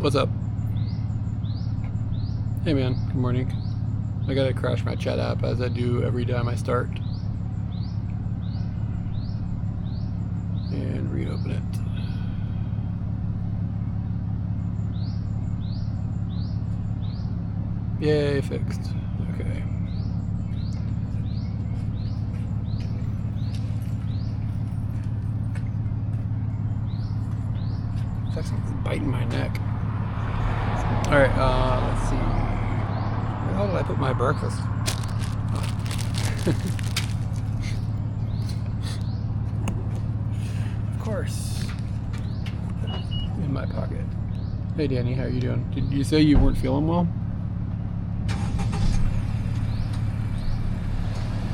What's up? Hey man, good morning. I gotta crash my chat app as I do every time I start. And reopen it. Yay, fixed. Okay. It's actually biting my neck. Alright, let's see. Where the hell did I put my breakfast? Oh. Of course. In my pocket. Hey Danny, how you doing? Did you say you weren't feeling well?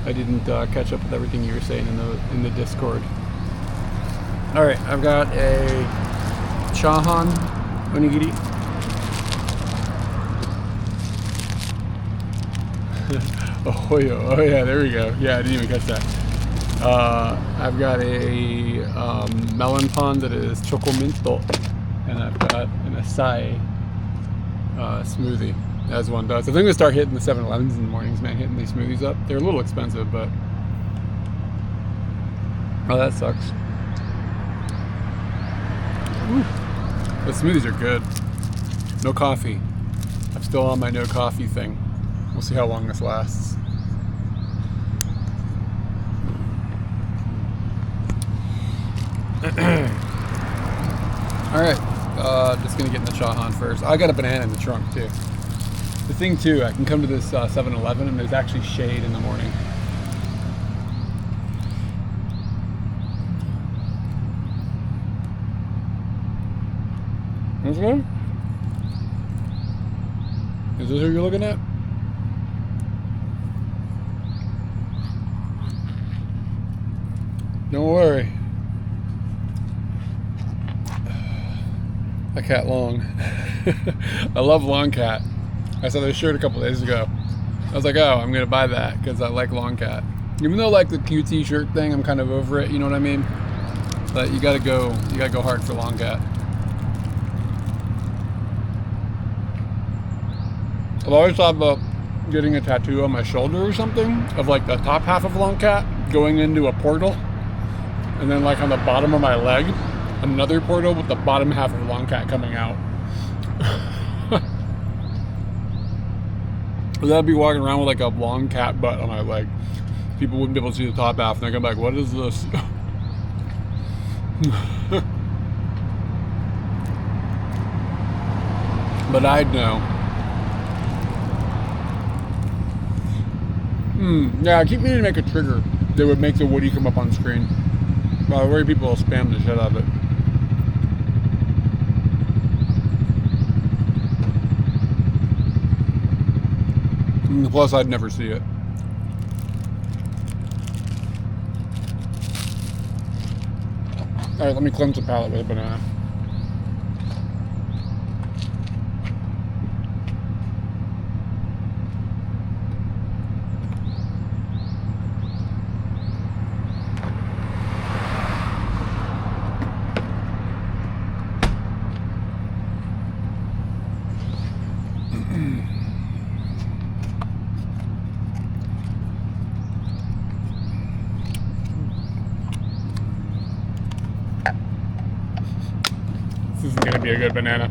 I didn't catch up with everything you were saying in the Discord. Alright, I've got a Chahan onigiri. Oh yeah, there we go. Yeah, I didn't even catch that. I've got a melon pan that is chocominto, and I've got an acai smoothie, as one does. I think I'm gonna start hitting the 7-Elevens in the mornings, man, hitting these smoothies up. They're a little expensive, but oh, that sucks. Ooh. The smoothies are good. No coffee. I'm still on my no coffee thing. We'll see how long this lasts. Alright, just gonna get in the Chahan first. I got a banana in the trunk too. The thing too, I can come to this 7-Eleven and there's actually shade in the morning. This one? Is this who you're looking at? Don't worry. A cat long. I love long cat. I saw this shirt a couple days ago. I was like, oh, I'm gonna buy that because I like long cat. Even though like the QT shirt thing, I'm kind of over it. You know what I mean? But you gotta go hard for long cat. I've always thought about getting a tattoo on my shoulder or something of like the top half of long cat going into a portal, and then like on the bottom of my leg, another portal with the bottom half of long cat coming out. I'd be walking around with like a long cat butt on my leg. People wouldn't be able to see the top half, and they're gonna be like, "What is this?" But I'd know. Yeah, I keep meaning to make a trigger that would make the Woody come up on screen. Well, I worry people will spam the shit out of it. Plus, I'd never see it. Alright, let me cleanse the palate with a banana. This is gonna be a good banana.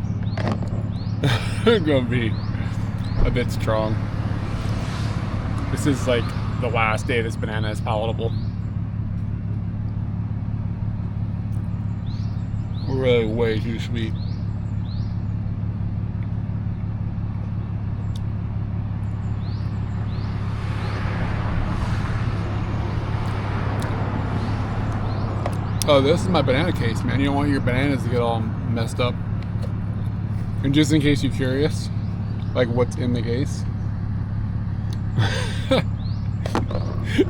It's gonna be a bit strong. This is like the last day this banana is palatable. Really way too sweet. Oh, this is my banana case, man. You don't want your bananas to get all messed up. And just in case you're curious, like what's in the case,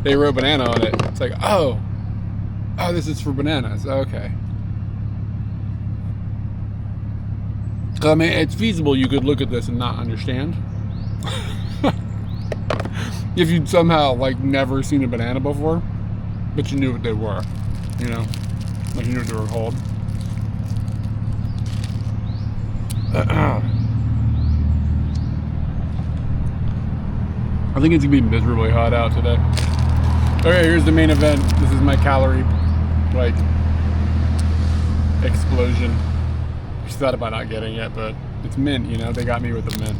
they wrote banana on it. It's like, oh, this is for bananas. Okay. I mean, it's feasible you could look at this and not understand. If you'd somehow like never seen a banana before, but you knew what they were, you know, like you knew what they were called. I think it's gonna be miserably hot out today. Okay, here's the main event. This is my calorie, like, explosion. I just thought about not getting it, but it's mint, you know, they got me with the mint.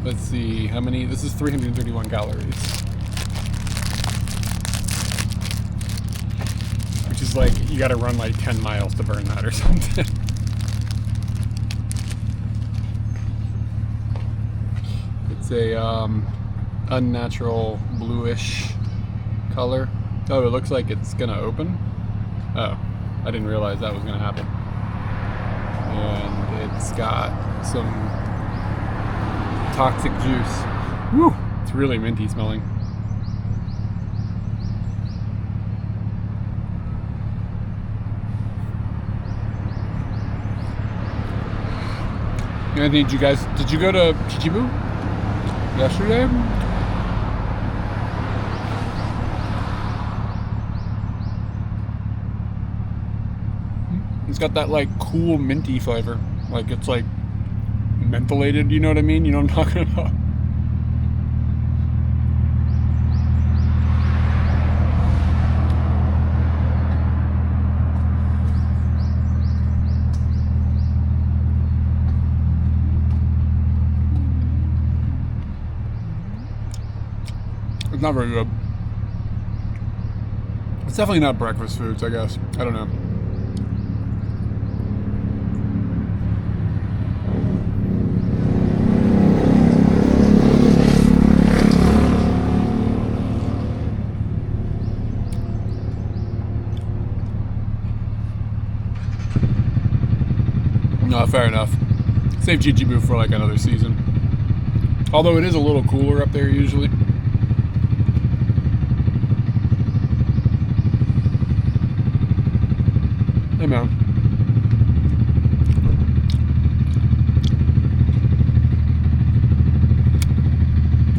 Let's see, how many, this is 331 calories. Which is like, you gotta run like 10 miles to burn that or something. It's a unnatural bluish color. Oh, it looks like it's gonna open. Oh, I didn't realize that was gonna happen. And it's got some toxic juice. Woo! It's really minty smelling. Anthony, did you go to Chichibu yesterday? It's got that like cool minty flavor. Like it's like mentholated, you know what I mean? You know what I'm talking about? It's not very good. It's definitely not breakfast foods, I guess. I don't know. No, fair enough. Save Chichibu for like another season. Although it is a little cooler up there usually. Hey man.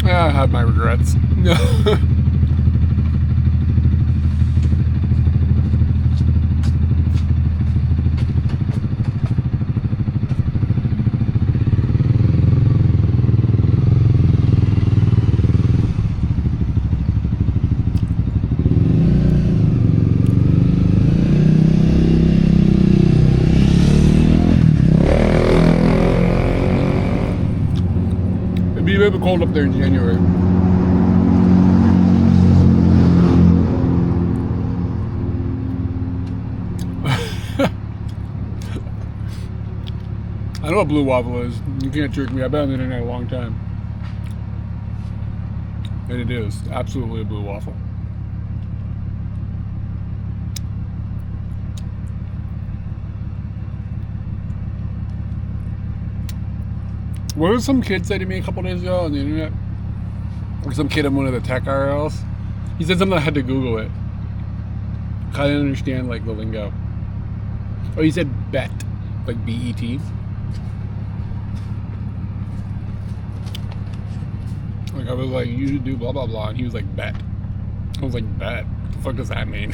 Yeah, I have my regrets. It'd be a bit cold up there in January. I know what blue waffle is. You can't trick me. I've been on the internet a long time. And it is absolutely a blue waffle. What did some kid say to me a couple days ago on the internet? Or some kid in one of the tech IRLs. He said something I had to Google it. I didn't understand like the lingo. Oh, he said bet, like B-E-T. Like I was like, you should do blah blah blah, and he was like bet. I was like, bet? What the fuck does that mean?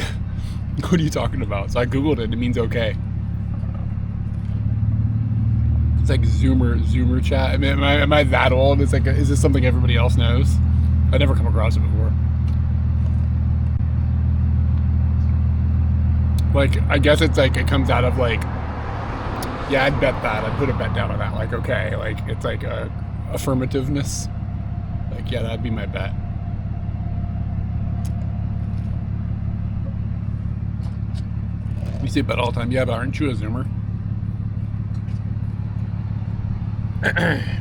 What are you talking about? So I Googled it. It means okay. It's like Zoomer chat. I mean, am I that old? It's like, is this something everybody else knows? I've never come across it before. Like, I guess it's like, it comes out of like, yeah, I'd bet that. I'd put a bet down on that. Like, okay, like, it's like a affirmativeness. Like, yeah, that'd be my bet. We say bet all the time. Yeah, but aren't you a Zoomer? I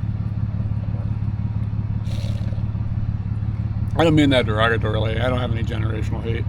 don't mean that derogatorily. I don't have any generational hate.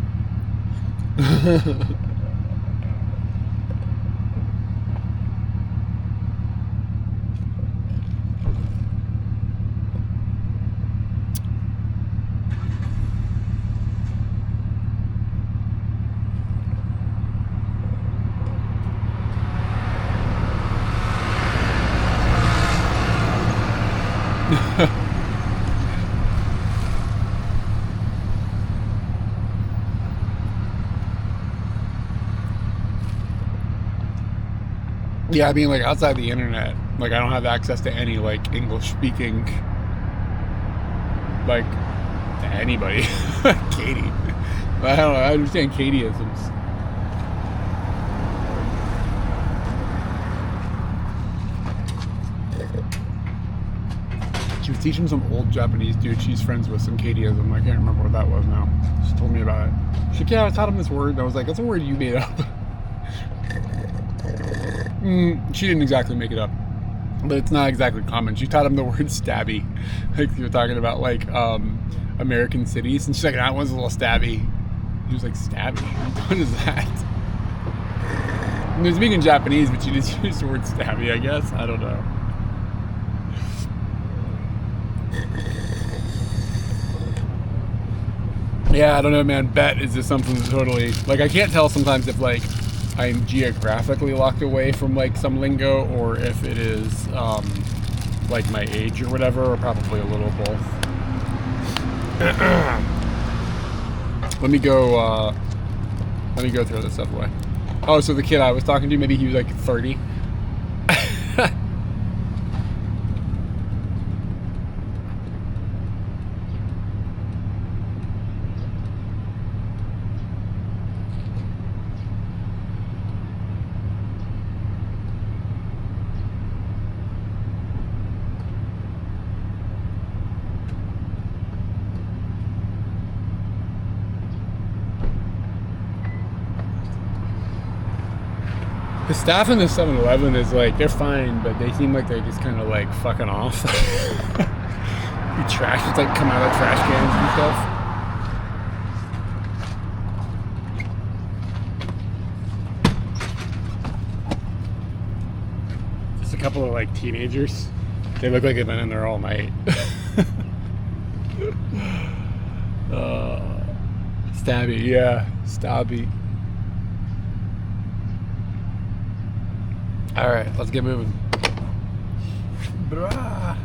Yeah, I mean, like, outside the internet, like, I don't have access to any, like, English-speaking, like, to anybody. Katie. I don't know, I understand Katieisms. She was teaching some old Japanese dude she's friends with some Katieism. I can't remember what that was now. She told me about it. She's like, yeah, I taught him this word. And I was like, that's a word you made up. She didn't exactly make it up, but it's not exactly common. She taught him the word stabby. Like, you were talking about, like, American cities. And she's like, that one's a little stabby. He was like, stabby? What is that? And he was speaking Japanese, but she just used the word stabby, I guess. I don't know. Yeah, I don't know, man. Bet is just something that totally, like, I can't tell sometimes if, like, I'm geographically locked away from, like, some lingo, or if it is, like, my age or whatever, or probably a little both. Let me go throw this stuff away. Oh, so the kid I was talking to, maybe he was, like, 30. The staff in the 7-Eleven is like, they're fine, but they seem like they're just kind of like fucking off. The trash just like come out of trash cans and stuff. Just a couple of like teenagers. They look like they've been in there all night. Stabby, yeah, stabby. All right, let's get moving. Brah.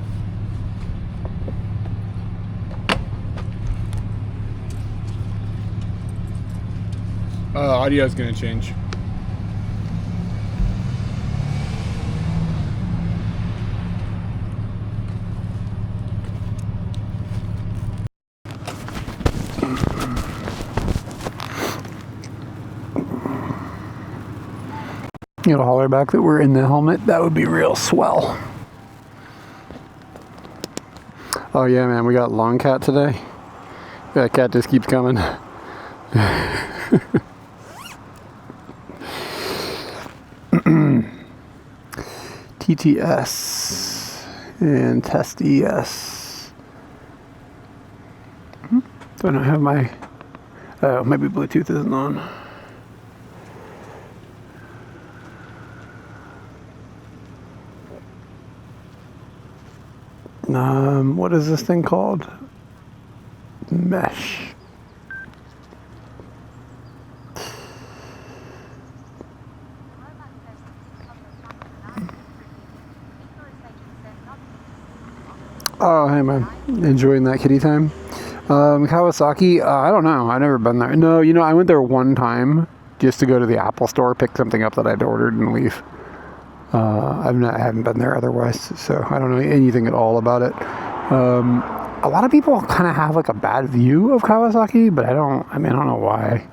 Audio's gonna change. You know, holler back that we're in the helmet. That would be real swell. Oh yeah, man, we got long cat today. That cat just keeps coming. TTS and test ES. Do I not have my... Oh, maybe Bluetooth isn't on. What is this thing called? Mesh. Oh, hey man, enjoying that kitty time. Kawasaki, I don't know. I've never been there. No, you know, I went there one time just to go to the Apple store, pick something up that I'd ordered and leave. I haven't been there otherwise, so I don't know anything at all about it. A lot of people kind of have like a bad view of Kawasaki, but I don't know why.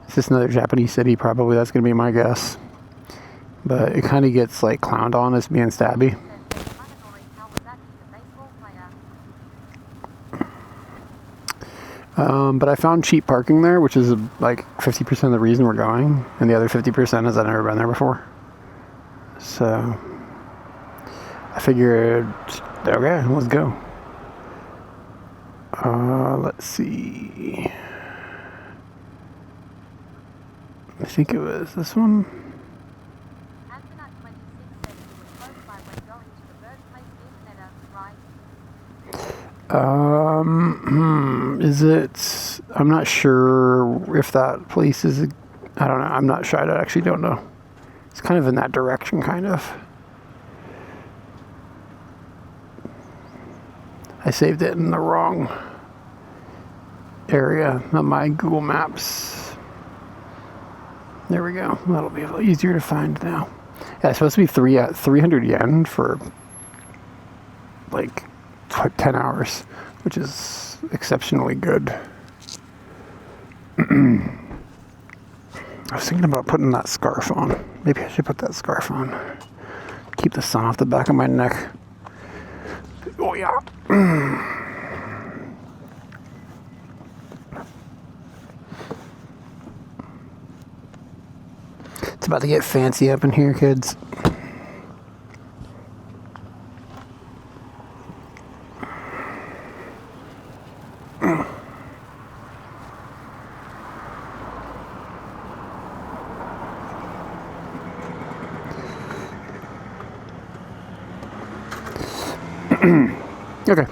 It's just another Japanese city, probably. That's going to be my guess. But it kind of gets like clowned on as being stabby. But I found cheap parking there, which is like 50% of the reason we're going, and the other 50% is I've never been there before. So I figured, okay, let's go. Let's see. I think it was this one. Is it? I'm not sure if that place is. I don't know. I'm not sure. I actually don't know. It's kind of in that direction, kind of. I saved it in the wrong area on my Google Maps. There we go. That'll be a little easier to find now. Yeah, it's supposed to be 300 yen for like 10 hours, which is exceptionally good. I was thinking about putting that scarf on. Maybe I should put that scarf on. Keep the sun off the back of my neck. Oh yeah. It's about to get fancy up in here, kids. Okay.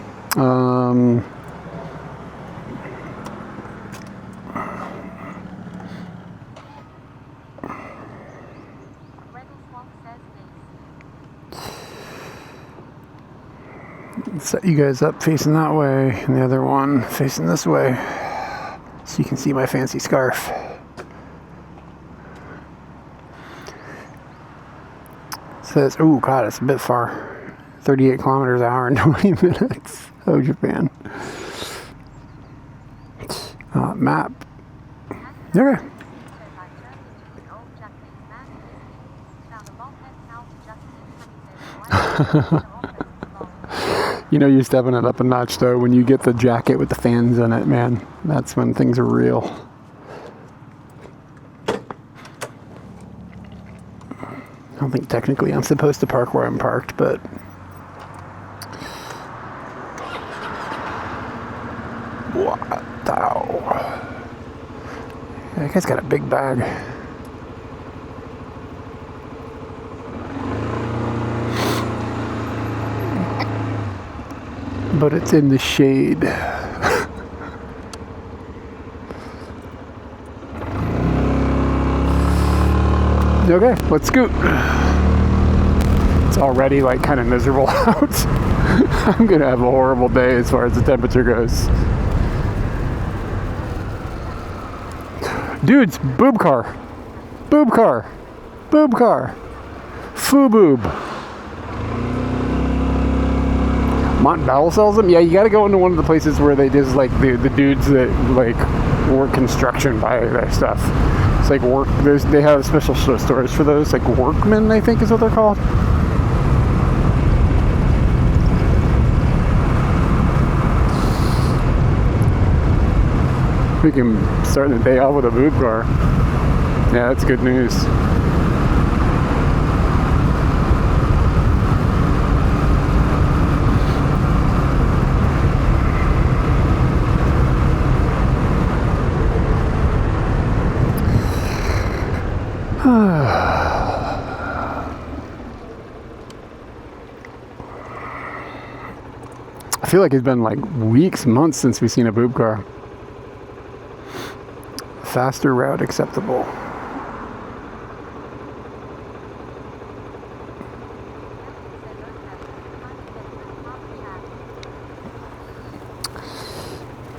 Set you guys up facing that way, and the other one facing this way, so you can see my fancy scarf. It says, oh god, it's a bit far. 38 kilometers an hour in 20 minutes. Oh, Japan. Map. Okay. You know you're stepping it up a notch though when you get the jacket with the fans in it, man. That's when things are real. I don't think technically I'm supposed to park where I'm parked, but what the hell? That guy's got a big bag. But it's in the shade. Okay, let's scoot. It's already like kind of miserable out. I'm gonna have a horrible day as far as the temperature goes. Dudes, boob car. Boob car. Boob car. Foo boob. Mont Bell sells them? Yeah, you gotta go into one of the places where they just like the dudes that like work construction buy their stuff. It's like work, they have special stores for those, like Workmen, I think is what they're called. We can start the day off with a boob car. Yeah, that's good news. I feel like it's been like weeks, months since we've seen a boob car. Faster route acceptable.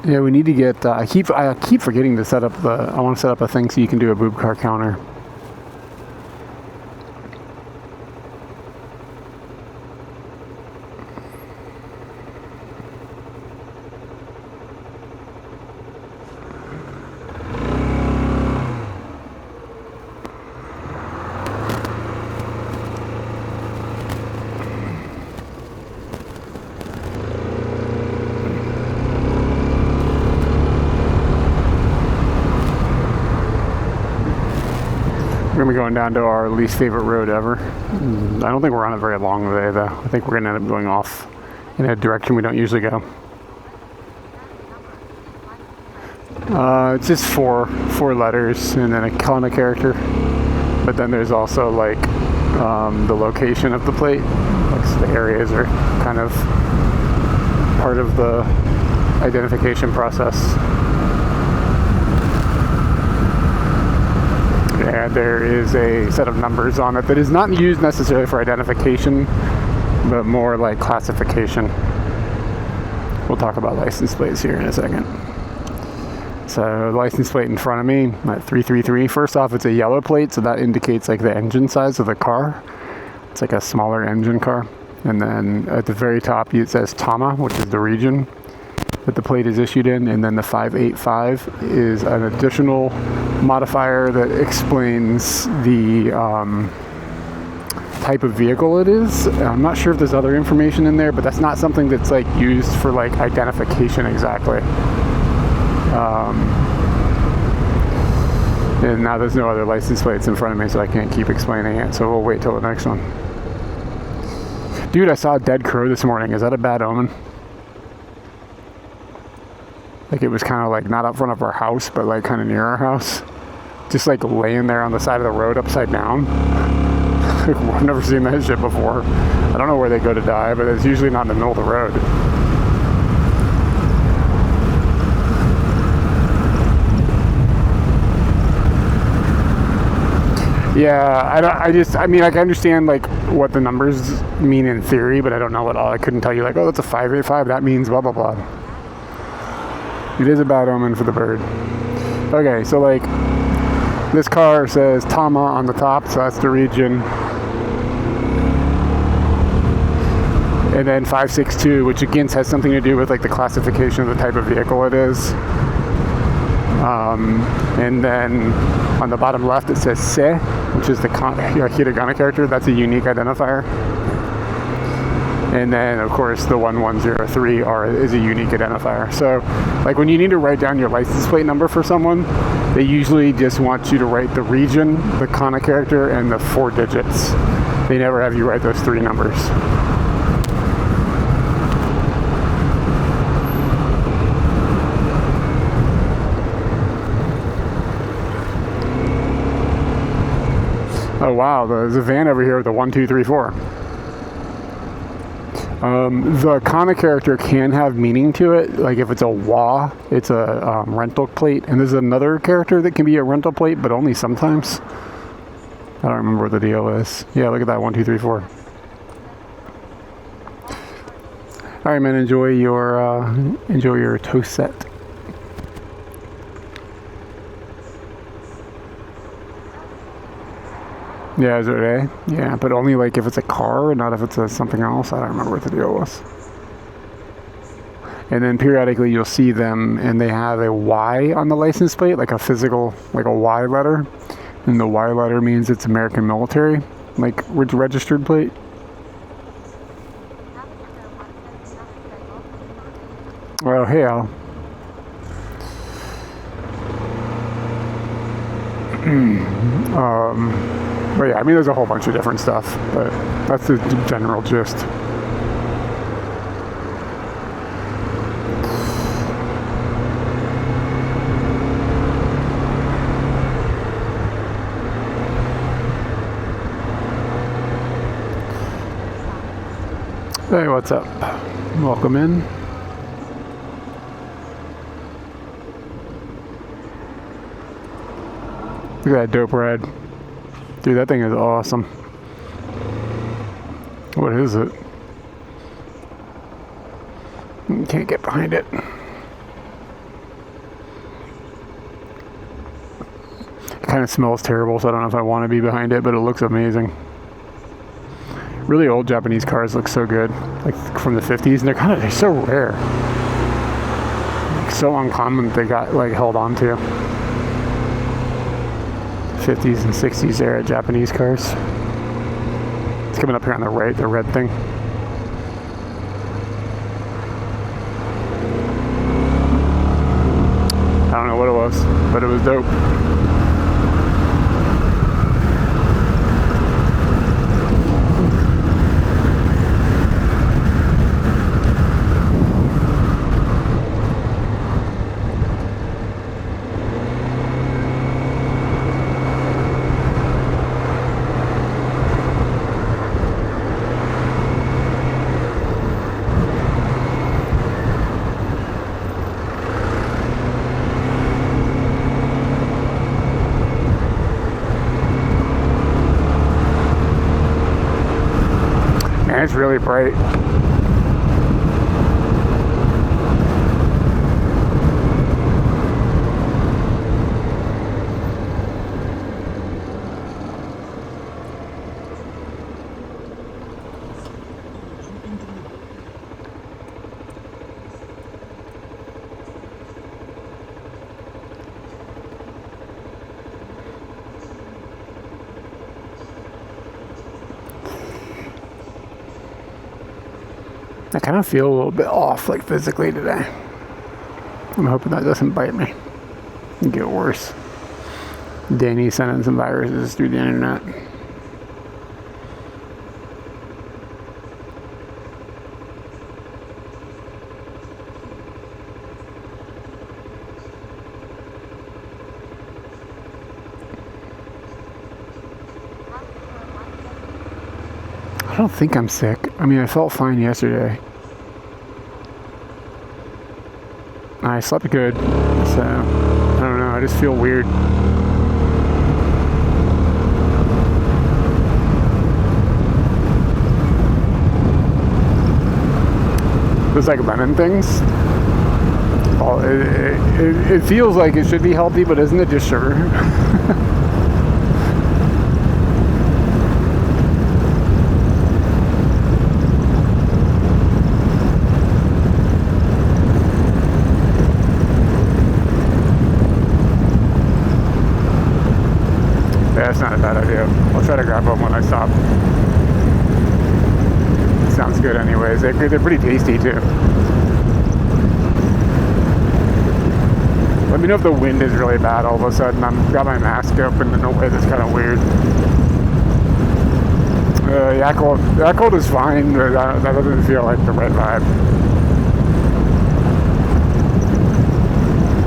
Yeah, we need to get. I keep forgetting to set up the. I want to set up a thing so you can do a boob car counter. We're going to be going down to our least favorite road ever. I don't think we're on it very long today, though. I think we're going to end up going off in a direction we don't usually go. It's just four letters and then a kind of character. But then there's also like the location of the plate. Like, so the areas are kind of part of the identification process. And there is a set of numbers on it that is not used necessarily for identification, but more like classification. We'll talk about license plates here in a second. So license plate in front of me at 333. First off, it's a yellow plate, so that indicates like the engine size of the car. It's like a smaller engine car. And then at the very top it says Tama, which is the region that the plate is issued in. And then the 585 is an additional modifier that explains the type of vehicle it is. I'm not sure if there's other information in there, but that's not something that's like used for like identification exactly. And now there's no other license plates in front of me, so I can't keep explaining it, so we'll wait till the next one. Dude, I saw a dead crow this morning. Is that a bad omen? Like it was kind of like not up front of our house, but like kind of near our house. Just like laying there on the side of the road upside down. I've never seen that shit before. I don't know where they go to die, but it's usually not in the middle of the road. Yeah, I mean, I can understand like what the numbers mean in theory, but I don't know at all. I couldn't tell you like, oh, that's a 585. That means blah, blah, blah. It is a bad omen for the bird. Okay, so like this car says Tama on the top, so that's the region. And then 562, which again has something to do with like the classification of the type of vehicle it is. And then on the bottom left it says Se, which is the hiragana character. That's a unique identifier. And then of course the 1103 is a unique identifier. So like when you need to write down your license plate number for someone, they usually just want you to write the region, the kana character, and the 4 digits. They never have you write those 3 numbers. Oh wow, there's a van over here with a 1234. The kana character can have meaning to it. Like if it's a wa, it's a rental plate. And there's another character that can be a rental plate, but only sometimes. I don't remember what the deal is. Yeah, look at that, 1234. All right, man, enjoy your toast set. Yeah, is it A? Yeah, but only like if it's a car, not if it's something else. I don't remember what the deal was. And then periodically you'll see them and they have a Y on the license plate, like a physical, like a Y letter. And the Y letter means it's American military, like registered plate. Well, hey, Al. But yeah, I mean, there's a whole bunch of different stuff, but that's the general gist. Hey, what's up? Welcome in. Look at that dope ride. Dude, that thing is awesome. What is it? Can't get behind it. It kind of smells terrible, so I don't know if I want to be behind it, but it looks amazing. Really old Japanese cars look so good, like from the 50s, and they're so rare. Like, so uncommon that they got like held on to. 50s and 60s era Japanese cars. It's coming up here on the right, the red thing. I don't know what it was, but it was dope. It's really bright. I kind of feel a little bit off, like physically today. I'm hoping that doesn't bite me and get worse. Danny's sending some viruses through the internet. I don't think I'm sick. I mean, I felt fine yesterday. I slept good, so I don't know. I just feel weird. Those like lemon things. Oh, it feels like it should be healthy, but isn't it just sugar? That's not a bad idea. I'll try to grab them when I stop. Sounds good anyways. They're pretty tasty too. Let me know if the wind is really bad all of a sudden. I've got my mask open in a way that's kind of weird. That cold is fine, but that doesn't feel like the right vibe.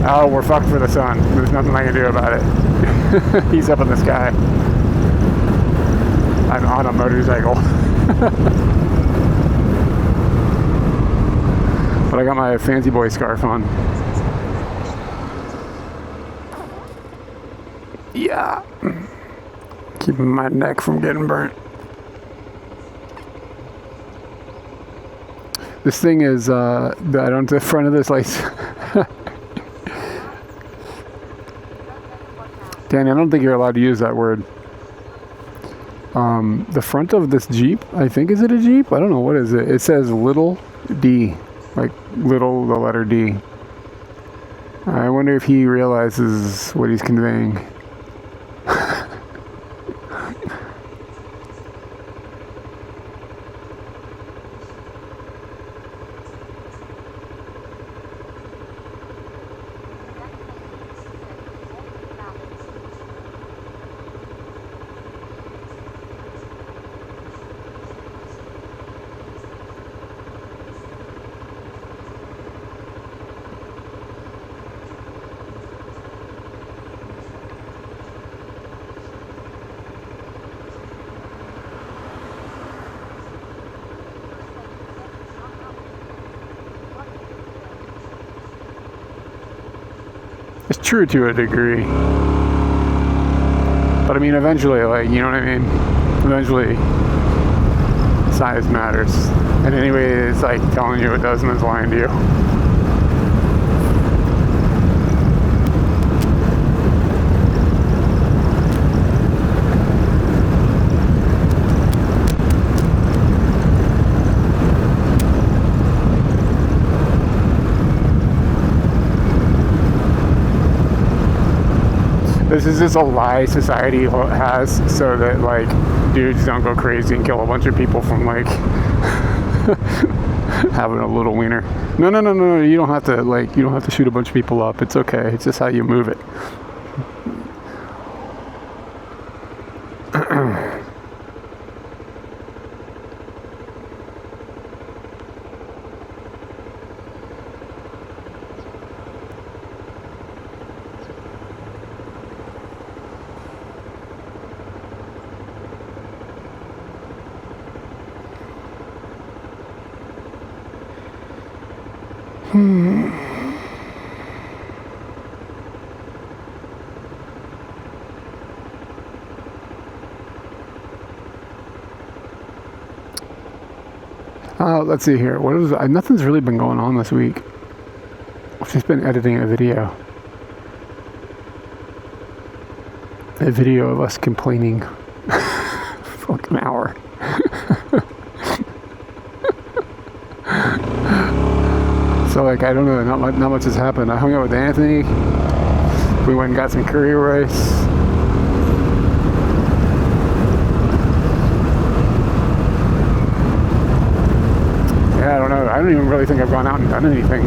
Oh, we're fucked for the sun. There's nothing I can do about it. He's up in the sky. I'm on a motorcycle. But I got my fancy boy scarf on. Yeah. Keeping my neck from getting burnt. This thing is, the front of this lights. Danny, I don't think you're allowed to use that word. The front of this Jeep, I think, is it a Jeep? I don't know, what is it? It says little D, like little, the letter D. I wonder if he realizes what he's conveying. It's true to a degree. But I mean, eventually, like, you know what I mean? Eventually, size matters. And anyway, it's like telling you it doesn't is lying to you. This is just a lie society has so that, like, dudes don't go crazy and kill a bunch of people from, like, having a little wiener. No, you don't have to, like, you don't have to shoot a bunch of people up. It's okay. It's just how you move it. Let's see here. What is? Nothing's really been going on this week. I've just been editing a video. A video of us complaining. Fucking hour. So, like, I don't know, not much has happened. I hung out with Anthony. We went and got some curry rice. Yeah, I don't know. I don't even really think I've gone out and done anything.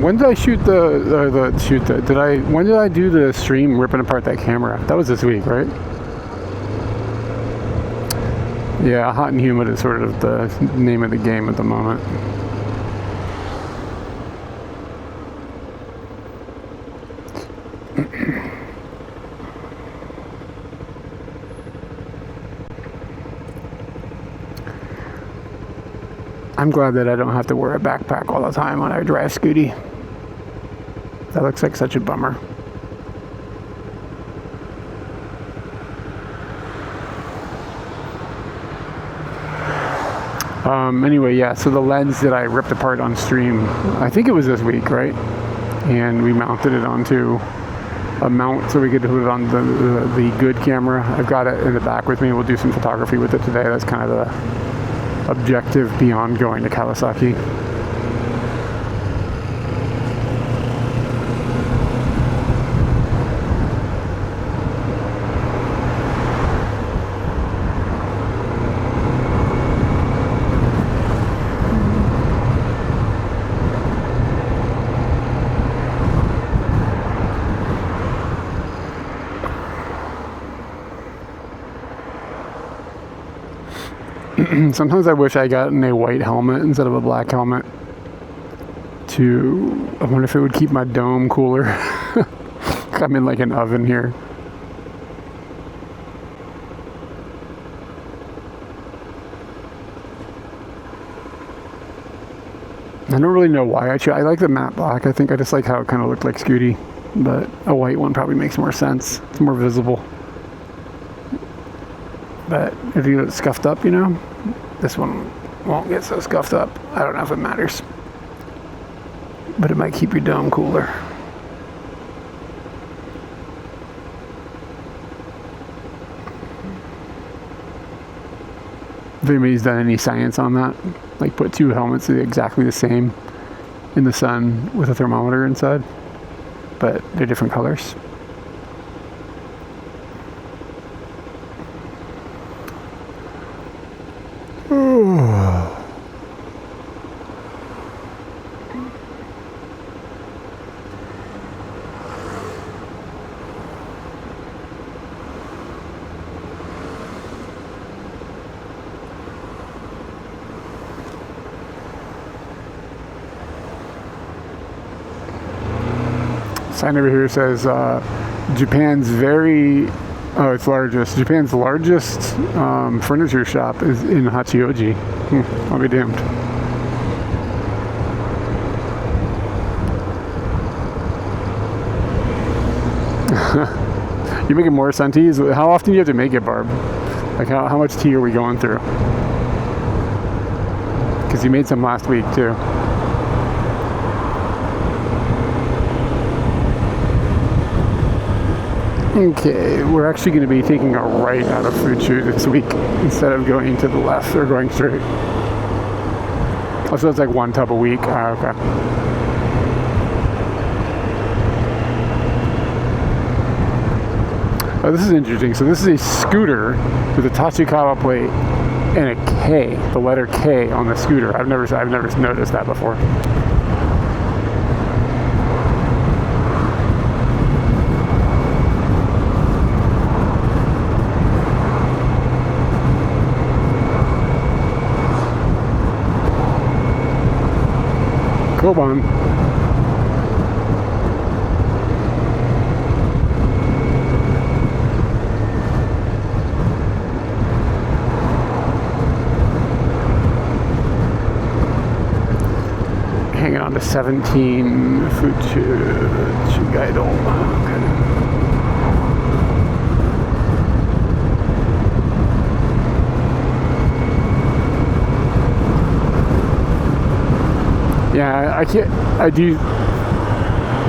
When did I shoot when did I do the stream ripping apart that camera? That was this week, right? Yeah, hot and humid is sort of the name of the game at the moment. I'm glad that I don't have to wear a backpack all the time when I drive Scooty. That looks like such a bummer. Anyway, yeah, so the lens that I ripped apart on stream, I think it was this week, right? And we mounted it onto a mount so we could put it on the good camera. I've got it in the back with me. We'll do some photography with it today. That's kind of the objective beyond going to Kawasaki. Sometimes I wish I got in a white helmet instead of a black helmet. I wonder if it would keep my dome cooler. I'm in like an oven here. I don't really know why I like the matte black. I think I just like how it kind of looked like Scooty, but a white one probably makes more sense. It's more visible. But if you get it scuffed up, you know, this one won't get so scuffed up. I don't know if it matters, but it might keep your dome cooler. If anybody's done any science on that, like put two helmets that are exactly the same in the sun with a thermometer inside, but they're different colors. Sign over here says Japan's Japan's largest furniture shop is in Hachioji. I'll be damned. You making more sun teas? How often do you have to make it, Barb? Like how much tea are we going through? Because you made some last week too. Okay, we're actually going to be taking a right out of Fuchu this week instead of going to the left or going straight. Oh, so it's like one tub a week. Okay. Oh, this is interesting. So this is a scooter with a Tachikawa plate and a K, the letter K on the scooter. I've never noticed that before. Koban. Hanging on to 17 Chugaido. Yeah, I can't, I do, okay,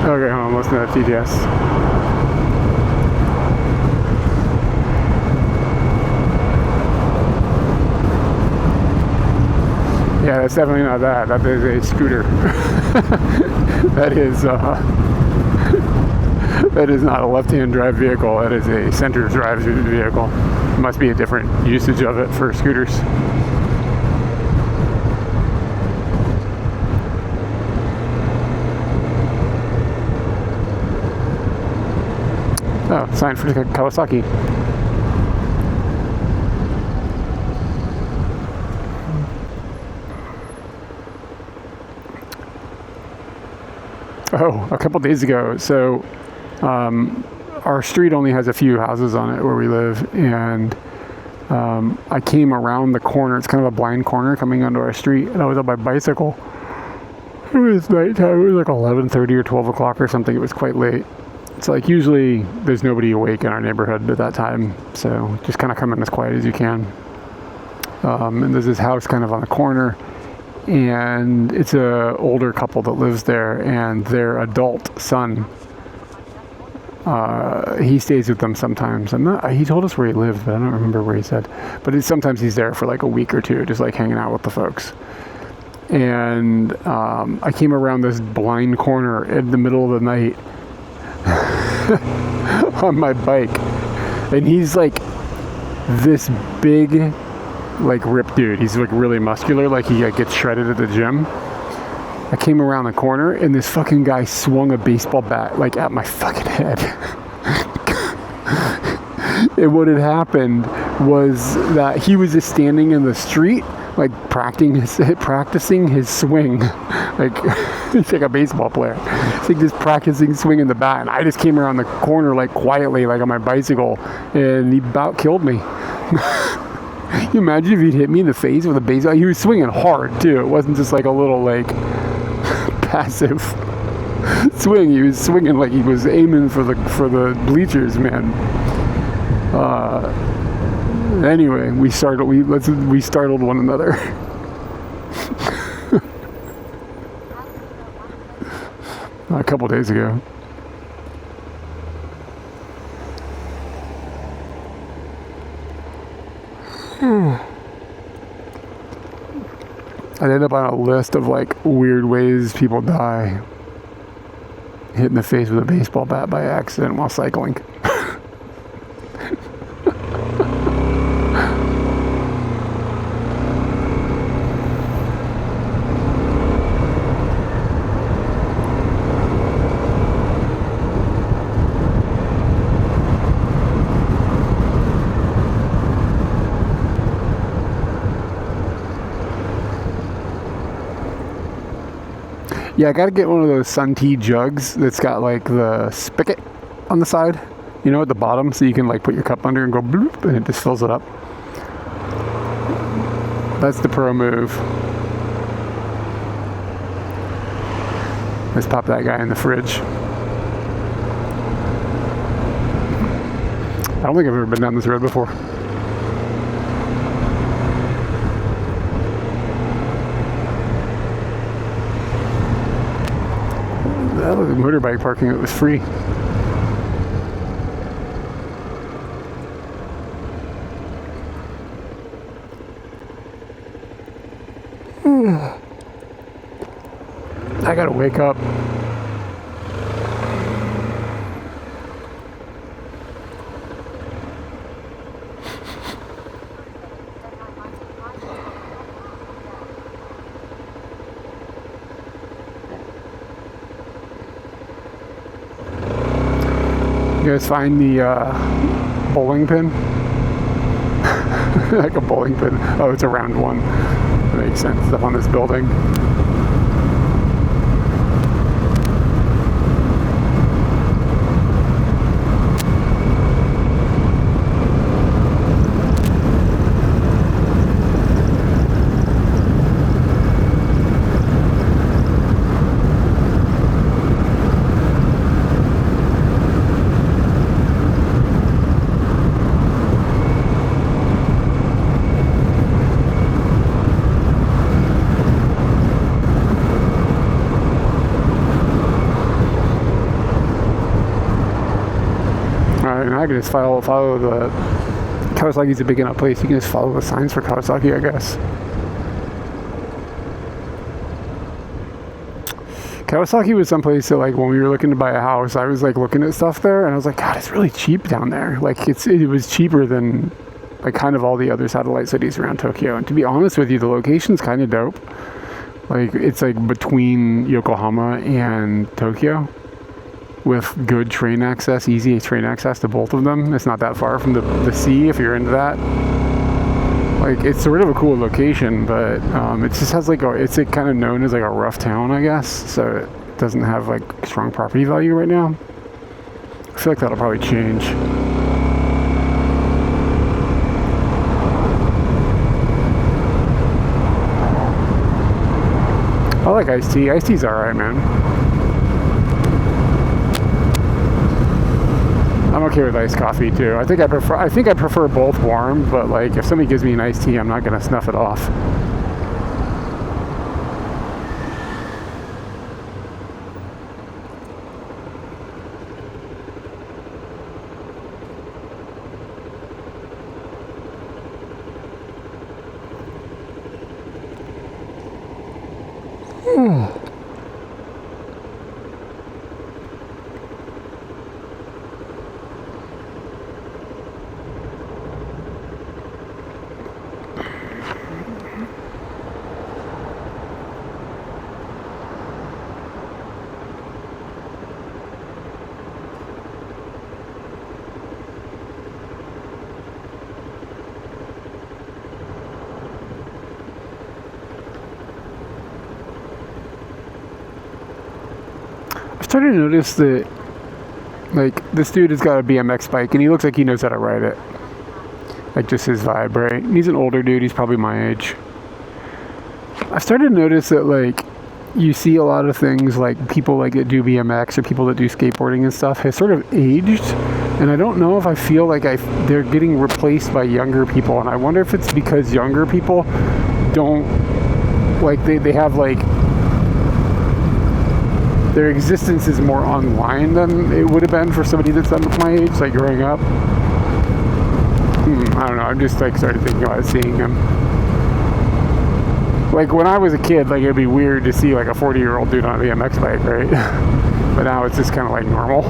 hold on, I'm listening to TTS. Yeah, that's definitely not that. That is a scooter. That is not a left-hand drive vehicle. That is a center drive vehicle. It must be a different usage of it for scooters. Oh, sign for Kawasaki. Oh, a couple days ago. So, our street only has a few houses on it where we live, and I came around the corner. It's kind of a blind corner coming onto our street, and I was on my bicycle. It was nighttime. It was like 11:30 or 12 o'clock or something. It was quite late. It's like usually there's nobody awake in our neighborhood at that time, so just kind of come in as quiet as you can. And there's this house kind of on the corner, and it's a older couple that lives there, and their adult son, he stays with them sometimes. He told us where he lives, but I don't remember where he said. But sometimes he's there for like a week or two, just like hanging out with the folks. And I came around this blind corner in the middle of the night on my bike, and he's like this big, like ripped dude. He's like really muscular, like he gets shredded at the gym. I came around the corner, and this fucking guy swung a baseball bat like at my fucking head. And what had happened was that he was just standing in the street, like practicing his swing. Like he's like a baseball player. He's like just practicing swinging the bat, and I just came around the corner like quietly, like on my bicycle, and he about killed me. Can you imagine if he'd hit me in the face with a baseball? He was swinging hard too. It wasn't just like a little like passive swing. He was swinging like he was aiming for the bleachers, man. Anyway, we startled one another. A couple days ago. I ended up on a list of like weird ways people die. Hit in the face with a baseball bat by accident while cycling. Yeah, I gotta get one of those Sun Tea jugs that's got like the spigot on the side, you know, at the bottom, so you can like put your cup under and go bloop, and it just fills it up. That's the pro move. Let's pop that guy in the fridge. I don't think I've ever been down this road before. That was motorbike parking. It was free. I gotta wake up. You guys find the bowling pin? Like a bowling pin. Oh, it's a round one. That makes sense. It's up on this building. I can just follow the Kawasaki's a big enough place. You can just follow the signs for Kawasaki, I guess. Kawasaki was someplace that, like, when we were looking to buy a house, I was like looking at stuff there, and I was like, God, it's really cheap down there. Like, it was cheaper than like kind of all the other satellite cities around Tokyo. And to be honest with you, the location's kind of dope. Like, it's like between Yokohama and Tokyo, with good train access, easy train access to both of them. It's not that far from the sea if you're into that. Like, it's sort of a cool location, but it just has like it's like kind of known as like a rough town, I guess. So it doesn't have like strong property value right now. I feel like that'll probably change. I like iced tea. Iced tea's alright, man. I'm okay with iced coffee too. I think I prefer both warm, but like if somebody gives me an iced tea, I'm not gonna snuff it off. I've started to notice that, like, this dude has got a BMX bike and he looks like he knows how to ride it. Like, just his vibe, right? He's an older dude, he's probably my age. I've started to notice that, like, you see a lot of things like people like that do BMX or people that do skateboarding and stuff has sort of aged, and I don't know if I feel like they're getting replaced by younger people, and I wonder if it's because younger people don't, like, they have, like, their existence is more online than it would have been for somebody that's my age, like growing up. I don't know, I'm just like started thinking about seeing them. Like when I was a kid, like it'd be weird to see like a 40-year-old dude on a BMX bike, right? But now it's just kind of like normal.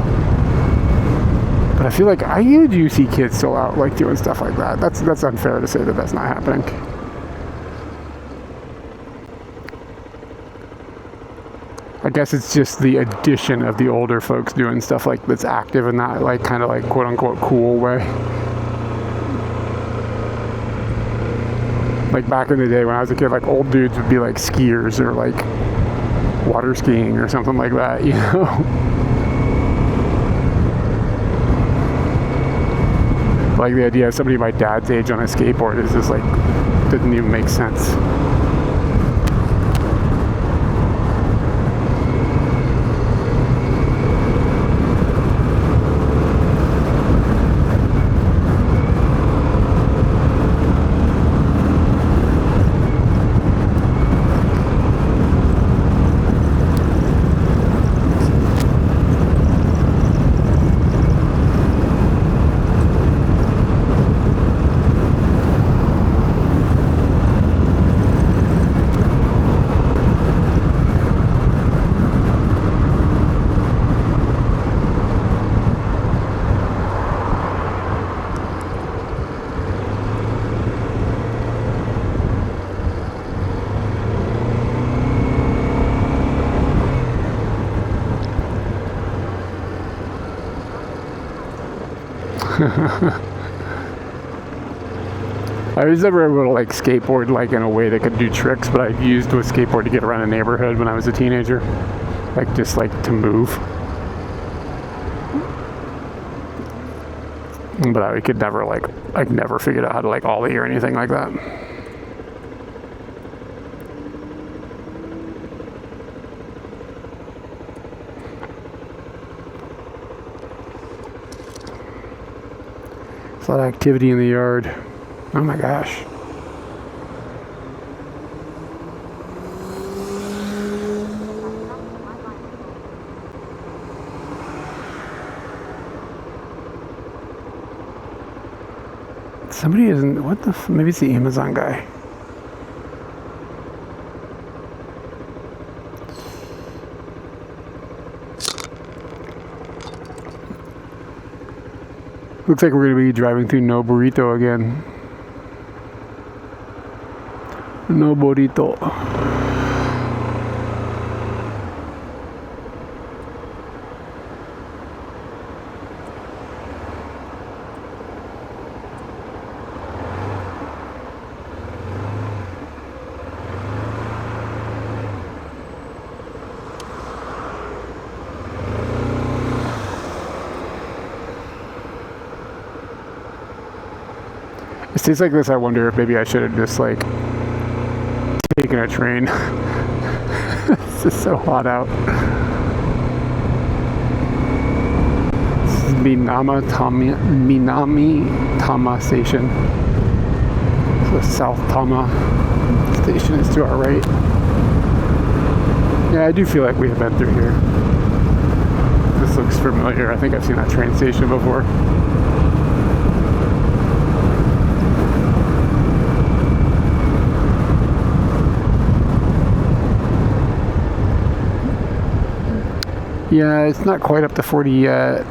But I feel like I do see kids still out like doing stuff like that. That's unfair to say that that's not happening. I guess it's just the addition of the older folks doing stuff like that's active in that like kind of like quote unquote cool way. Like back in the day when I was a kid, like old dudes would be like skiers or like water skiing or something like that, you know? Like the idea of somebody my dad's age on a skateboard is just like, doesn't even make sense. I was never able to like skateboard like in a way that could do tricks, but I used a skateboard to get around a neighborhood when I was a teenager, like just like to move. But I could never I never figured out how to like ollie or anything like that. There's a lot of activity in the yard. Oh my gosh. Somebody isn't, what the, maybe it's the Amazon guy. Looks like we're going to be driving through No Burrito again. No Burrito. It stays like this, I wonder if maybe I should have just like taken a train. It's just so hot out. This is Minami Tama station. So South Tama station is to our right. Yeah, I do feel like we have been through here. This looks familiar. I think I've seen that train station before. Yeah, it's not quite up to 40 yet,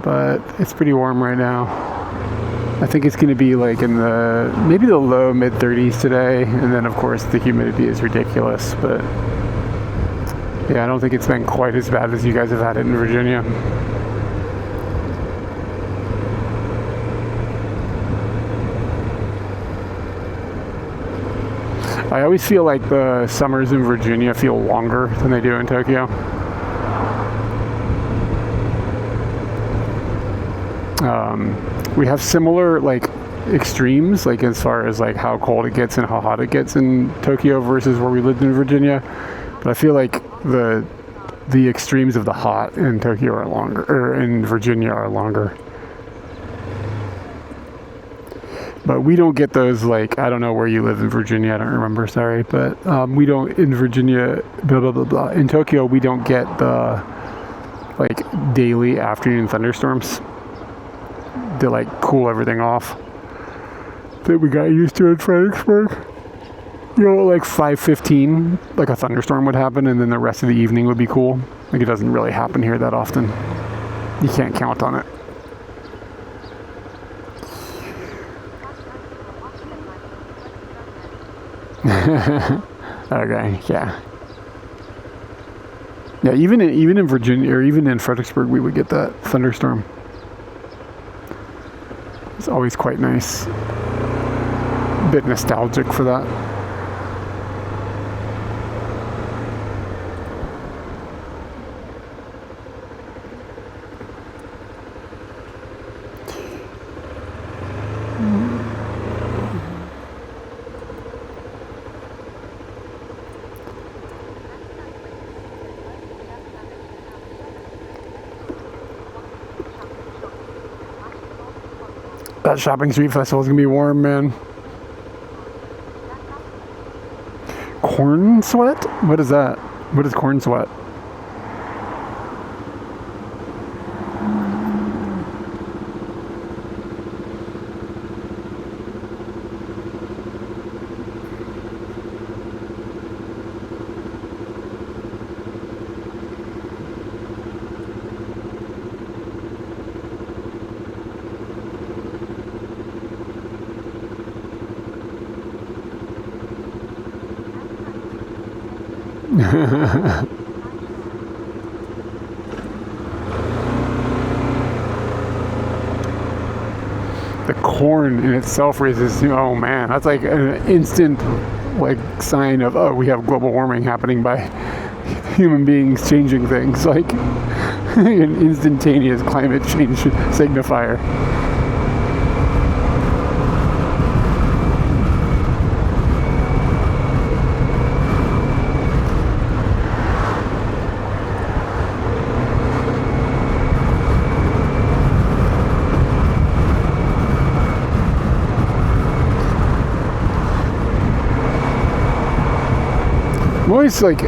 but it's pretty warm right now. I think it's going to be like in the, maybe the low mid 30s today, and then of course the humidity is ridiculous, but yeah, I don't think it's been quite as bad as you guys have had it in Virginia. I always feel like the summers in Virginia feel longer than they do in Tokyo. We have similar like extremes, like as far as like how cold it gets and how hot it gets in Tokyo versus where we lived in Virginia. But I feel like the extremes of the hot in Tokyo are longer, or in Virginia are longer. But we don't get those, like, I don't know where you live in Virginia, I don't remember, sorry, but we don't, in Virginia, blah, blah, blah, blah. In Tokyo, we don't get the, like, daily afternoon thunderstorms to, like, cool everything off that we got used to in Fredericksburg. You know, like 5:15, like a thunderstorm would happen, and then the rest of the evening would be cool. Like, it doesn't really happen here that often. You can't count on it. Okay, yeah. Yeah, even in Virginia, or even in Fredericksburg, we would get that thunderstorm. It's always quite nice. A bit nostalgic for that. That shopping street festival is gonna be warm, man. Corn sweat? What is that? What is corn sweat? The corn in itself raises, oh man, that's like an instant like sign of, oh, we have global warming happening by human beings changing things, like an instantaneous climate change signifier. Always like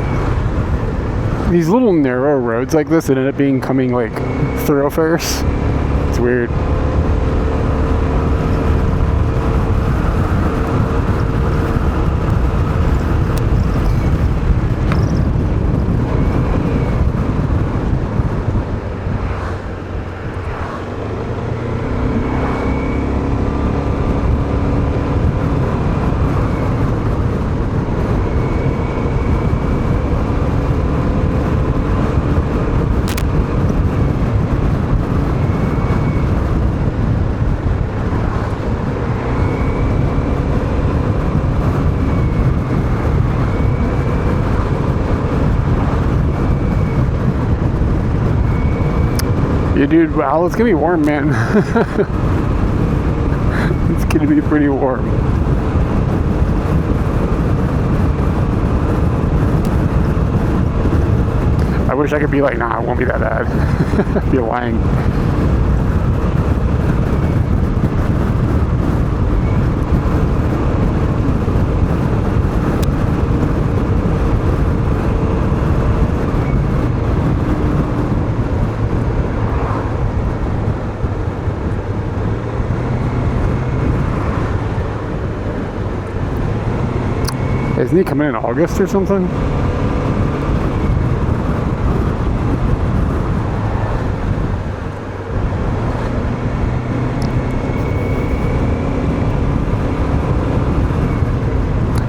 these little narrow roads like this that end up becoming like thoroughfares. It's weird. Yeah, dude, well, it's gonna be warm, man. It's gonna be pretty warm. I wish I could be like, nah, it won't be that bad. I'd be lying. Isn't he coming in August or something?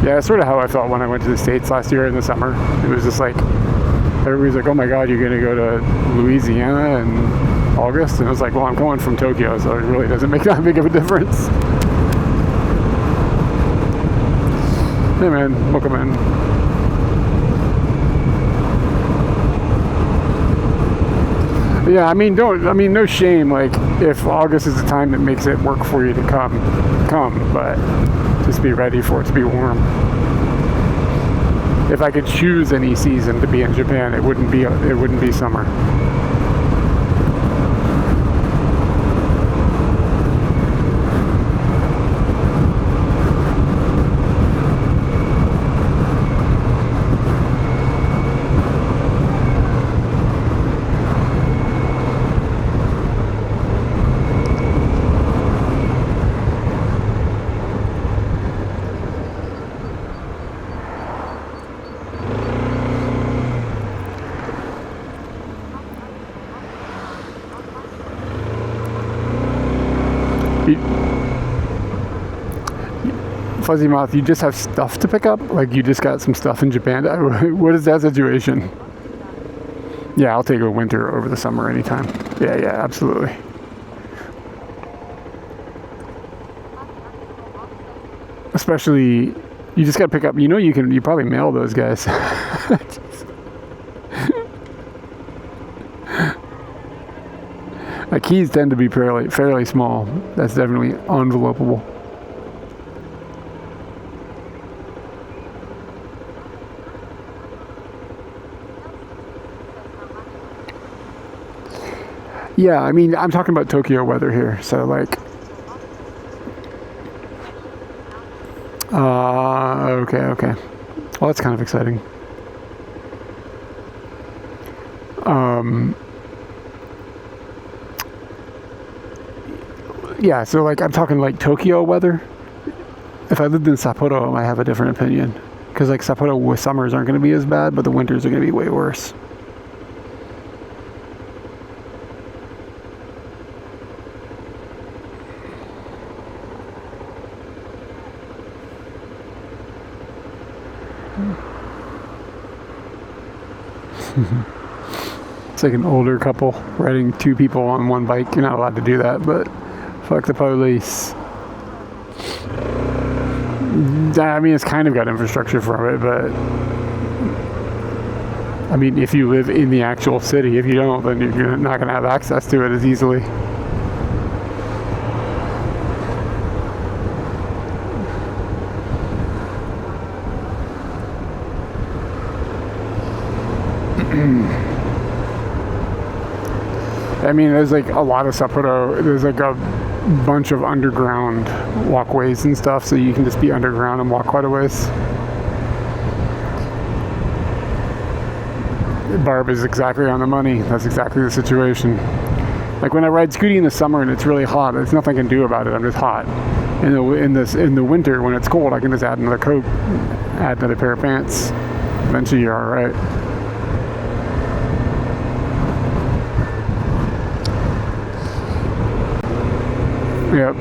Yeah, that's sort of how I felt when I went to the States last year in the summer. It was just like, everybody's like, oh my God, you're going to go to Louisiana in August? And I was like, well, I'm going from Tokyo, so it really doesn't make that big of a difference. Hey man, welcome in. Yeah, I mean, no shame. Like, if August is the time that makes it work for you to come, but just be ready for it to be warm. If I could choose any season to be in Japan, it wouldn't be summer. Fuzzy Mouth, you just have stuff to pick up? Like, you just got some stuff in Japan? What is that situation? Yeah, I'll take a winter over the summer anytime. Yeah, absolutely. Especially, you just got to pick up, you probably mail those guys. Keys tend to be fairly small. That's definitely envelopable. Yeah, I mean, I'm talking about Tokyo weather here, so like... Okay. Well, that's kind of exciting. Yeah, so like, I'm talking like Tokyo weather. If I lived in Sapporo, I might have a different opinion. Because like Sapporo summers aren't going to be as bad, but the winters are going to be way worse. It's like an older couple riding two people on one bike. You're not allowed to do that, but fuck the police. I mean, it's kind of got infrastructure for it, but I mean, if you live in the actual city, if you don't, then you're not going to have access to it as easily. I mean, there's like a lot of Sapporo, there's like a bunch of underground walkways and stuff, so you can just be underground and walk quite a ways. Barb is exactly on the money. That's exactly the situation. Like when I ride Scooty in the summer and it's really hot, there's nothing I can do about it. I'm just hot. In the winter when it's cold, I can just add another coat, add another pair of pants. Eventually you're all right. Yep.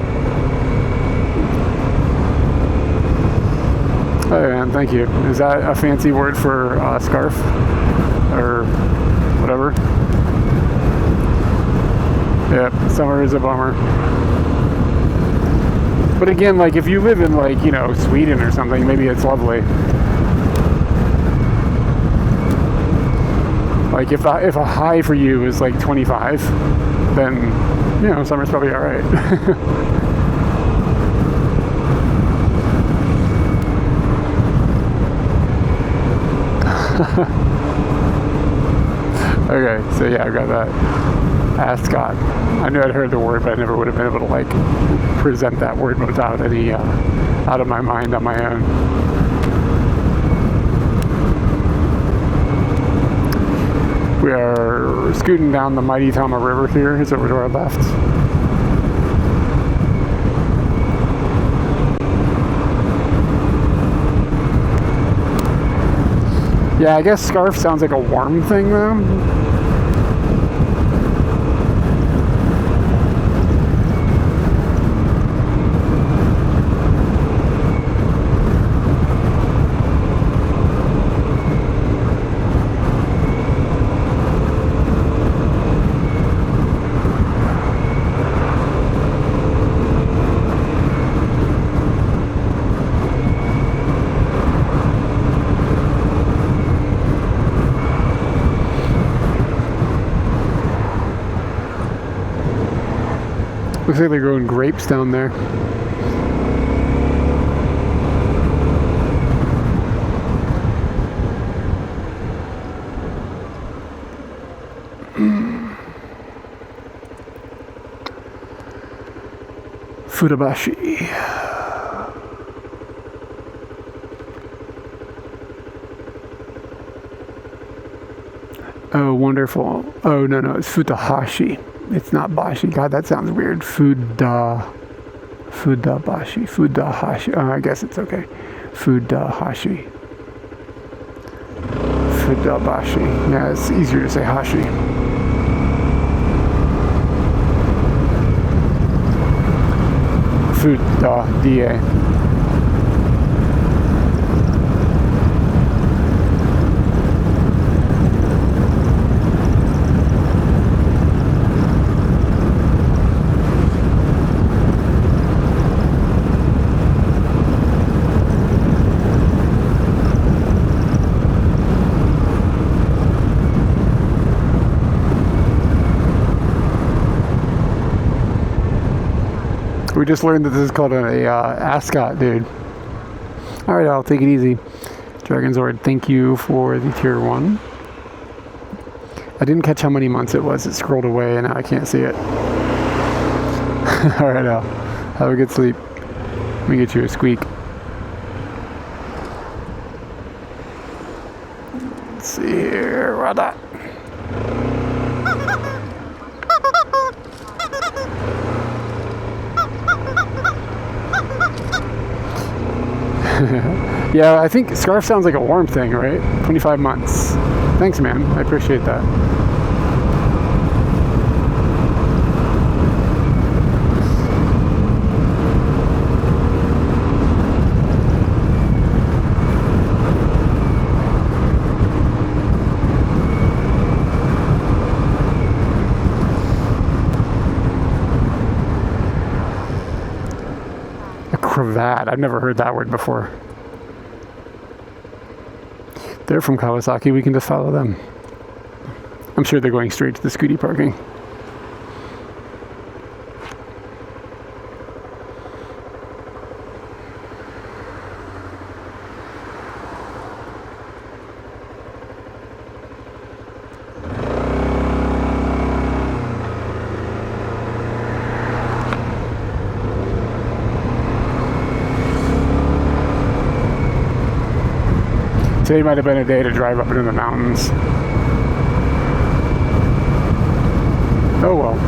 Oh man, thank you. Is that a fancy word for scarf? Or whatever? Yep, summer is a bummer. But again, like if you live in like, Sweden or something, maybe it's lovely. Like if a high for you is like 25, then, you know, summer's probably all right. Okay, so yeah, I got that ascot. I knew I'd heard the word, but I never would have been able to like present that word without any out of my mind on my own. We are scooting down the mighty Tama River here. It's over to our left. Yeah, I guess scarf sounds like a warm thing though. Looks like they're growing grapes down there. Futabashi. Oh, wonderful. Oh, no, it's Futahashi. It's not Bashi. God, that sounds weird. Fudabashi. Fudahashi. I guess it's okay. Fudahashi. Fudabashi. Yeah, it's easier to say Hashi. Fuda. We just learned that this is called a ascot, dude. Alright, I'll take it easy. Dragonzord, thank you for the tier 1. I didn't catch how many months it was. It scrolled away and now I can't see it. Alright, Al. Have a good sleep. Let me get you a squeak. Let's see here. What that? Yeah, I think scarf sounds like a warm thing, right? 25 months. Thanks, man. I appreciate that. A cravat. I've never heard that word before. They're from Kawasaki, we can just follow them. I'm sure they're going straight to the Scooty parking. Today might have been a day to drive up into the mountains. Oh well.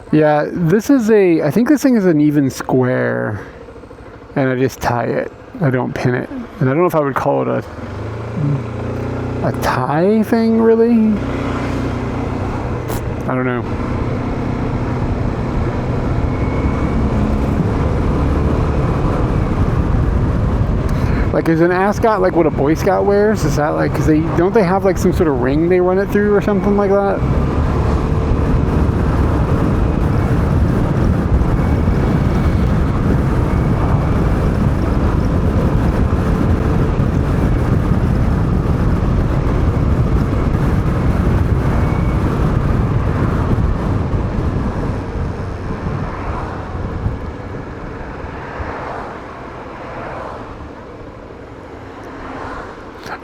Yeah, this is I think this thing is an even square. and I just tie it. I don't pin it. And I don't know if I would call it a tie thing, really. I don't know. Like, is an ascot like what a Boy Scout wears? Is that like, because don't they have like some sort of ring they run it through or something like that?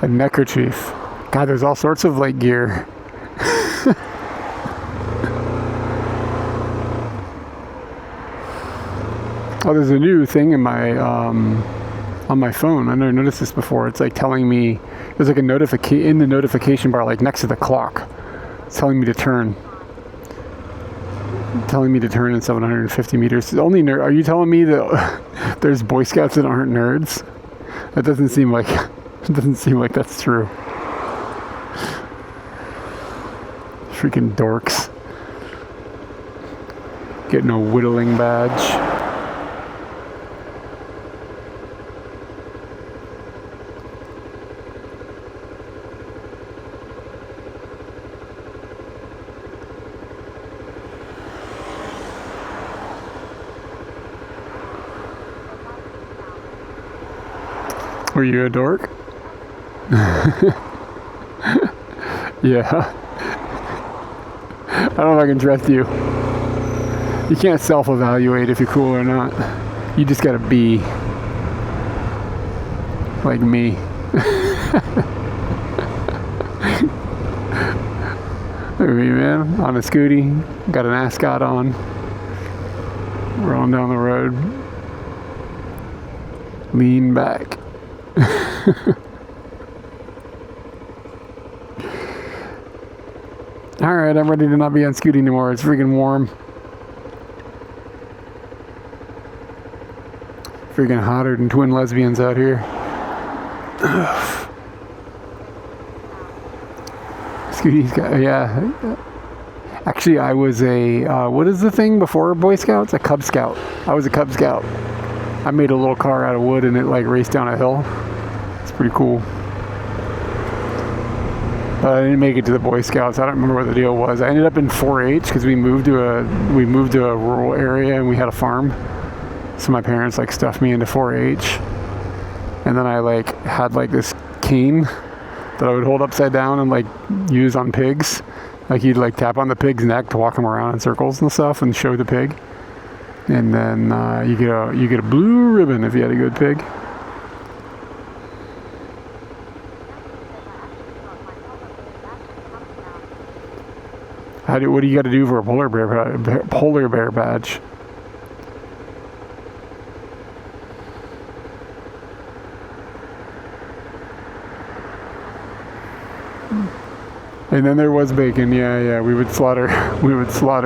A neckerchief. God, there's all sorts of like gear. Oh, there's a new thing in my on my phone. I never noticed this before. It's like telling me there's like a notification in the notification bar, like next to the clock. It's telling me to turn. Telling me to turn in 750 meters. Only are you telling me that there's Boy Scouts that aren't nerds? That doesn't seem like. It doesn't seem like that's true. Freaking dorks. Getting a whittling badge. Were you a dork? Yeah. I don't know if I can trust you. You can't self-evaluate if you're cool or not. You just gotta be like me. Look at me, man. On a scooty. Got an ascot on. Rolling down the road. Lean back. Alright, I'm ready to not be on Scooty anymore. It's freaking warm. Freaking hotter than twin lesbians out here. Scooty's got, yeah. Actually, I was a, what is the thing before Boy Scouts? A Cub Scout. I was a Cub Scout. I made a little car out of wood and it like raced down a hill. It's pretty cool. I didn't make it to the Boy Scouts. I don't remember what the deal was. I ended up in 4-H because we moved to a rural area and we had a farm. So my parents like stuffed me into 4-H, and then I like had like this cane that I would hold upside down and like use on pigs. Like you'd like tap on the pig's neck to walk him around in circles and stuff and show the pig. And then you get a blue ribbon if you had a good pig. What do you got to do for a polar bear badge? And then there was bacon. Yeah. We would slaughter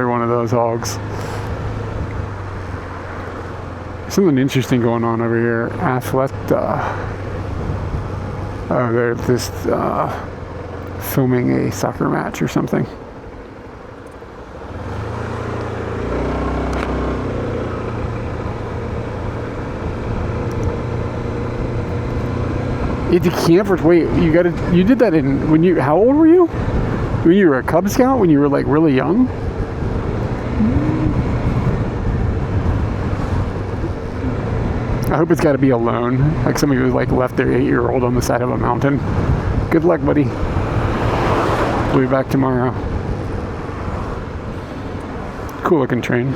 one of those hogs. Something interesting going on over here. Oh, they're just filming a soccer match or something. It's a camper. Wait, you did that how old were you? When you were a Cub Scout? When you were like really young? I hope it's got to be alone. Like somebody who like left their 8-year-old on the side of a mountain. Good luck, buddy. We'll be back tomorrow. Cool looking train.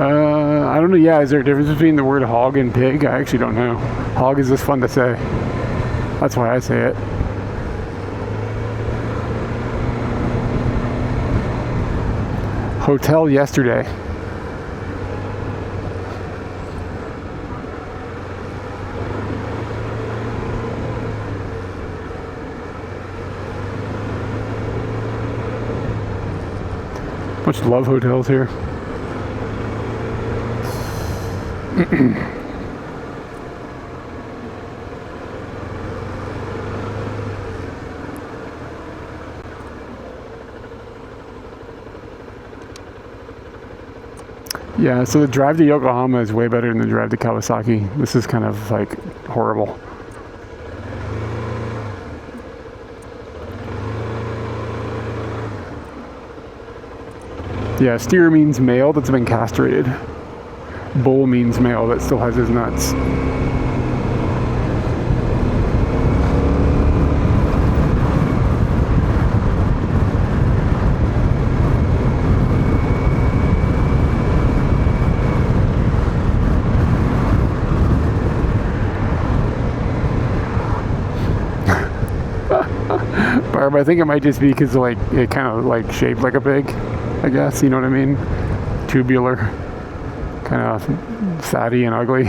I don't know. Yeah, is there a difference between the word hog and pig? I actually don't know. Hog is just fun to say. That's why I say it. Hotel yesterday. Much love hotels here. Yeah, so the drive to Yokohama is way better than the drive to Kawasaki. This is kind of like horrible. Yeah, steer means male that's been castrated. Bull means male that still has his nuts. Barb, I think it might just be because like it kind of like shaped like a pig, I guess, you know what I mean? Tubular, kind of fatty and ugly.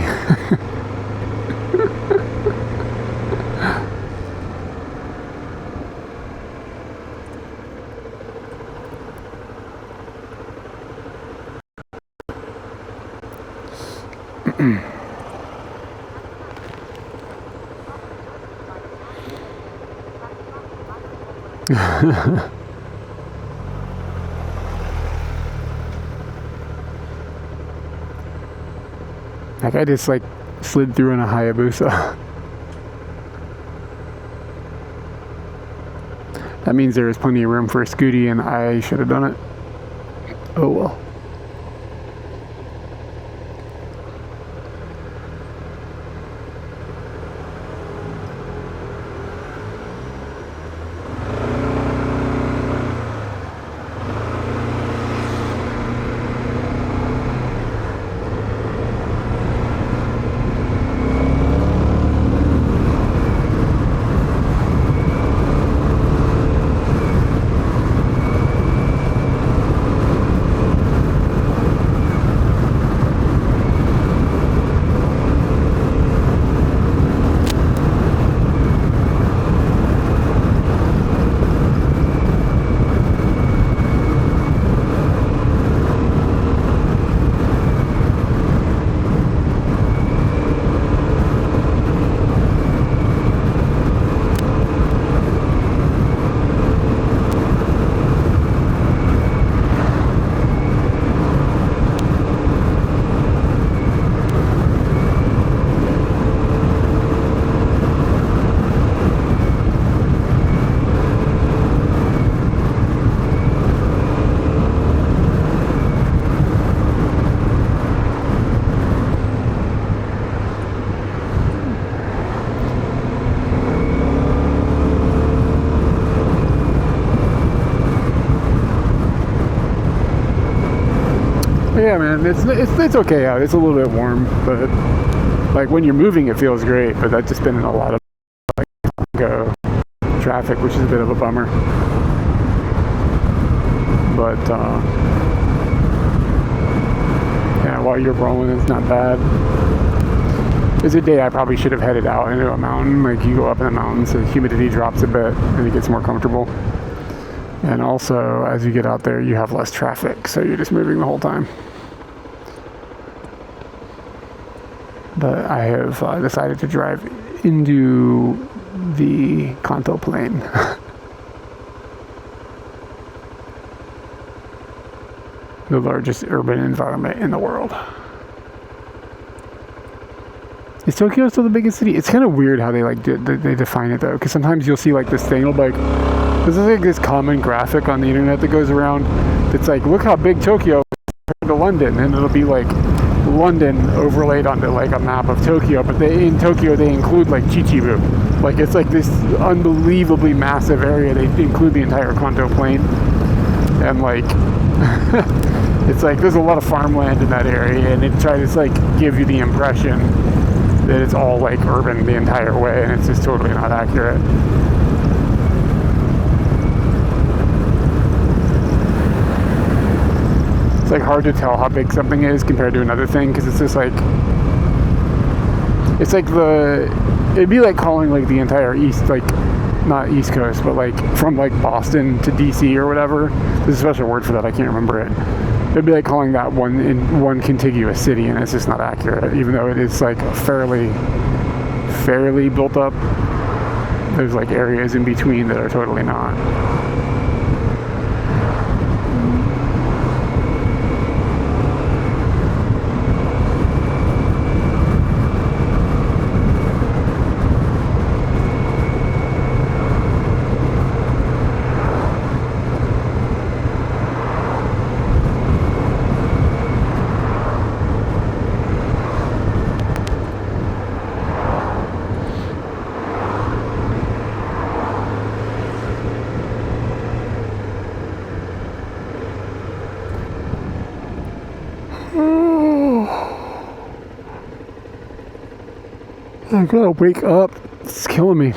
Like I just like slid through in a Hayabusa. That means there is plenty of room for a Scooty and I should have done it. Oh well. Yeah, man, it's okay out. It's a little bit warm, but like when you're moving, it feels great. But I've just been in a lot of like traffic, which is a bit of a bummer. But yeah, while you're rolling, it's not bad. It's a day I probably should have headed out into a mountain. Like you go up in the mountains, the humidity drops a bit, and it gets more comfortable. And also, as you get out there, you have less traffic, so you're just moving the whole time. But I have decided to drive into the Kanto Plain. The largest urban environment in the world. Is Tokyo still the biggest city? It's kind of weird how they they define it though, because sometimes you'll see like this thing, it'll be like, this is like this common graphic on the internet that goes around. It's like, look how big Tokyo is compared to London, and it'll be like London overlaid onto like a map of Tokyo, but in Tokyo they include like Chichibu. Like it's like this unbelievably massive area. They include the entire Kanto Plain, and like it's like there's a lot of farmland in that area, and it tries to like give you the impression that it's all like urban the entire way, and it's just totally not accurate. It's like hard to tell how big something is compared to another thing, because it's just like, it's like it'd be like calling like the entire east, like not East Coast, but like from like Boston to DC or whatever. There's a special word for that, I can't remember it. It'd be like calling that one contiguous city, and it's just not accurate, even though it is like fairly built up. There's like areas in between that are totally not. I gotta wake up. It's killing me.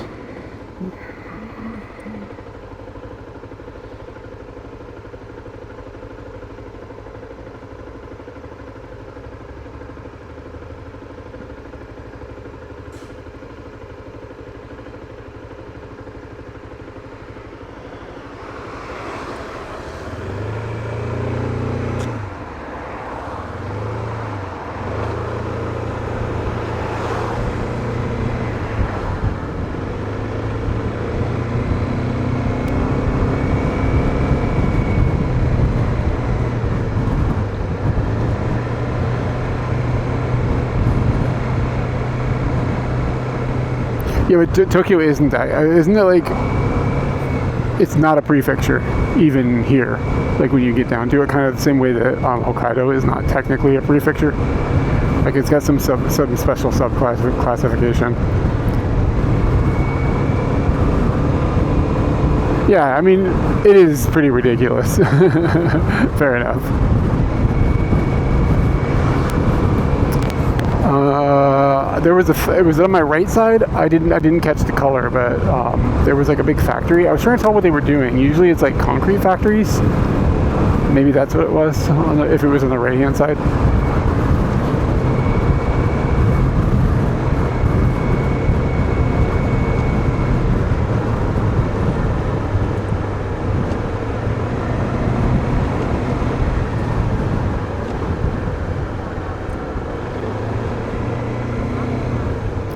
Yeah, but Tokyo isn't that. Isn't it like, it's not a prefecture, even here. Like when you get down to it, kind of the same way that Hokkaido is not technically a prefecture. Like it's got some special classification. Yeah, I mean, it is pretty ridiculous. Fair enough. It was on my right side. I didn't catch the color, but there was like a big factory. I was trying to tell what they were doing. Usually it's like concrete factories. Maybe that's what it was, if it was on the right hand side.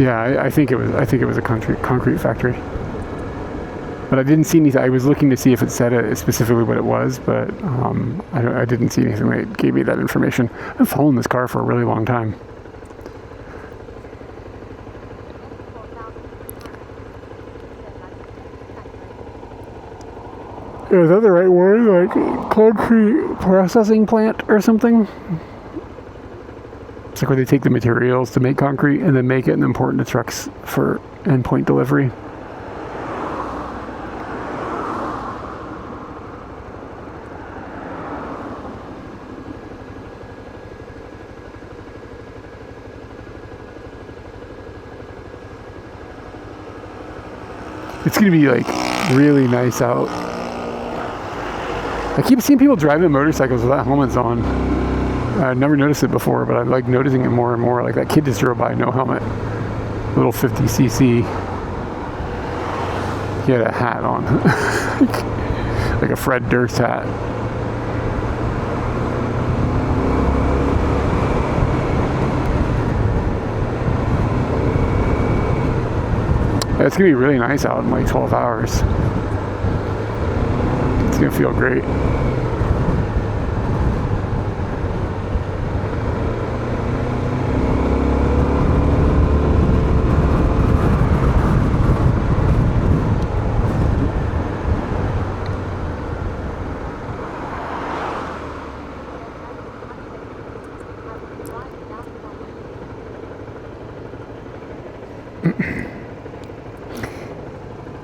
Yeah, I think it was a concrete factory. But I didn't see anything. I was looking to see if it said specifically what it was, but I didn't see anything that gave me that information. I've followed this car for a really long time. Yeah, is that the right word? Like concrete processing plant or something? It's like where they take the materials to make concrete and then make it and then pour it into trucks for endpoint delivery. It's gonna be like really nice out. I keep seeing people driving motorcycles without helmets on. I've never noticed it before, but I'm like noticing it more and more. Like that kid just drove by, no helmet. Little 50cc. He had a hat on. Like a Fred Durst hat. Yeah, it's gonna be really nice out in like 12 hours. It's gonna feel great.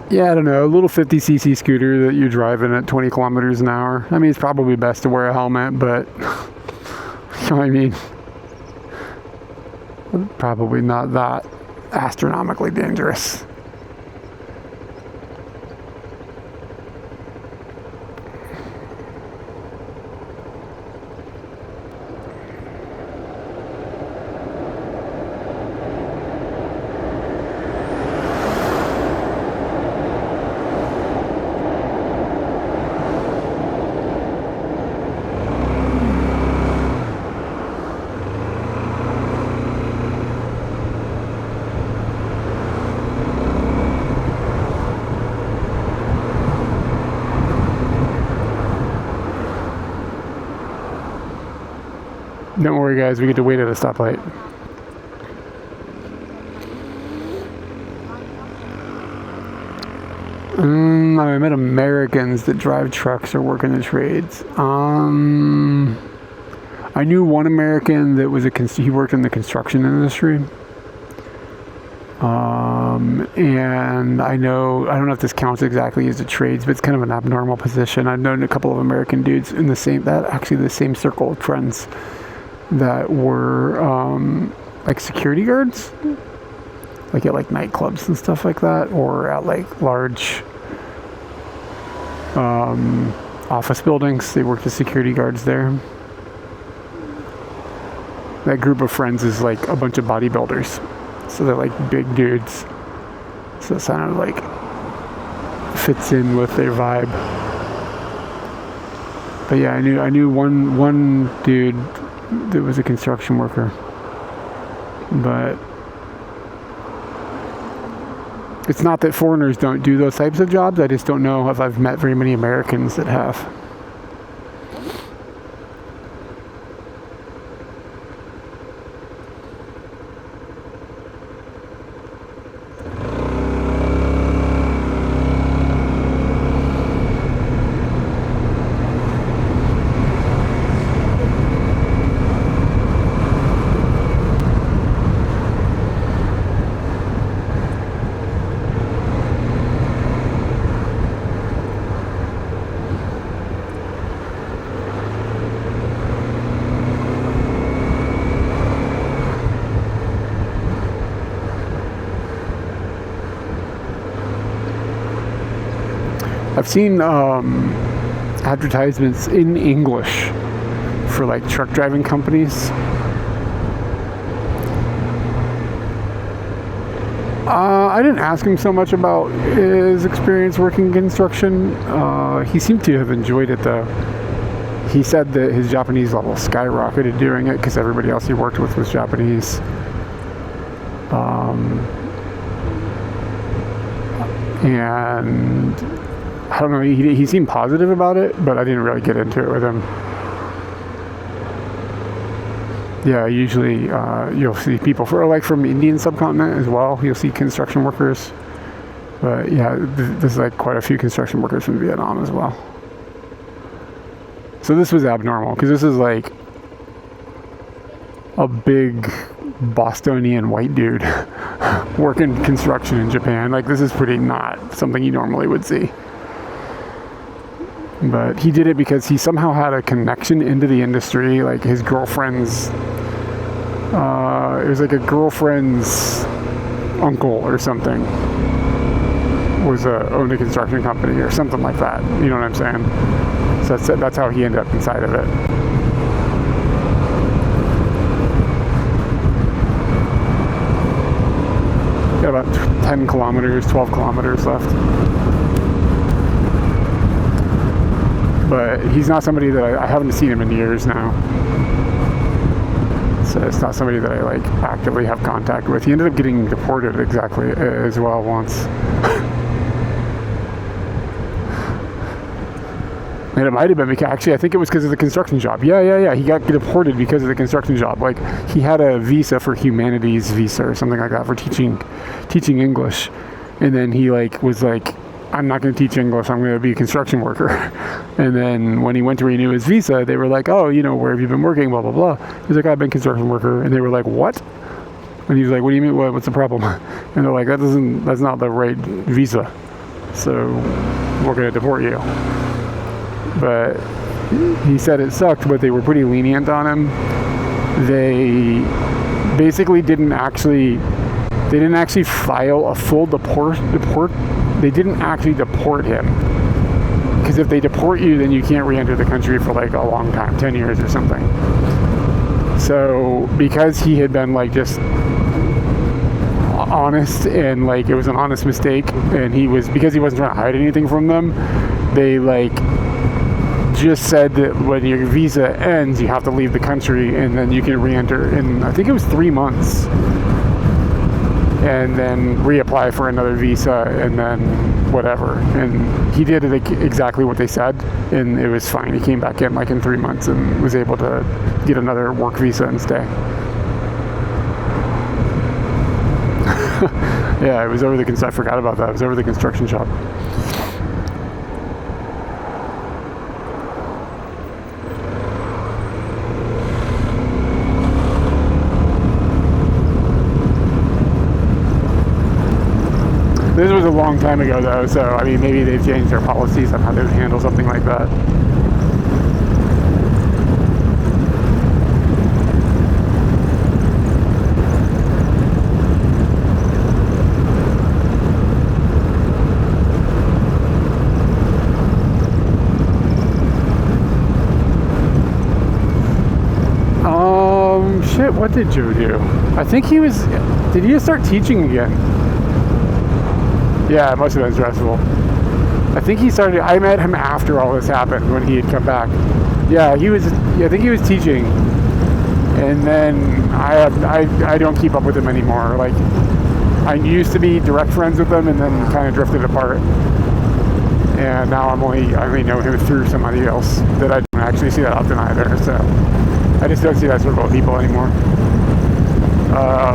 Yeah, I don't know, a little 50cc scooter that you're driving at 20 kilometers an hour. I mean, it's probably best to wear a helmet, but you know what I mean? Probably not that astronomically dangerous. Don't worry, guys, we get to wait at a stoplight. I met Americans that drive trucks or work in the trades. I knew one American that was he worked in the construction industry. And I don't know if this counts exactly as a trades, but it's kind of an abnormal position. I've known a couple of American dudes in the same circle of friends that were like security guards, like at like nightclubs and stuff like that, or at like large office buildings. They worked as security guards there. That group of friends is like a bunch of bodybuilders, so they're like big dudes, so it kind of like fits in with their vibe. But yeah, I knew one dude that was a construction worker, but it's not that foreigners don't do those types of jobs. I just don't know if I've met very many Americans that have. I've seen advertisements in English for like truck driving companies. I didn't ask him so much about his experience working in construction. He seemed to have enjoyed it though. He said that his Japanese level skyrocketed doing it because everybody else he worked with was Japanese. And I don't know, he seemed positive about it, but I didn't really get into it with him. Yeah, usually you'll see people from the Indian subcontinent as well. You'll see construction workers. But yeah, there's like quite a few construction workers from Vietnam as well. So this was abnormal, because this is like a big Bostonian white dude working construction in Japan. Like, this is pretty not something you normally would see. But he did it because he somehow had a connection into the industry. Like his girlfriend's, it was like a girlfriend's uncle or something owned a construction company or something like that. You know what I'm saying? So that's how he ended up inside of it. Got about 10 kilometers, 12 kilometers left. But he's not somebody that I haven't seen him in years now. So it's not somebody that I like actively have contact with. He ended up getting deported exactly as well once. And it might have been because, actually, I think it was because of the construction job. Yeah. He got deported because of the construction job. Like, he had a visa for humanities visa or something like that for teaching English. And then he was like, I'm not going to teach English. I'm going to be a construction worker. And then when he went to renew his visa, they were like, oh, where have you been working? Blah, blah, blah. He's like, I've been a construction worker. And they were like, what? And he was like, what do you mean? What's the problem? And they're like, that's not the right visa. So we're going to deport you. But he said it sucked, but they were pretty lenient on him. They basically they didn't actually file a full they didn't actually deport him. Because if they deport you, then you can't re-enter the country for like a long time, 10 years or something. So because he had been like just honest, and like it was an honest mistake, and because he wasn't trying to hide anything from them, they like just said that when your visa ends, you have to leave the country, and then you can re-enter in, I think it was 3 months, and then reapply for another visa, and then whatever. And he did exactly what they said, and it was fine. He came back in like in 3 months and was able to get another work visa and stay. Yeah, it was over I forgot about that. It was over the construction shop. This was a long time ago though, so I mean maybe they've changed their policies on how they would handle something like that. Shit, what did Joe do? I think did he just start teaching again? Yeah, it must have been stressful. I think I met him after all this happened, when he had come back. Yeah, I think he was teaching. And then I don't keep up with him anymore. Like, I used to be direct friends with him and then kind of drifted apart. And now I only know him through somebody else that I don't actually see that often either, so I just don't see that sort of people anymore.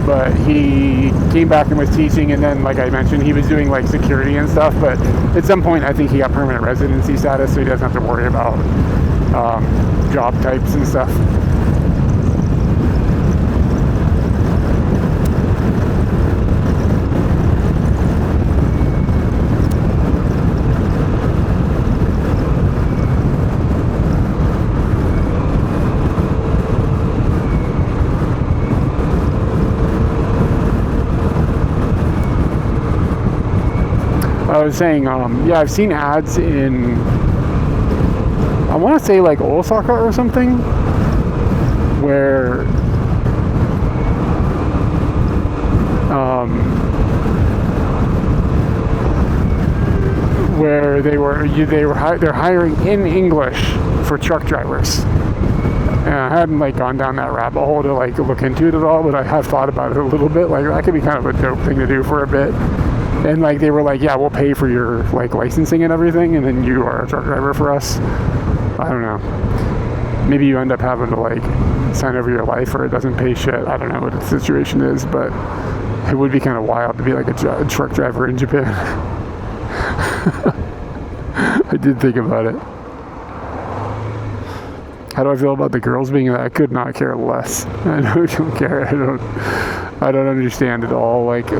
But he came back and was teaching, and then, like I mentioned, he was doing like security and stuff, but at some point I think he got permanent residency status, so he doesn't have to worry about job types and stuff. I was saying, yeah, I've seen ads in, I want to say like Osaka or something, where they're hiring in English for truck drivers. And I hadn't like gone down that rabbit hole to like look into it at all, but I have thought about it a little bit. Like that could be kind of a dope thing to do for a bit. And like they were like, yeah, we'll pay for your like licensing and everything, and then you are a truck driver for us. I don't know. Maybe you end up having to like sign over your life, or it doesn't pay shit. I don't know what the situation is, but it would be kind of wild to be like a truck driver in Japan. I did think about it. How do I feel about the girls being that? I could not care less. I don't care. I don't understand at all like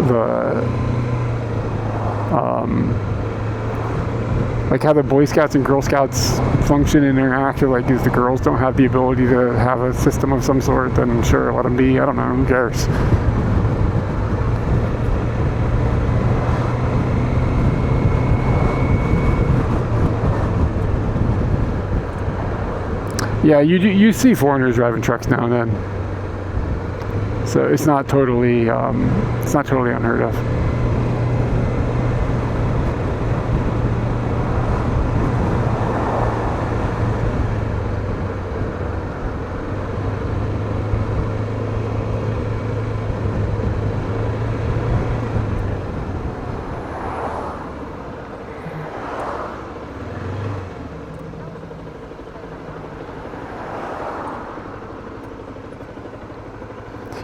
like how the Boy Scouts and Girl Scouts function and interact, or like if the girls don't have the ability to have a system of some sort, then sure, let them be. I don't know, who cares? Yeah, you see foreigners driving trucks now and then, so it's not totally unheard of.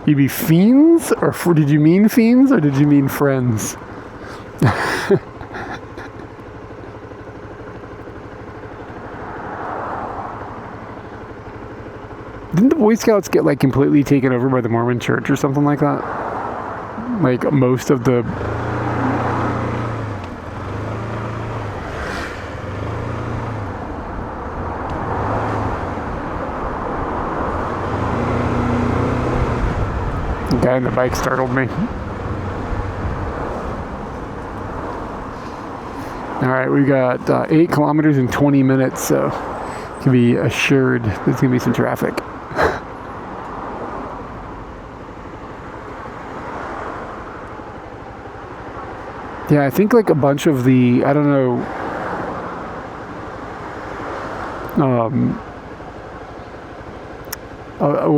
You be fiends, or did you mean fiends, or did you mean friends? Didn't the Boy Scouts get like completely taken over by the Mormon Church or something like that? Like most of the... The guy on the bike startled me. Alright, we got 8 kilometers in 20 minutes, so you can be assured there's going to be some traffic. Yeah, I think like a bunch of the, I don't know,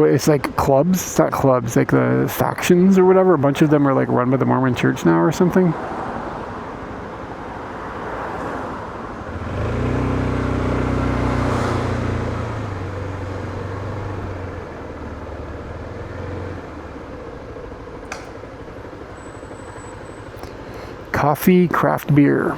it's like clubs, it's not clubs, like the factions or whatever, a bunch of them are like run by the Mormon Church now or something. Coffee, craft beer.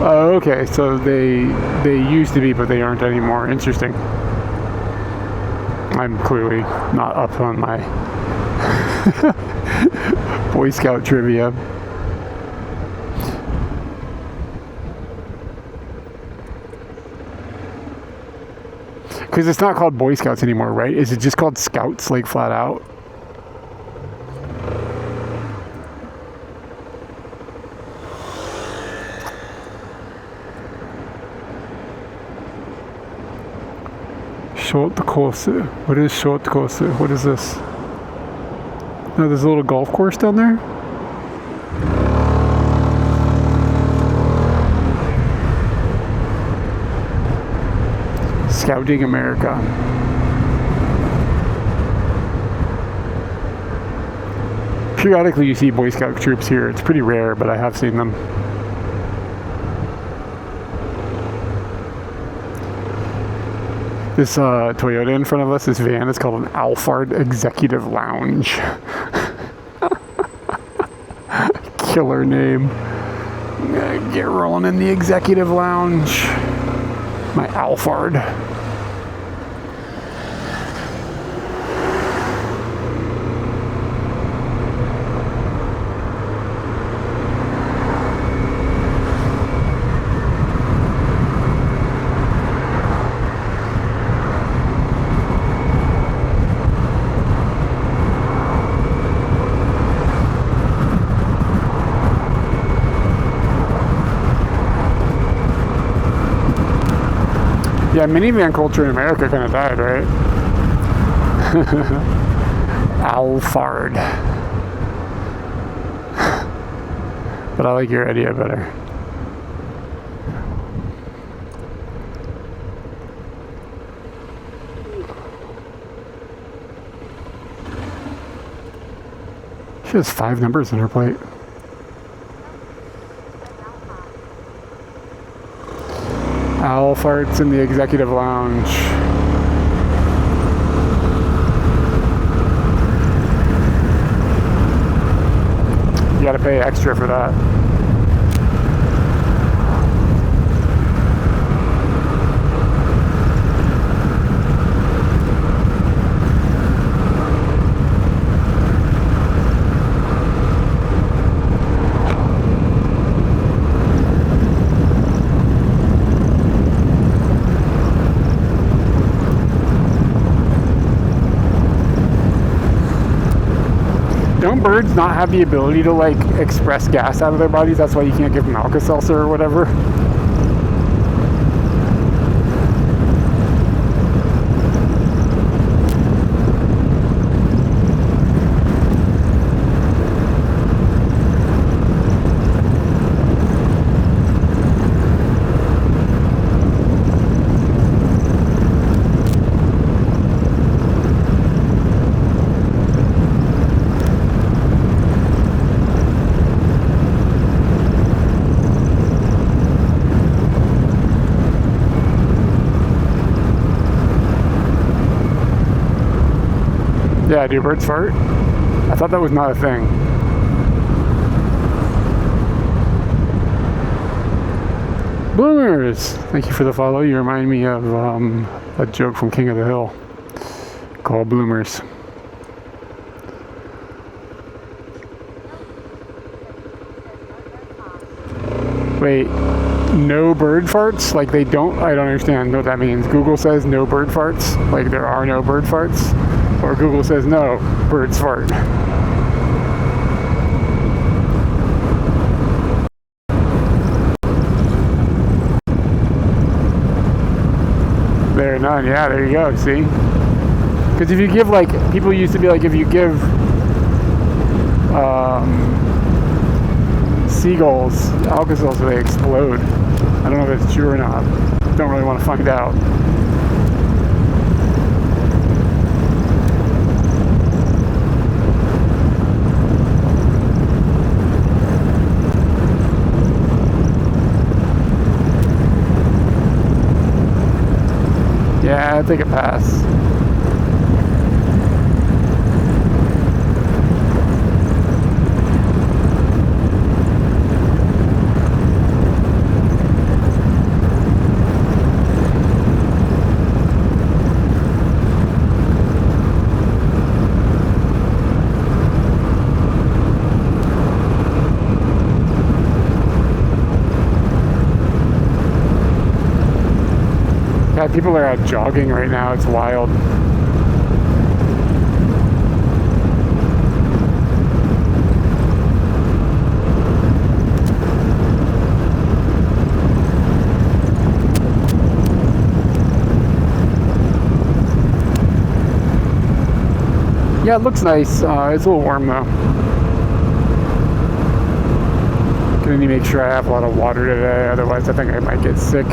Oh, okay, so they used to be, but they aren't anymore. Interesting. I'm clearly not up on my Boy Scout trivia. Because it's not called Boy Scouts anymore, right? Is it just called Scouts, like flat out? Short course. What is short course? What is this? No, there's a little golf course down there. Scouting America. Periodically you see Boy Scout troops here. It's pretty rare, but I have seen them. This Toyota in front of us, this van, is called an Alphard Executive Lounge. Killer name. Get rolling in the Executive Lounge. My Alphard. Yeah, minivan culture in America kind of died, right? Alphard. But I like your idea better. She has 5 numbers in her plate. Alphard's in the Executive Lounge. You gotta pay extra for that. Don't birds not have the ability to like express gas out of their bodies? That's why you can't give them Alka-Seltzer or whatever. Yeah, do birds fart? I thought that was not a thing. Bloomers! Thank you for the follow. You remind me of a joke from King of the Hill called Bloomers. Wait, no bird farts? Like they don't? I don't understand what that means. Google says no bird farts? Like there are no bird farts? Or Google says no, birds fart. There, none. Yeah, there you go. See? Because if you give, like, people used to be like, if you give seagulls Alka-Seltzer, they explode. I don't know if that's true or not. Don't really want to find out. Yeah, I'll take a pass. Yeah, people are out jogging right now. It's wild. Yeah, it looks nice. It's a little warm though. Gonna need to make sure I have a lot of water today, otherwise I think I might get sick.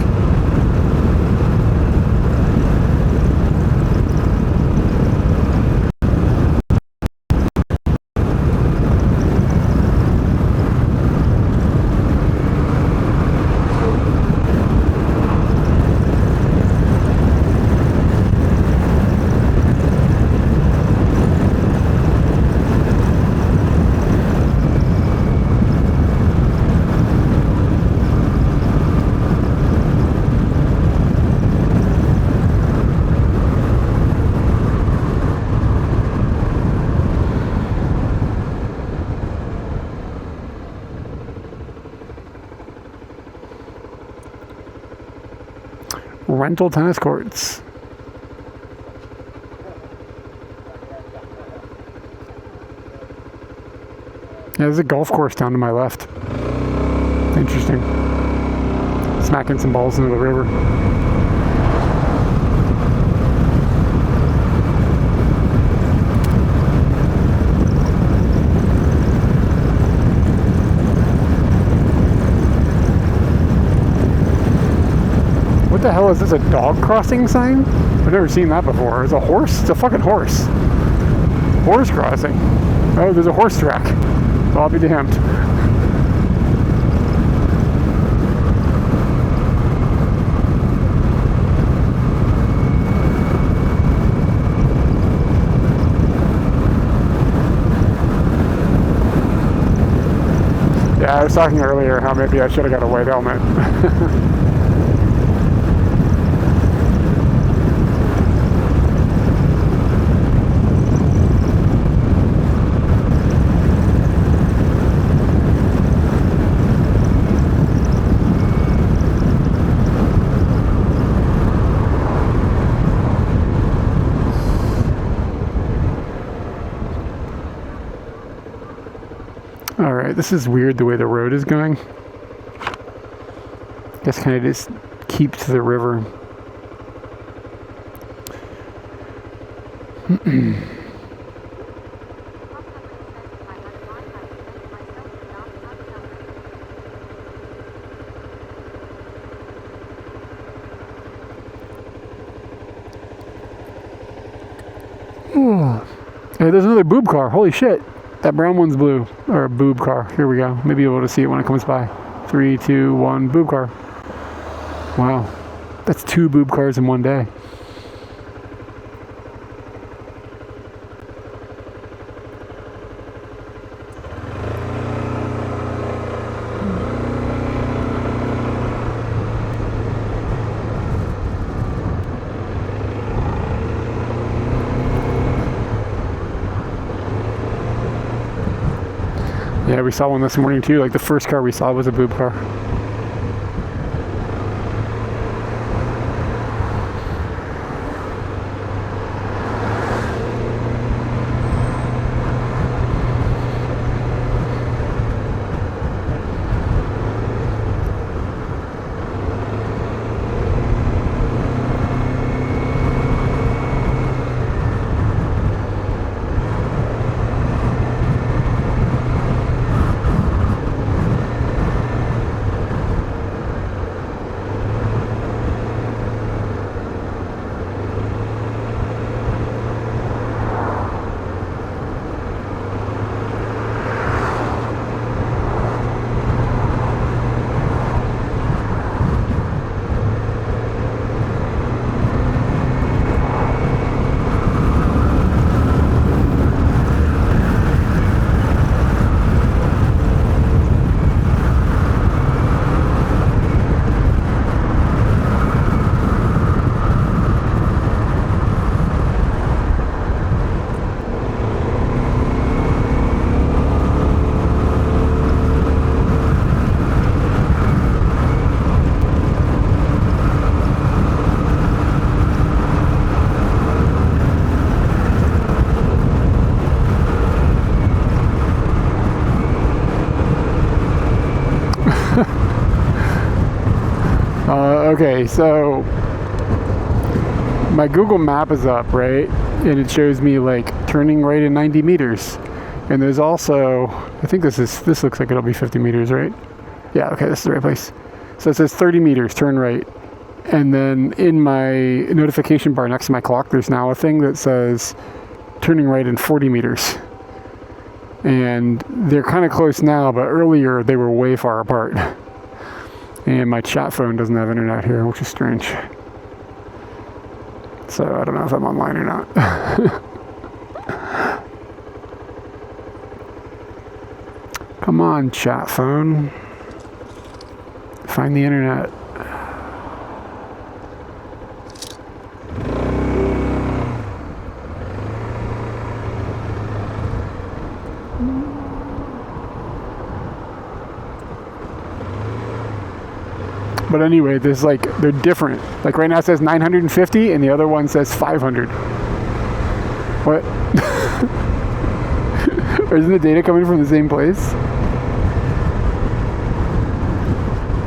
Rental tennis courts. Yeah, there's a golf course down to my left. Interesting. Smacking some balls into the river. What the hell is this, a dog crossing sign? I've never seen that before. It's a horse? It's a fucking horse. Horse crossing. Oh, there's a horse track. So I'll be damned. Yeah, I was talking earlier how maybe I should have got a white helmet. Alright, this is weird the way the road is going. Guess kind of just keep to the river. Hey, there's another boob car. Holy shit. That brown one's blue. Or a boob car. Here we go. Maybe you'll be able to see it when it comes by. 3, 2, 1, boob car. Wow. That's 2 boob cars in one day. Yeah, we saw one this morning too. Like the first car we saw was a boob car. Okay, so my Google map is up, right? And it shows me like turning right in 90 meters. And there's also, I think this looks like it'll be 50 meters, right? Yeah, okay, this is the right place. So it says 30 meters, turn right. And then in my notification bar next to my clock, there's now a thing that says turning right in 40 meters. And they're kind of close now, but earlier they were way far apart. And my chat phone doesn't have internet here, which is strange. So I don't know if I'm online or not. Come on, chat phone. Find the internet. But anyway, there's like, they're different. Like right now it says 950 and the other one says 500. What? Or isn't the data coming from the same place?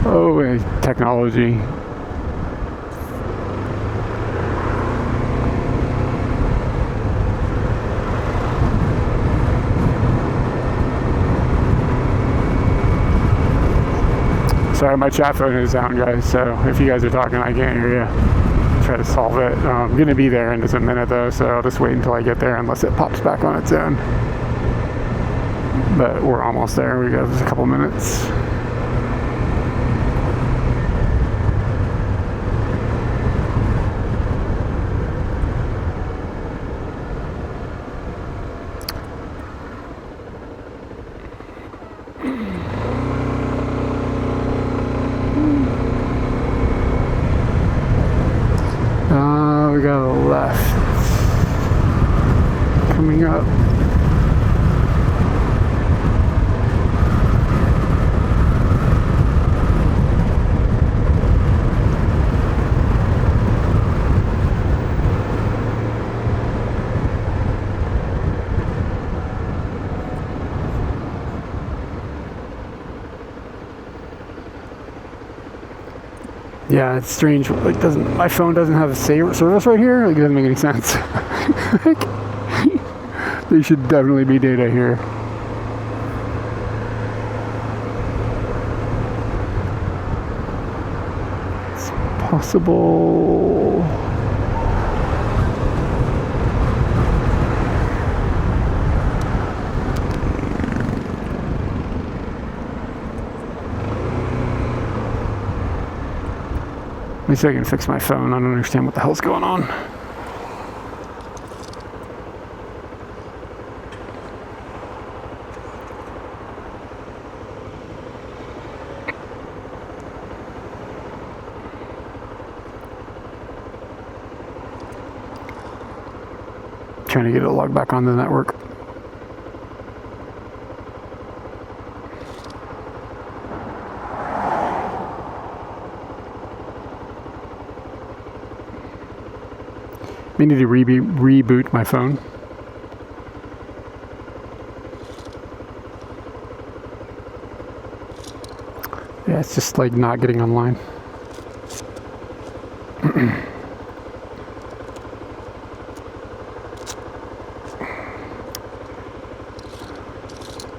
Oh, technology. Sorry, my chat phone is down, guys, so if you guys are talking, I can't hear you. Try to solve it. I'm going to be there in just a minute, though, so I'll just wait until I get there, unless it pops back on its own. But we're almost there. We got just a couple minutes. We got a left coming up. Yeah, it's strange. Like, my phone doesn't have a service right here? Like, it doesn't make any sense. Like, there should definitely be data here. It's possible. Let me see if I can fix my phone. I don't understand what the hell's going on. Trying to get it logged back on the network. I need to reboot my phone. Yeah, it's just like not getting online. I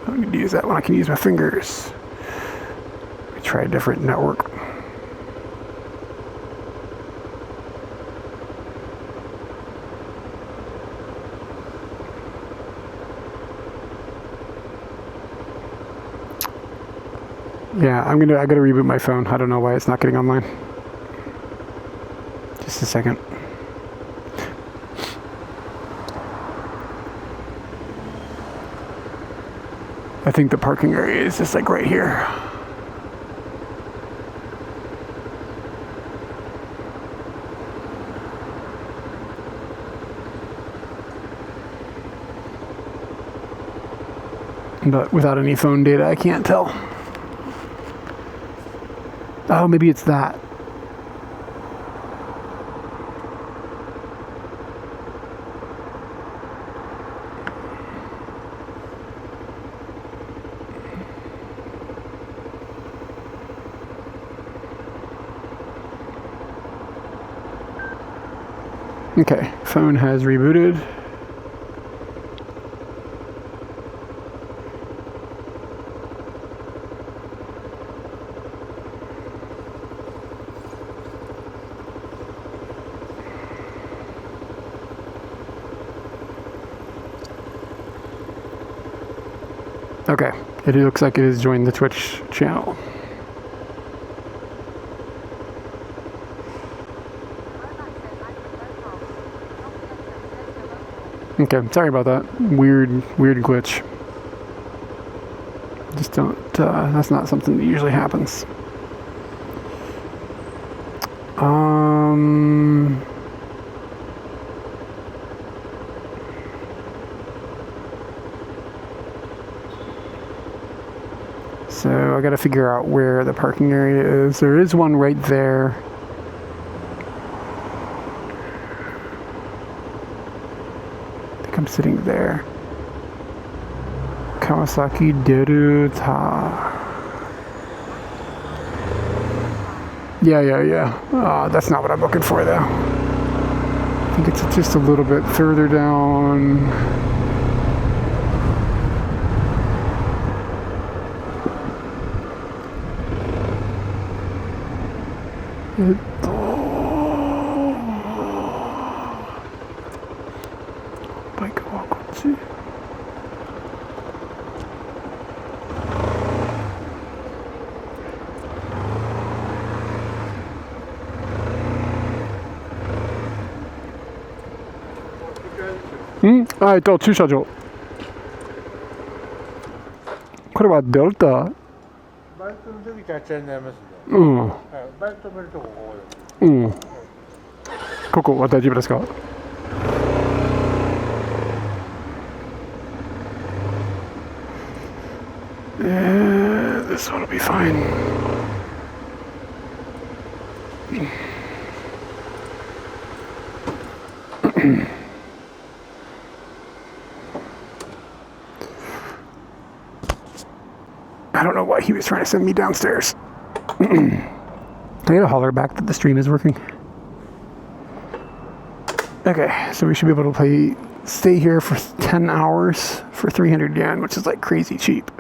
don't need to use that when I can use my fingers. Let me try a different network. Yeah, I gotta reboot my phone. I don't know why it's not getting online. Just a second. I think the parking area is just like right here. But without any phone data, I can't tell. Oh, maybe it's that. Okay, phone has rebooted. Okay, it looks like it has joined the Twitch channel. Okay, sorry about that. Weird glitch. Just don't, that's not something that usually happens. So I gotta figure out where the parking area is. There is one right there. I think I'm sitting there. Kawasaki Deruta. Yeah. That's not what I'm looking for though. I think it's just a little bit further down. 주차장. これはデルタ。バイクの時とあっちらになりますね。バイク止めるとここです。ここは大丈夫ですか？ This one will be fine. I don't know why he was trying to send me downstairs. I gotta holler back that the stream is working. Okay, so we should be able to stay here for 10 hours for 300 yen, which is like crazy cheap.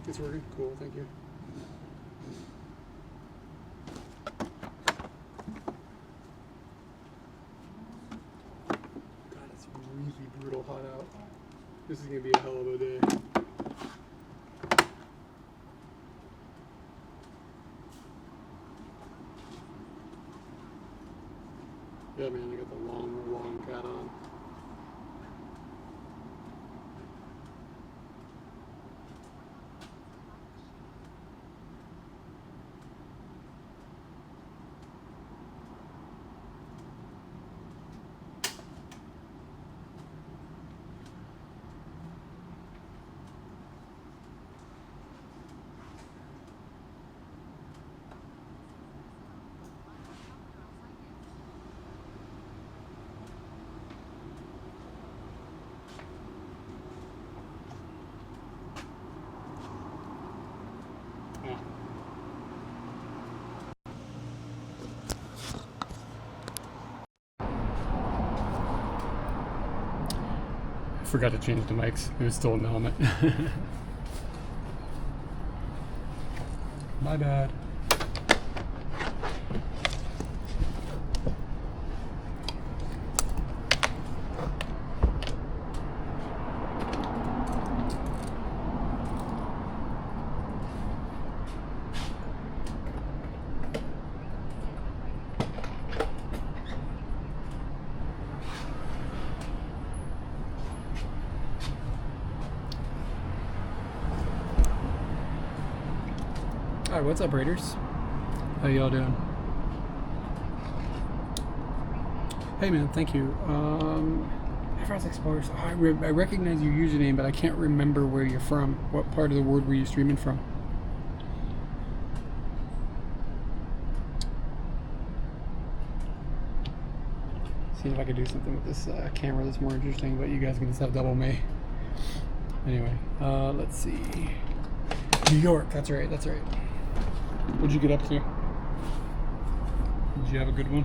It's working? Cool, thank you. God, it's really brutal hot out. This is gonna be a hell of a day. Yeah, man, I got the long cat on. Forgot to change the mics. It was still in the helmet. My bad. Alright, what's up, Raiders? How y'all doing? Hey man, thank you. Everyone's Explorers. Oh, I recognize your username, but I can't remember where you're from. What part of the world were you streaming from? See if I could do something with this camera that's more interesting, but you guys can just have double me. Anyway, let's see. New York, that's right, that's right. What'd you get up to? Did you have a good one?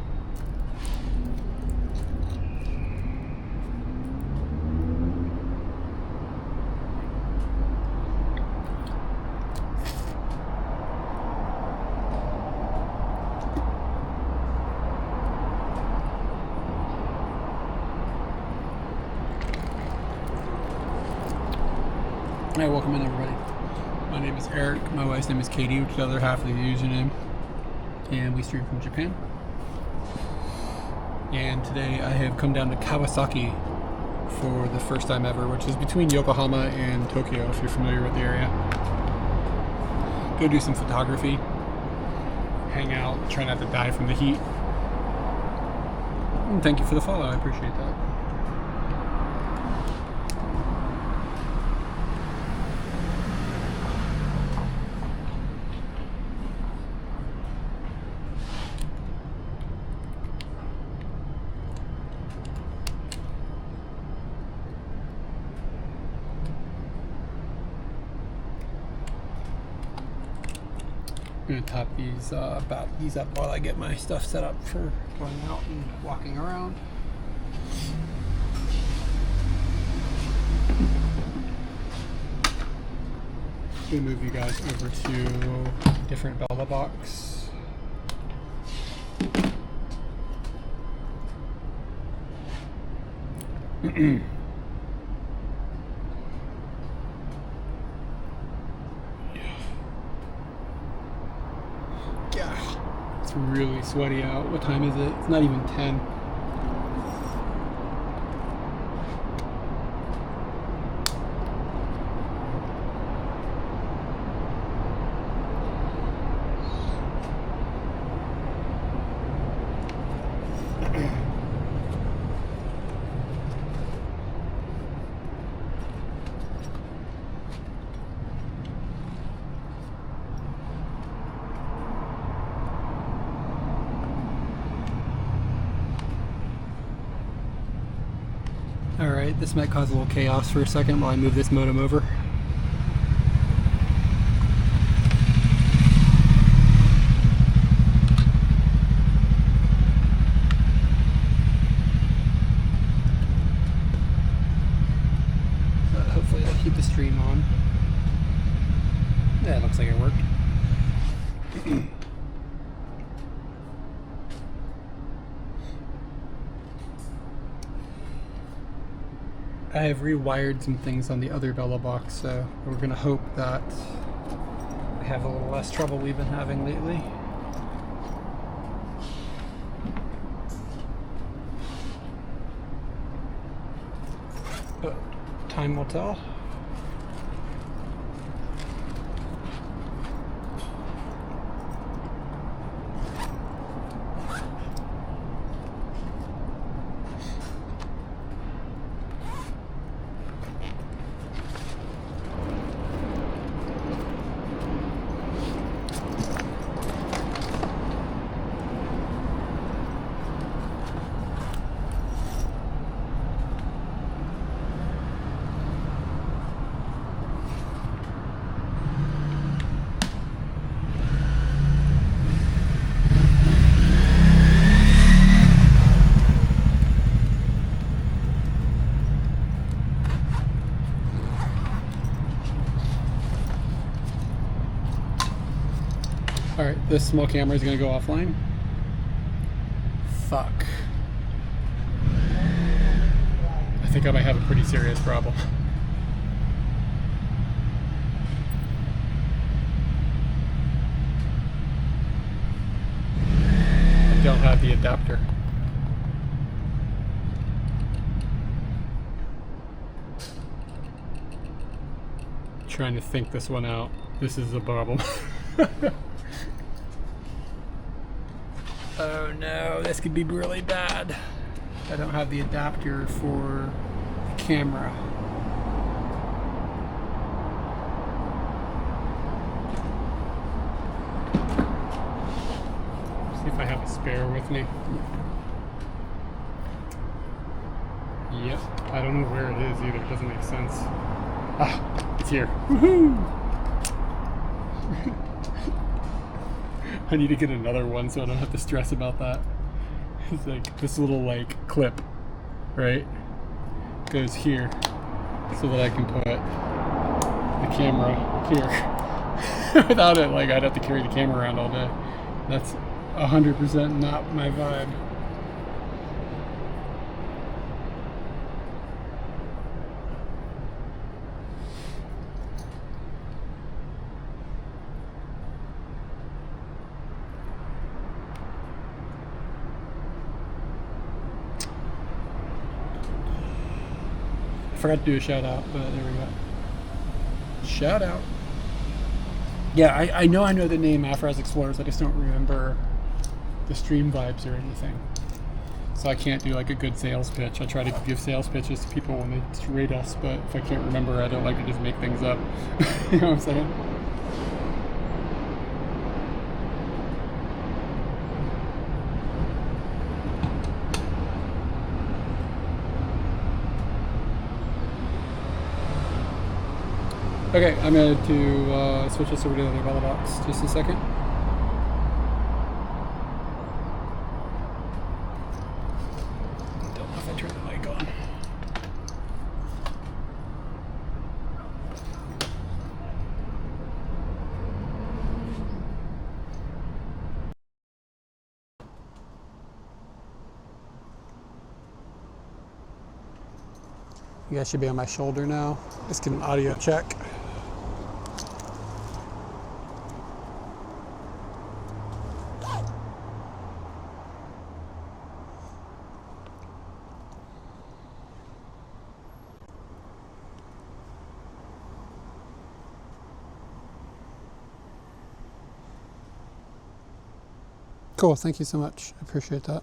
Hey, welcome in everybody. My name is Eric, my wife's name is Katie, which is the other half of the username, and we stream from Japan. And today I have come down to Kawasaki for the first time ever, which is between Yokohama and Tokyo, if you're familiar with the area. Go do some photography, hang out, try not to die from the heat. And thank you for the follow, I appreciate that. I'm gonna top these these up while I get my stuff set up for going out and walking around. I'm gonna move you guys over to a different Bella box. It's really sweaty out. What time is it? It's not even 10. Alright, this might cause a little chaos for a second while I move this modem over. Hopefully it'll keep the stream on. Yeah, it looks like it worked. I have rewired some things on the other Bella box, so we're going to hope that we have a little less trouble we've been having lately. But time will tell. Alright, this small camera is going to go offline. Fuck. I think I might have a pretty serious problem. I don't have the adapter. Trying to think this one out. This is a problem. Oh no, this could be really bad. I don't have the adapter for the camera. See if I have a spare with me. Yep, I don't know where it is either. It doesn't make sense. Ah, it's here. Woohoo! I need to get another one so I don't have to stress about that. It's like this little like clip, right? Goes here so that I can put the camera here. Without it, like I'd have to carry the camera around all day. That's 100% not my vibe. I forgot to do a shout out, but there we go. Shout out. Yeah, I know the name Afro Explorers, I just don't remember the stream vibes or anything. So I can't do like a good sales pitch. I try to give sales pitches to people when they rate us, but if I can't remember, I don't like to just make things up. You know what I'm saying? Okay, I'm going to switch this over to the other Bella box. Just a second. Don't know if I turned the mic on. You guys should be on my shoulder now. Let's get an audio check. Cool, thank you so much. I appreciate that.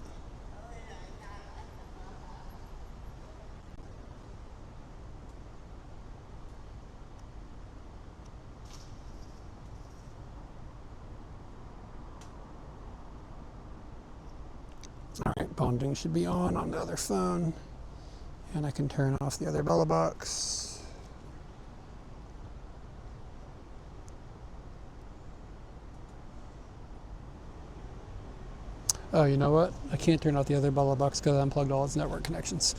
All right, bonding should be on the other phone. And I can turn off the other Bella box. Oh, you know what? I can't turn off the other Bella box because I unplugged all its network connections.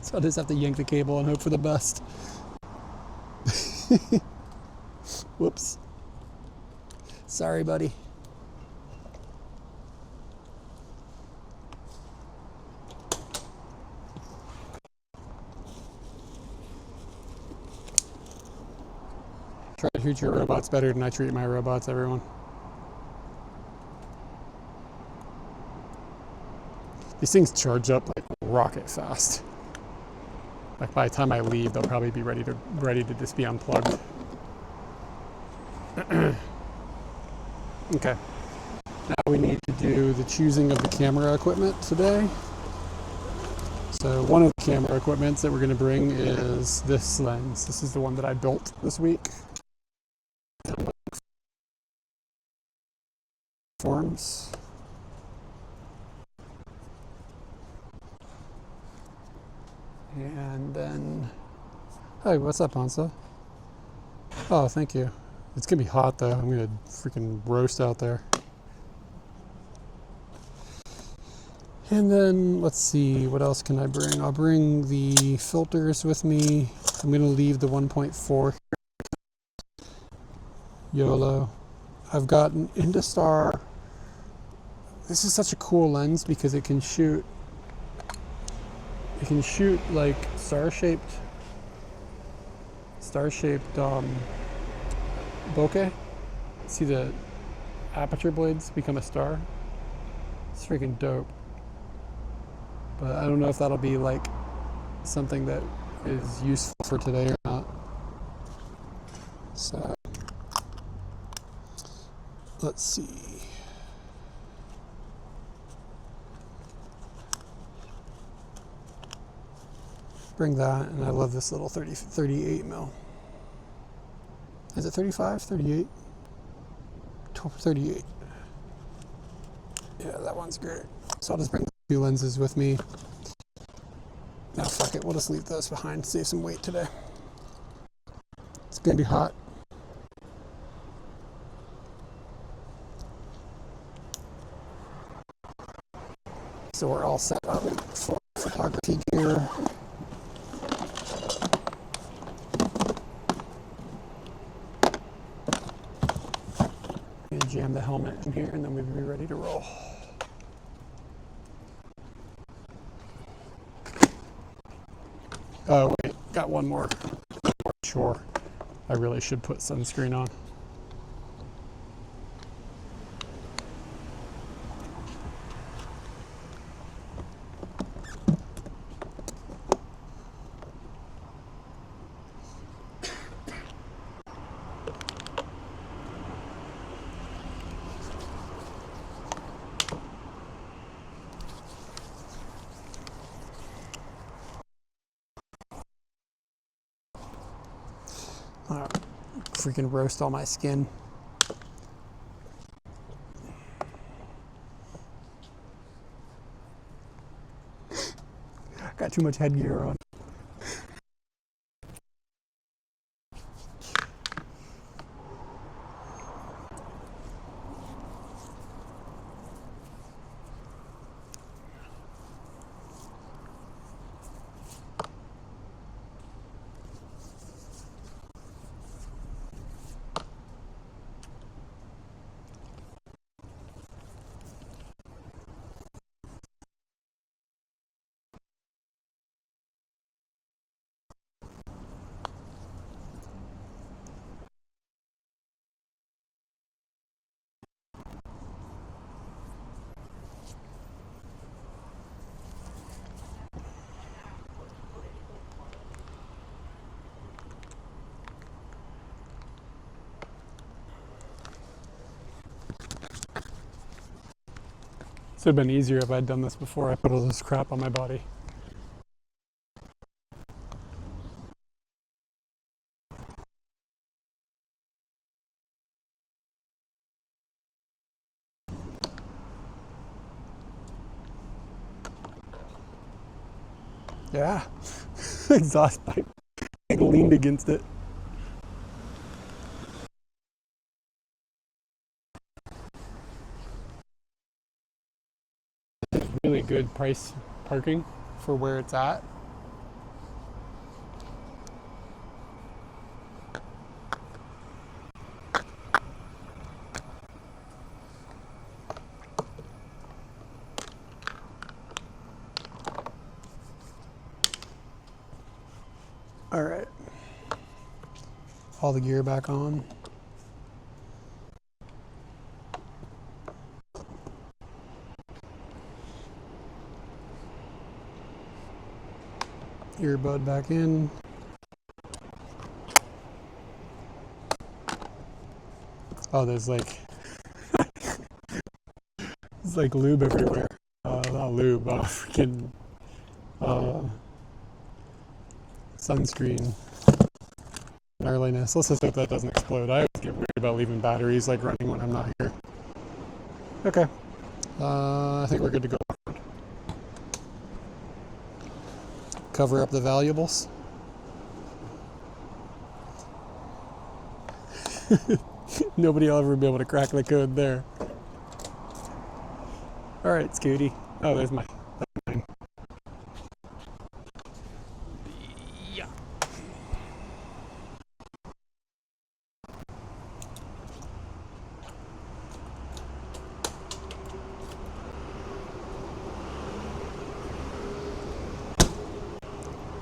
So I just have to yank the cable and hope for the best. Whoops. Sorry, buddy. Try to treat your robots better than I treat my robots, everyone. These things charge up like rocket fast. Like by the time I leave, they'll probably be ready to just be unplugged. Okay. Now we need to do the choosing of the camera equipment today. So one of the camera equipments that we're going to bring is this lens. This is the one that I built this week. Forms. And then, hey, what's up, Hansa? Oh, thank you. It's gonna be hot though. I'm gonna freaking roast out there. And then let's see, what else can I bring? I'll bring the filters with me. I'm gonna leave the 1.4 YOLO. I've got an Industar. This is such a cool lens because it can shoot like star-shaped bokeh. See the aperture blades become a star? It's freaking dope. But I don't know if that'll be like something that is useful for today or not. So let's see. Bring that, and I love this little 38 mil. Is it 35? 38? 38. Yeah, that one's great. So I'll just bring the two lenses with me. Now fuck it, we'll just leave those behind, save some weight today. It's gonna be hot. So we're all set up for photography gear. Jam the helmet in here and then we'll be ready to roll. Oh wait, got one more. Sure, I really should put sunscreen on. Freaking roast all my skin. Got too much headgear on. This would have been easier if I'd done this before I put all this crap on my body. Yeah. Exhaust pipe. I leaned against it. Really good price parking for where it's at. All right. All the gear back on. Earbud back in. Oh, there's like lube everywhere. Not lube, freaking sunscreen. Gnarliness. Let's just hope that doesn't explode. I always get worried about leaving batteries like running when I'm not here. Okay. I think we're good to go. Cover up the valuables. Nobody will ever be able to crack the code there. All right, Scooty. Oh, there's mine. Yeah.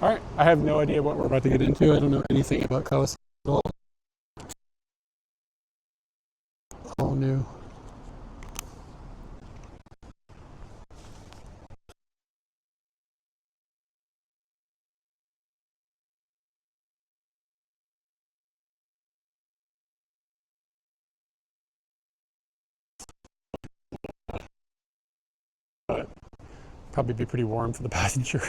All right. I have no idea what we're about to get into. I don't know anything about Kawasaki at all. All new. But probably be pretty warm for the passenger.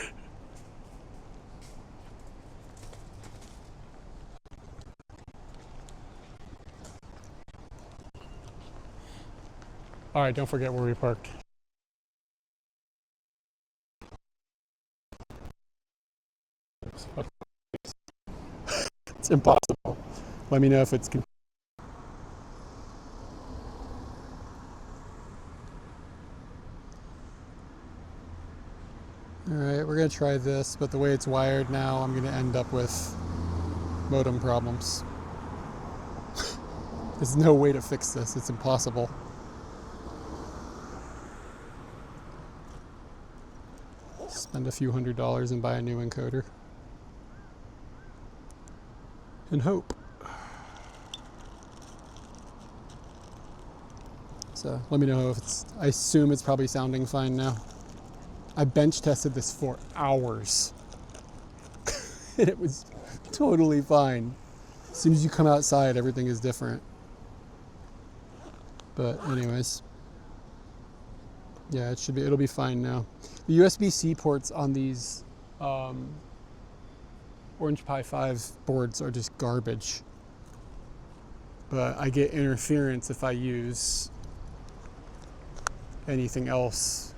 All right, don't forget where we parked. It's impossible. Let me know if it's. Alright, we're going to try this, but the way it's wired now, I'm going to end up with modem problems. There's no way to fix this. It's impossible. Spend a few $100s and buy a new encoder. And hope. So let me know if it's, I assume it's probably sounding fine now. I bench tested this for hours. And it was totally fine. As soon as you come outside, everything is different. But anyways. Yeah, it'll be fine now. The USB-C ports on these Orange Pi 5 boards are just garbage. But I get interference if I use anything else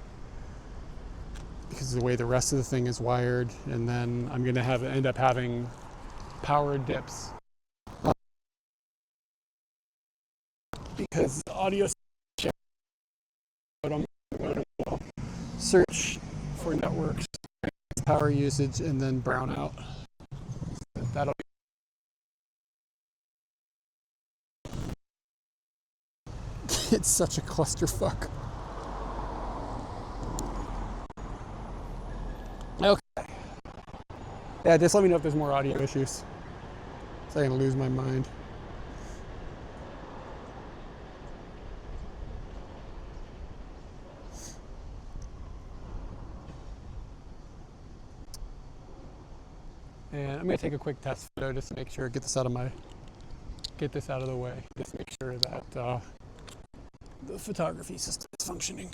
because of the way the rest of the thing is wired, and then I'm gonna end up having power dips because the audio search for networks, power usage, and then brown out. That'll it's such a clusterfuck. Okay. Yeah, just let me know if there's more audio issues. So I'm gonna lose my mind. And I'm gonna take a quick test photo just to make sure, get this out of the way. Just make sure that the photography system is functioning.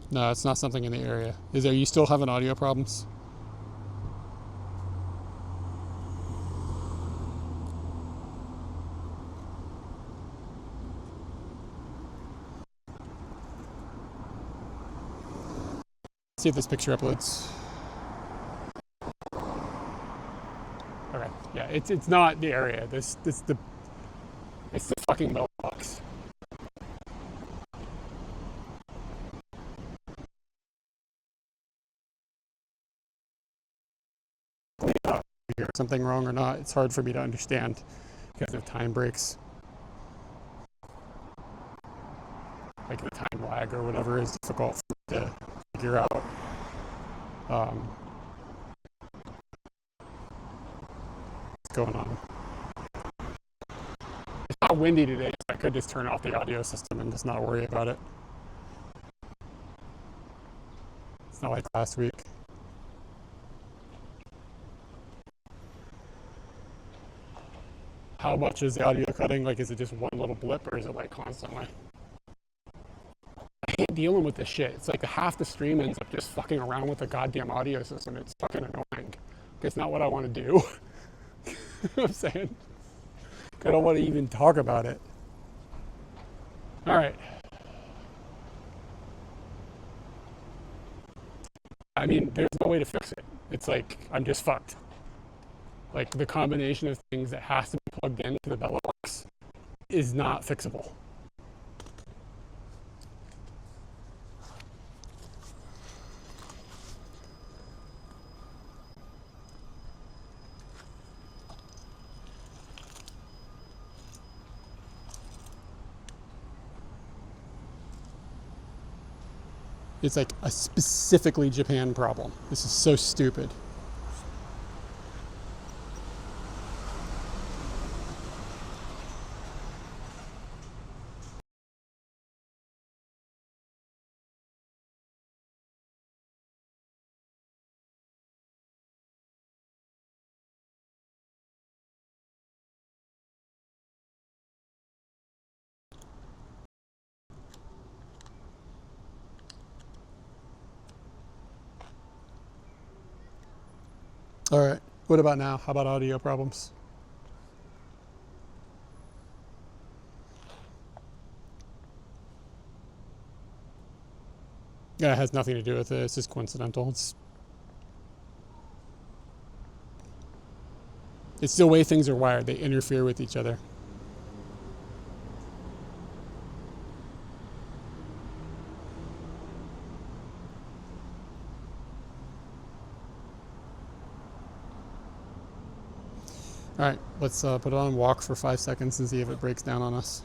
No, it's not something in the area. Are you still having audio problems? See if this picture uploads. Okay, yeah, it's not the area. It's the fucking mailbox. Hear something wrong or not, it's hard for me to understand because of time breaks. Like the time lag or whatever is difficult to figure out. What's going on? It's not windy today, so I could just turn off the audio system and just not worry about it. It's not like last week. How much is the audio cutting? Like, is it just one little blip or is it like constantly? I hate dealing with this shit. It's like half the stream ends up just fucking around with the goddamn audio system. It's fucking annoying. It's not what I want to do. You know what I'm saying? I don't want to even talk about it. All right. I mean, there's no way to fix it. It's like, I'm just fucked. Like, the combination of things that has to be plugged into the Bella box is not fixable. It's like a specifically Japan problem. This is so stupid. All right, what about now? How about audio problems? Yeah, it has nothing to do with it. It's just coincidental. It's the way things are wired. They interfere with each other. All right, let's put it on walk for 5 seconds and see if it breaks down on us.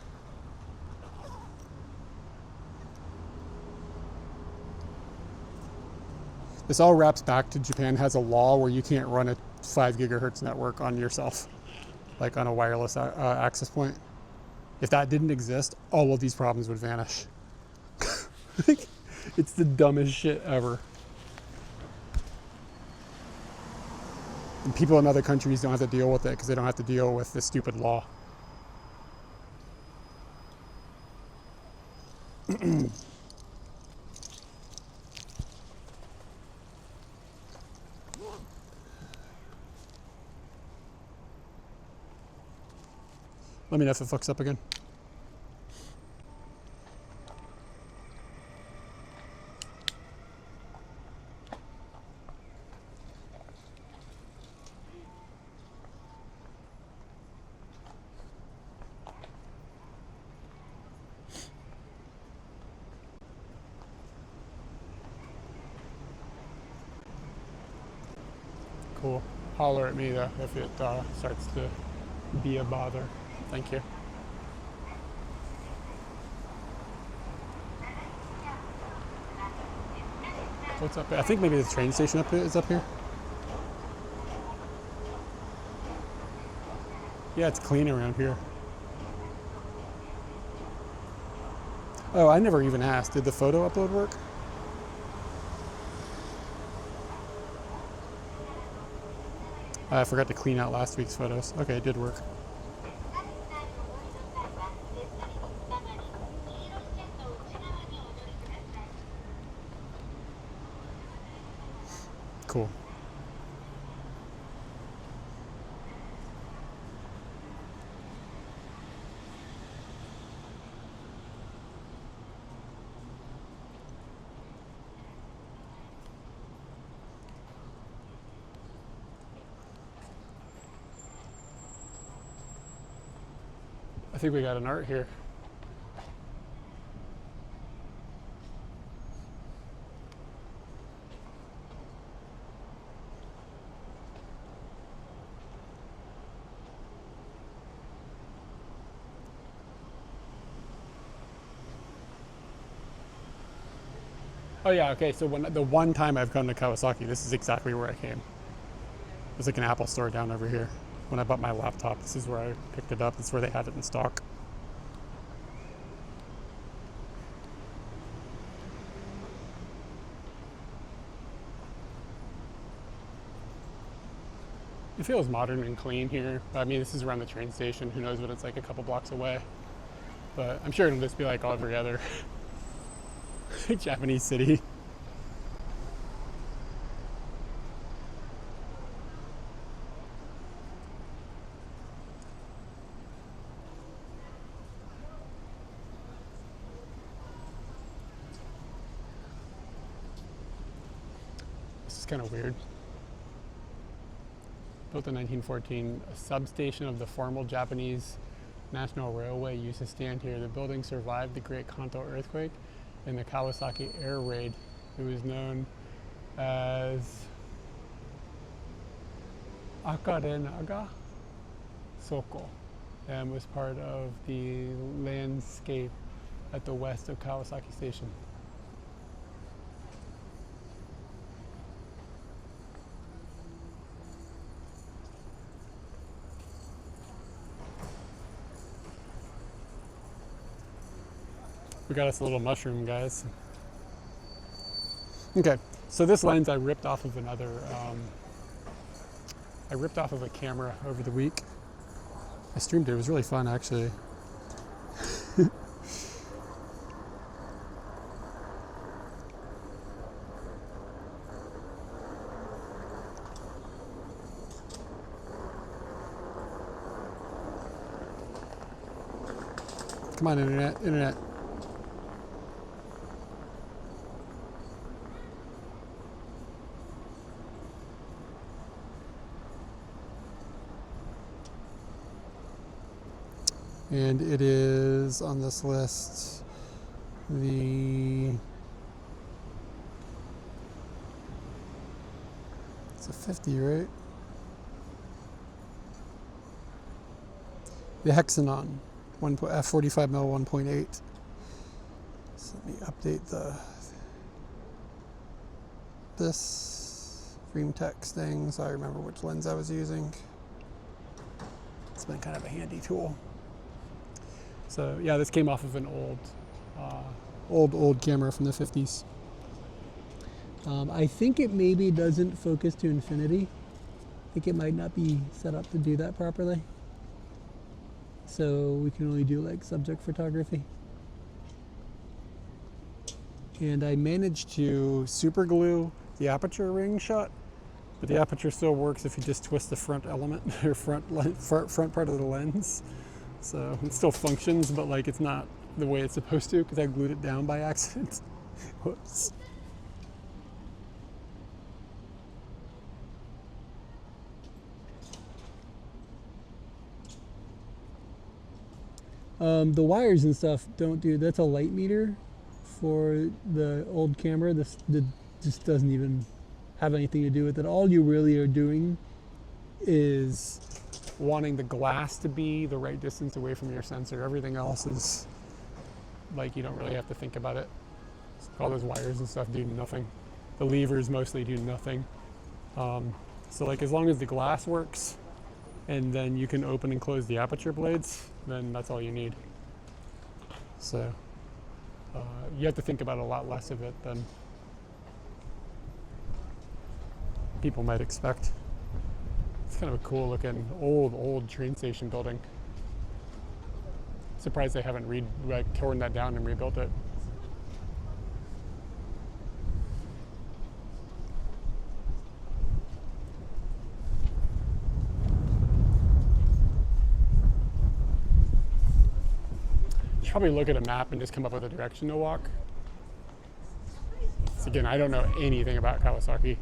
This all wraps back to Japan has a law where you can't run a 5 gigahertz network on yourself, like on a wireless access point. If that didn't exist, all of these problems would vanish. It's the dumbest shit ever. And people in other countries don't have to deal with it because they don't have to deal with this stupid law. Let me know if it fucks up again. Cool. Holler at me though if it starts to be a bother. Thank you. What's up here? I think maybe the train station is up here. Yeah, it's clean around here. Oh, I never even asked. Did the photo upload work? I forgot to clean out last week's photos. Okay, it did work. cool. I think we got an art here. Oh yeah, okay, so the one time I've come to Kawasaki, this is exactly where I came. There's like an Apple store down over here. When I bought my laptop, this is where I picked it up. It's where they had it in stock. It feels modern and clean here. I mean, this is around the train station. Who knows what it's like a couple blocks away. But I'm sure it'll just be like all every other Japanese city. This is kind of weird. Built in 1914, a substation of the former Japanese National Railway used to stand here. The building survived the Great Kanto earthquake and the Kawasaki air raid. It was known as Akarenaga Soko and was part of the landscape at the west of Kawasaki Station. We got us a little mushroom, guys. Okay, so this lens I ripped off of another, I ripped off of a camera over the week. I streamed it, it was really fun actually. Come on, internet. And it is on this list it's a 50, right? The Hexanon, f45 mil 1.8. So let me update this Reamtex thing so I remember which lens I was using. It's been kind of a handy tool. So yeah, this came off of an old camera from the 50s. I think it maybe doesn't focus to infinity. I think it might not be set up to do that properly. So we can only do like subject photography. And I managed to super glue the aperture ring shut, but the aperture still works if you just twist the front element or front part of the lens. So it still functions, but like it's not the way it's supposed to because I glued it down by accident. Whoops. The wires and stuff don't do, that's a light meter for the old camera. This just doesn't even have anything to do with it. All you really are doing is wanting the glass to be the right distance away from your sensor. Everything else is like, you don't really have to think about it. All those wires and stuff do nothing. The levers mostly do nothing. So like as long as the glass works and then you can open and close the aperture blades, then that's all you need. So you have to think about a lot less of it than people might expect. It's kind of a cool looking old train station building. Surprised they haven't torn that down and rebuilt it. probably look at a map and just come up with a direction to walk. So again, I don't know anything about Kawasaki.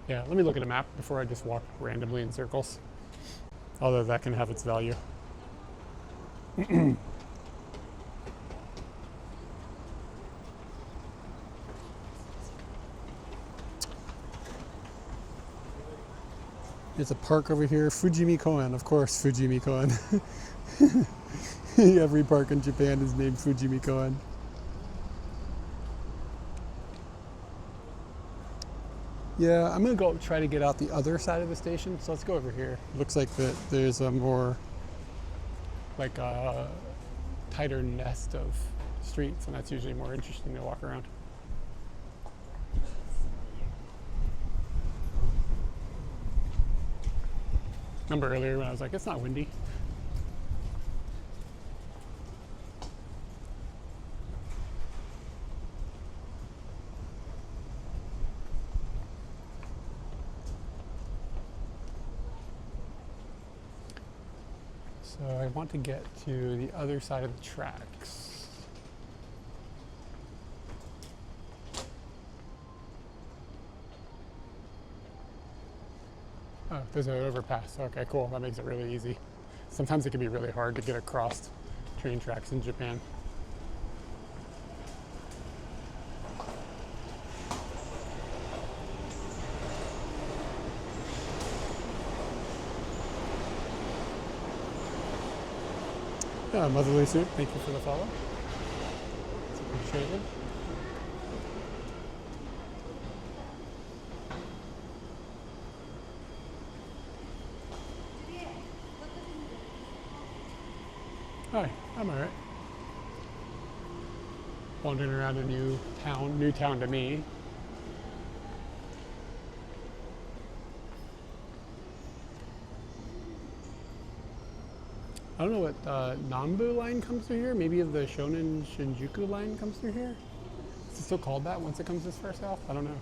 Yeah, let me look at a map before I just walk randomly in circles. Although that can have its value. There's a park over here, Fujimi-koen, of course, Fujimi-koen. Every park in Japan is named Fujimi-koen. Yeah, I'm gonna go try to get out the other side of the station, so let's go over here. Looks like that there's a more, like a tighter nest of streets, and that's usually more interesting to walk around. Remember earlier when I was like, it's not windy. So I want to get to the other side of the tracks. Oh, there's an overpass. Okay, cool. That makes it really easy. Sometimes it can be really hard to get across train tracks in Japan. Motherly Soup, thank you for the follow. It's appreciated. Hi, I'm alright. Wandering around a new town to me. I don't know what Nambu line comes through here. Maybe the Shonan Shinjuku line comes through here. Is it still called that once it comes this far south? I don't know.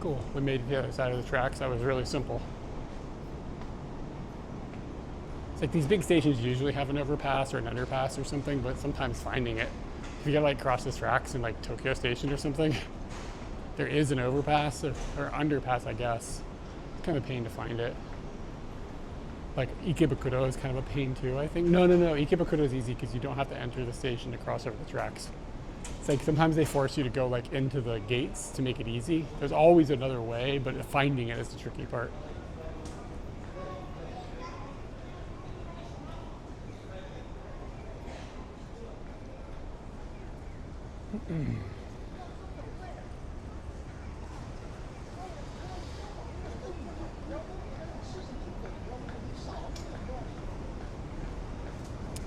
Cool. We made it to the other side of the tracks. That was really simple. It's like these big stations usually have an overpass or an underpass or something, but sometimes finding it, if you gotta like cross the tracks in like Tokyo Station or something, there is an overpass or underpass, I guess. It's kind of a pain to find it. Like Ikebukuro is kind of a pain too, I think. No, Ikebukuro is easy because you don't have to enter the station to cross over the tracks. It's like sometimes they force you to go like into the gates to make it easy. There's always another way, but finding it is the tricky part.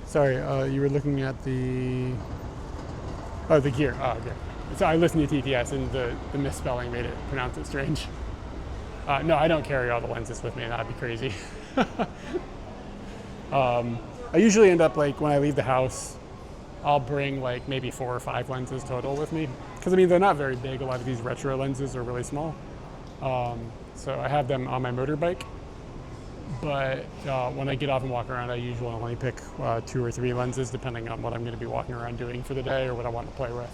Sorry, you were looking at the gear. Oh, okay. So I listened to TTS and the misspelling made it pronounce it strange. No, I don't carry all the lenses with me. That'd be crazy. I usually end up like when I leave the house, I'll bring like maybe 4 or 5 lenses total with me. Because I mean, they're not very big. A lot of these retro lenses are really small. So I have them on my motorbike. But when I get off and walk around, I usually only pick 2 or 3 lenses depending on what I'm going to be walking around doing for the day or what I want to play with.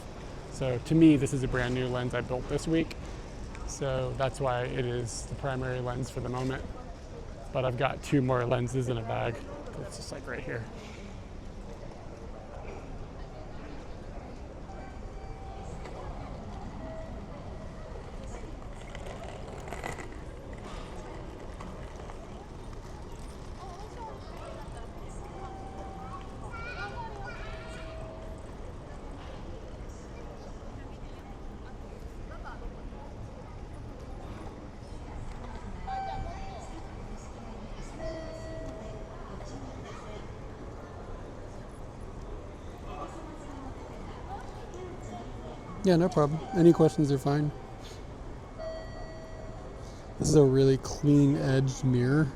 So to me, this is a brand new lens I built this week. So that's why it is the primary lens for the moment. But I've got 2 more lenses in a bag. It's just like right here. Yeah, no problem. Any questions are fine. This is a really clean edged mirror.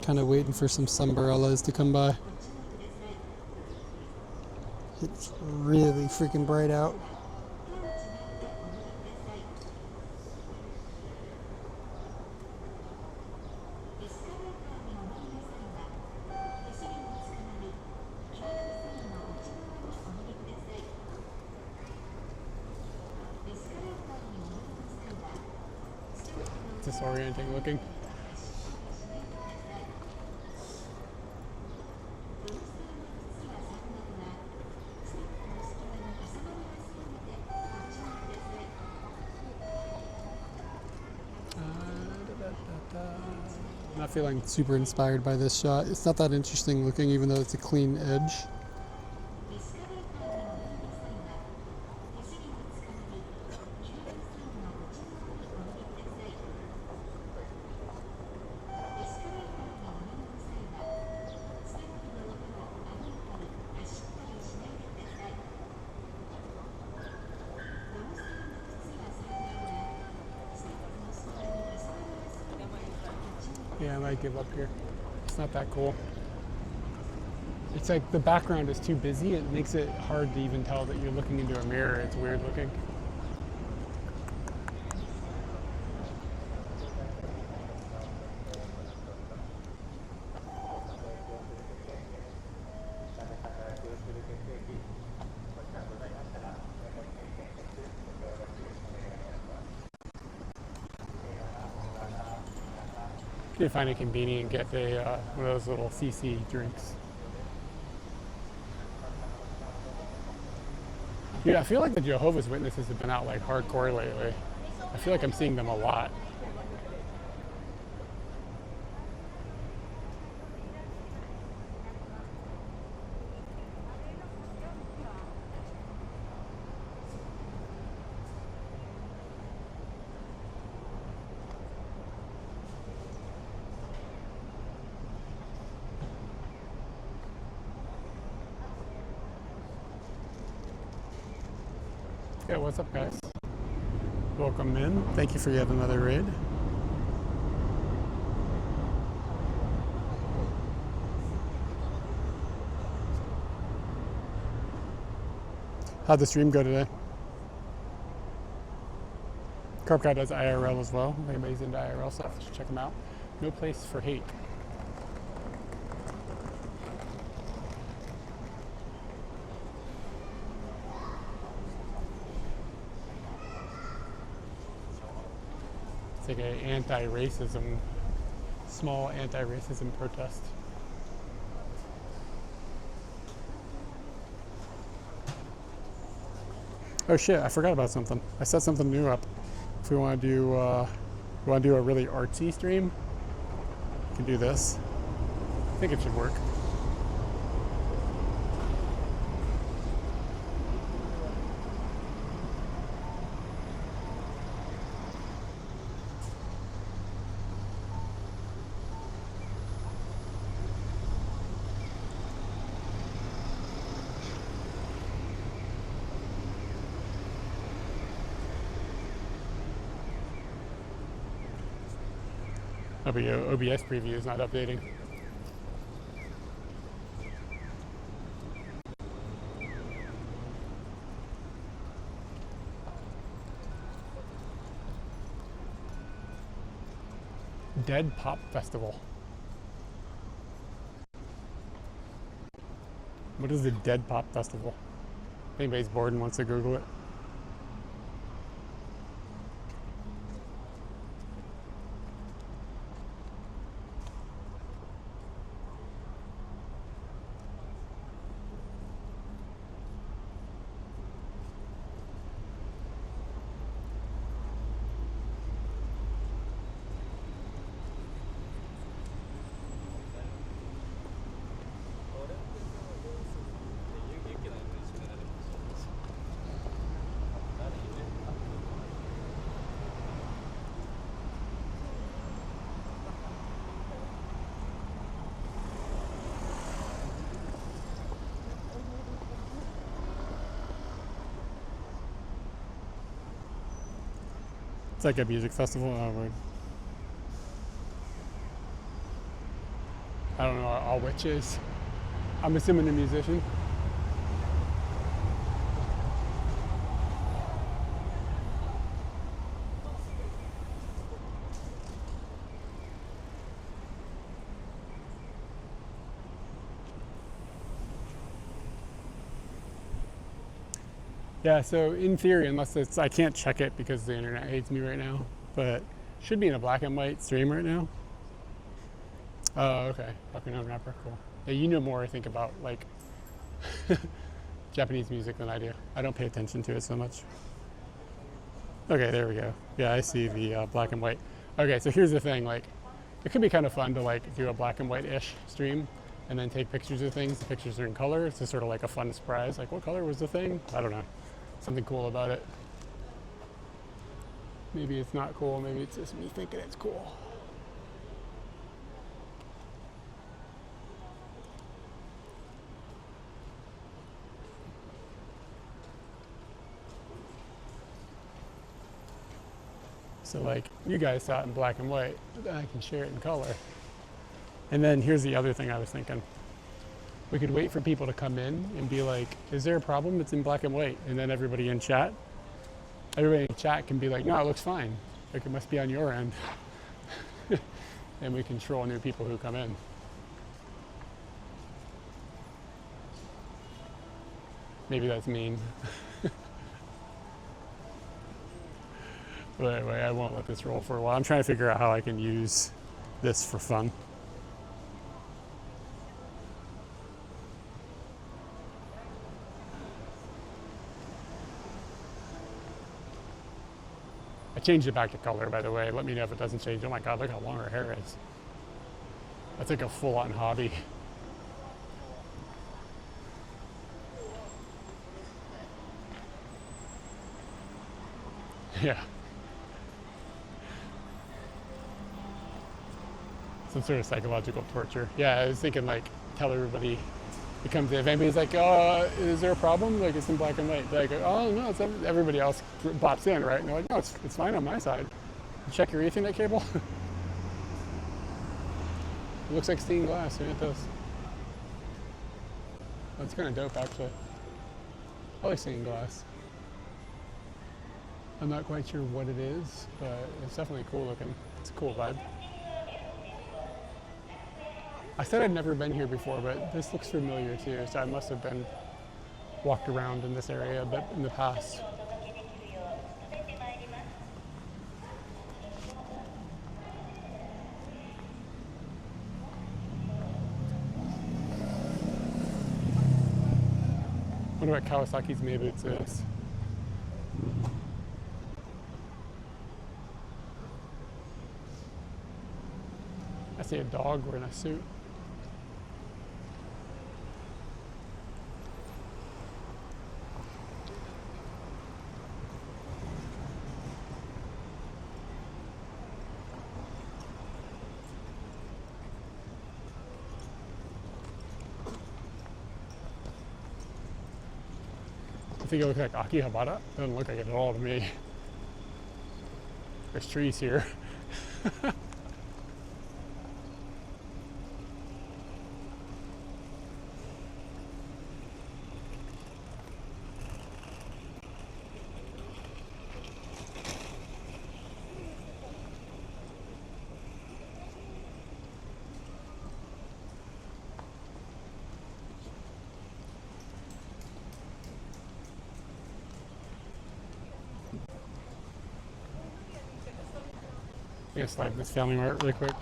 Kind of waiting for some sunbarellas to come by. It's really freaking bright out. Disorienting looking. Not feeling super inspired by this shot. It's not that interesting looking, even though it's a clean edge. Yeah, I might give up here. It's not that cool. It's like the background is too busy. It makes it hard to even tell that you're looking into a mirror. It's weird looking. I did find it convenient and get one of those little CC drinks. Dude, I feel like the Jehovah's Witnesses have been out like hardcore lately. I feel like I'm seeing them a lot. Yeah, what's up, guys? Welcome in. Thank you for yet another raid. How'd the stream go today? Carp Guy does IRL as well. If anybody's into IRL stuff, you should check them out. No Place for Hate. It's like an anti-racism, small anti-racism protest. Oh shit, I forgot about something. I set something new up. If we want to do a really artsy stream, we can do this. I think it should work. Oh, but your OBS preview is not updating. Dead Pop Festival. What is the Dead Pop Festival? If anybody's bored and wants to Google it. It's like a music festival. Oh, word. I don't know all which is. I'm assuming a musician. Yeah, so in theory, unless it's, I can't check it because the internet hates me right now, but should be in a black and white stream right now. Oh, okay. Fucking no rapper, cool. Yeah, you know more, I think, about like Japanese music than I do. I don't pay attention to it so much. Okay, there we go. Yeah, I see the black and white. Okay, so here's the thing, like, it could be kind of fun to like do a black and white-ish stream and then take pictures of things. The pictures are in color. It's just sort of like a fun surprise. Like, what color was the thing? I don't know. Something cool about it. Maybe it's not cool. Maybe it's just me thinking it's cool. So like, you guys saw it in black and white, but then I can share it in color. And then here's the other thing I was thinking. We could wait for people to come in and be like, is there a problem? It's in black and white. And then everybody in chat can be like, no, it looks fine. Like, it must be on your end. And we control new people who come in. Maybe that's mean. But anyway, I won't let this roll for a while. I'm trying to figure out how I can use this for fun. I changed it back to color, by the way. Let me know if it doesn't change. Oh my God, look how long her hair is. That's like a full-on hobby. Yeah. Some sort of psychological torture. Yeah, I was thinking like, tell everybody it comes in. If anybody's like, is there a problem? Like, it's in black and white. They're like, oh no, it's everybody else pops in, right? And they're like, no, it's fine on my side. Check your Ethernet cable. It looks like stained glass. Yeah, it does. That's kind of dope, actually. I like stained glass. I'm not quite sure what it is, but it's definitely cool looking. It's a cool vibe. I said I'd never been here before, but this looks familiar too, so I must have been walked around in this area a bit in the past. I wonder what Kawasaki's Mei Boots is. I see a dog wearing a suit. I think it looks like Akihabara. It doesn't look like it at all to me. There's trees here. I'm gonna slide this Family Mart really quick.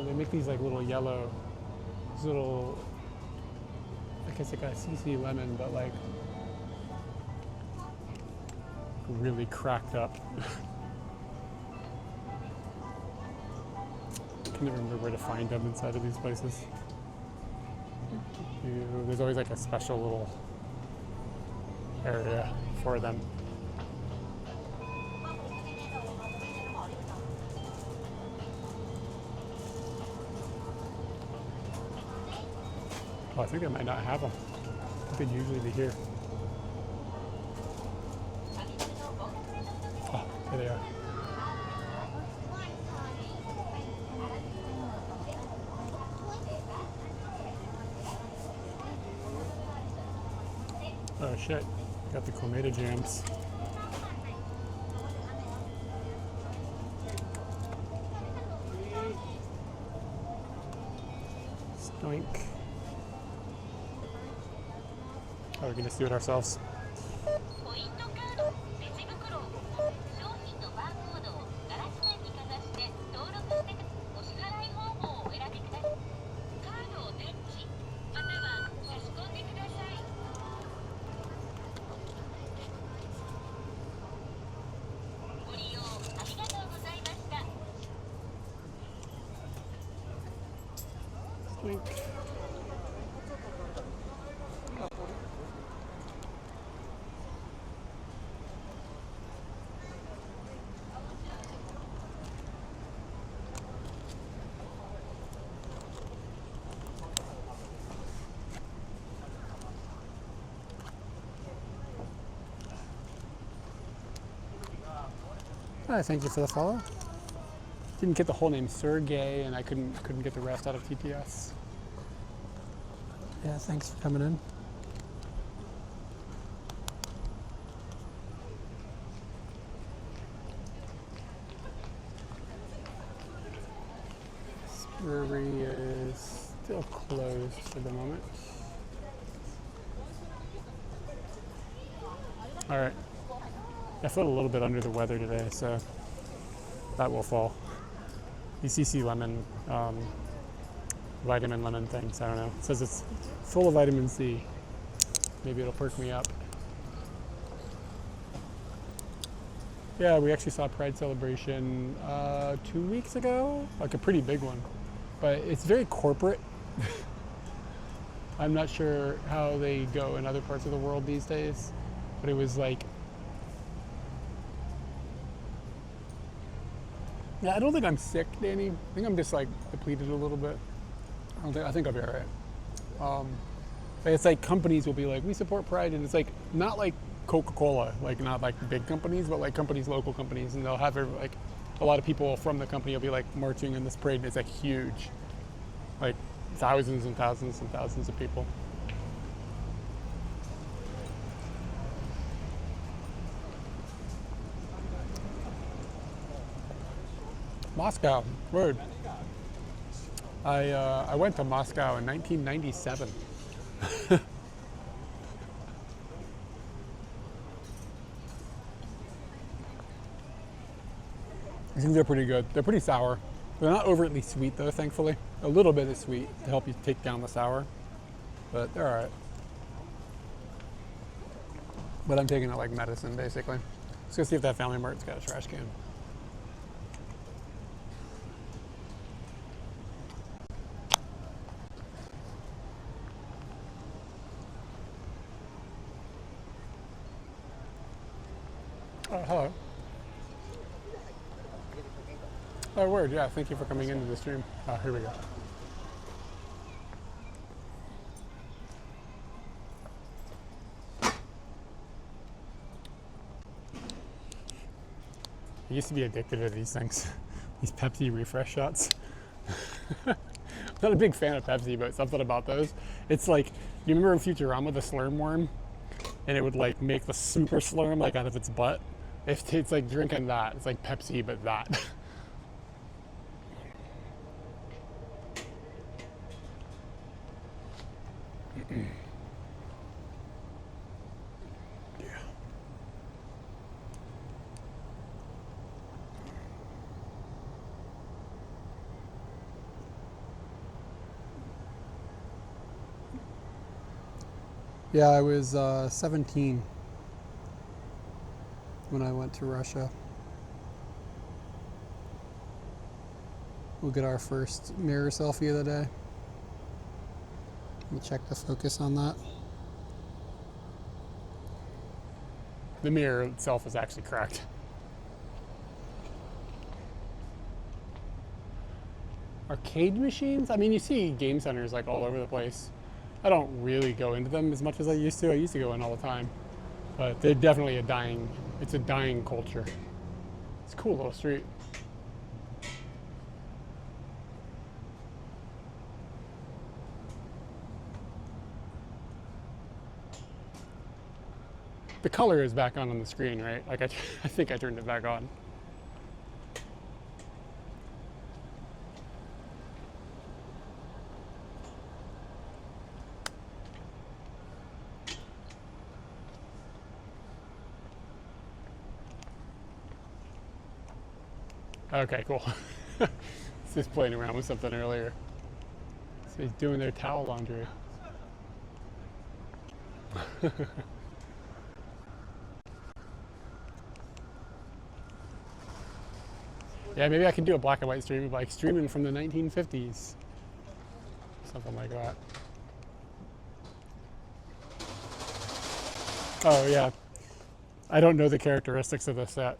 They make these like little yellow, little, I guess like a CC lemon, but like really cracked up. I can never remember where to find them inside of these places. There's always like a special little area for them. Oh, I think I might not have them. I think they'd usually be here. Oh, there they are. Oh shit, got the Cometa jams. Stoink. Oh, we're gonna do it ourselves. Stoink. Hi, thank you for the follow. Didn't get the whole name Sergey, and I couldn't get the rest out of TTS. Yeah, thanks for coming in. This brewery is still closed for the moment. All right. I felt a little bit under the weather today, so that will fall. These CC lemon, vitamin lemon things, I don't know. It says it's full of vitamin C. Maybe it'll perk me up. Yeah, we actually saw a Pride celebration 2 weeks ago, like a pretty big one. But it's very corporate. I'm not sure how they go in other parts of the world these days, but it was like, yeah, I don't think I'm sick, Danny. I think I'm just like depleted a little bit. I think I'll be all right. It's like companies will be like, we support Pride, and it's like not like Coca-Cola, like not like big companies, but like companies, local companies, and they'll have like a lot of people from the company will be like marching in this parade, and it's like huge, like thousands and thousands and thousands of people. Moscow, word. I went to Moscow in 1997. I think they're pretty good. They're pretty sour. They're not overtly sweet though, thankfully. A little bit is sweet to help you take down the sour, but they're all right. But I'm taking it like medicine, basically. Let's go see if that Family Mart's got a trash can. Oh, hello. Oh, word, yeah, thank you for coming into the stream. Oh, here we go. I used to be addicted to these things, these Pepsi refresh shots. I'm not a big fan of Pepsi, but something about those. It's like, you remember in Futurama, the slurm worm? And it would like make the super slurm like out of its butt. It's like drinking that. It's like Pepsi, but that. Yeah, I was 17 when I went to Russia. We'll get our first mirror selfie of the day. Let me check the focus on that. The mirror itself is actually cracked. Arcade machines? I mean, you see game centers like all over the place. I don't really go into them as much as I used to. I used to go in all the time. But they're definitely it's a dying culture. It's a cool little street. The color is back on the screen, right? Like I think I turned it back on. Okay, cool. He's just playing around with something earlier. So he's doing their towel laundry. Yeah, maybe I can do a black and white stream, like streaming from the 1950s. Something like that. Oh yeah. I don't know the characteristics of the set.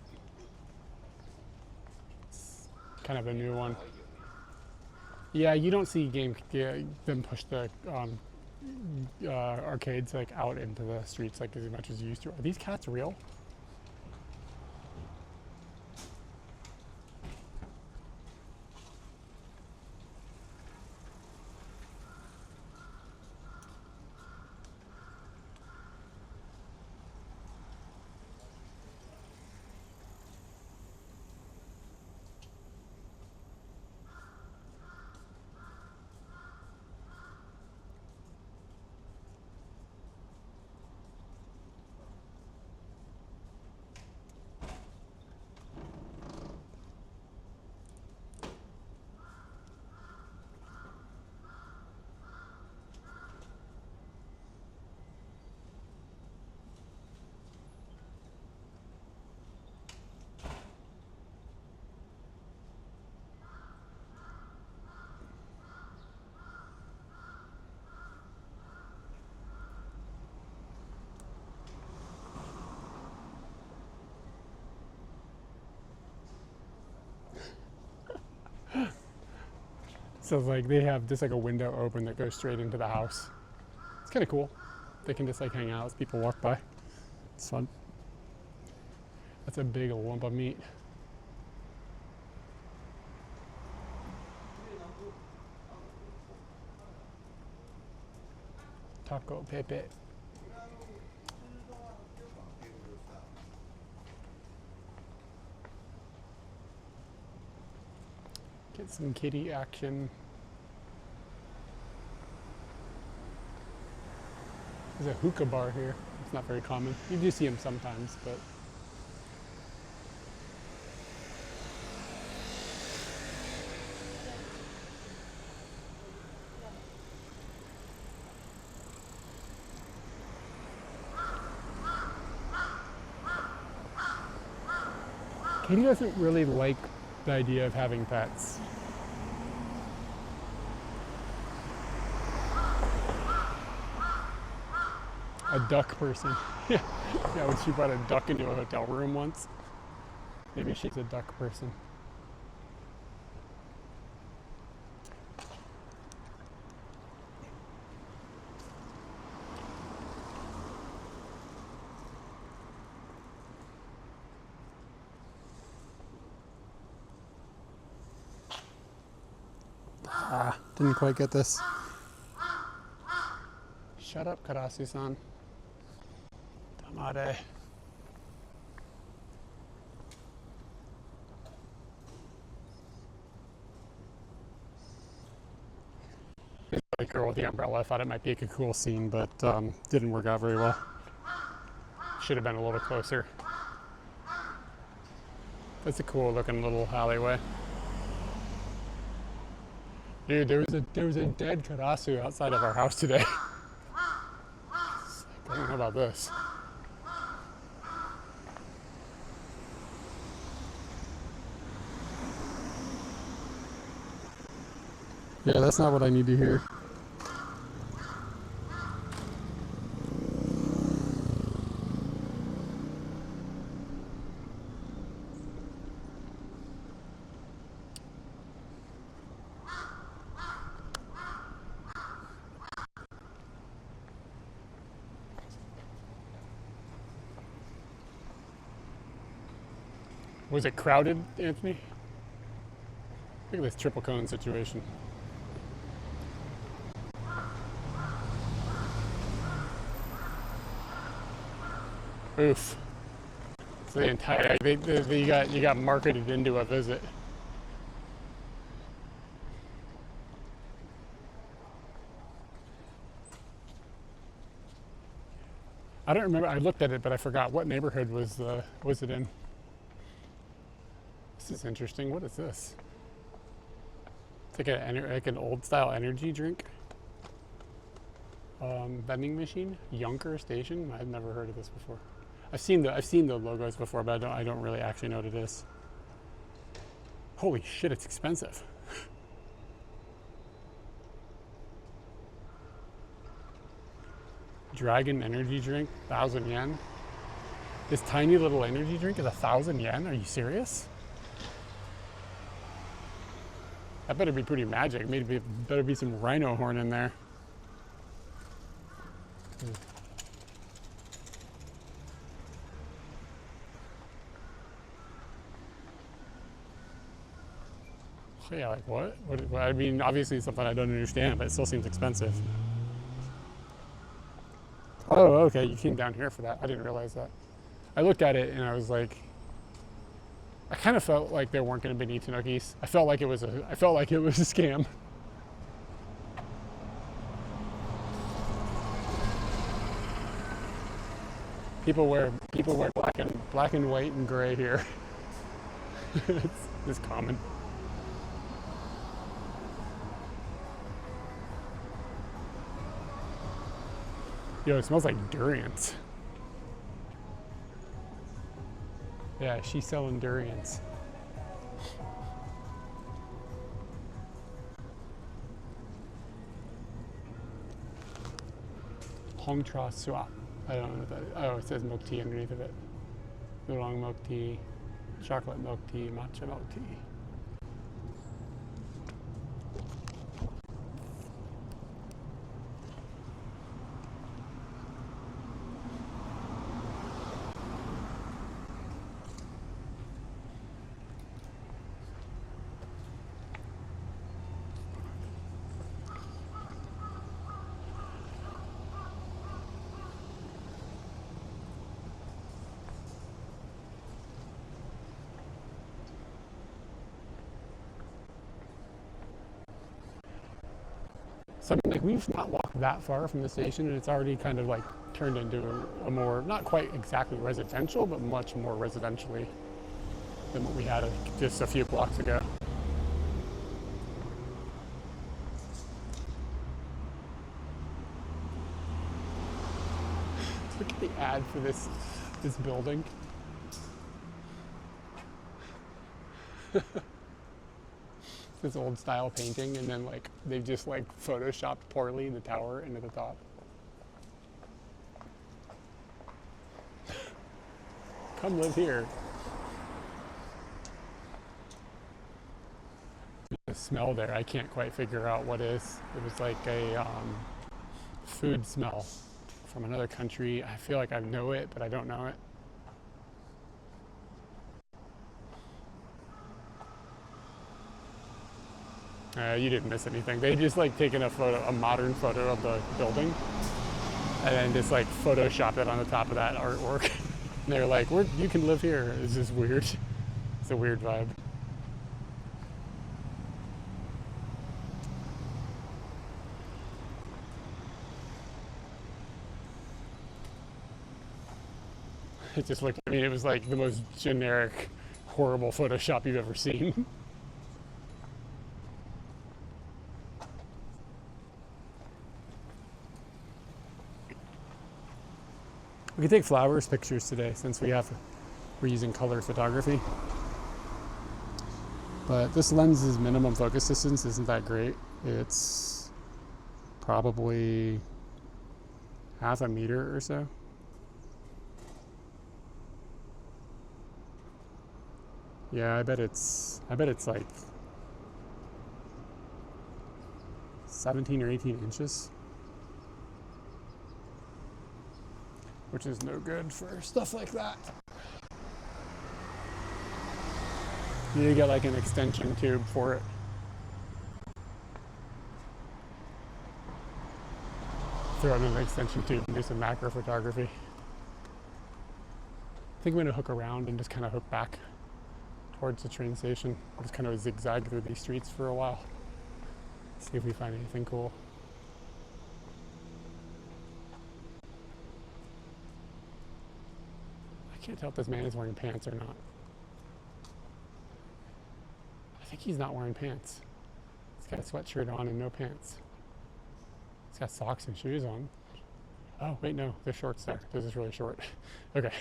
It's kind of a new one. Yeah, you don't see them push the arcades like out into the streets like as much as you used to. Are these cats real? So like they have just like a window open that goes straight into the house. It's kind of cool. They can just like hang out as people walk by. It's fun. That's a big lump of meat. Taco Pepe. Get some kitty action. There's a hookah bar here. It's not very common. You do see them sometimes, but Katie doesn't really like the idea of having pets. A duck person. Yeah, when she brought a duck into a hotel room once. Maybe she's a duck person. Didn't quite get this. Shut up, Karasu-san. Tamare. The girl with the umbrella. I thought it might be a cool scene, but didn't work out very well. Should have been a little closer. That's a cool looking little alleyway. Dude, there was a dead karasu outside of our house today. I don't know about this. Yeah, that's not what I need to hear. Was it crowded, Anthony? Look at this triple cone situation. Oof. So the entire, you got marketed into a visit. I don't remember, I looked at it, but I forgot what neighborhood was it in. This is interesting. What is this? It's like an old style energy drink. Vending machine, Yunker Station. I've never heard of this before. I've seen the logos before, but I don't really actually know what it is. Holy shit, it's expensive. Dragon energy drink, 1,000 yen. This tiny little energy drink is 1,000 yen. Are you serious? That better be pretty magic. Maybe better be some rhino horn in there. Yeah, like what? I mean, obviously it's something I don't understand, but it still seems expensive. Oh, okay, you came down here for that. I didn't realize that. I looked at it and I was like, I kind of felt like there weren't going to be any Tanukis. I felt like it was a scam. People wear black and white and gray here. it's common. Yo, it smells like durians. Yeah, she's selling durians. Hongtra Sua. I don't know what that is. Oh, it says milk tea underneath of it. Oolong milk tea, chocolate milk tea, matcha milk tea. So like we've not walked that far from the station, and it's already kind of like turned into a more, not quite exactly residential, but much more residentially than what we had just a few blocks ago. Look at the ad for this building. This old style painting, and then like they've just like photoshopped poorly the tower into the top. Come live here. The smell there, I can't quite figure out what is. It was like a food smell from another country. I feel like I know it, but I don't know it. You didn't miss anything. They just like taken a modern photo of the building, and then just like photoshopped it on the top of that artwork. And they're like, you can live here. It's just weird. It's a weird vibe. It just looked, I mean, it was like the most generic, horrible Photoshop you've ever seen. We can take flowers pictures today since we're using color photography. But this lens's minimum focus distance isn't that great. It's probably half a meter or so. Yeah, I bet it's like 17 or 18 inches. Which is no good for stuff like that. You need to get like an extension tube for it. Throw it in an extension tube and do some macro photography. I think I'm going to hook around and just kind of hook back towards the train station. I'll just kind of zigzag through these streets for a while. See if we find anything cool. I can't tell if this man is wearing pants or not. I think he's not wearing pants. He's got a sweatshirt on and no pants. He's got socks and shoes on. Oh, wait, no, there's shorts there. This is really short. Okay.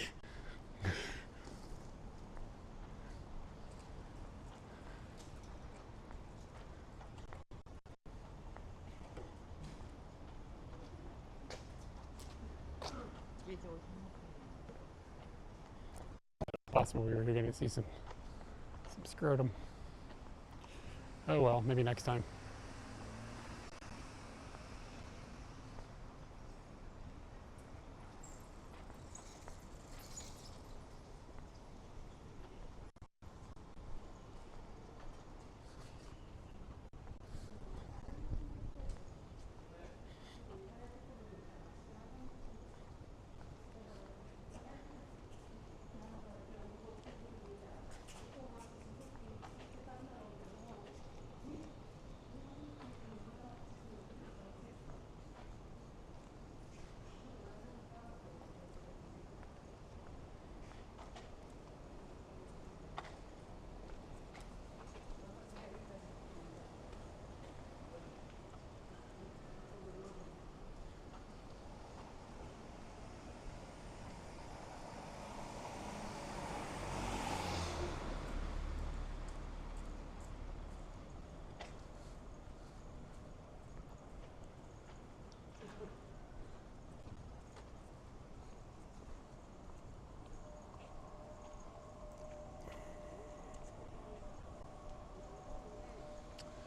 Possible we were going to see some scrotum. Oh well, maybe next time.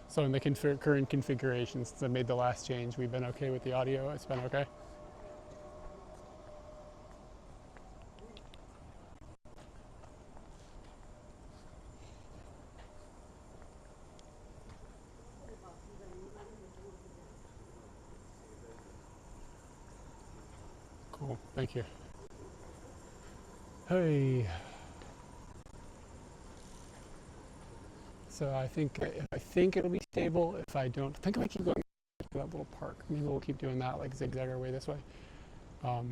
So in the current configuration, since I made the last change, we've been okay with the audio. It's been okay. Cool, thank you. Hey. So I think it'll be stable. If I don't, I think if I keep going to that little park, maybe we'll keep doing that, like zigzag our way this way. I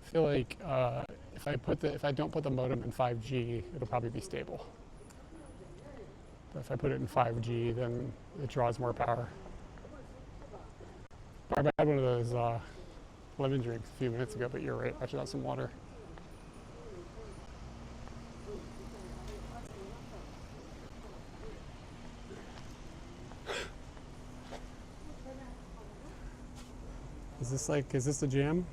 feel like if I don't put the modem in 5G, it'll probably be stable. But if I put it in 5G, then it draws more power. I had one of those lemon drinks a few minutes ago, but you're right. I should have some water. Is this a jam?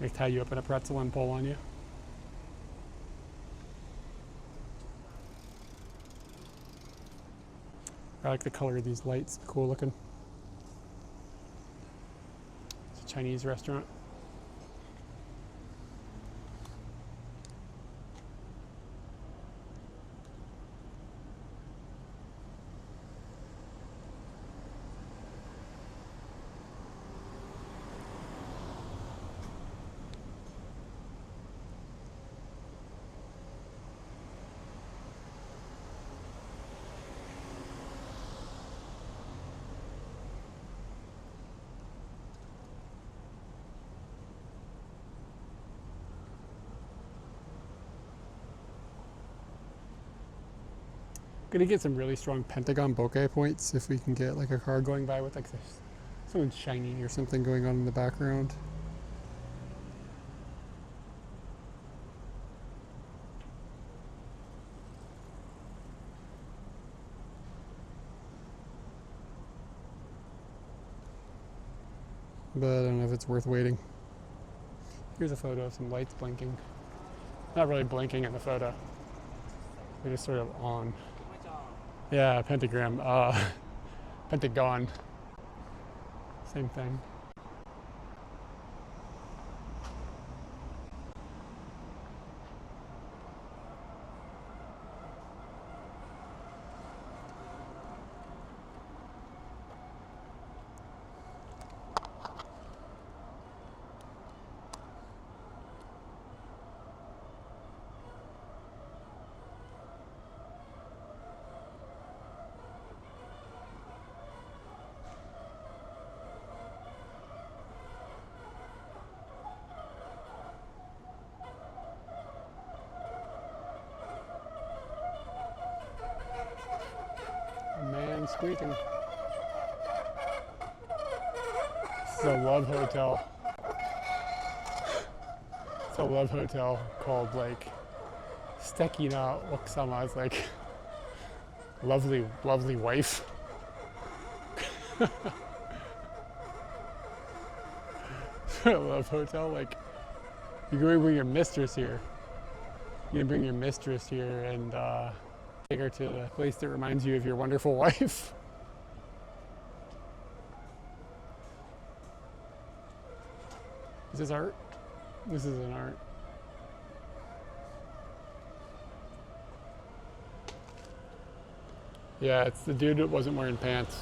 They tie you up in a pretzel and pull on you? I like the color of these lights, cool looking. It's a Chinese restaurant. Gonna get some really strong pentagon bokeh points if we can get like a car going by with like something shiny or something going on in the background. But I don't know if it's worth waiting. Here's a photo of some lights blinking. Not really blinking in the photo. They're just sort of on. Yeah, pentagram. Pentagon. Same thing. someone's squeaking. This is a love hotel. It's a love hotel called like Stekina Oksama. It's like lovely, lovely wife. A love hotel, like you're going to bring your mistress here. You can bring your mistress here and take her to the place that reminds you of your wonderful wife. Is this art? This is an art. Yeah, it's the dude that wasn't wearing pants.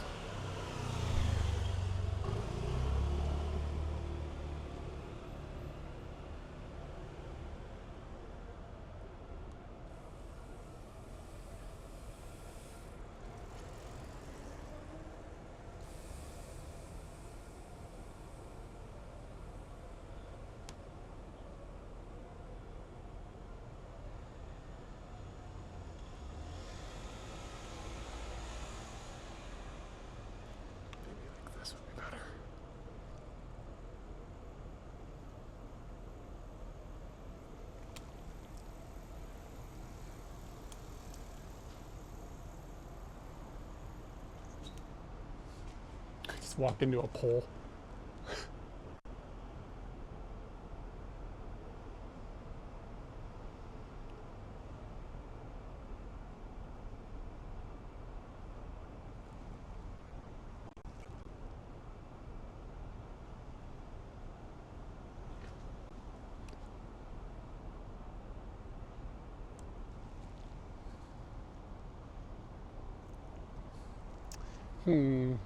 Just walked into a pole.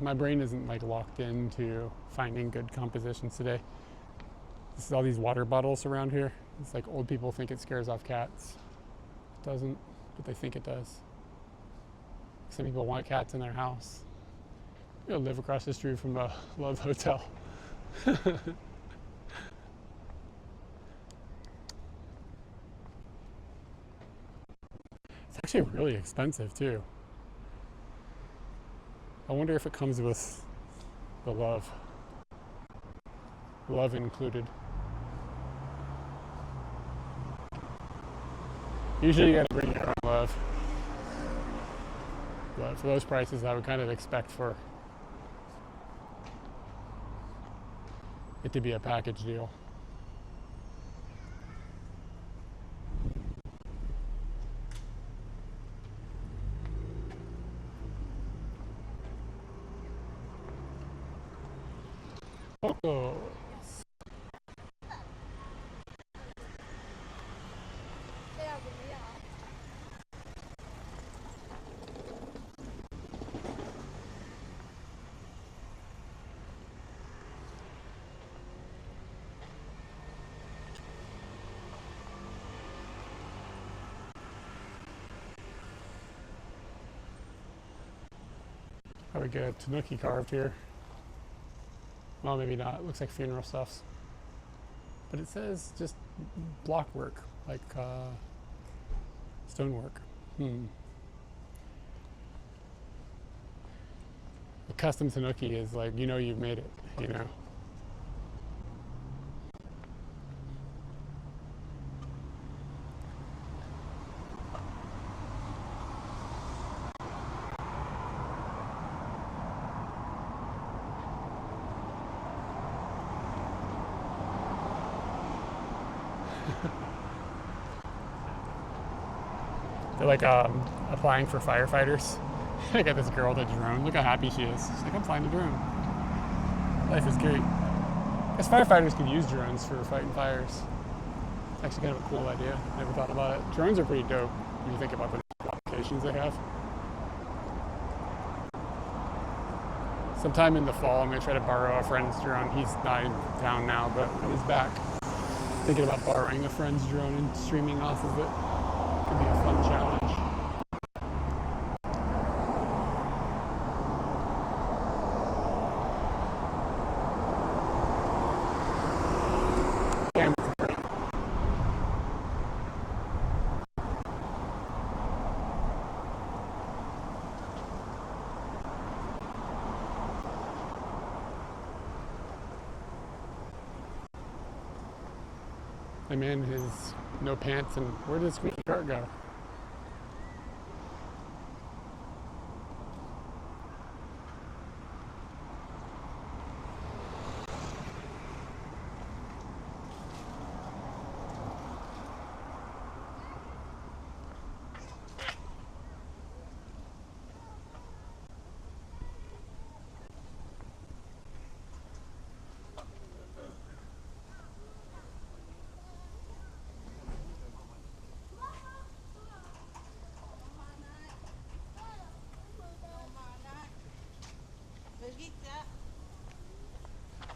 My brain isn't like locked into finding good compositions today. This is all these water bottles around here. It's like old people think it scares off cats. It doesn't, but they think it does. Some people want cats in their house. You live across the street from a love hotel. It's actually really expensive too. I wonder if it comes with the love. Love included. Usually you gotta bring your own love. But for those prices, I would kind of expect for it to be a package deal. Oh. I would get a tanuki carved here. Well, maybe not. It looks like funeral stuffs. But it says just block work, like stonework. A custom tanuki is like, you know you've made it, you know? They're like applying for firefighters. I got this girl with a drone. Look how happy she is. She's like, I'm flying a drone. Life is great. Because firefighters can use drones for fighting fires. It's actually kind of a cool idea. Never thought about it. Drones are pretty dope when you think about the applications they have. Sometime in the fall, I'm going to try to borrow a friend's drone. He's not in town now, but when he's back, thinking about borrowing a friend's drone and streaming off of it. Could be a fun challenge. My man has no pants, and where does squeaky cart go?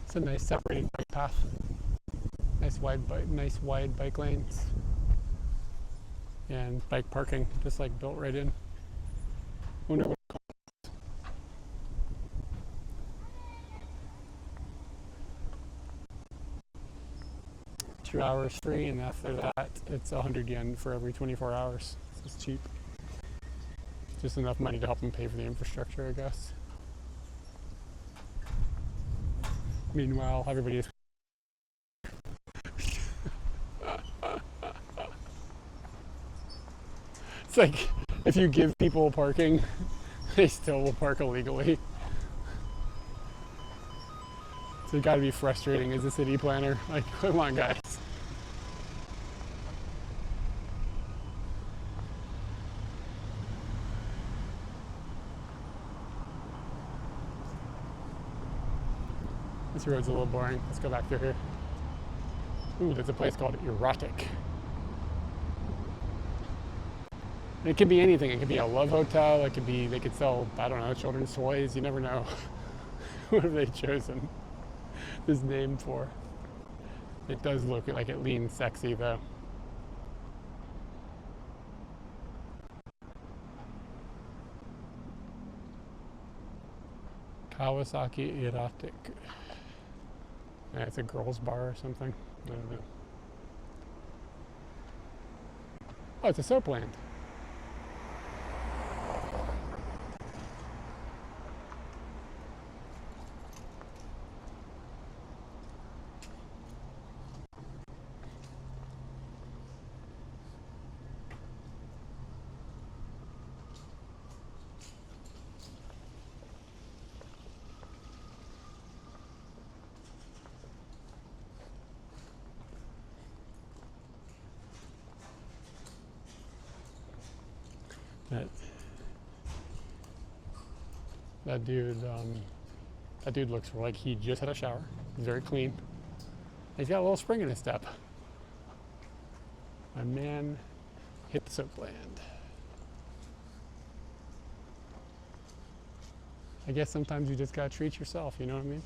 It's a nice separated bike path. Nice wide bike lanes. And bike parking, just like built right in. Wonder what 2 hours free, and after that it's 100 yen for every 24 hours. So it's cheap. Just enough money to help them pay for the infrastructure, I guess. Meanwhile, everybody is it's like if you give people parking, they still will park illegally. So it got to be frustrating as a city planner. Like, come on, guys. This road's a little boring. Let's go back through here. Ooh, there's a place called Erotic. And it could be anything. It could be a love hotel. It could be, they could sell, I don't know, children's toys. You never know. What have they chosen this name for? It does look like it leans sexy, though. Kawasaki Erotic. Yeah, it's a girls' bar or something. I don't know. Oh, it's a soap land. That dude looks like he just had a shower. He's very clean. He's got a little spring in his step. My man hit the soap land. I guess sometimes you just gotta treat yourself, you know what I mean?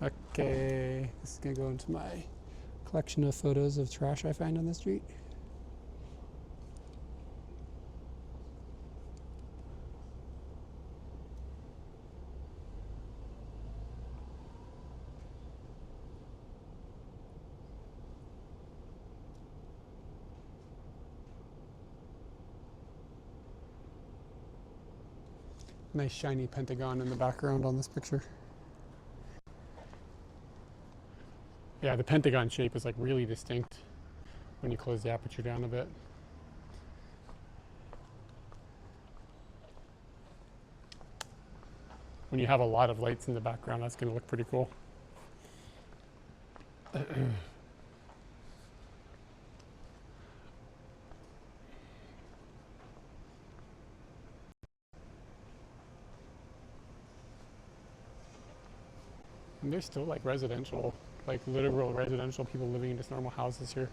Okay, this is gonna go into my collection of photos of trash I find on the street. Nice shiny pentagon in the background on this picture. Yeah, the pentagon shape is like really distinct when you close the aperture down a bit. When you have a lot of lights in the background, that's going to look pretty cool. And there's still like residential, like literal residential people living in just normal houses here.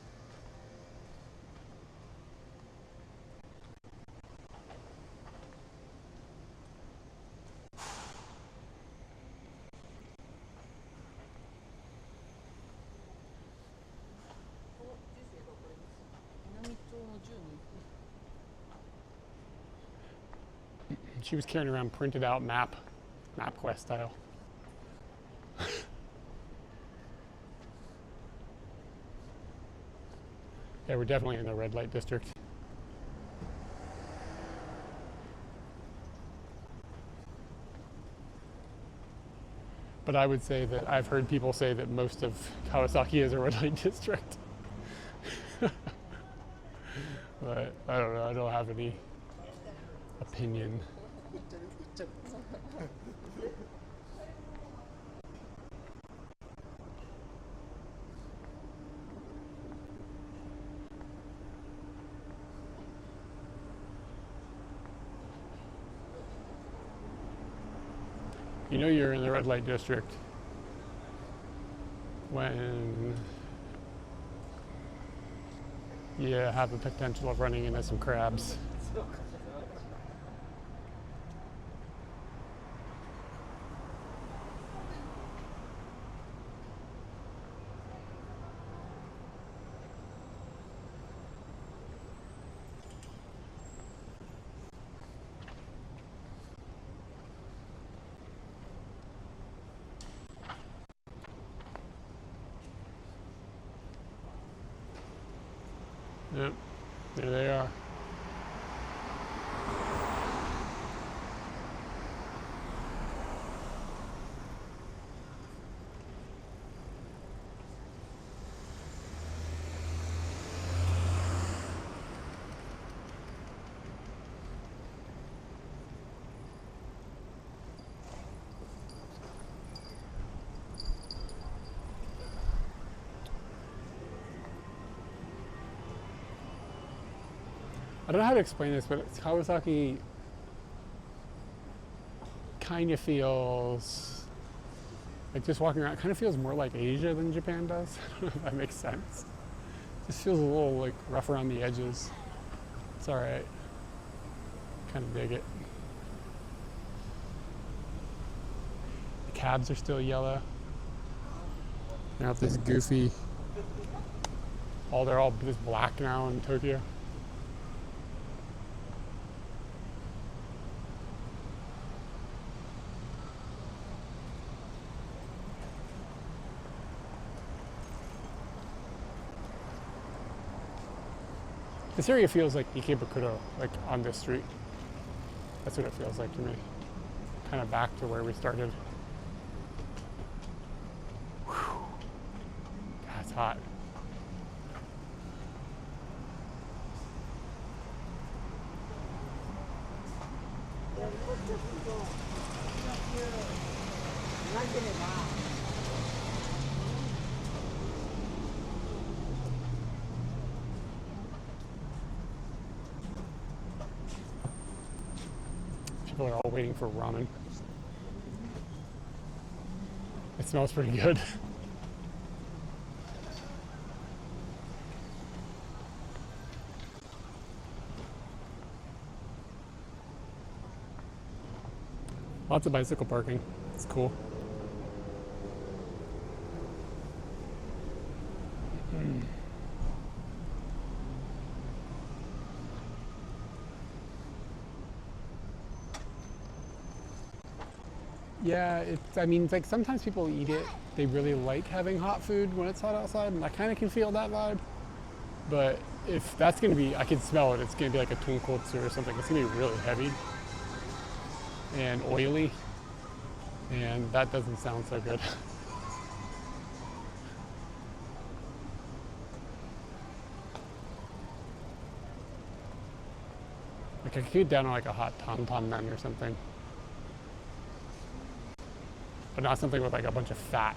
She was carrying around printed out MapQuest style. Yeah, we're definitely in the red light district. But I would say that I've heard people say that most of Kawasaki is a red light district. But I don't know, I don't have any opinion. You know you're in the red light district when you have the potential of running into some crabs. Yep, there they are. I don't know how to explain this, but Kawasaki kind of feels like, just walking around, it kind of feels more like Asia than Japan does. I don't know if that makes sense. Just feels a little like rough around the edges. It's all right. Kind of dig it. The cabs are still yellow. Now it's this goofy. They're all just black now in Tokyo. This area feels like Ikebukuro, like on this street. That's what it feels like to me. Kind of back to where we started. Whew. God, it's hot. People are all waiting for ramen. It smells pretty good. Lots of bicycle parking. It's cool. Yeah, I mean, it's like sometimes people eat it. They really like having hot food when it's hot outside, and I kind of can feel that vibe. But if that's going to be, I can smell it. It's going to be like a tonkotsu or something. It's going to be really heavy and oily, and that doesn't sound so good. Like I could get down on like a hot tom then or something. But not something with like a bunch of fat.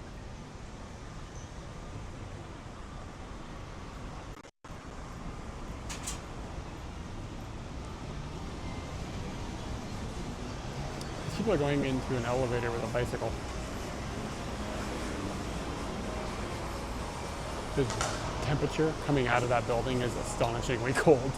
These people are going into an elevator with a bicycle. The temperature coming out of that building is astonishingly cold.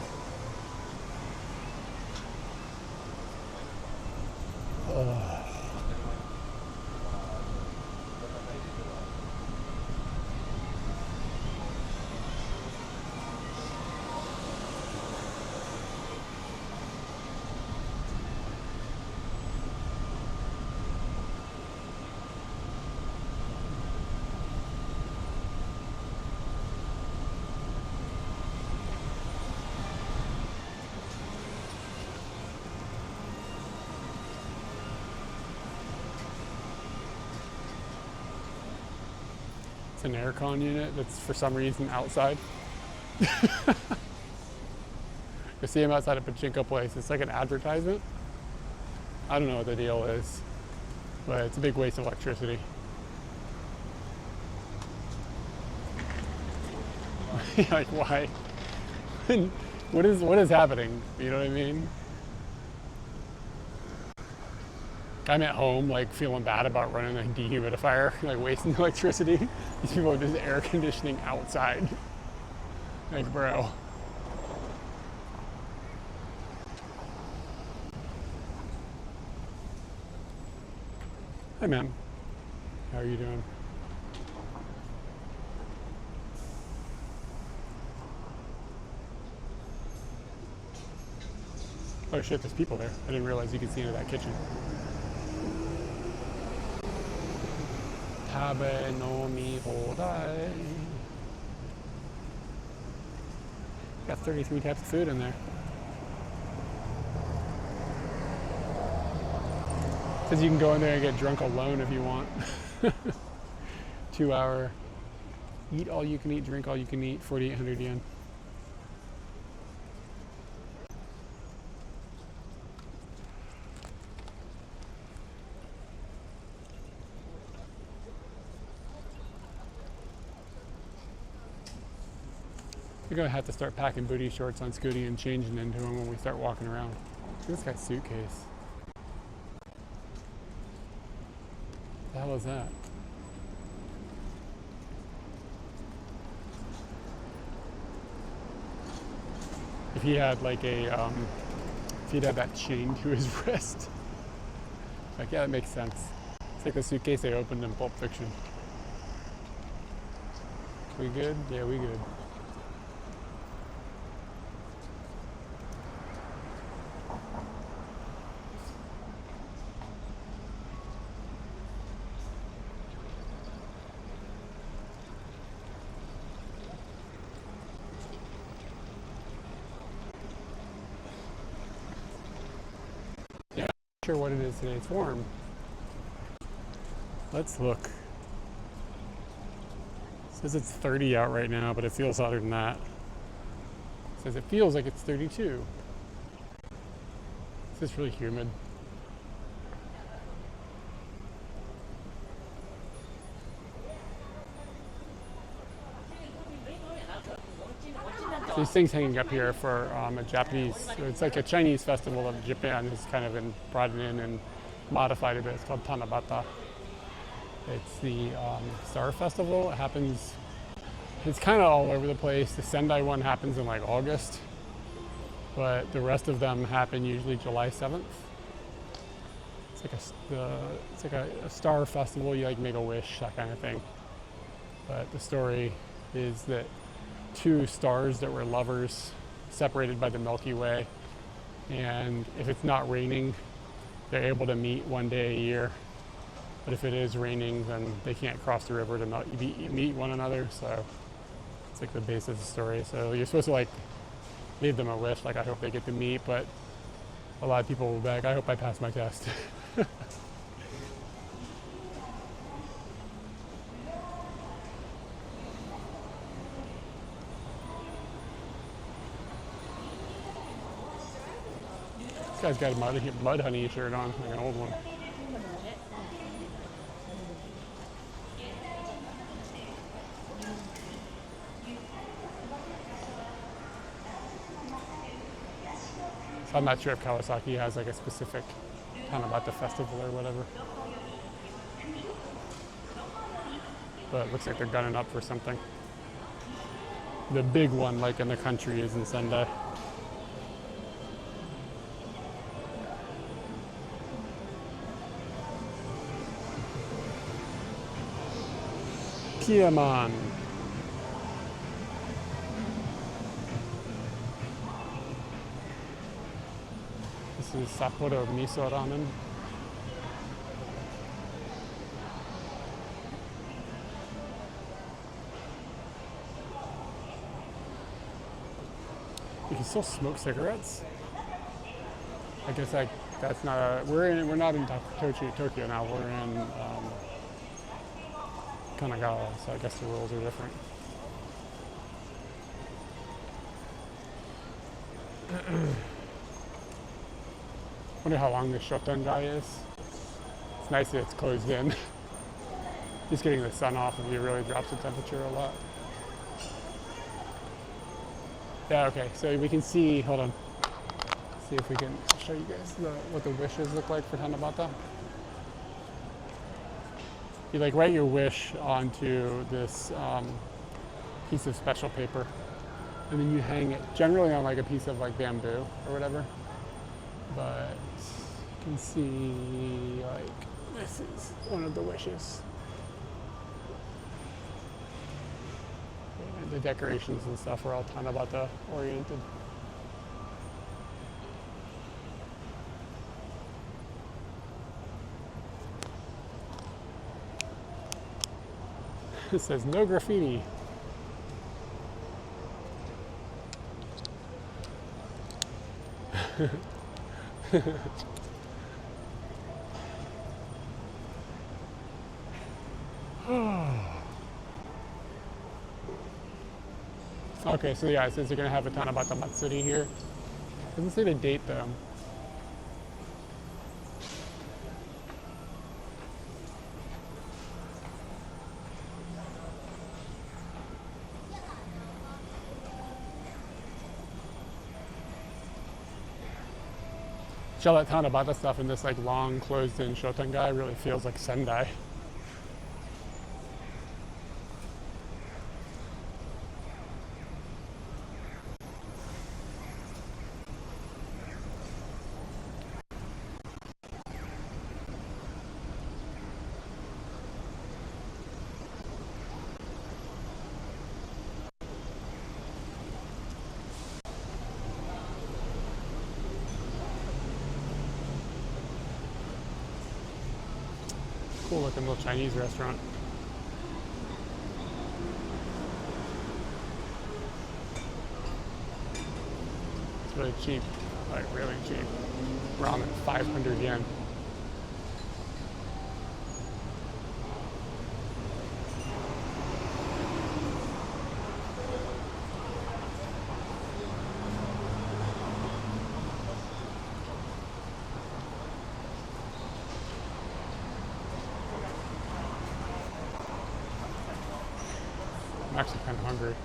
It's an aircon unit that's for some reason outside. You see him outside a pachinko place. It's like an advertisement. I don't know what the deal is, but it's a big waste of electricity. Like, why? What is happening? You know what I mean? I'm at home, like, feeling bad about running a dehumidifier, like, wasting electricity. These people are just air conditioning outside. Like, bro. Hi, man. How are you doing? Oh shit, there's people there. I didn't realize you could see into that kitchen. Tabe no mi hodai. Got 33 types of food in there. Says you can go in there and get drunk alone if you want. 2 hour, eat all you can eat, drink all you can eat, 4,800 yen. We're gonna have to start packing booty shorts on Scooty and changing into them when we start walking around. Look at this guy's suitcase. What the hell is that? If he had like a, if he'd had that chain to his wrist. Like, yeah, that makes sense. It's like the suitcase they opened in Pulp Fiction. We good? Yeah, we good. Sure what it is today. It's warm. Let's look. It says it's 30 out right now, but it feels hotter than that. It says it feels like it's 32. It's just really humid. These things hanging up here for a Japanese, it's like a Chinese festival of Japan. It's kind of been brought in and modified a bit. It's called Tanabata. It's the Star Festival. It happens, it's kind of all over the place. The Sendai one happens in like August, but the rest of them happen usually July 7th. It's like a star festival. You like make a wish, that kind of thing. But the story is that two stars that were lovers separated by the Milky Way, and if it's not raining, they're able to meet one day a year. But if it is raining, then they can't cross the river to meet one another. So it's like the basis of the story. So you're supposed to like leave them a wish, like I hope they get to meet, but a lot of people will be like, I hope I pass my test. This guy's got a mud honey shirt on, like an old one. So I'm not sure if Kawasaki has like a specific Tanabata festival or whatever. But it looks like they're gunning up for something. The big one, like in the country, is in Sendai. Piemon. This is Sapporo miso ramen. You can still smoke cigarettes. I guess that's not. We're not in Tokyo now. We're in Kanagawa, so I guess the rules are different. Wonder how long this Shotengai is. It's nice that it's closed in. Just getting the sun off of you really drops the temperature a lot. Yeah, okay, so we can see, hold on. See if we can show you guys what the wishes look like for Tanabata. You like write your wish onto this piece of special paper, and then you hang it generally on like a piece of like bamboo or whatever. But you can see like this is one of the wishes. And the decorations and stuff are all Tanabata oriented. It says no graffiti. Okay, so yeah, it says you're gonna have a Tanabata Matsuri here. Doesn't say the date though. All that Tanabata stuff in this like long closed-in Shotengai really feels like Sendai. Cool looking little Chinese restaurant. It's really cheap, like really cheap. Ramen, 500 yen. I'm actually kind of hungry.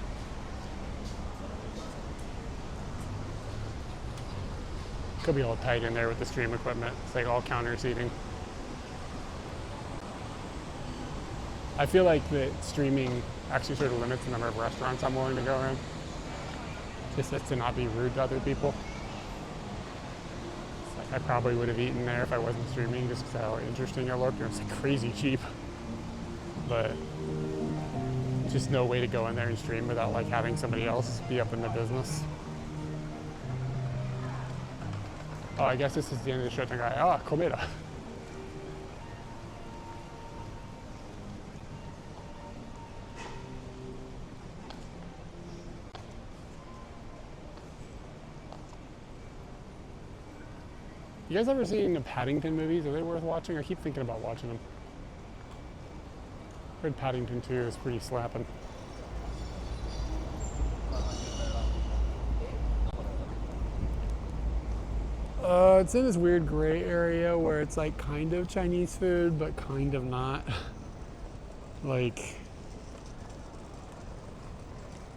Could be all tight in there with the stream equipment. It's like all counter seating. I feel like that streaming actually sort of limits the number of restaurants I'm willing to go in. Just as to not be rude to other people. It's like I probably would have eaten there if I wasn't streaming just because how interesting it looked. It was like crazy cheap. But just no way to go in there and stream without like having somebody else be up in the business. Oh, I guess this is the end of the Shotengai. Ah, Komeda. You guys ever seen the Paddington movies? Are they worth watching? I keep thinking about watching them. Heard Paddington 2 is pretty slapping. It's in this weird gray area where it's like kind of Chinese food, but kind of not. Like,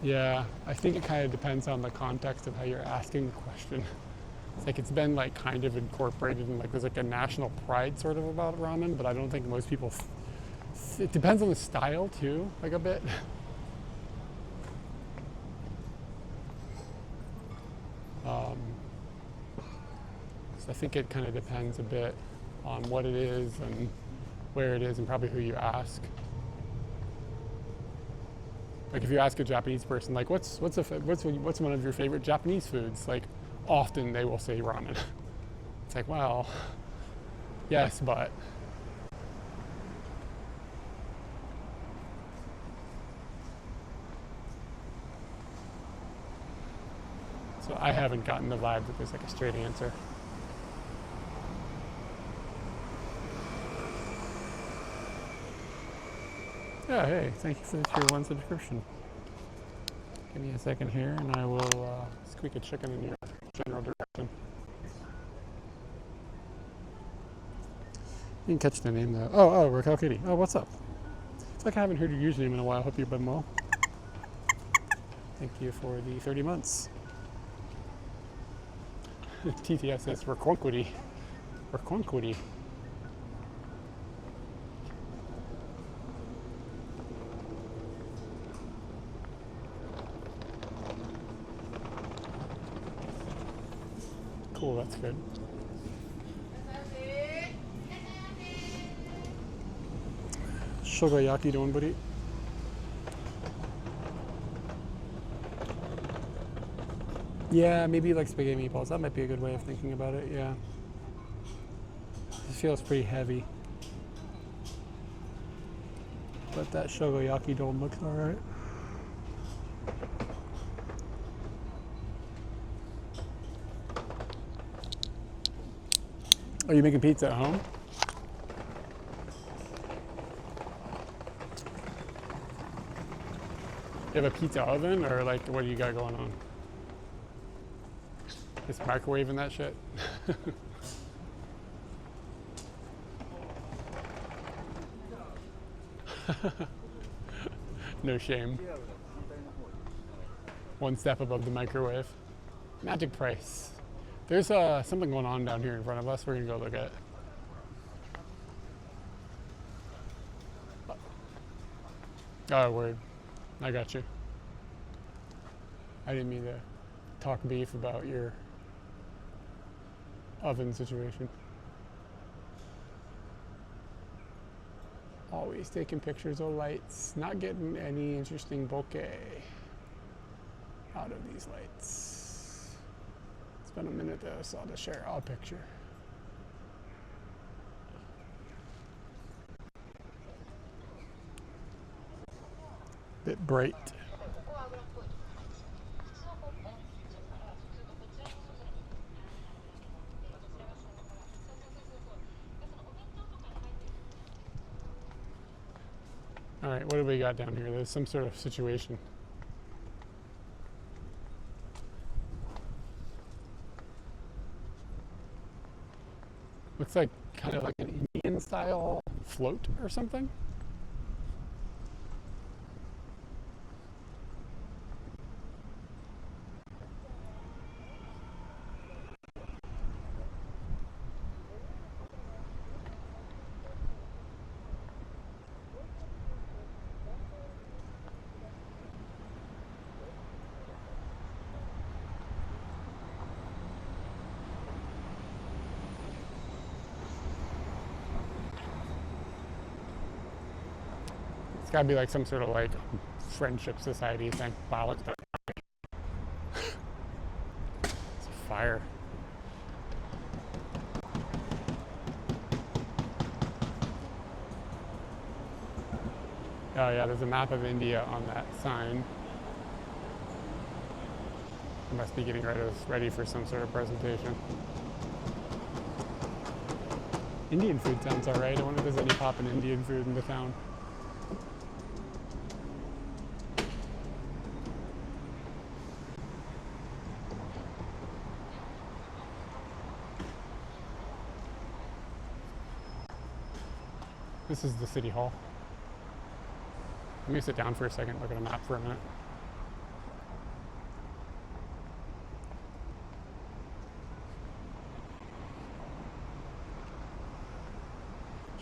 yeah, I think it kind of depends on the context of how you're asking the question. It's like it's been like kind of incorporated in like there's like a national pride sort of about ramen, but I don't think most people. It depends on the style too, like a bit. So I think it kind of depends a bit on what it is and where it is and probably who you ask. Like if you ask a Japanese person, like what's one of your favorite Japanese foods? Like often they will say ramen. It's like, well, yes, but. So I haven't gotten the vibe that there's like a straight answer. Yeah, hey, thank you for the tier 1 subscription. Give me a second here and I will squeak a chicken in your general direction. You can catch the name though. Oh, Raquel Kitty. Oh, what's up? It's like I haven't heard your username in a while. Hope you've been well. Thank you for the 30 months. TTF says Raquonquity. Raquonquity. Cool, that's good. Shogayaki donburi. Yeah, maybe like spaghetti meatballs. That might be a good way of thinking about it, yeah. It feels pretty heavy. But that shogayaki don looks alright. Are you making pizza at home? You have a pizza oven, or like what do you got going on? Just microwaving that shit? No shame. One step above the microwave. Magic price. There's something going on down here in front of us. We're gonna go look at it. Oh, word. I got you. I didn't mean to talk beef about your oven situation. Always taking pictures of lights. Not getting any interesting bokeh out of these lights. It's been a minute though, so I'll just share a picture. Bit bright. All right, what do we got down here? There's some sort of situation. Looks like kind of like an Indian style float or something. It's gotta be like some sort of like friendship society thing. Wow, it's a fire. Oh yeah, there's a map of India on that sign. I must be getting ready for some sort of presentation. Indian food sounds alright. I wonder if there's any poppin' Indian food in the town. This is the city hall. Let me sit down for a second, look at a map for a minute.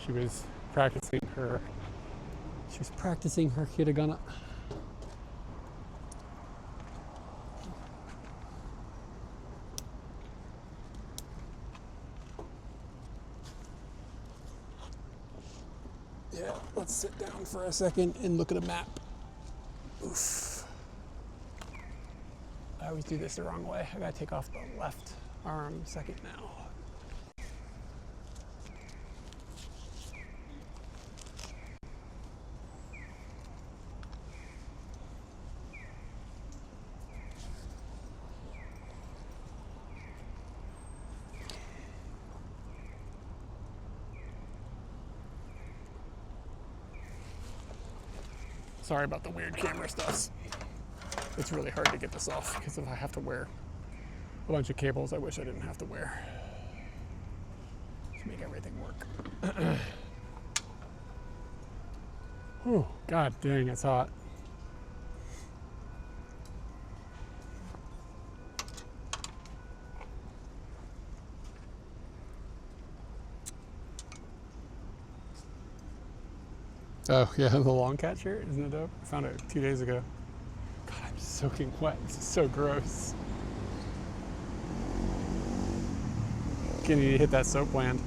She was practicing her hiragana. Yeah, let's sit down for a second and look at a map. Oof. I always do this the wrong way. I gotta take off the left arm second now. Sorry about the weird camera stuff. It's really hard to get this off because if I have to wear a bunch of cables I wish I didn't have to wear to make everything work. Oh, God dang, it's hot. Oh, yeah, the long cat shirt, isn't it dope? I found it 2 days ago. God, I'm soaking wet. This is so gross. Gonna need to hit that soap land.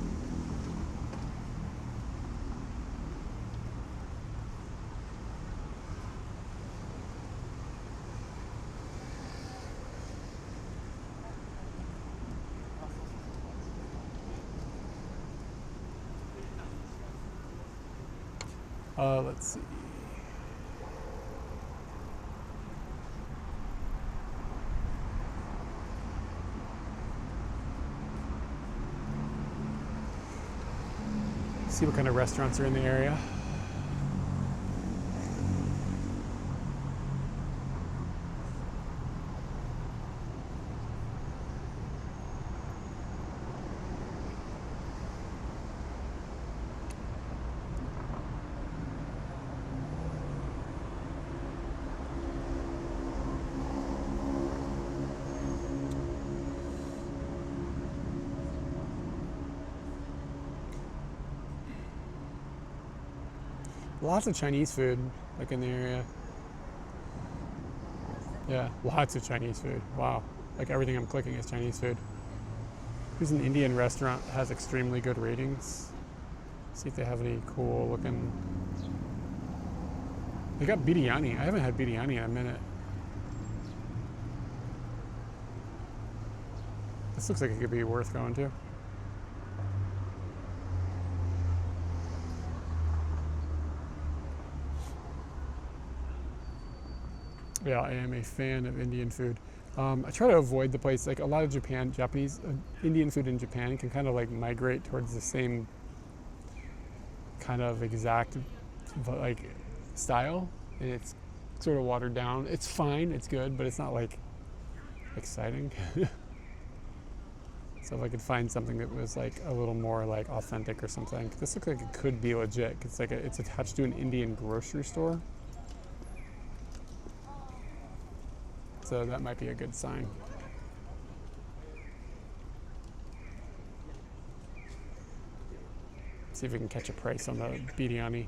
Let's see. See what kind of restaurants are in the area. Lots of Chinese food, like in the area. Yeah, lots of Chinese food. Wow. Like everything I'm clicking is Chinese food. Here's an Indian restaurant that has extremely good ratings. See if they have any cool looking. They got biryani. I haven't had biryani in a minute. This looks like it could be worth going to. Yeah, I am a fan of Indian food. I try to avoid the place, like a lot of Japanese, Indian food in Japan can kind of like migrate towards the same kind of exact like style, and it's sort of watered down. It's fine, it's good, but it's not like exciting. So if I could find something that was like a little more like authentic or something. This looks like it could be legit. It's like it's attached to an Indian grocery store. So that might be a good sign. See if we can catch a price on the biryani.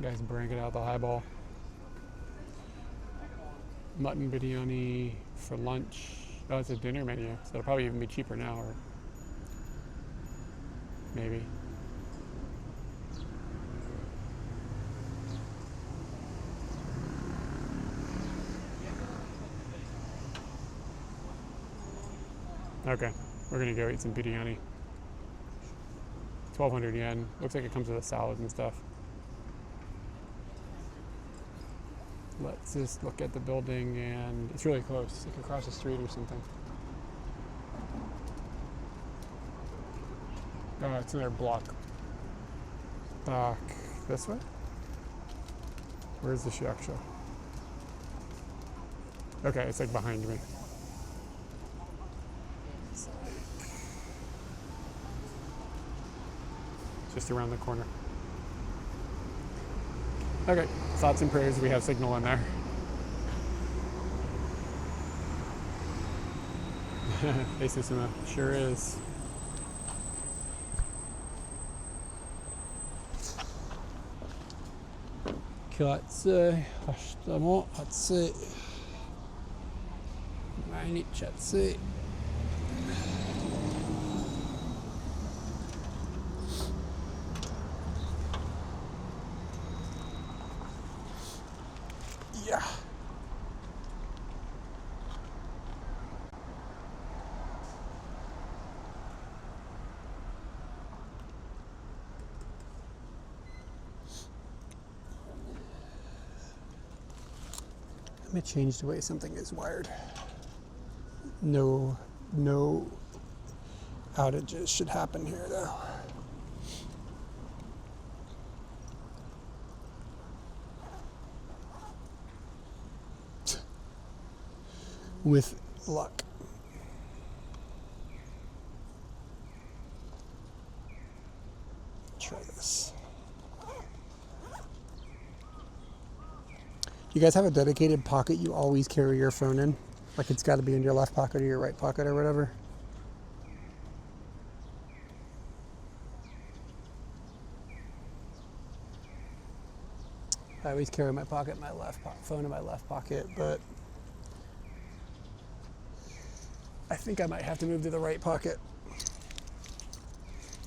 Guys breaking out the highball. Mutton biryani for lunch. Oh, it's a dinner menu, so it'll probably even be cheaper now, or maybe. Okay, we're gonna go eat some biryani. 1,200 yen. Looks like it comes with a salad and stuff. Let's just look at the building, and it's really close. It's like across the street or something. Oh, it's another block back this way. Where's the shaksha? Okay, it's like behind me. It's like just around the corner. Okay, thoughts and prayers. We have signal in there. Hey, Susuma, sure is.今日暑い。明日も暑い。毎日暑い。いや。Let me change the way something is wired. No no outages should happen here though. With luck. Try this. You guys have a dedicated pocket you always carry your phone in? Like it's got to be in your left pocket or your right pocket or whatever? I always carry my pocket, my phone in my left pocket, but I think I might have to move to the right pocket.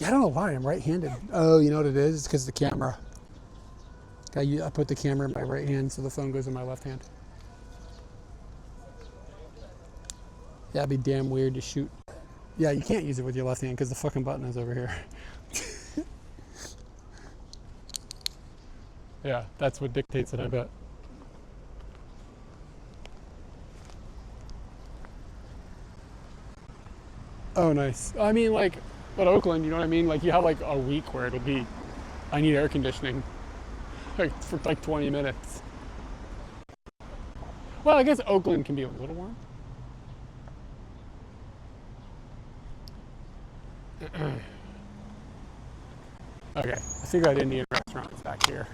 I don't know why, I'm right-handed. Oh, you know what it is? It's because of the camera. I put the camera in my right hand so the phone goes in my left hand. Yeah, it'd be damn weird to shoot. Yeah, you can't use it with your left hand because the fucking button is over here. Yeah, that's what dictates it, I bet. Oh, nice. I mean, like, but Oakland, you know what I mean? Like, you have like a week where it'll be, I need air conditioning, like for like 20 minutes. Well, I guess Oakland can be a little warm. Okay, I think that Indian restaurant is back here.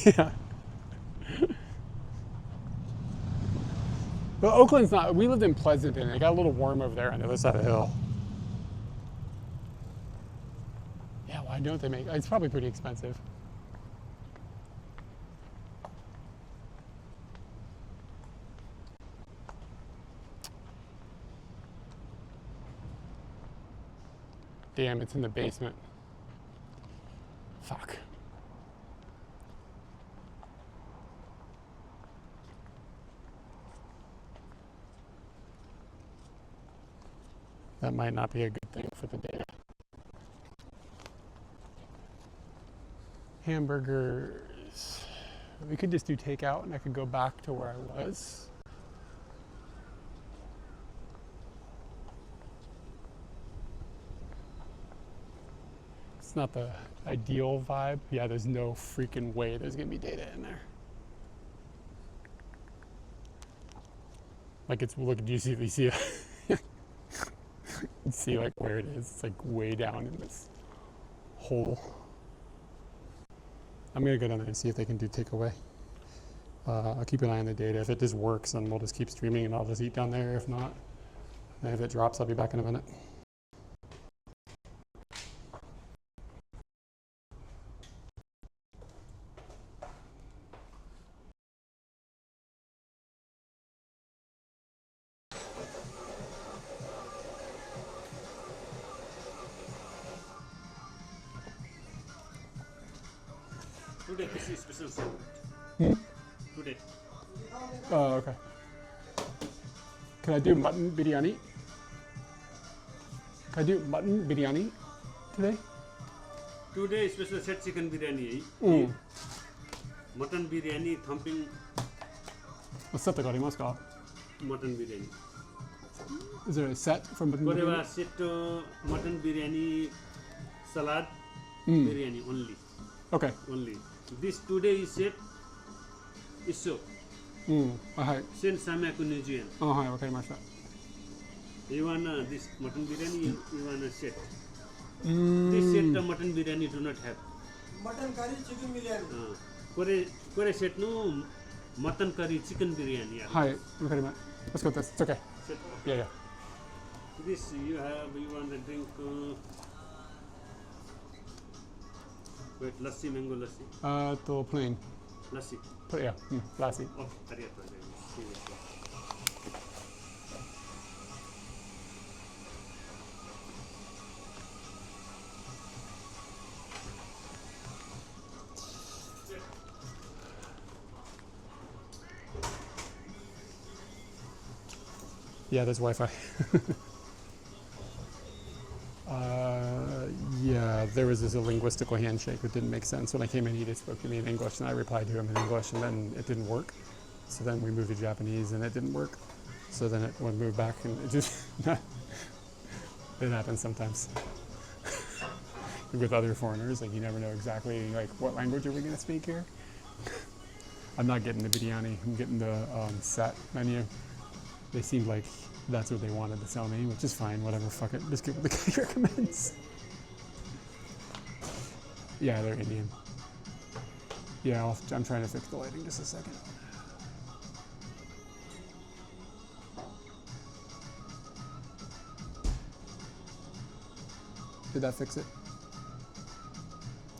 Yeah. But Oakland's not, we lived in Pleasanton. It got a little warm over there on the other side of the hill. Yeah, why don't they make, it's probably pretty expensive. Damn, it's in the basement. Fuck. That might not be a good thing for the data. Hamburgers. We could just do takeout and I could go back to where I was. It's not the ideal vibe. Yeah, there's no freaking way there's gonna be data in there. Like it's, look, do you see see like where it is? It's like way down in this hole. I'm gonna go down there and see if they can do takeaway. I'll keep an eye on the data. If it just works, then we'll just keep streaming and I'll just eat down there. If not, and if it drops, I'll be back in a minute. Today this is special food. Today. Oh, okay. Can I do mutton biryani? Can I do mutton biryani today? Today special set chicken biryani. Mutton biryani thumping. セットがありますか? Mutton biryani. Is there a set from mutton biryani? これはセット mutton biryani salad biryani only. Okay. Only. This today is set is so. はい。 Send Samyaku New Zealand. はい、わかりました。You wanna this mutton biryani? You wanna set? This set the mutton biryani do not have. Mutton curry chicken biryani. これセットの mutton curry chicken biryani. はい、わかりました。Let's go with this. It's okay. Set. Yeah, yeah. This you want to drink wait, lassi, mango lassi. Plain. Lassi. Yeah, lassi. Oh, arigatou gozaimasu. Yeah, there's Wi-Fi. Yeah, there was this a linguistical handshake that didn't make sense. When I came in, he just spoke to me in English, and I replied to him in English, and then it didn't work. So then we moved to Japanese, and it didn't work. So then we moved back, and it just it happens sometimes with other foreigners. Like you never know exactly like what language are we gonna speak here. I'm not getting the biryani. I'm getting the set menu. They seemed like that's what they wanted to sell me, which is fine. Whatever, fuck it. Just get what the guy recommends. Yeah, they're Indian. Yeah, I'm trying to fix the lighting just a second. Did that fix it?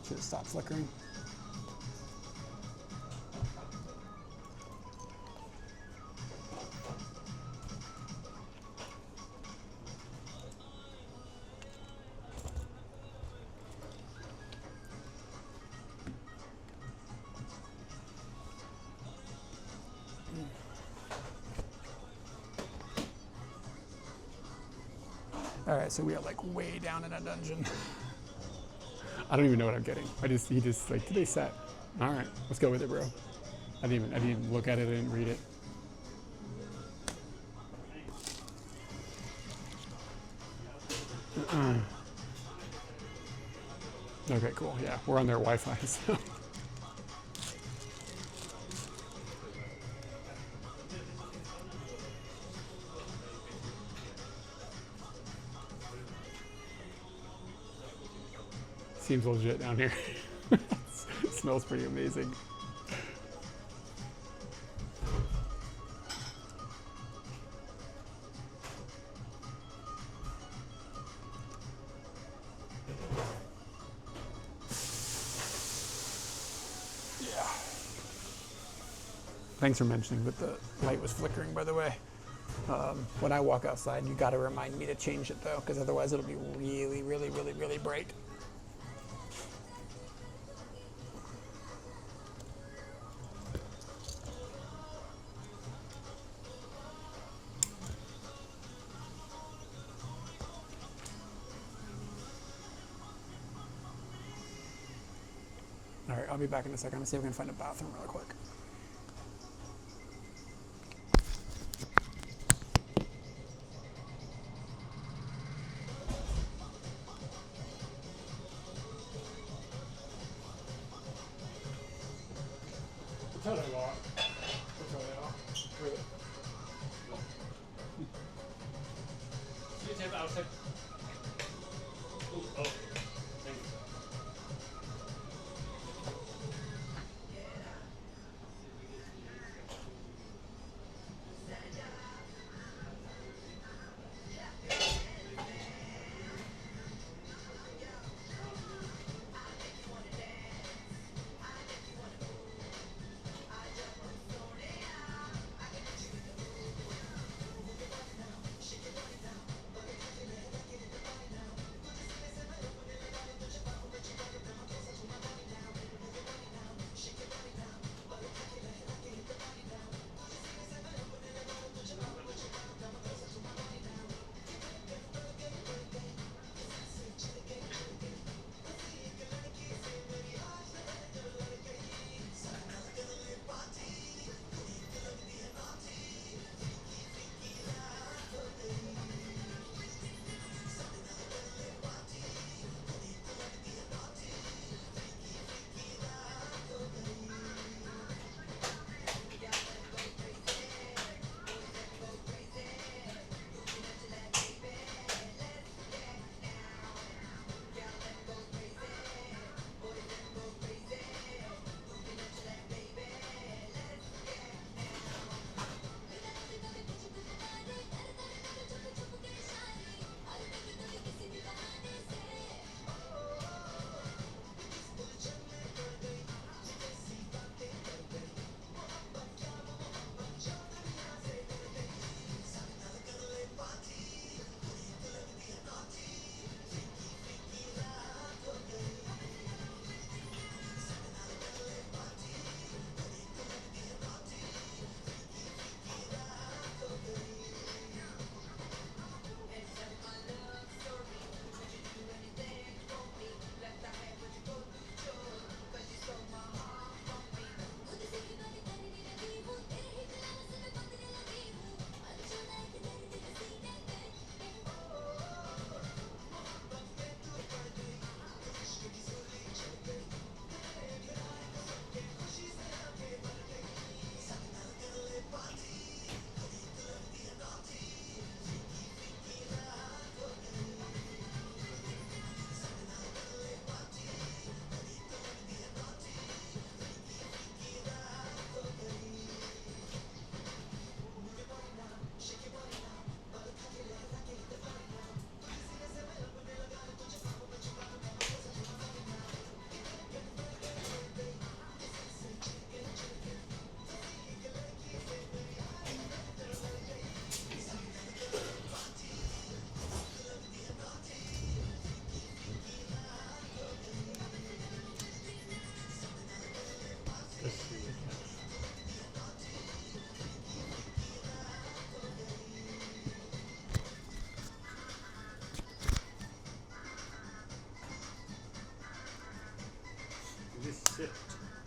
Should have stopped flickering. Alright, so we are like way down in a dungeon. I don't even know what I'm getting. He just like, today's set. Alright, let's go with it, bro. I didn't even look at it, I didn't read it. Okay, cool. Yeah, we're on their Wi-Fi, so. Seems legit down here. It smells pretty amazing. Yeah. Thanks for mentioning that the light was flickering, by the way. When I walk outside, you gotta remind me to change it though, because otherwise it'll be really, really, really, really bright. All right, I'll be back in a second. I'm gonna see if we can find a bathroom really quick.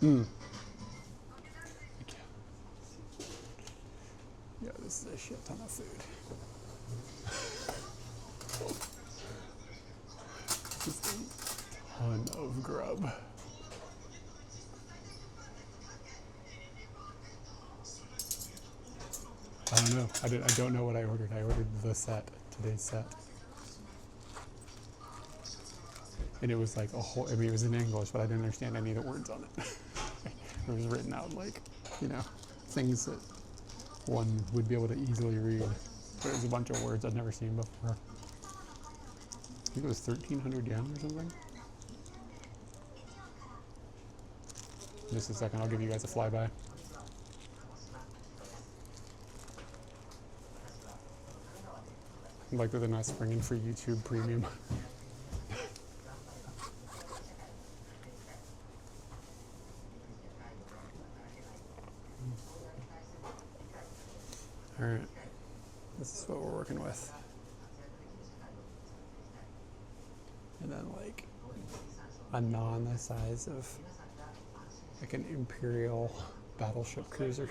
Mm. Yeah, this is a shit ton of food. Just a ton of grub. I don't know. I don't know what I ordered. I ordered the set, today's set. And it was like a whole, I mean, it was in English, but I didn't understand any of the words on it. It was written out like, you know, things that one would be able to easily read. But it was a bunch of words I'd never seen before. I think it was 1,300 yen or something. Just a second, I'll give you guys a flyby. Like they're not springing for YouTube Premium. All right, this is what we're working with. And then like a non the size of like an Imperial battleship cruiser.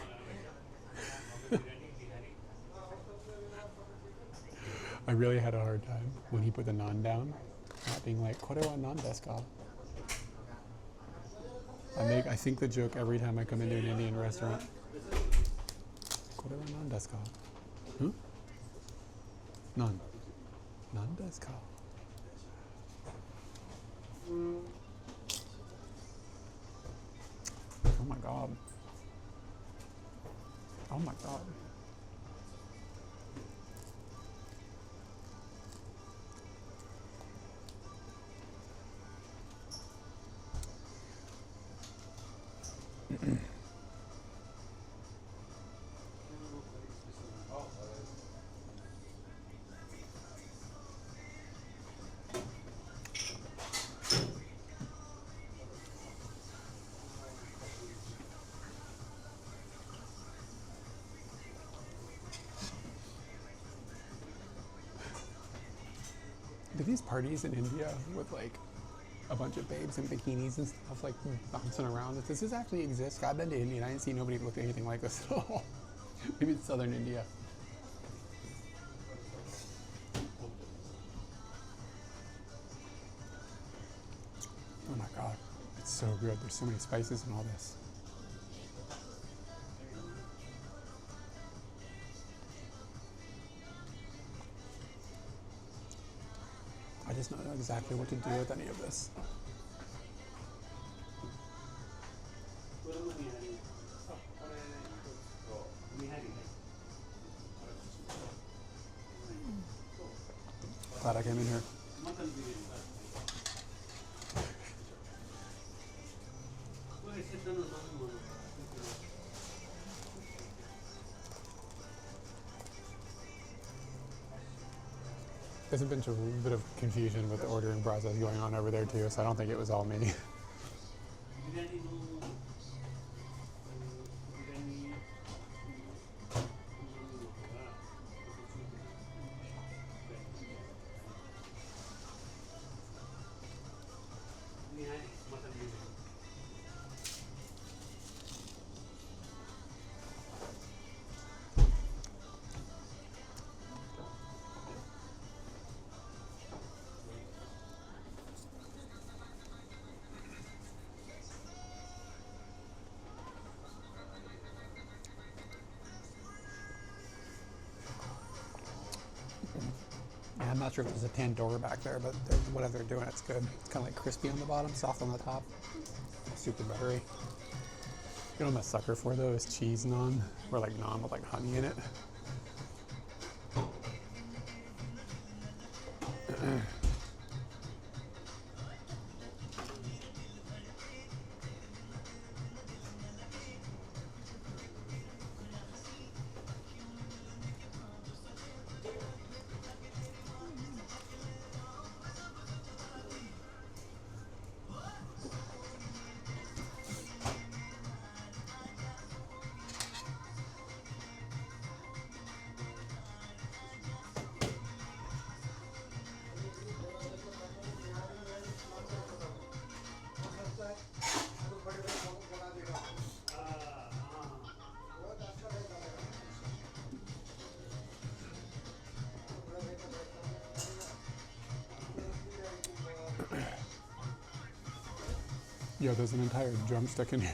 I really had a hard time when he put the naan down, not being like, "Kore wa nan desu ka?" I think the joke every time I come into an Indian restaurant. "Kore wa nan desu ka?" Huh? Nan. Nan desu ka? Oh my god. Oh my god. Do these parties in India with like a bunch of babes in bikinis and stuff like bouncing around? Does this actually exist? I've been to India and I didn't see nobody look anything like this at all. Maybe it's southern India. Oh my god, it's so good. There's so many spices in all this. I just don't know exactly what to do with any of this. Glad I came in here. There's been a bit of confusion with the ordering process going on over there too, so I don't think it was all me. I'm not sure if there's a tandoori back there, but whatever they're doing, it's good. It's kind of like crispy on the bottom, soft on the top, super buttery. You know what I'm a sucker for though is cheese naan, or like naan with like honey in it. Yo, there's an entire drumstick in here.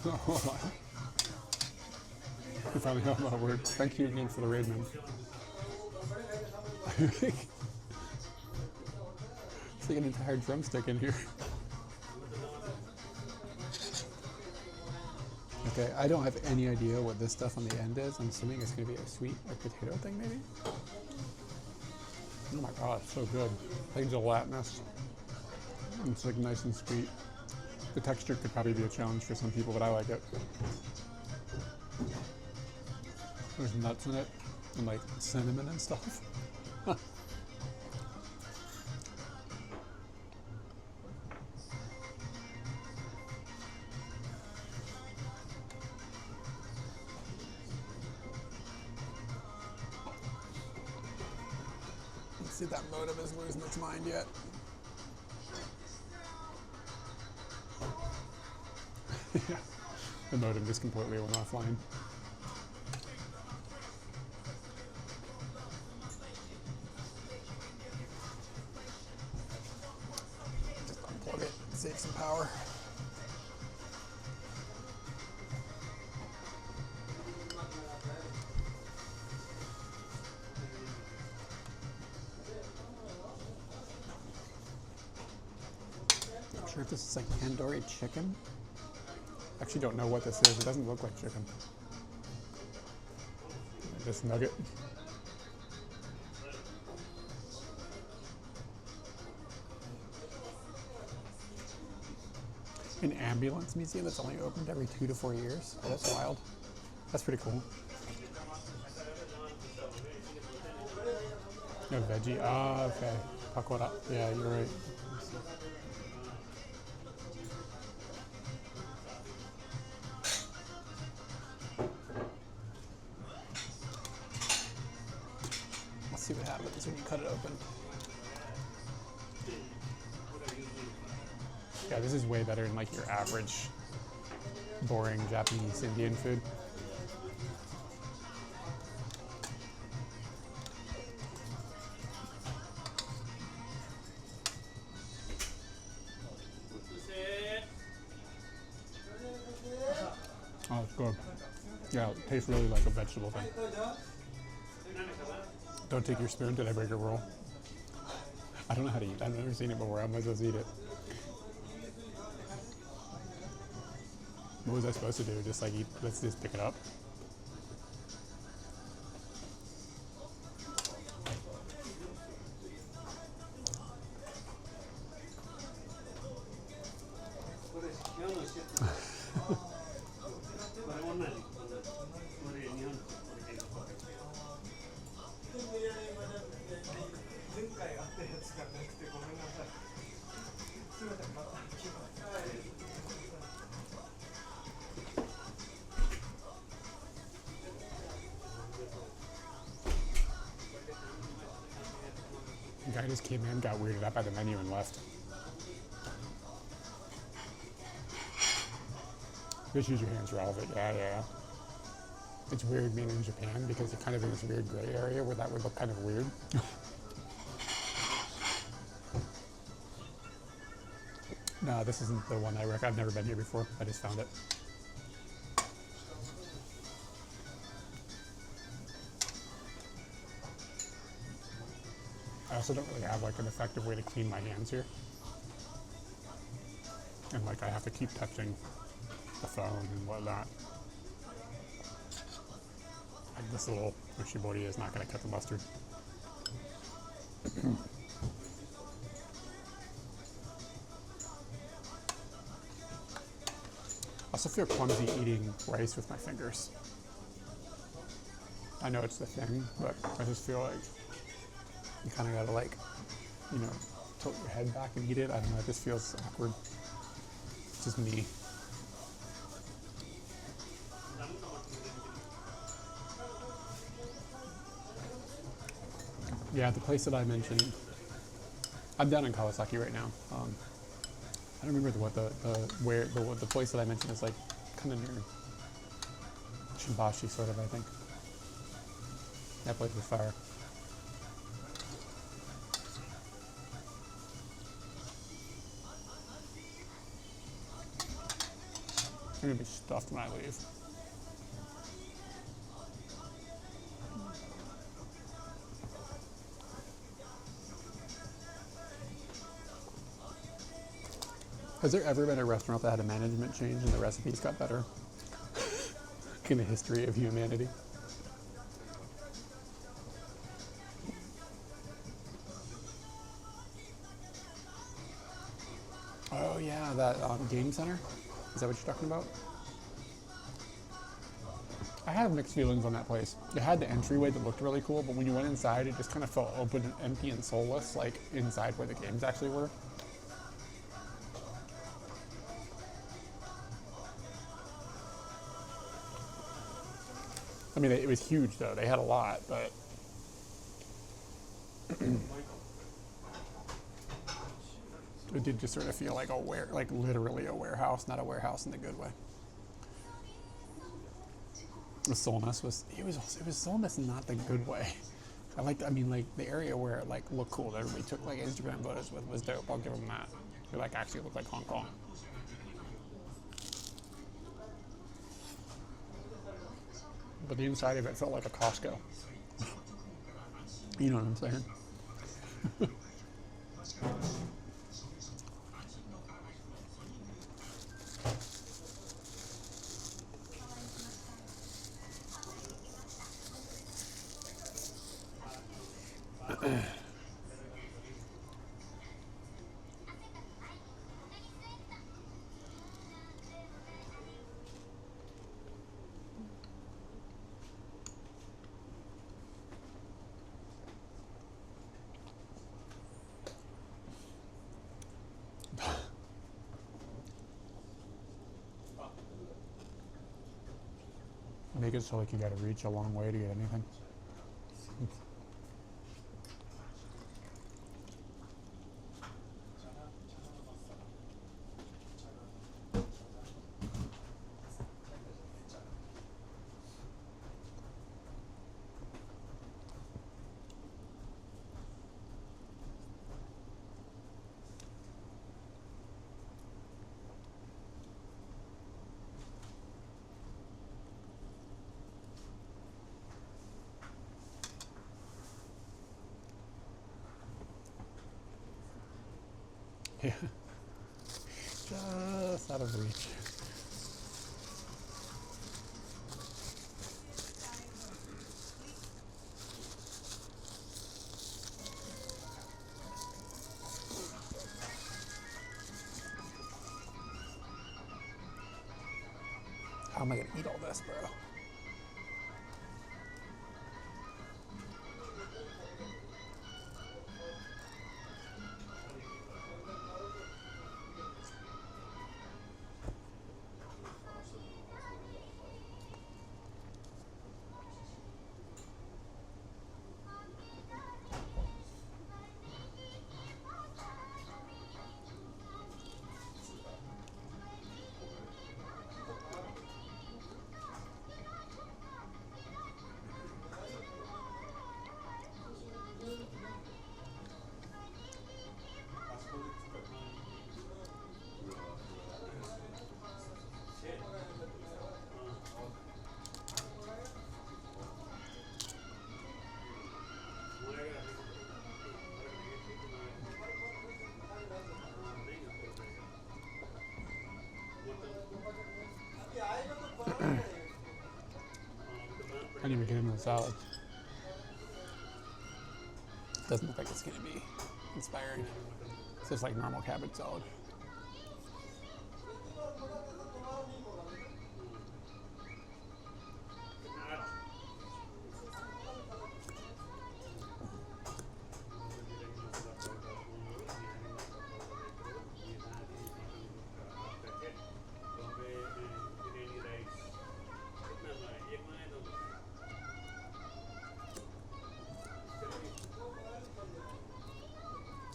Hold on. You finally know that word. Thank you again for the raid, man. It's like an entire drumstick in here. Okay, I don't have any idea what this stuff on the end is. I'm assuming it's going to be a sweet or potato thing, maybe? Oh my god, it's so good. Like gelatinous. It's like nice and sweet. The texture could probably be a challenge for some people, but I like it. There's nuts in it, and like cinnamon and stuff. Let's see if that modem is losing its mind yet. Yeah, the modem just completely went offline. Just unplug it, save some power. Not sure if this is like tandoori chicken. Actually don't know what this is. It doesn't look like chicken. Just nugget. An ambulance museum that's only opened every 2 to 4 years. Oh, that's wild. That's pretty cool. No veggie. Ah, okay. Pakora. Yeah, you're right. See what happens when you cut it open. Yeah, this is way better than like your average boring Japanese Indian food. Oh, it's good. Yeah, it tastes really like a vegetable thing. Don't take your spoon. Did I break a rule? I don't know how to eat. I've never seen it before. I might as well eat it. What was I supposed to do? Just like eat? Let's just pick it up. The guy just came in, got weirded out by the menu, and left. Just use your hands for all of it. Yeah. It's weird being in Japan because you're kind of in this weird gray area where that would look kind of weird. No, this isn't the one I recommend. I've never been here before. I just found it. I also don't really have like an effective way to clean my hands here. And like I have to keep touching the phone and whatnot. Like this little Ushibori is not going to cut the mustard. I also feel clumsy eating rice with my fingers. I know it's the thing, but I just feel like you kind of gotta like, you know, tilt your head back and eat it. I don't know, it just feels awkward. It's just me. Yeah, the place that I mentioned, I'm down in Kawasaki right now. I don't remember what the place that I mentioned is like kind of near Shimbashi, sort of, I think. That place was fire. gonna be stuffed when I leave. Has there ever been a restaurant that had a management change and the recipes got better in the history of humanity? Oh yeah, that game center? Is that what you're talking about? I have mixed feelings on that place. It had the entryway that looked really cool, but when you went inside, it just kind of felt open and empty and soulless, like inside where the games actually were. I mean, it was huge though. They had a lot, but it did just sort of feel like like literally a warehouse, not a warehouse in the good way. The Solness was Solness, not the good way. I mean, like the area where it like looked cool that everybody took like Instagram photos with was dope. I'll give them that. It like actually looked like Hong Kong. But the inside of it felt like a Costco. You know what I'm saying? Make it so like you gotta reach a long way to get anything. Yeah. Just out of reach. How am I gonna eat all this, bro? I didn't even get into the salad. Doesn't look like it's gonna be inspiring. It's just like normal cabbage salad.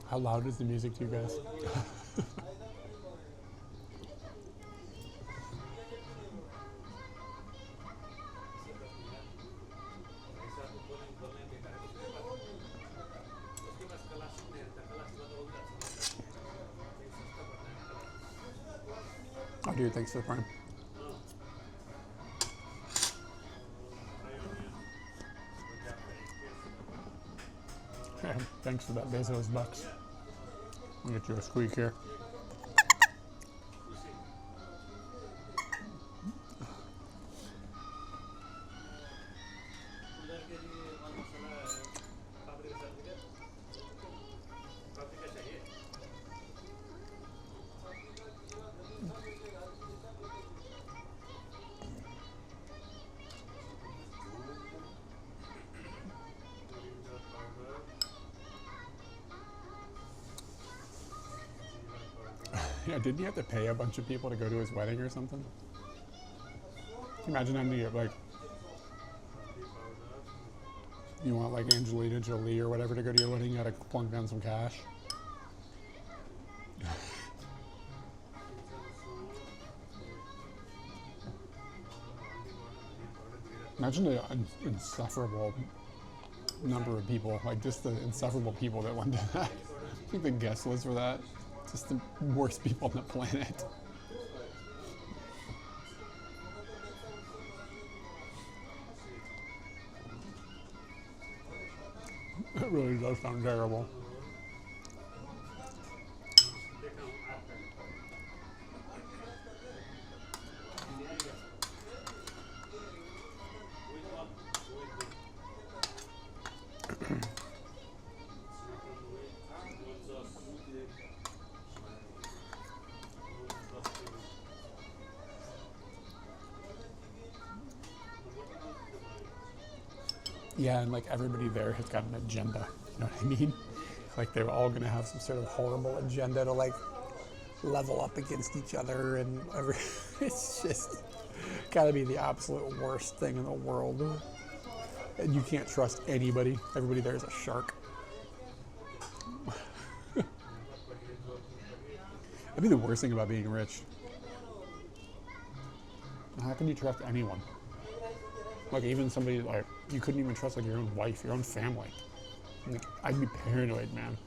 How loud is the music to you guys? Oh, dude, thanks for the prime. Thanks for that Bezos bucks. I'll get you a squeak here. Yeah, didn't he have to pay a bunch of people to go to his wedding or something? Can you imagine having to get, like, you want, like, Angelina Jolie or whatever to go to your wedding, you gotta plunk down some cash? Imagine the insufferable number of people, like just the insufferable people that went to that. I think the guest list for that, just the worst people on the planet. It really does sound terrible. Yeah, and like everybody there has got an agenda. You know what I mean? Like they're all gonna have some sort of horrible agenda to like level up against each other, and it's just gotta be the absolute worst thing in the world. And you can't trust anybody. Everybody there is a shark. That'd be the worst thing about being rich. How can you trust anyone? Like even somebody like you couldn't even trust like your own wife, your own family. Like, I'd be paranoid, man.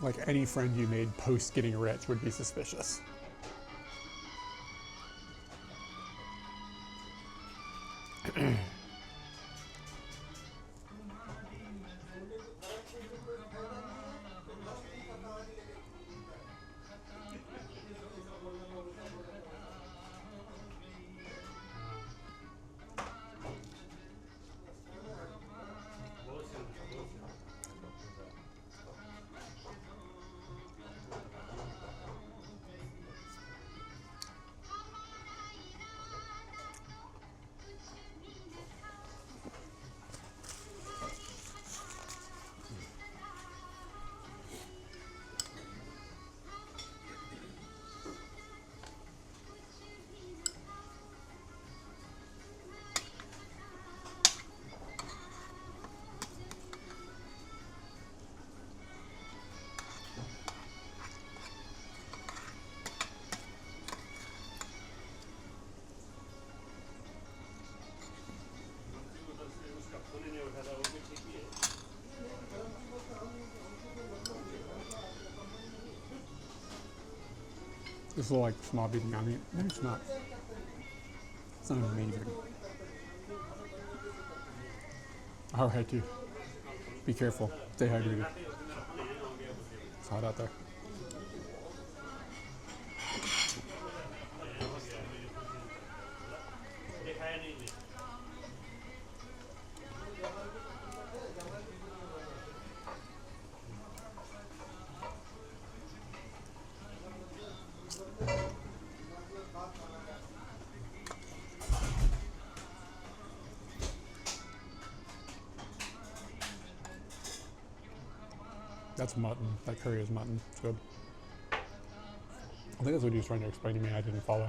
Like any friend you made post getting rich would be suspicious. This little like small beating onion. No, it's not. It's not amazing. All right, dude. Be careful. Stay hydrated. It's hot out there. That's mutton. That curry is mutton. It's good. I think that's what he was trying to explain to me. I didn't follow.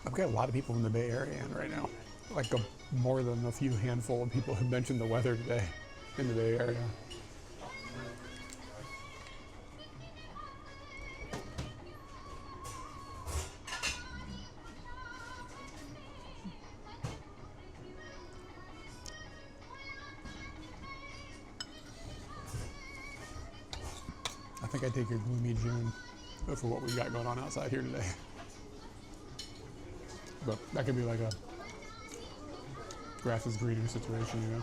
I've got a lot of people in the Bay Area in right now. Like more than a few handful of people who mentioned the weather today. in the Bay Area. I think I take a gloomy June for what we've got going on outside here today. But that could be like a grass is greener situation, you know?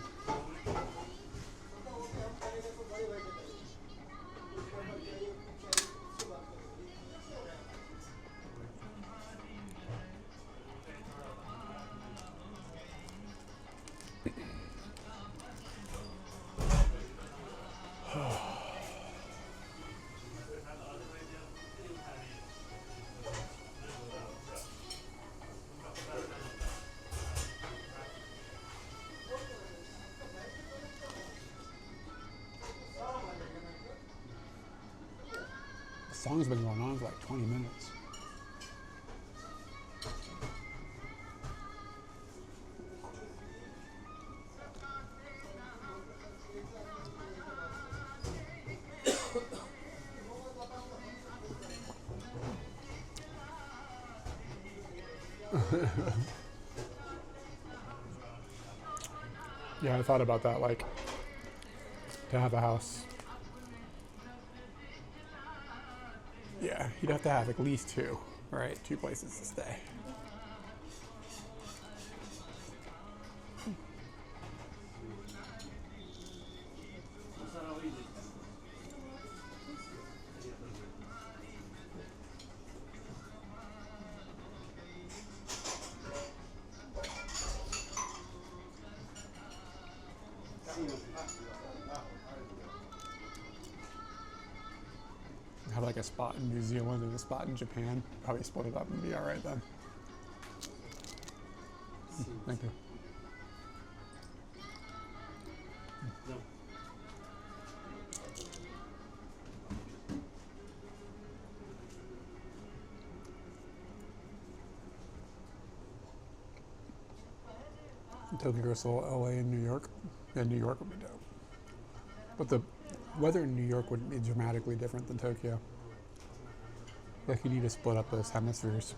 The song's been going on for like 20 minutes. Yeah, I thought about that, like, to have a house. Yeah, you'd have to have at least two, right? 2 places to stay. Have like a spot in New Zealand and a spot in Japan. Probably split it up and be all right then. Thank you. No. Tokyo, Seoul, LA, and New York. Yeah, New York would be dope. But the weather in New York would be dramatically different than Tokyo. Like you need to split up those hemispheres.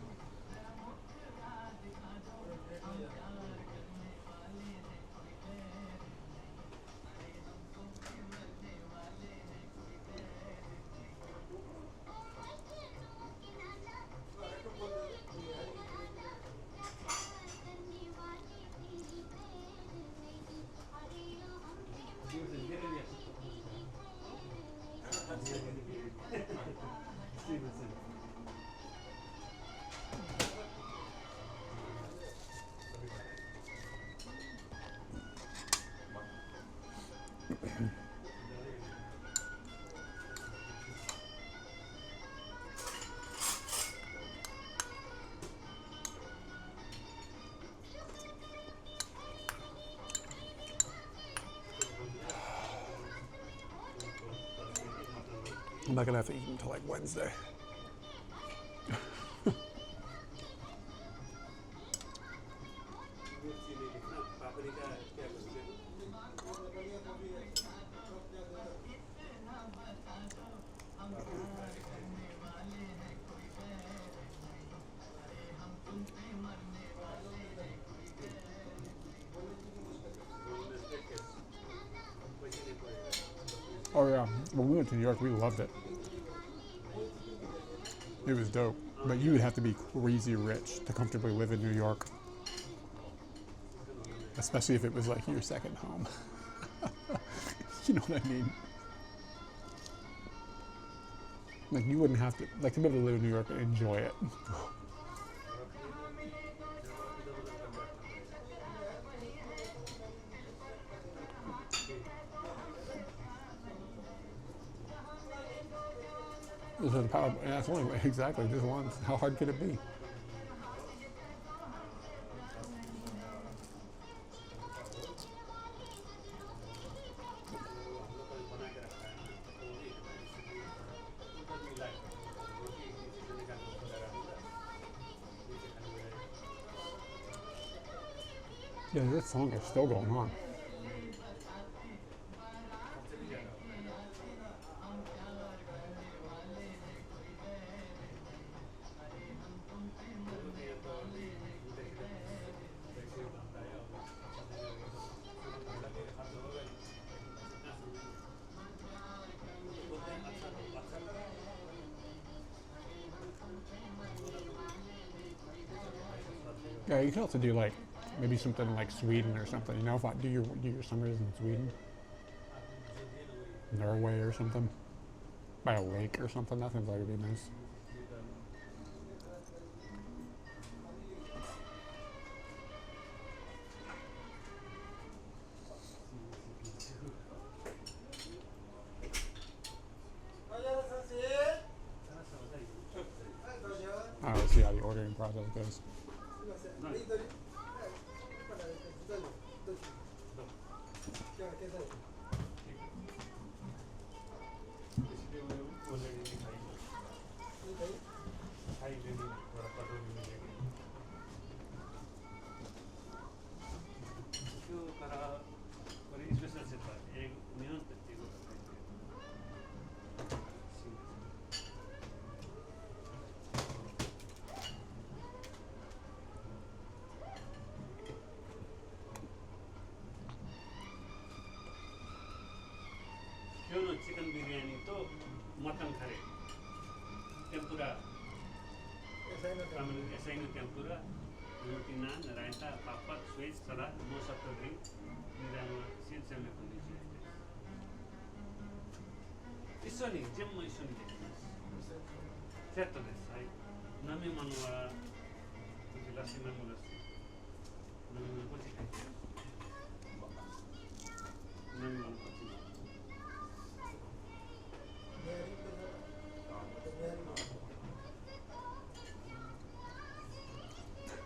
I'm not gonna have to eat until like Wednesday. Oh yeah, when we went to New York, we loved it. It was dope, but you would have to be crazy rich to comfortably live in New York, especially if it was like your second home. You know what I mean? Like you wouldn't have to, like to be able to live in New York and enjoy it. This is the power. Yeah, that's only exactly just once. How hard could it be? Yeah, this song is still going on. Yeah, you could also do like maybe something like Sweden or something. You know, if I do your summers in Sweden, Norway or something, by a lake or something. That seems like it'd be nice. I don't see how the ordering process goes. Chicken biryani तो mutton खारे tempura एसाइनो tempura roti naan raita papad sweet salad no soft drink निरामा सिन्सेमले conditions isso ni gemma isso ni certo des sai nami manwa di la sima mulas nami man poti kai nami man poti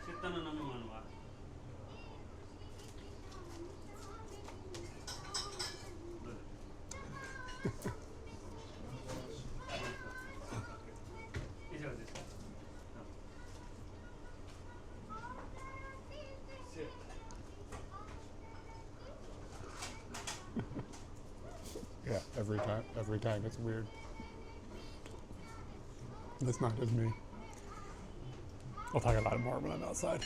Sitana nami manwa Yeah, every time it's weird. That's not just me. I'll talk about it more when I'm outside.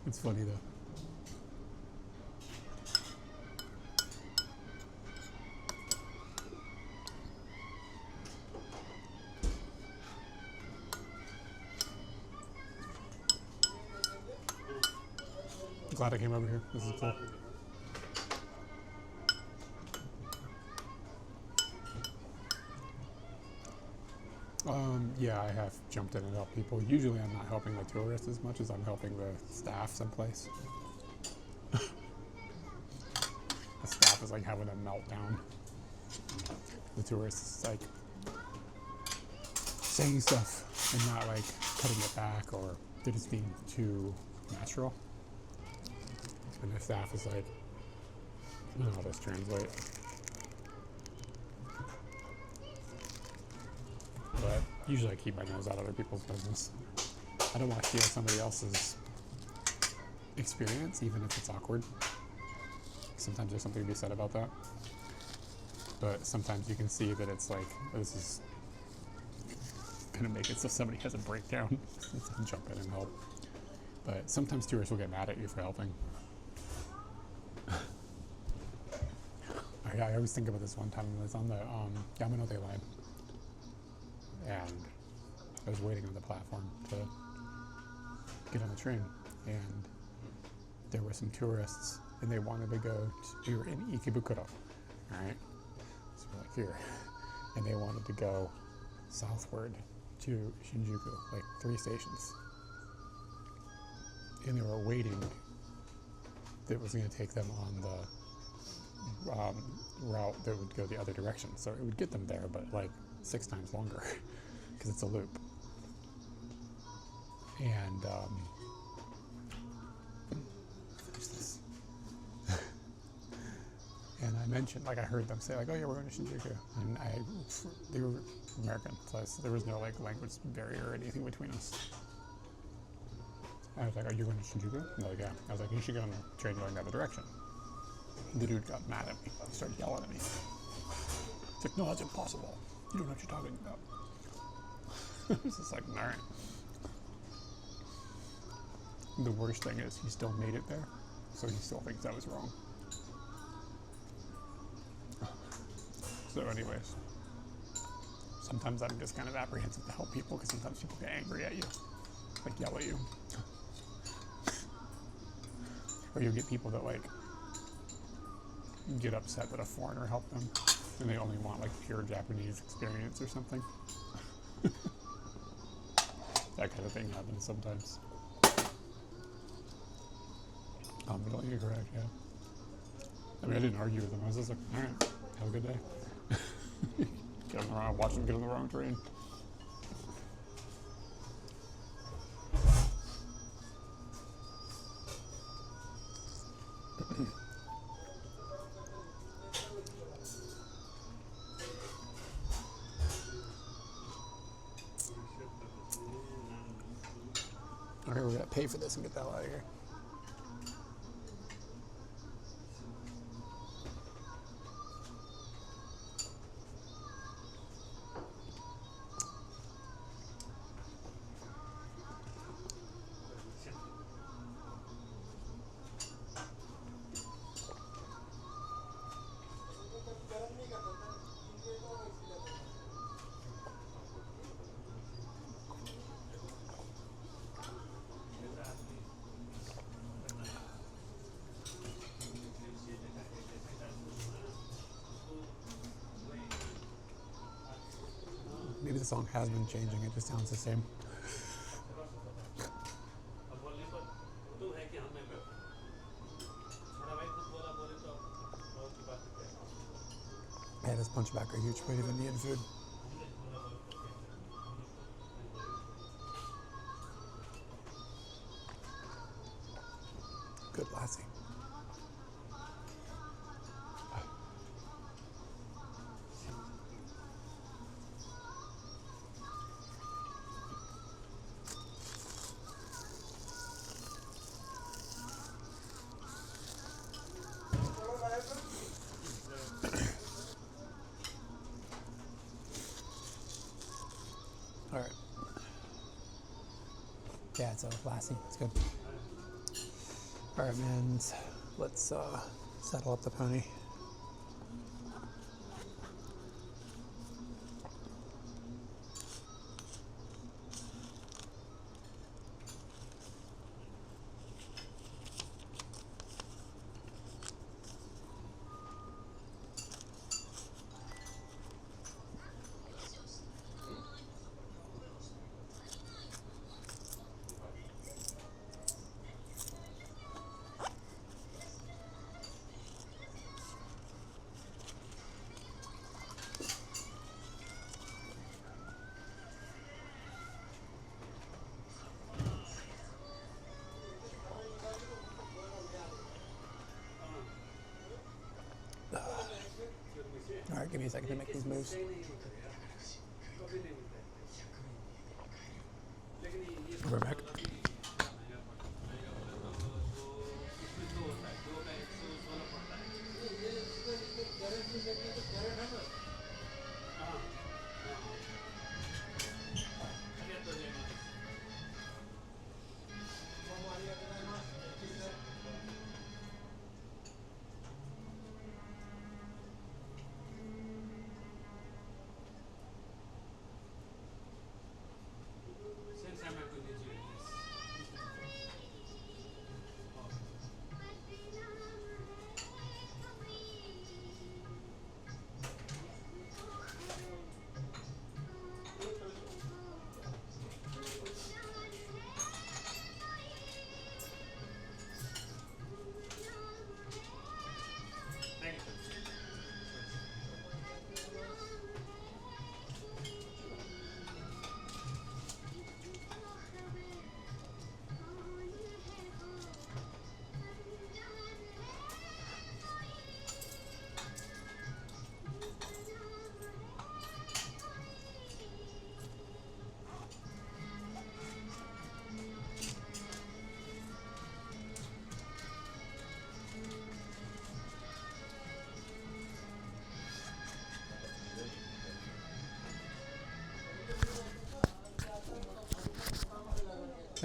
It's funny though. Glad I came over here. This is cool. Yeah, I have jumped in and helped people. Usually I'm not helping the tourists as much as I'm helping the staff someplace. The staff is like having a meltdown. The tourists like saying stuff and not like cutting it back, or they're just being too natural. And the staff is like, I don't know how this translate. But usually I keep my nose out of other people's business. I don't want to steal somebody else's experience, even if it's awkward. Sometimes there's something to be said about that. But sometimes you can see that it's like, this is gonna make it so somebody has a breakdown. Jump in and help. But sometimes tourists will get mad at you for helping. I always think about this one time when I was on the Yamanote line. And I was waiting on the platform to get on the train. And there were some tourists, and they wanted to go to, we were in Ikebukuro, all right? So we're like here. And they wanted to go southward to Shinjuku, like 3 stations. And they were waiting that was going to take them on the route that would go the other direction. So it would get them there, but like 6 times longer because it's a loop. And finish this. And I mentioned, like I heard them say like, oh yeah, we're going to Shinjuku. And they were American, so there was no like language barrier or anything between us. I was like, are you going to Shinjuku? And they're like, yeah. I was like, you should get on the train going the other direction. The dude got mad at me. He started yelling at me. It's like, no, that's impossible. You don't know what you're talking about. It's just like, all right. The worst thing is he still made it there, so he still thinks I was wrong. So anyways, sometimes I'm just kind of apprehensive to help people because sometimes people get angry at you, like yell at you. Or you get people that like get upset that a foreigner helped them and they only want like pure Japanese experience or something. That kind of thing happens sometimes. Completely correct, yeah. I mean, I didn't argue with them. I was just like, all right, have a good day. Get on the wrong, watch them get on the wrong train. Okay, we gotta pay for this and get the hell out of here. Maybe the song has been changing, it just sounds the same. Yeah, this punchback are huge for even Indian food. Good lassie. All right. Yeah, it's a lassie. It's good. All right, man. Let's settle up the pony. All right, give me a second to make these moves. We're back. Since I'm a good engineer, yes.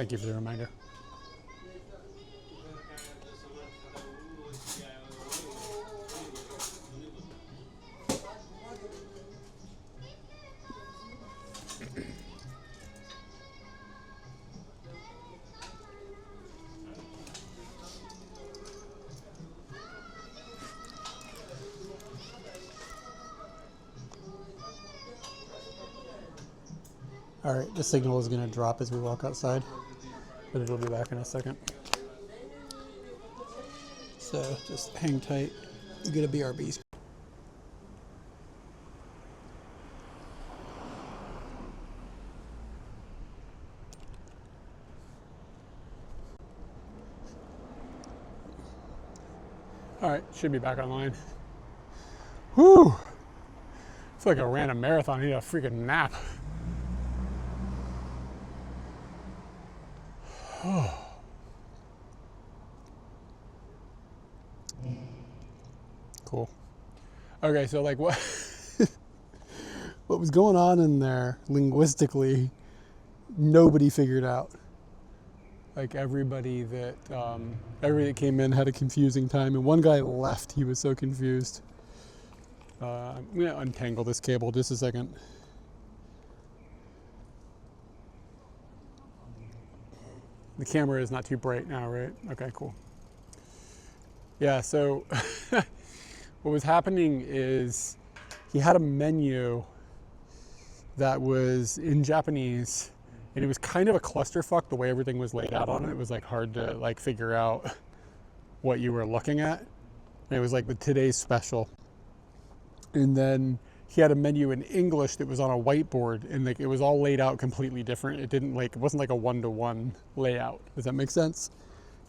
Thank you for the reminder. All right, the signal is going to drop as we walk outside, but it'll be back in a second. So just hang tight. You get a BRB. All right, should be back online. Whew! It's like I ran a marathon. I need a freaking nap. Cool. Okay, so like what what was going on in there linguistically, nobody figured out. Like everybody that came in had a confusing time, and one guy left. He was so confused. I'm gonna untangle this cable just a second. The camera is not too bright now, right? Okay, cool. Yeah, so what was happening is he had a menu that was in Japanese, and it was kind of a clusterfuck the way everything was laid out on it. It was like hard to like figure out what you were looking at. And it was like the today's special. And then he had a menu in English that was on a whiteboard, and like it was all laid out completely different. It didn't like, it wasn't like a one-to-one layout. Does that make sense?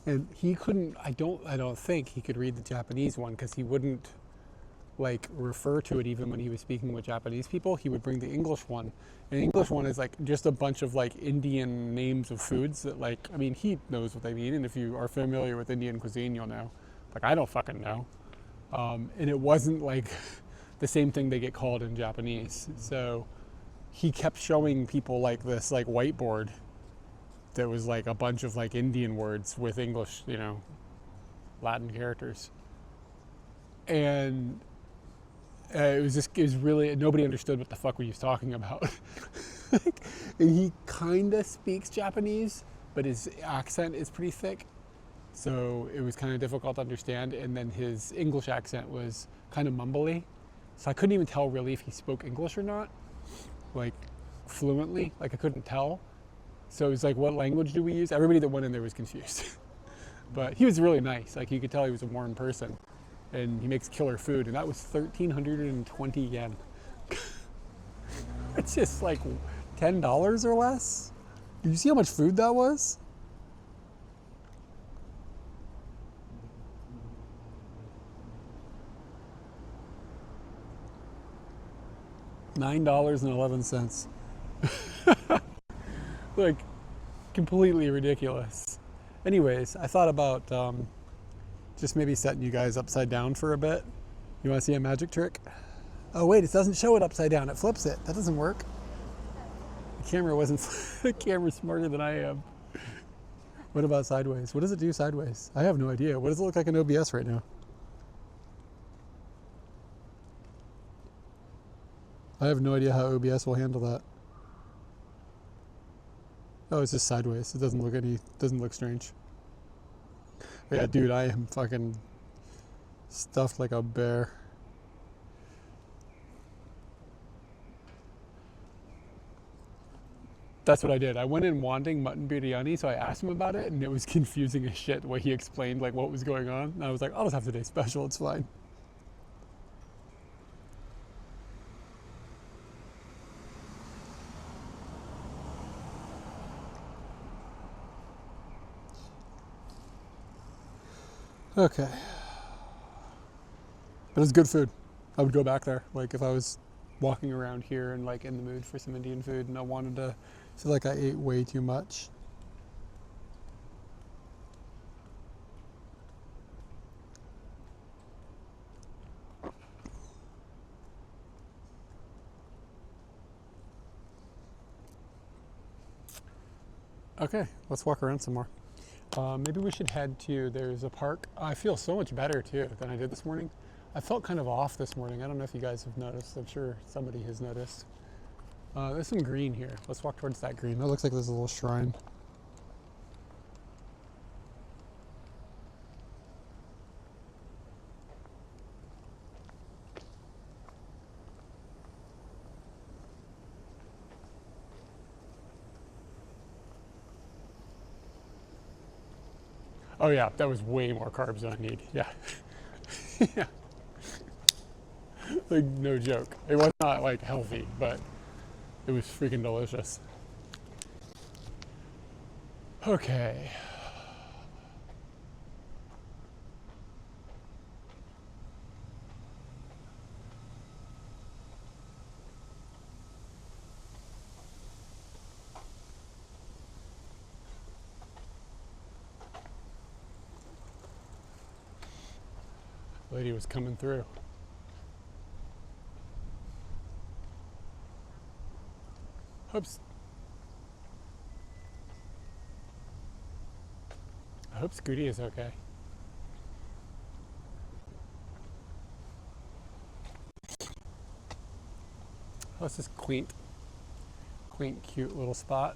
And he couldn't, I don't think he could read the Japanese one, because he wouldn't like refer to it even when he was speaking with Japanese people. He would bring the English one. And the English one is like just a bunch of like Indian names of foods that like, I mean, he knows what they mean. And if you are familiar with Indian cuisine, you'll know. Like, I don't fucking know. And it wasn't like the same thing they get called in Japanese. So he kept showing people like this like whiteboard that was like a bunch of like Indian words with English, you know, Latin characters. And it was really, nobody understood what the fuck he was talking about. And he kind of speaks Japanese, but his accent is pretty thick. So it was kind of difficult to understand. And then his English accent was kind of mumbly. So I couldn't even tell really if he spoke English or not, like fluently, like I couldn't tell. So it was like, what language do we use? Everybody that went in there was confused. But he was really nice. Like, you could tell he was a warm person. And he makes killer food. And that was 1,320 yen. It's just like $10 or less. Did you see how much food that was? $9.11. Like, completely ridiculous. Anyways, I thought about just maybe setting you guys upside down for a bit. You want to see a magic trick? Oh wait, it doesn't show it upside down. It flips it. That doesn't work. The camera wasn't. The camera's smarter than I am. What about sideways? What does it do sideways? I have no idea. What does it look like in OBS right now? I have no idea how OBS will handle that. Oh, it's just sideways. It doesn't look strange. But yeah, dude, I am fucking stuffed like a bear. That's what I did. I went in wanting mutton biryani, so I asked him about it, and it was confusing as shit the way he explained like what was going on. And I was like, I'll just have today's special, it's fine. Okay. But it's good food. I would go back there, like if I was walking around here and like in the mood for some Indian food and I wanted to feel like I ate way too much. Okay, let's walk around some more. Maybe we should head to, there's a park. I feel so much better too than I did this morning. I felt kind of off this morning. I don't know if you guys have noticed. I'm sure somebody has noticed. There's some green here. Let's walk towards that green. That looks like there's a little shrine. Oh yeah, that was way more carbs than I need. Yeah. Yeah. Like, no joke. It was not like healthy, but it was freaking delicious. Okay. Lady was coming through. I hope Scooty is okay. Oh, it's this quaint, cute little spot.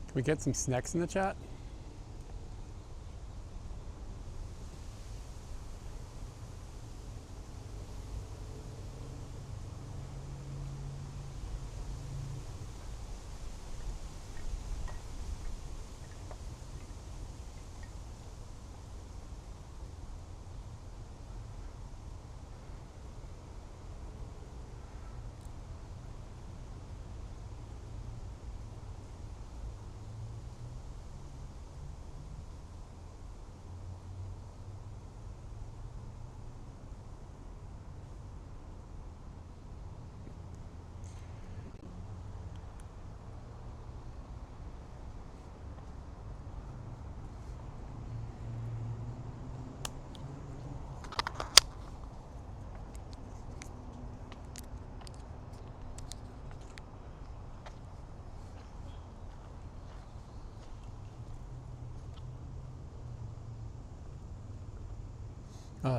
Can we get some snacks in the chat?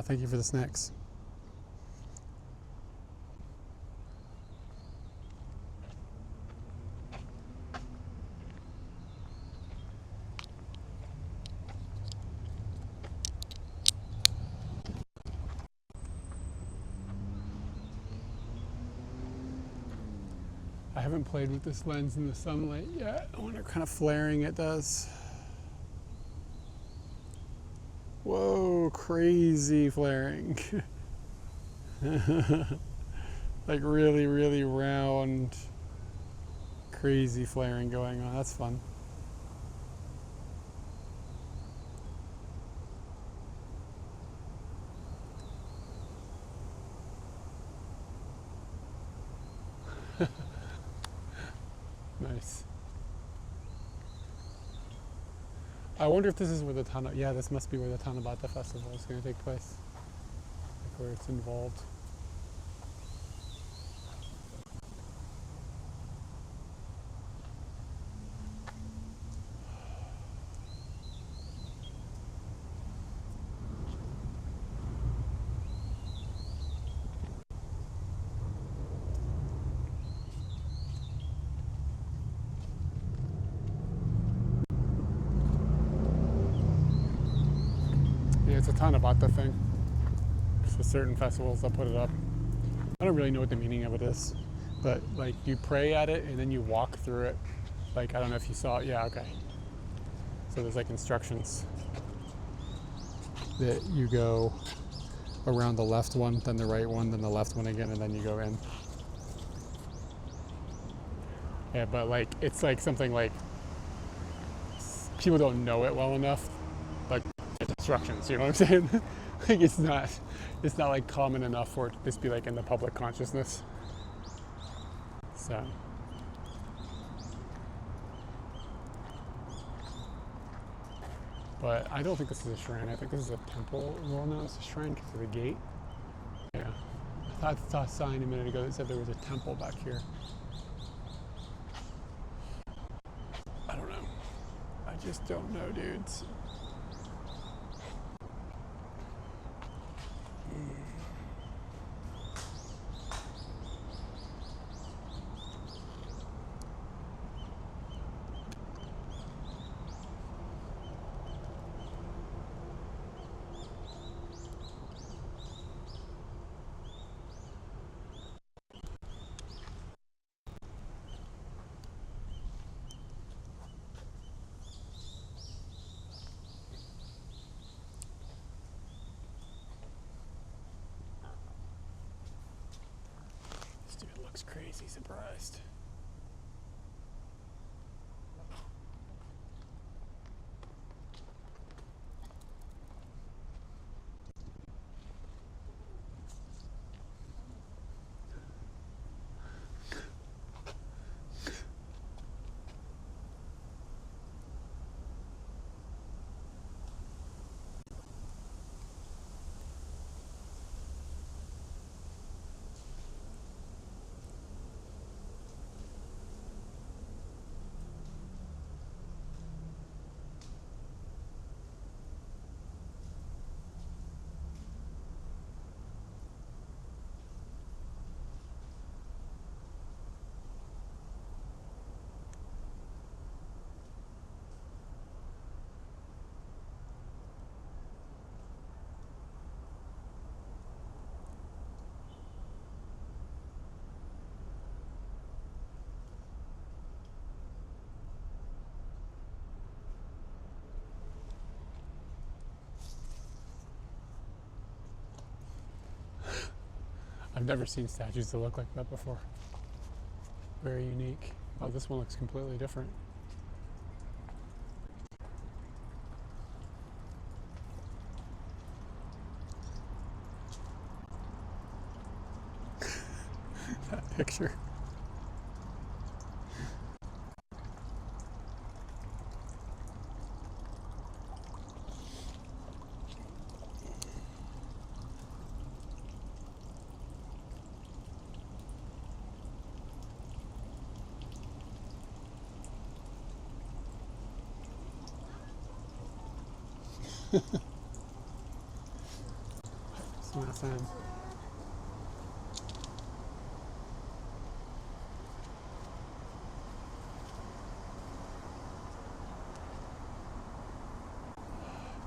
Thank you for the snacks. I haven't played with this lens in the sunlight yet. I wonder what kind of flaring it does. Whoa, crazy flaring. Like really, really round, crazy flaring going on. That's fun. Nice. I wonder if this is where the yeah, this must be where the Tanabata festival is going to take place. Like where it's involved. Yeah, it's a Tanabata thing. For certain festivals, they'll put it up. I don't really know what the meaning of it is, but like you pray at it and then you walk through it. Like, I don't know if you saw it. Yeah, okay. So there's like instructions that you go around the left one, then the right one, then the left one again, and then you go in. Yeah, but like, it's like something like people don't know it well enough. Like, it's instructions, you know what I'm saying? Like, it's not like common enough for it to just be like in the public consciousness. So. But I don't think this is a shrine. I think this is a temple. Well, no, it's a shrine because of the gate. Yeah. I thought I saw a sign a minute ago that said there was a temple back here. I don't know. I just don't know, dudes. This dude looks crazy surprised. I've never seen statues that look like that before. Very unique. Oh, this one looks completely different. That picture. It's not Sam.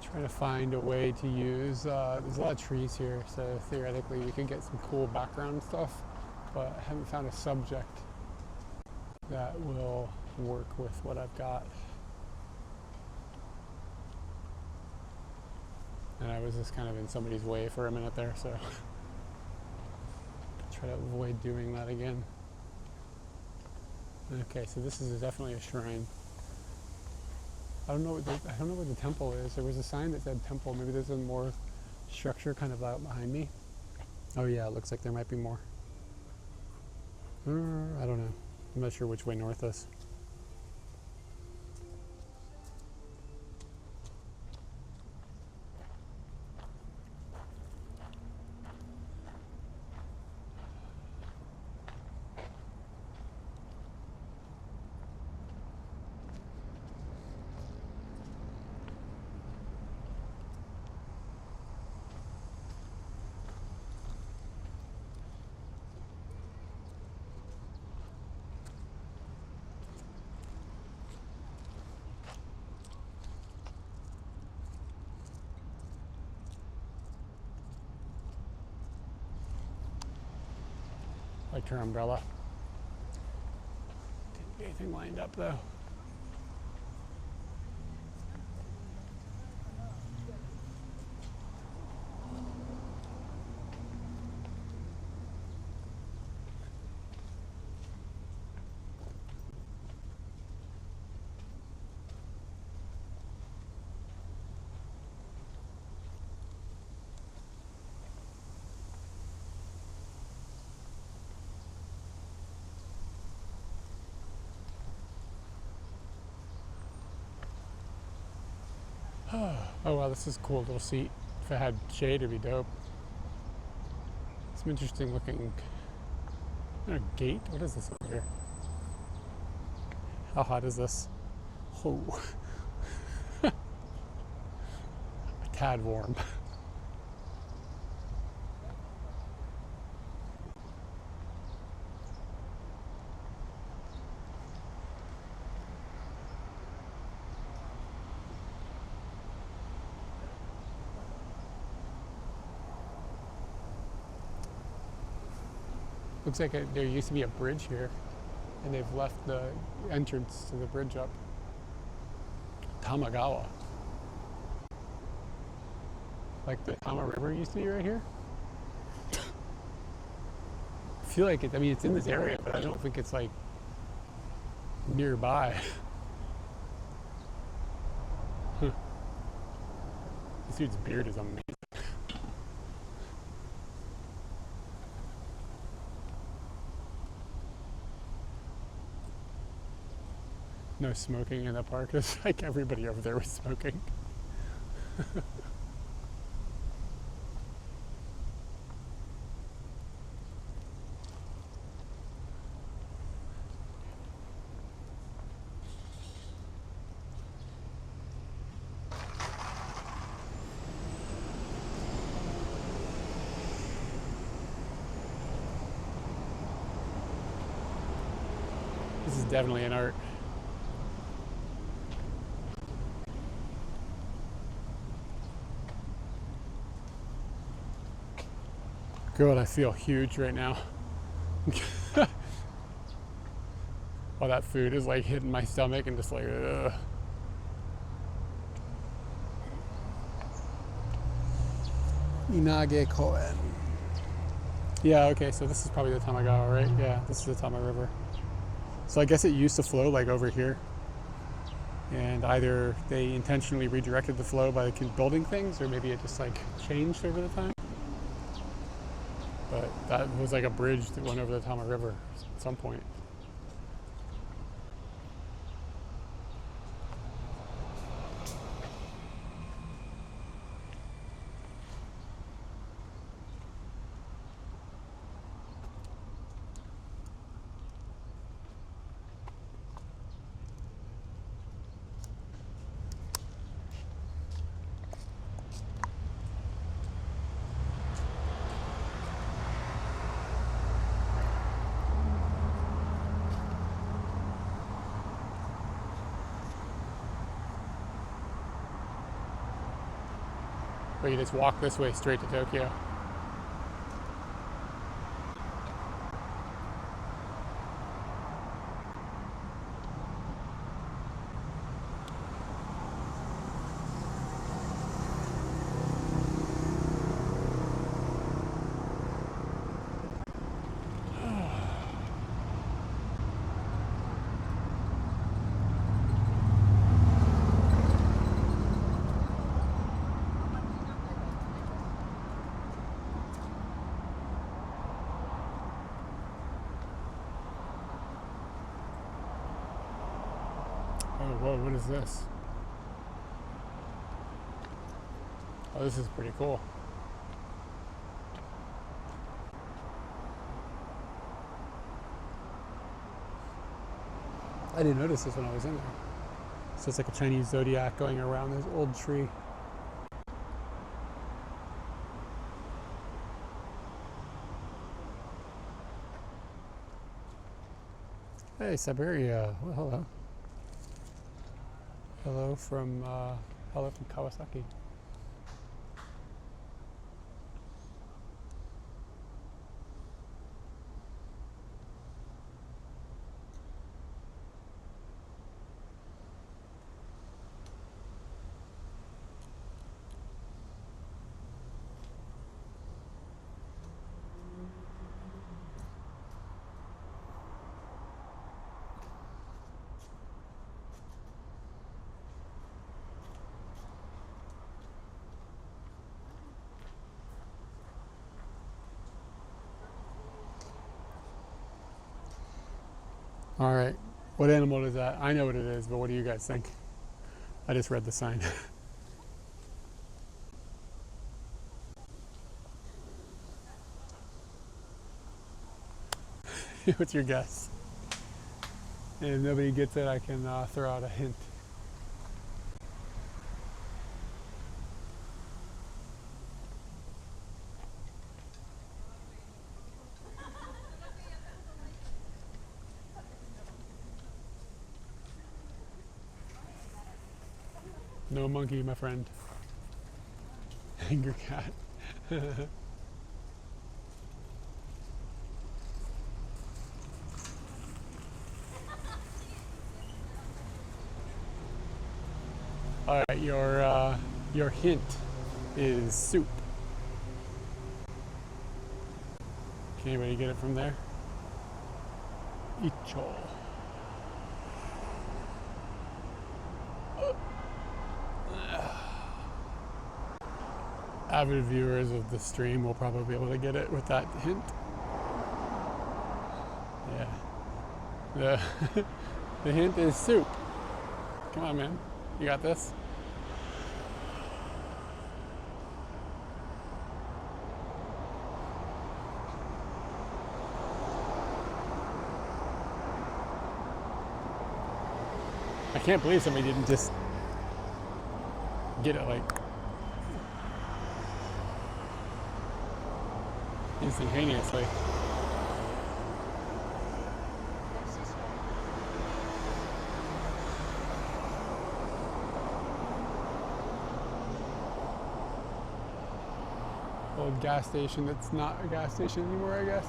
Try to find a way to use, there's a lot of trees here, so theoretically we could get some cool background stuff, but I haven't found a subject that will work with what I've got. And I was just kind of in somebody's way for a minute there, so try to avoid doing that again. Okay, so this is definitely a shrine. I don't know where the temple is. There was a sign that said temple. Maybe there's a more structure kind of out behind me. Oh yeah, it looks like there might be more. I don't know. I'm not sure which way north is. Like her umbrella. Didn't get anything lined up though. Oh wow, this is a cool little seat. If it had shade, it'd be dope. Some interesting looking gate. What is this over here? How hot is this? Oh, a tad warm. Looks like there used to be a bridge here, and they've left the entrance to the bridge up. Tamagawa. Like the Tama River used to be right here. I feel like I mean, it's in this area, but I don't think it's like nearby. This dude's beard is amazing. No smoking in the park. It's like everybody over there was smoking. This is definitely an art. God, I feel huge right now. All that food is like hitting my stomach and just like, ugh. Inage Koen. Yeah, okay, so this is probably the Tamagawa, right? Yeah, this is the Tama River. So I guess it used to flow like over here. And either they intentionally redirected the flow by building things, or maybe it just like changed over the time. But that was like a bridge that went over the Tama River at some point. But you just walk this way straight to Tokyo. Oh, whoa, what is this? Oh, this is pretty cool. I didn't notice this when I was in there. So it's like a Chinese zodiac going around this old tree. Hey, Siberia. Well, hello. Hello from Kawasaki. All right, what animal is that? I know what it is, but what do you guys think? I just read the sign. What's your guess? And if nobody gets it, I can throw out a hint. No monkey, my friend. Angry cat. All right, your hint is soup. Can anybody get it from there? Icho. Avid viewers of the stream will probably be able to get it with that hint. Yeah. The hint is soup. Come on, man. You got this? I can't believe somebody didn't just get it like instantaneously. Old gas station that's not a gas station anymore, I guess.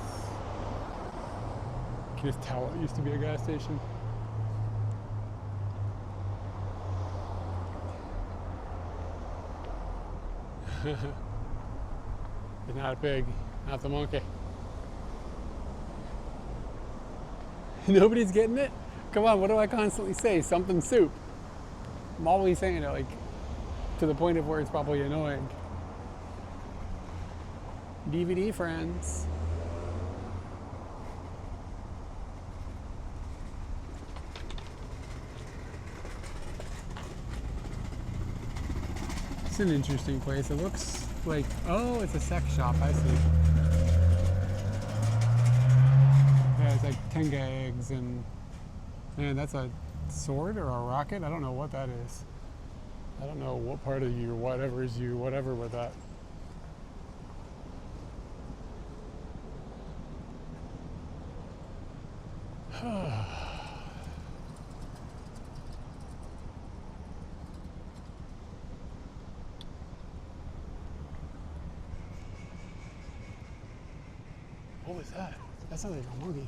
You can just tell it used to be a gas station. It's not a pig, not the monkey. Nobody's getting it? Come on, what do I constantly say? Something soup. I'm always saying it like to the point of where it's probably annoying. DVD friends. It's an interesting place. It looks like, oh, it's a sex shop. I see. Yeah, it's like tenga eggs and, man, that's a sword or a rocket? I don't know what that is. I don't know what part of you, whatever is you, whatever with that. What was that? That sounded like a monkey.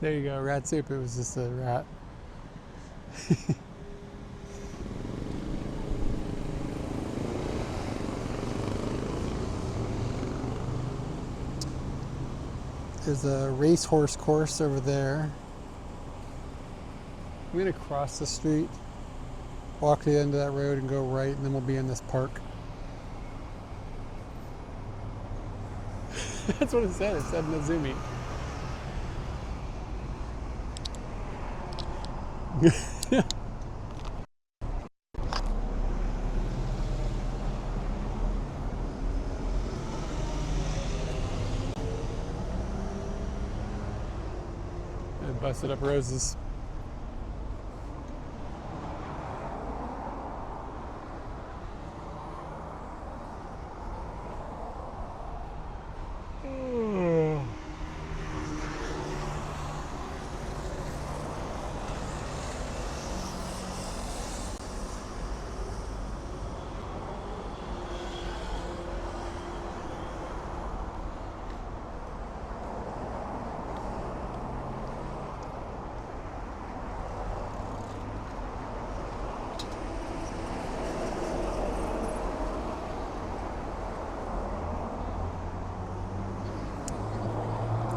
There you go, rat soup. It was just a rat. There's a racehorse course over there. I'm gonna cross the street, walk to the end of that road and go right, and then we'll be in this park. That's what it said. It said Nazumi. Busted up roses.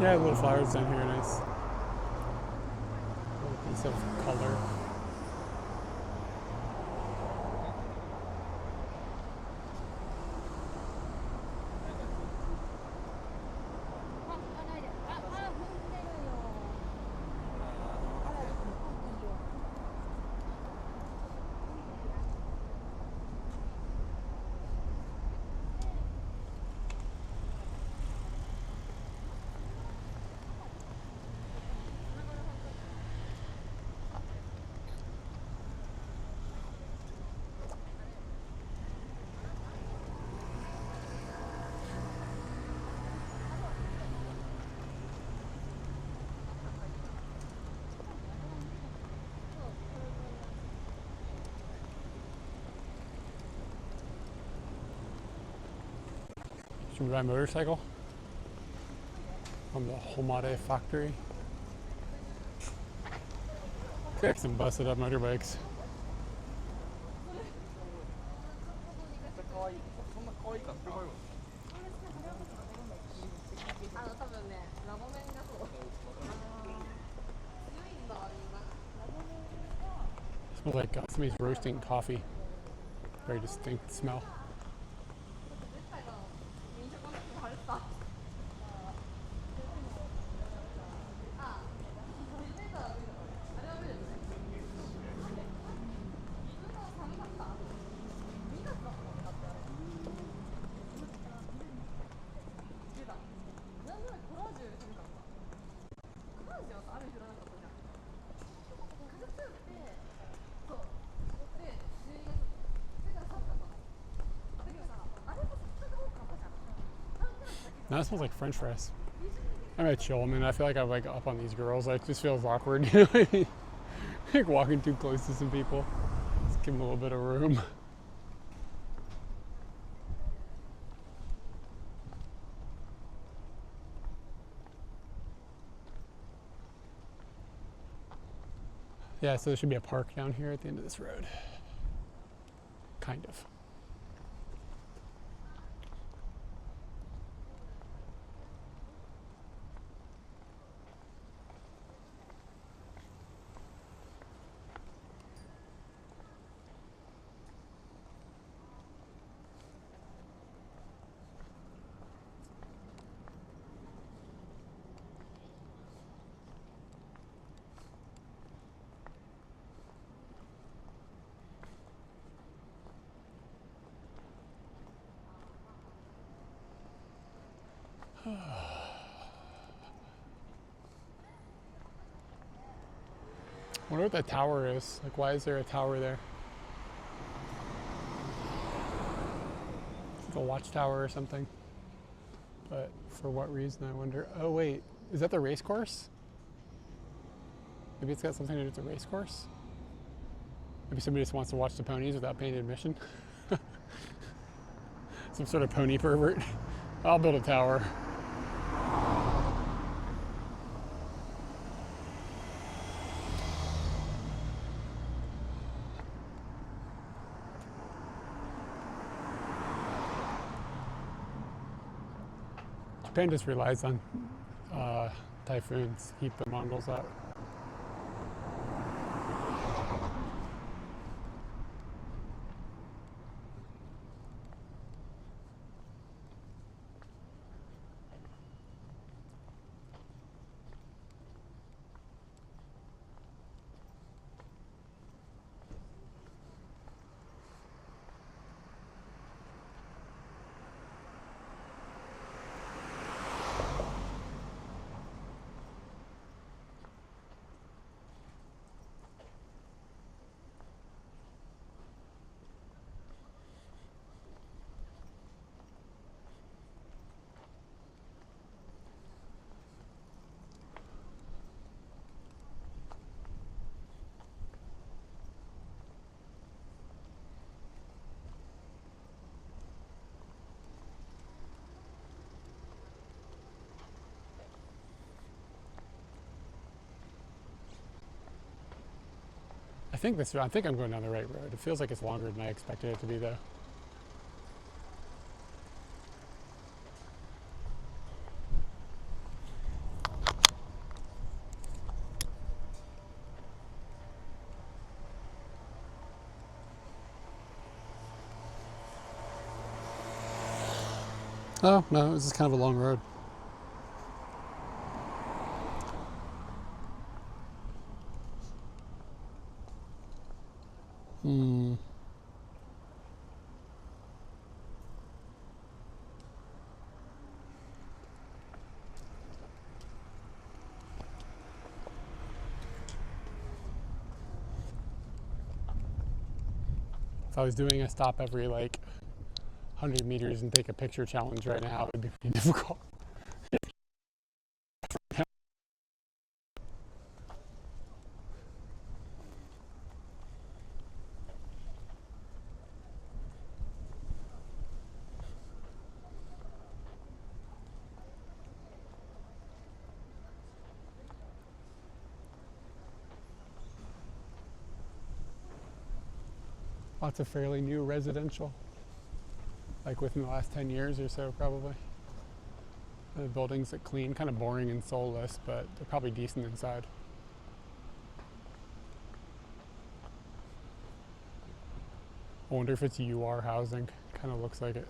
Yeah, little flowers down here, nice. Little piece of color. Should we buy a motorcycle from the Homade factory? Got some busted up motorbikes. 多分ね、ラボメンがそう。強いんだ、みんな。ラボメンが。Smells like somebody's roasting coffee. Very distinct smell. 絶対が民食の時も晴れてた。ああ、出たら見る。あれは見るよね。水が寒かった。2月だったもんね、だってあれ。出た。なんならコラージュ寒かった。コラージュはさ、雨降らなかったじゃん。風強くて、そう。で、12月。だから寒かったの。だけどさ、あれも人が多かったじゃん。Now it smells like French fries. I'm gonna chill. I mean, I feel like I'm like up on these girls. Like, it just feels awkward. Like walking too close to some people. Let's give them a little bit of room. Yeah, so there should be a park down here at the end of this road. Kind of. I wonder what that tower is. Like, why is there a tower there? It's like a watchtower or something. But for what reason, I wonder. Oh, wait. Is that the race course? Maybe it's got something to do with the race course? Maybe somebody just wants to watch the ponies without paying admission? Some sort of pony pervert. I'll build a tower. Japan just relies on typhoons to keep the Mongols out. I think I'm going down the right road. It feels like it's longer than I expected it to be, though. Oh, no, this is kind of a long road. If I was doing a stop every like 100 meters and take a picture challenge right now, it would be pretty difficult. Lots of fairly new residential, like within the last 10 years or so, probably. The buildings look clean, kind of boring and soulless, but they're probably decent inside. I wonder if it's UR housing. Kind of looks like it.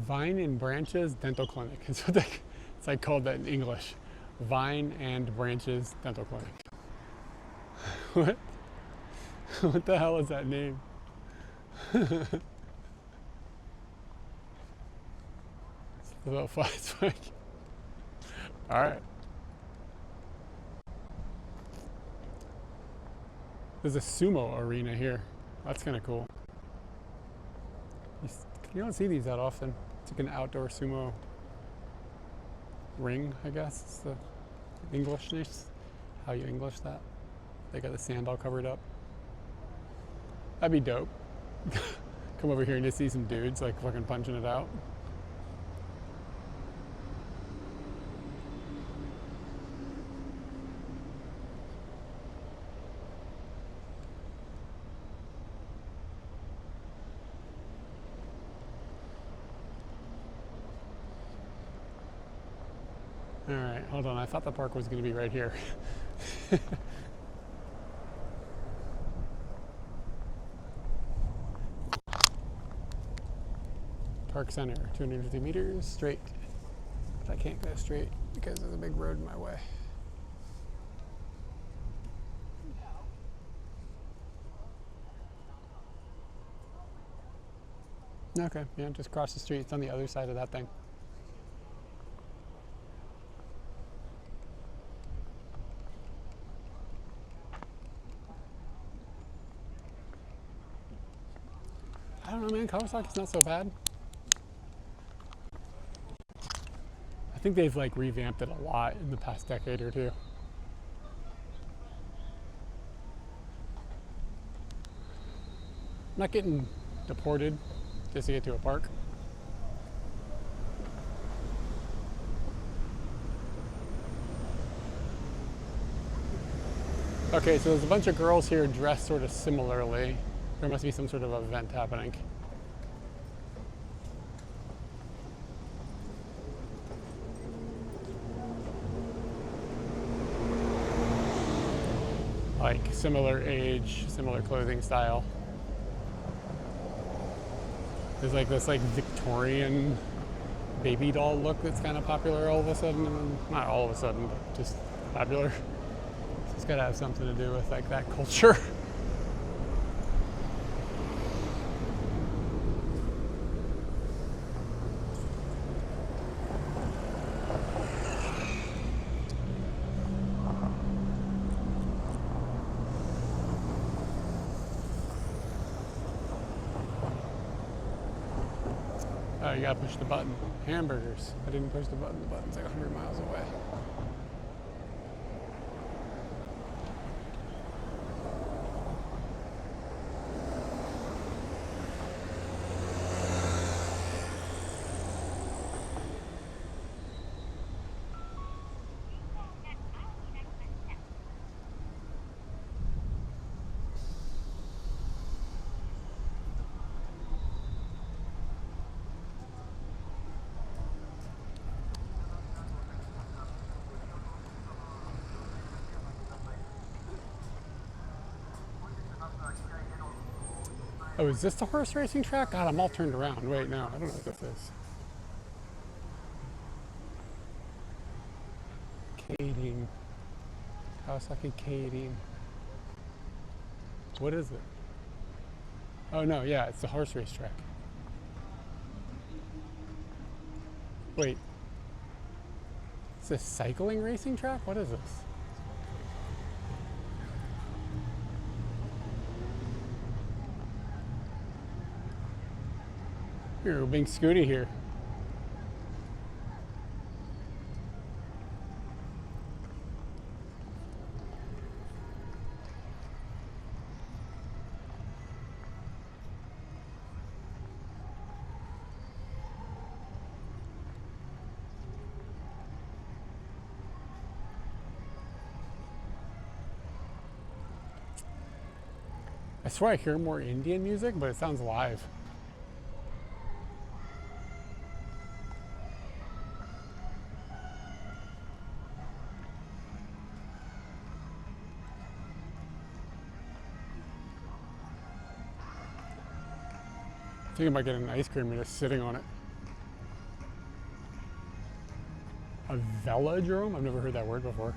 Vine and Branches Dental Clinic. It's what it's like called that in English. Vine and Branches Dental Clinic. What? What the hell is that name? It's a little fun. It's like, all right. There's a sumo arena here. That's kind of cool. You don't see these that often. It's like an outdoor sumo ring, I guess. It's the Englishness. How you English that. They got the sand all covered up. That'd be dope. Come over here and just see some dudes like fucking punching it out. All right, hold on. I thought the park was going to be right here. Park Center, 250 meters straight. But I can't go straight because there's a big road in my way. Okay, yeah, just cross the street. It's on the other side of that thing. I don't know, man. Kawasaki's not so bad. I think they've like revamped it a lot in the past decade or two. I'm not getting deported just to get to a park. Okay, so there's a bunch of girls here dressed sort of similarly. There must be some sort of event happening. Like similar age, similar clothing style. There's like this like Victorian baby doll look that's kind of popular all of a sudden. Not all of a sudden, but just popular. So it's gotta have something to do with like that culture. Oh, you gotta push the button. Hamburgers. I didn't push the button. The button's like 100 miles away. Oh, is this the horse racing track? God, I'm all turned around. Wait, no, I don't know what this is. Kading. Kawasaki Kading. What is it? Oh no, yeah, it's the horse race track. Wait. It's a cycling racing track? What is this? Here, being Scooty here. I swear I hear more Indian music, but it sounds live. Thinking about getting an ice cream and just sitting on it. A velodrome? I've never heard that word before.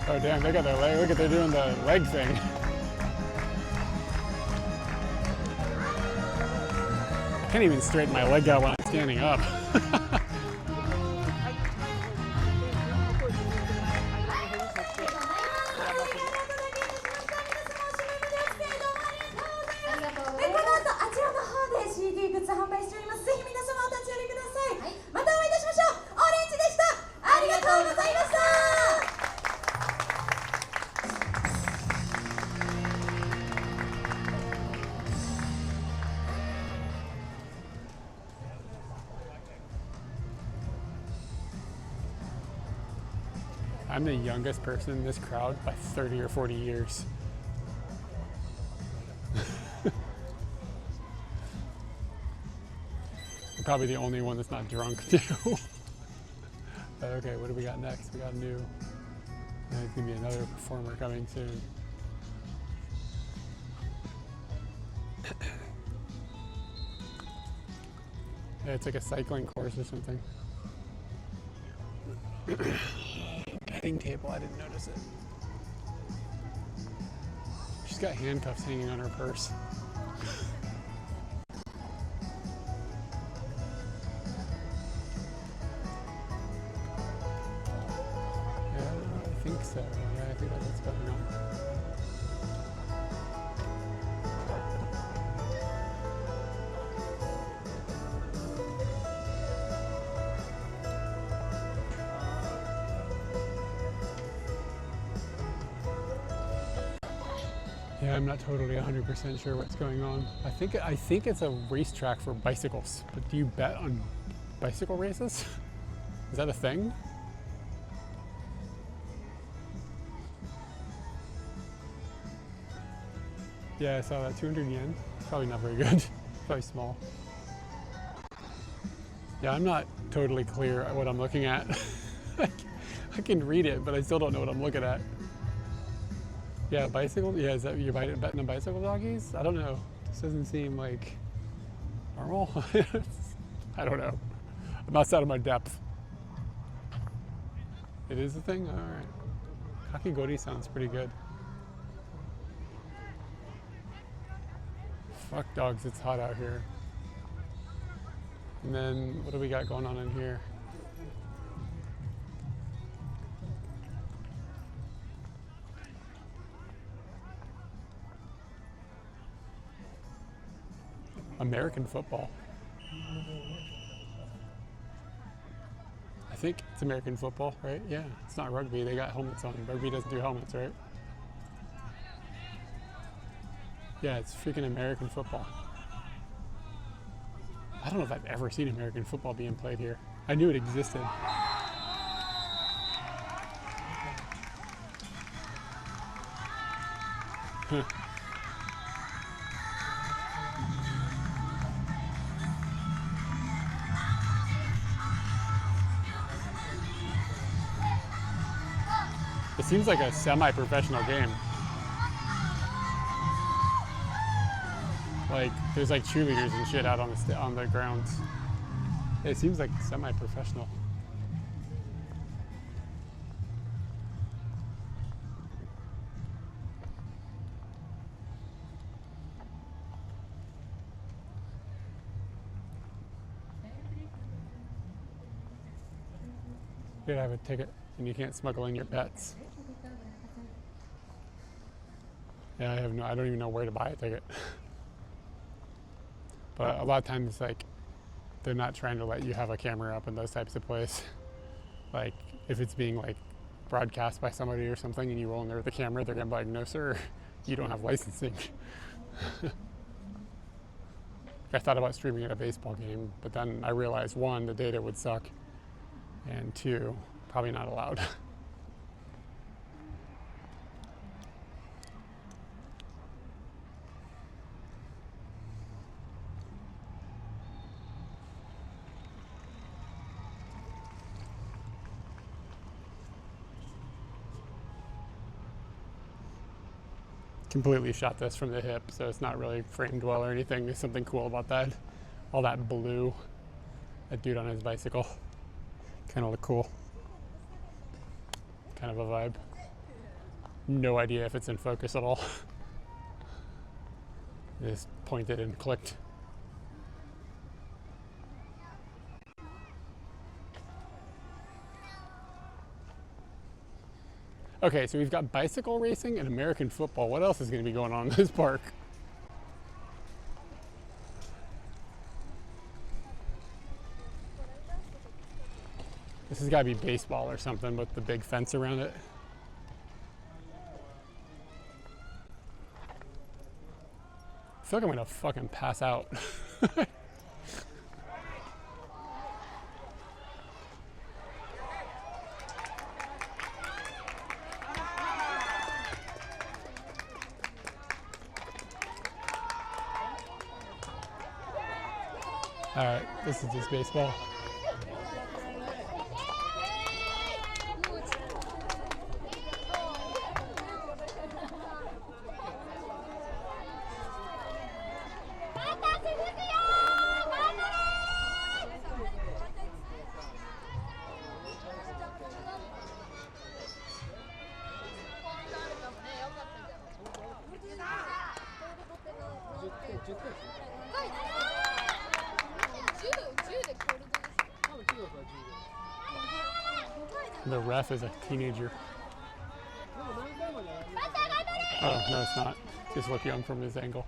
Oh damn, they got their leg, look at they're doing the leg thing. I can't even straighten my leg out when I'm standing up. I'm the youngest person in this crowd by 30 or 40 years. I'm probably the only one that's not drunk too. But okay, what do we got next? We got a new, there's gonna be another performer coming soon. Yeah, it's like a cycling course or something. Betting table, I didn't notice it. She's got handcuffs hanging on her purse. Yeah, I think so. Yeah, I think that's what's going on. Yeah, I'm not totally 100% sure what's going on. I think it's a racetrack for bicycles. But do you bet on bicycle races? Is that a thing? Yeah, I saw that. 200 yen. Probably not very good. Probably small. Yeah, I'm not totally clear at what I'm looking at. I can read it, but I still don't know what I'm looking at. Yeah, bicycle? Yeah, is that you're betting on bicycle doggies? I don't know. This doesn't seem like normal. I don't know. I'm outside of my depth. It is a thing? Alright. Kakigori sounds pretty good. Fuck dogs, it's hot out here. And then, what do we got going on in here? American football. I think it's American football, right? Yeah, it's not rugby. They got helmets on. Rugby doesn't do helmets, right? Yeah, it's freaking American football. I don't know if I've ever seen American football being played here. I knew it existed. Huh. It seems like a semi-professional game. Like there's like cheerleaders and shit out on the grounds. It seems like semi-professional. You gotta have a ticket, and you can't smuggle in your pets. Yeah, I don't even know where to buy a ticket. But a lot of times, like, they're not trying to let you have a camera up in those types of places. Like, if it's being, like, broadcast by somebody or something and you roll in there with the camera, they're gonna be like, no sir, you don't have licensing. I thought about streaming at a baseball game, but then I realized, one, the data would suck, and two, probably not allowed. Completely shot this from the hip, so it's not really framed well or anything. There's something cool about that. All that blue. That dude on his bicycle. Kind of look cool. Kind of a vibe. No idea if it's in focus at all. Just pointed and clicked. Okay, so we've got bicycle racing and American football. What else is going to be going on in this park? This has got to be baseball or something with the big fence around it. I feel like I'm going to fucking pass out. All right, this is just baseball. The ref is a teenager. Oh, no, it's not. Just look young from this angle.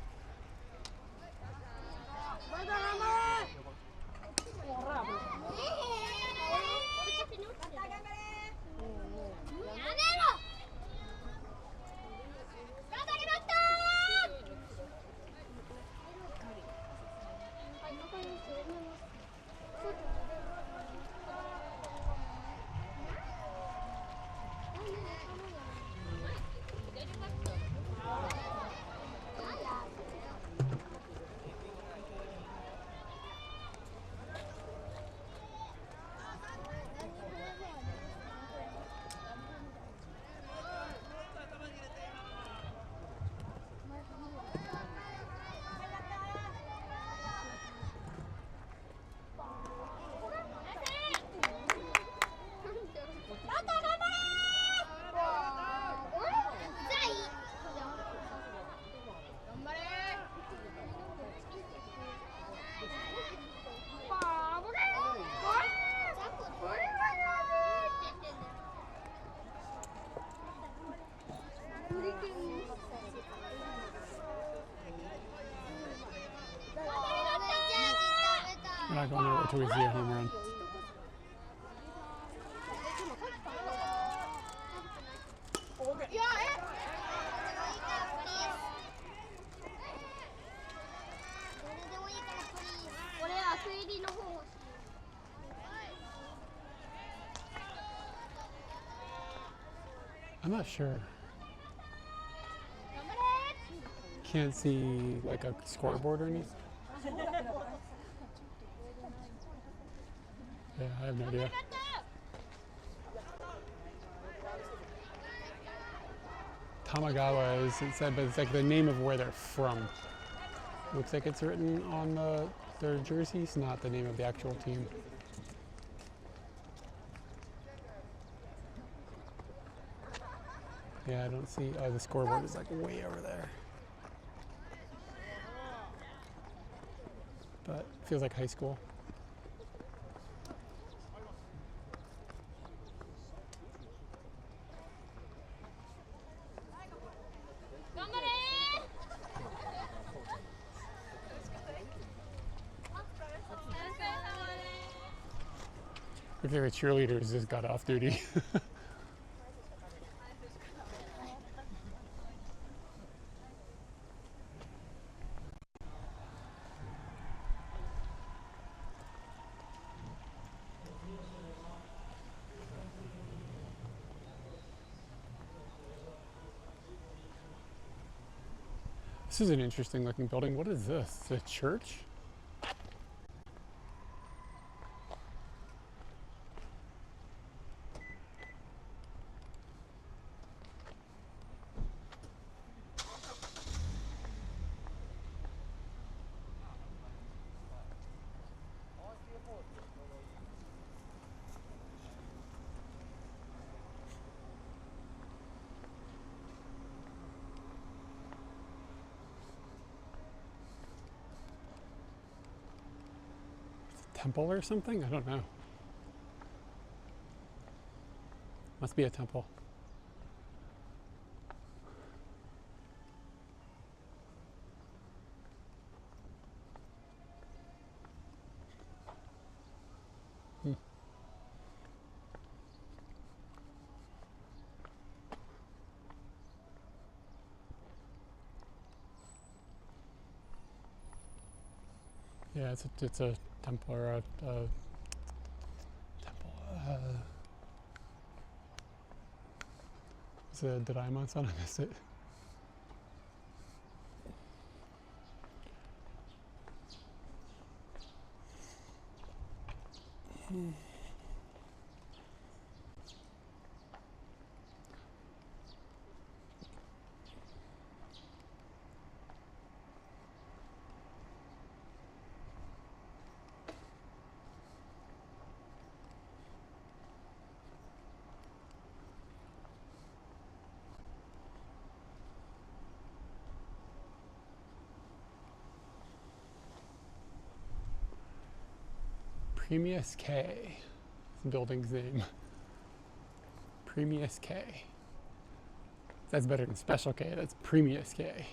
We're not going there until we see a home run. いや、え、どれでもいいからプリーズ。俺はアクリルの方欲しい。 I'm not sure. 頑張れ。 Can't see like a scoreboard or anything. Yeah, I have no idea. Tamagawa is, it said, but it's like the name of where they're from. Looks like it's written on their jerseys, not the name of the actual team. Yeah, I don't see, oh, the scoreboard is like way over there. But feels like high school. Looks like the cheerleaders just got off duty. This is an interesting looking building. What is this? A church? Temple or something? I don't know. Must be a temple. Yeah, it's a temple or a temple. Is it a Doraemon-san? I missed it. Premius K. It's the building's name. Premius K. That's better than Special K. That's Premius K.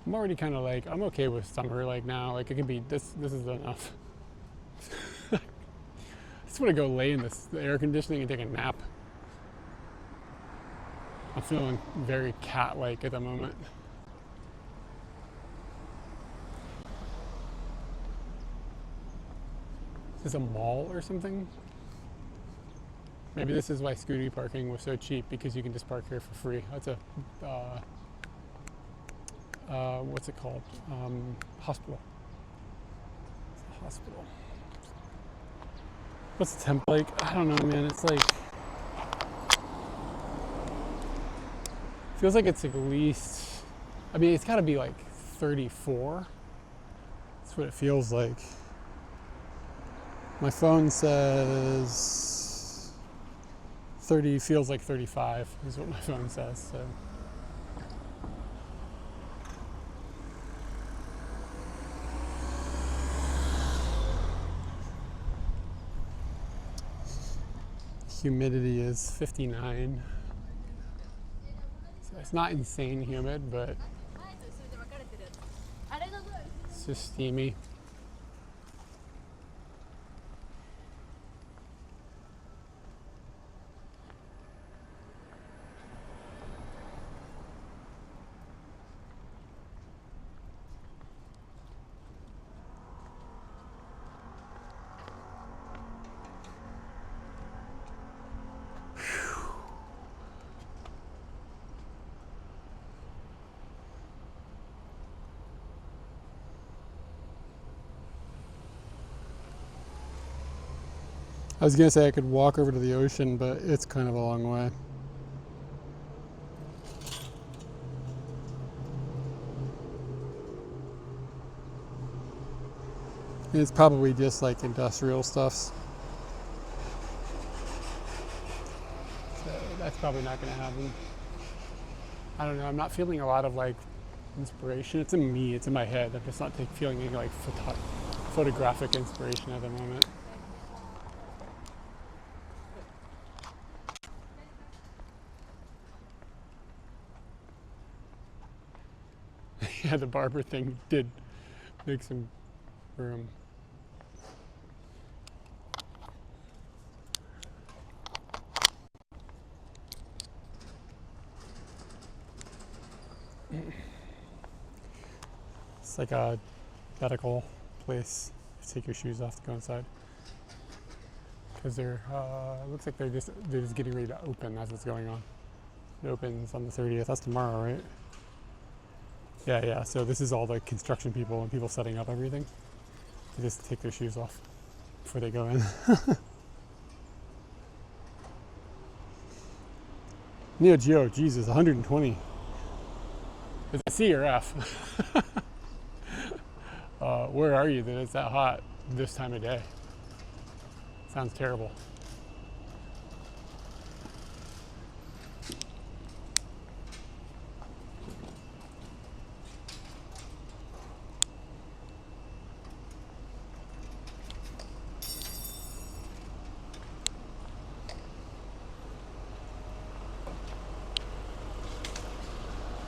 I'm already kind of like, I'm okay with summer like now. Like it can be, this is enough. I just want to go lay in the air conditioning and take a nap. I'm feeling very cat-like at the moment. Is this a mall or something? Maybe this is why Scooty parking was so cheap, because you can just park here for free. That's a, what's it called? Hospital. It's a hospital. What's the temp like? I don't know, man. It's like, Feels like it's at least, I mean, it's got to be like 34. That's what it feels like. My phone says 30, feels like 35 is what my phone says. So. Humidity is 59. So it's not insane humid, but it's just steamy. I was gonna say I could walk over to the ocean, but it's kind of a long way. And it's probably just like industrial stuffs. So that's probably not gonna happen. I don't know, I'm not feeling a lot of like inspiration. It's in me, it's in my head. I'm just not feeling any like photographic inspiration at the moment. Yeah, the barber thing did make some room. It's like a medical place. You take your shoes off to go inside. Because they're, it looks like they're just getting ready to open as it's going on. It opens on the 30th. That's tomorrow, right? Yeah. So this is all the construction people and people setting up everything. They just take their shoes off before they go in. Neo Geo, Jesus, 120. Is it C or F? Where are you that it's that hot this time of day? Sounds terrible.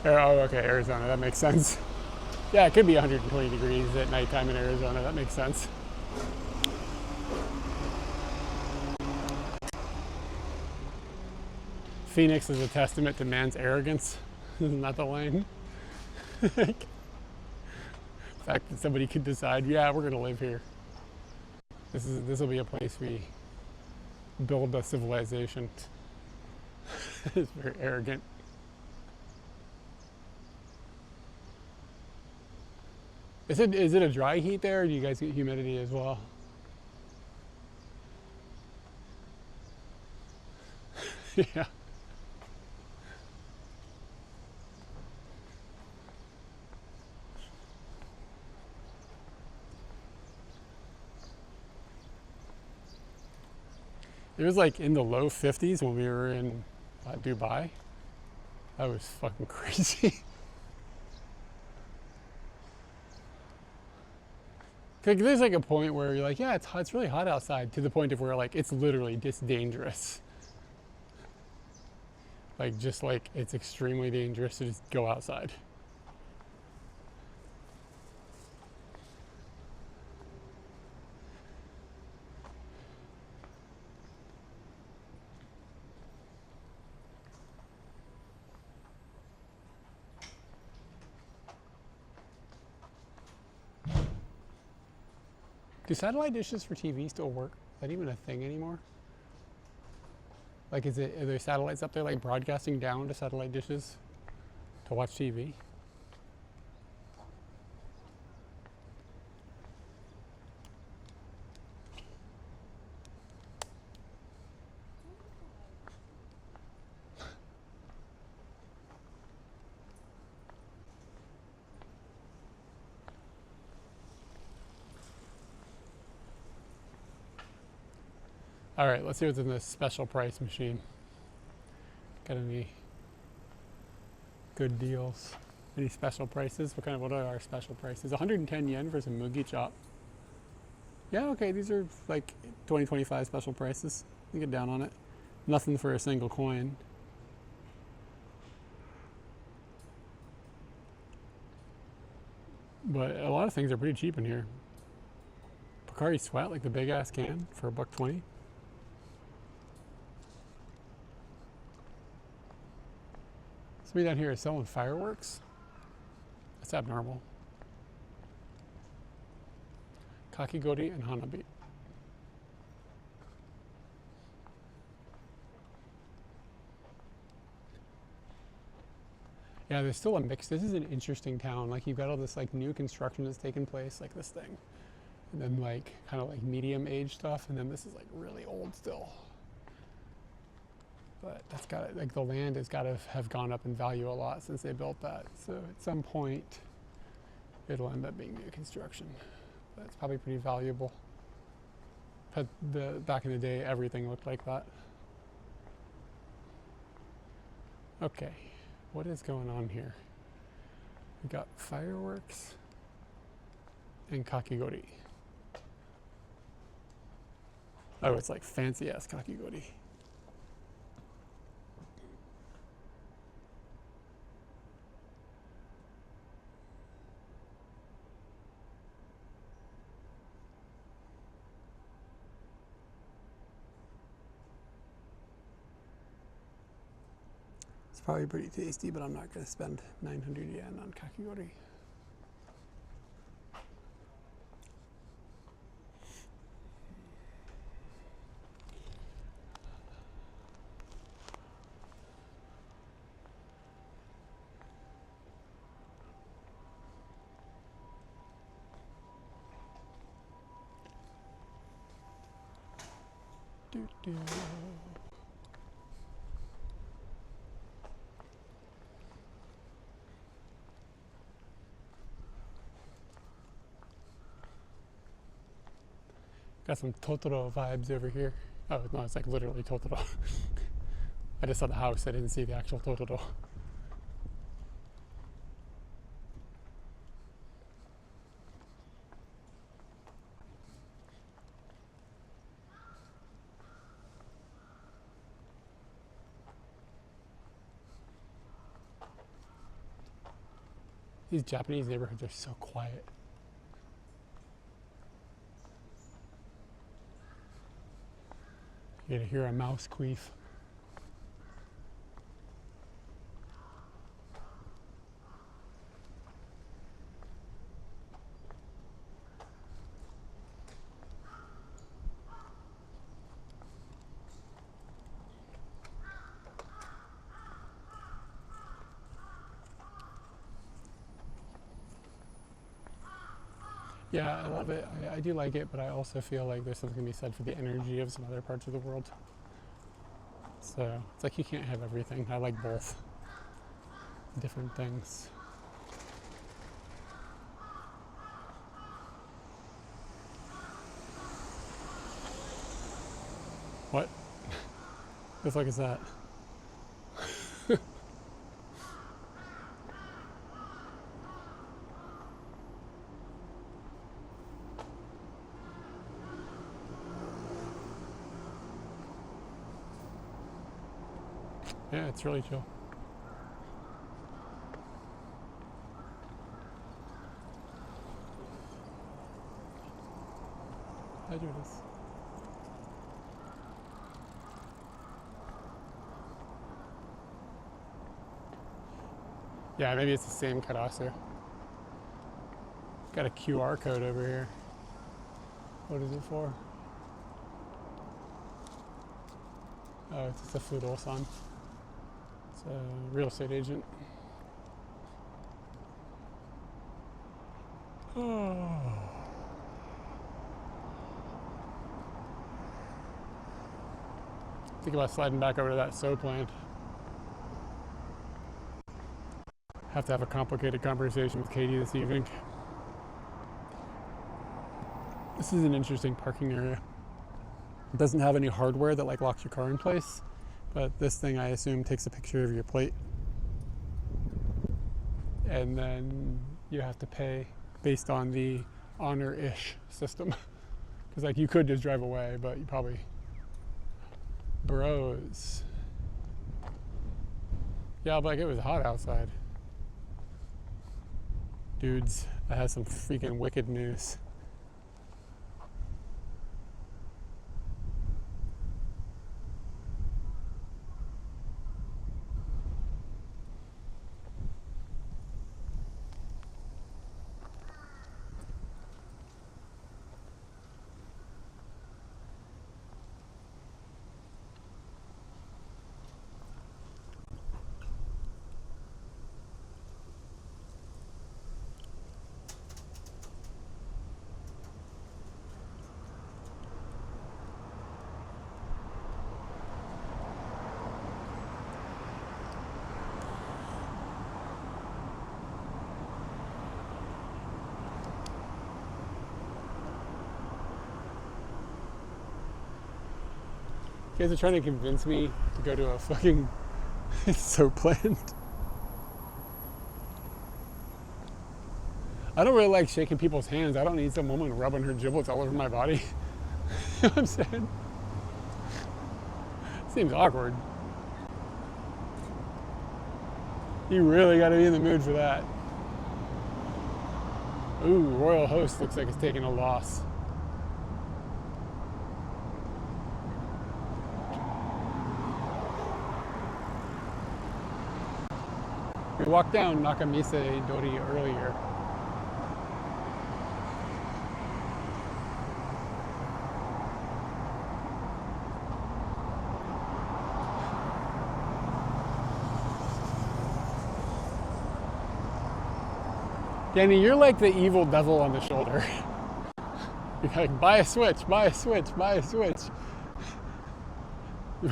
Oh, okay, Arizona, that makes sense. Yeah, it could be 120 degrees at nighttime in Arizona, that makes sense. Phoenix is a testament to man's arrogance. Isn't that the line? The fact that somebody could decide, yeah, we're gonna live here. This will be a place we build a civilization. It's very arrogant. Is it a dry heat there, or do you guys get humidity as well? Yeah. It was like in the low 50s when we were in Dubai. That was fucking crazy. Like, there's like a point where you're like, yeah, it's hot, it's really hot outside, to the point of where like it's literally just dangerous. Like, just like it's extremely dangerous to just go outside. Do satellite dishes for TV still work? Is that even a thing anymore? Like, are there satellites up there like broadcasting down to satellite dishes to watch TV? All right, let's see what's in this special price machine. Got any good deals? Any special prices? What are our special prices? 110 yen for some mugi chop. Yeah, okay, these are like 2025 special prices. You get down on it. Nothing for a single coin. But a lot of things are pretty cheap in here. Pocari Sweat, like the big ass can, for $1.20. Somebody down here is selling fireworks. That's abnormal. Kakigori and Hanabi. Yeah, there's still a mix. This is an interesting town. Like, you've got all this like new construction that's taken place, like this thing, and then like kind of like medium age stuff, and then this is like really old still. But that's got to, like, the land has got to have gone up in value a lot since they built that. So at some point, it'll end up being new construction. But it's probably pretty valuable. But back in the day, everything looked like that. Okay. What is going on here? We got fireworks and kakigori. Oh, it's like fancy ass kakigori. It's probably pretty tasty, but I'm not going to spend 900 yen on kakigori. Doo-doo. Got some Totoro vibes over here. Oh, no, it's like literally Totoro. I just saw the house, I didn't see the actual Totoro. These Japanese neighborhoods are so quiet. You're gonna hear a mouse queef. Yeah, I love it. I do like it, but I also feel like there's something to be said for the energy of some other parts of the world. So it's like you can't have everything. I like both different things. What the fuck is that? Yeah, it's really chill. I do this. Yeah, maybe it's the same karasu. Got a QR code over here. What is it for? Oh, it's just a Fudo-san. It's a real estate agent. Oh. Think about sliding back over to that soap plant. Have to have a complicated conversation with Katie this evening. This is an interesting parking area. It doesn't have any hardware that like locks your car in place, but this thing I assume takes a picture of your plate, and then you have to pay based on the honor-ish system. Because like you could just drive away, but you probably bros. Yeah, but like it was hot outside. Dudes, I have some freaking wicked news. You guys are trying to convince me to go to a fucking... It's so planned. I don't really like shaking people's hands. I don't need some woman rubbing her giblets all over my body. You know what I'm saying? Seems awkward. You really gotta be in the mood for that. Ooh, Royal Host looks like it's taking a loss. We walked down Nakamise Dori earlier. Danny, you're like the evil devil on the shoulder. You're like, buy a switch, buy a switch, buy a switch.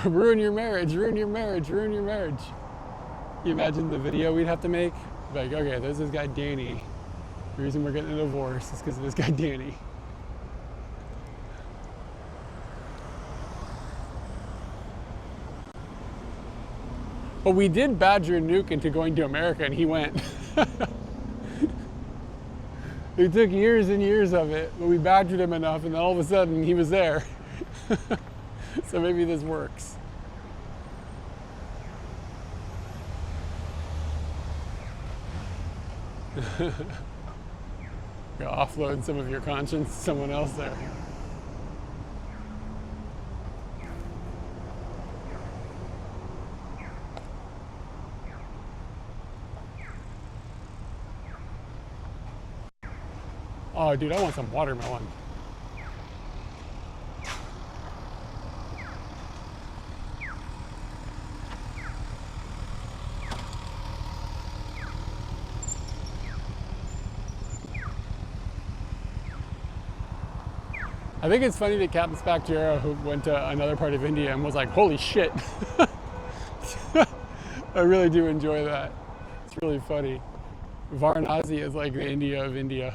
Ruin your marriage, ruin your marriage, ruin your marriage. You imagine the video we'd have to make? Like, okay, there's this guy Danny. The reason we're getting a divorce is because of this guy Danny. But we did badger Nuke into going to America, and he went. It took years and years of it, but we badgered him enough, and then all of a sudden he was there. So maybe this works. You're offloading some of your conscience to someone else there. Oh, dude, I want some watermelon. I think it's funny that Captain Spacchiero, who went to another part of India and was like, holy shit. I really do enjoy that. It's really funny. Varanasi is like the India of India.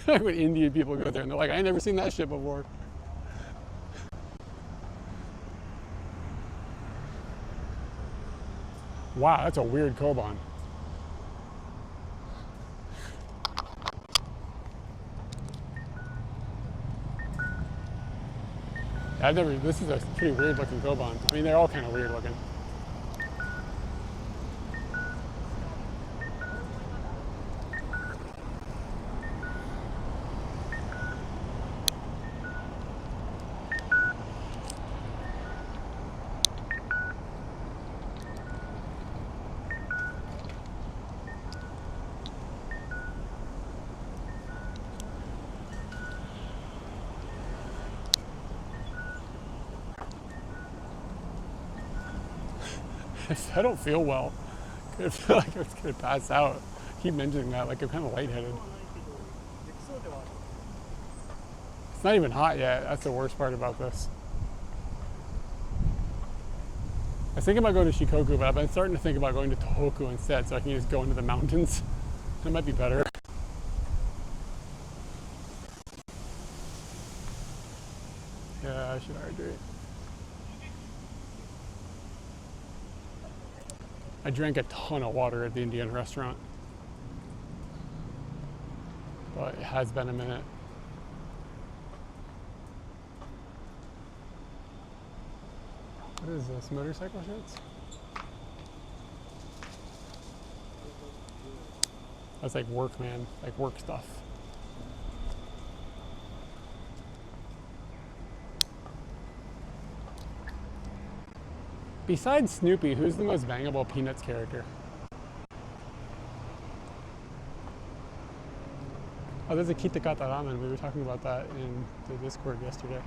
When Indian people go there and they're like, I ain't never seen that shit before. Wow, that's a weird Koban. This is a pretty weird looking Koban. I mean, they're all kind of weird looking. If I don't feel well, I feel like I was gonna pass out. I keep mentioning that, like I'm kind of lightheaded. It's not even hot yet. That's the worst part about this. I was thinking about going to Shikoku, but I've been starting to think about going to Tohoku instead, so I can just go into the mountains. That might be better. Yeah, I should hydrate. I drank a ton of water at the Indian restaurant, but it has been a minute. What is this? Motorcycle shirts? That's like work, man. Like work stuff. Besides Snoopy, who's the most bangable Peanuts character? Oh, there's a Kitakata ramen. We were talking about that in the Discord yesterday.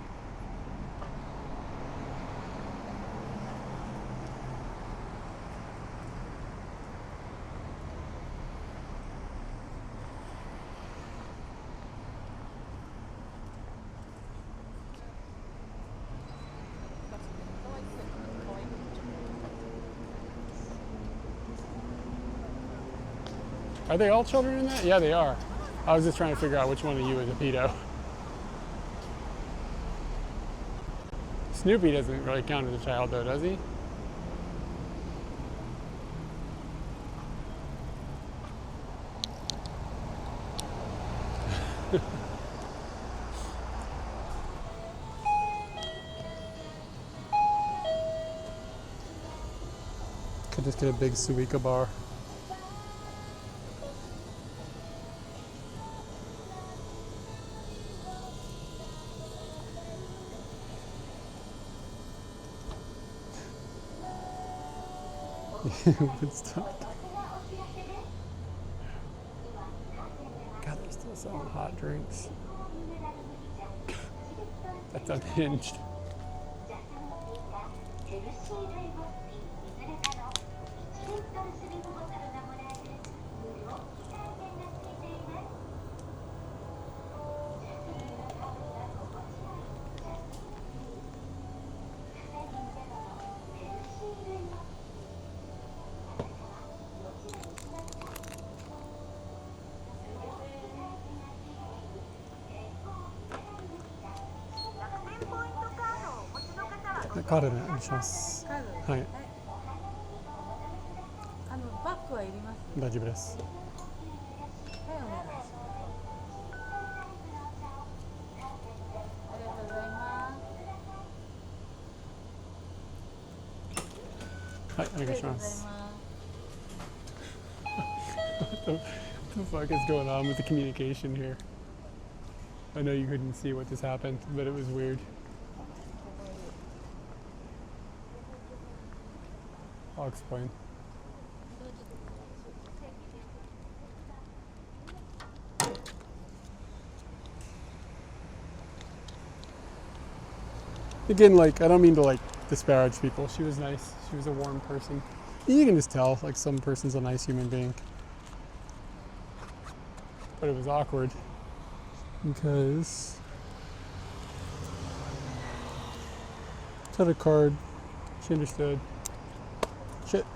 Are they all children in that? Yeah, they are. I was just trying to figure out which one of you is a pedo. Snoopy doesn't really count as a child though, does he? Could just get a big Suika bar. Woodstock. God, they're still selling hot drinks. That's unhinged.カードでお願いします。カードです。はい。バッグはいります。大丈夫です。はい、お願いします。ありがとうございます。はい、お願いします。What the fuck is going on with the communication here? I know you couldn't see what just happened, but it was weird. I'll explain. Again, like, I don't mean to like disparage people. She was nice. She was a warm person. You can just tell, like, some person's a nice human being. But it was awkward because I had a card. She understood. Shit.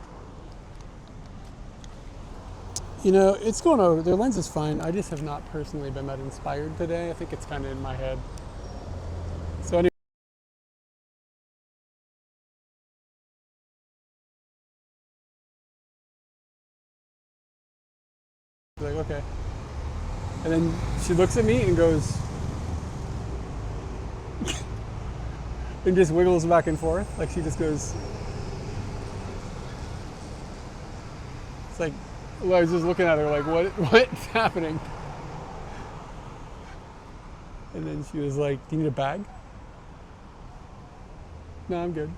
You know, it's going over. Their lens is fine. I just have not personally been that inspired today. I think it's kind of in my head. So anyway. Like, okay. And then she looks at me and goes, and just wiggles back and forth. Like she just goes, it's like, I was just looking at her like, what's happening? And then she was like, do you need a bag? No, I'm good.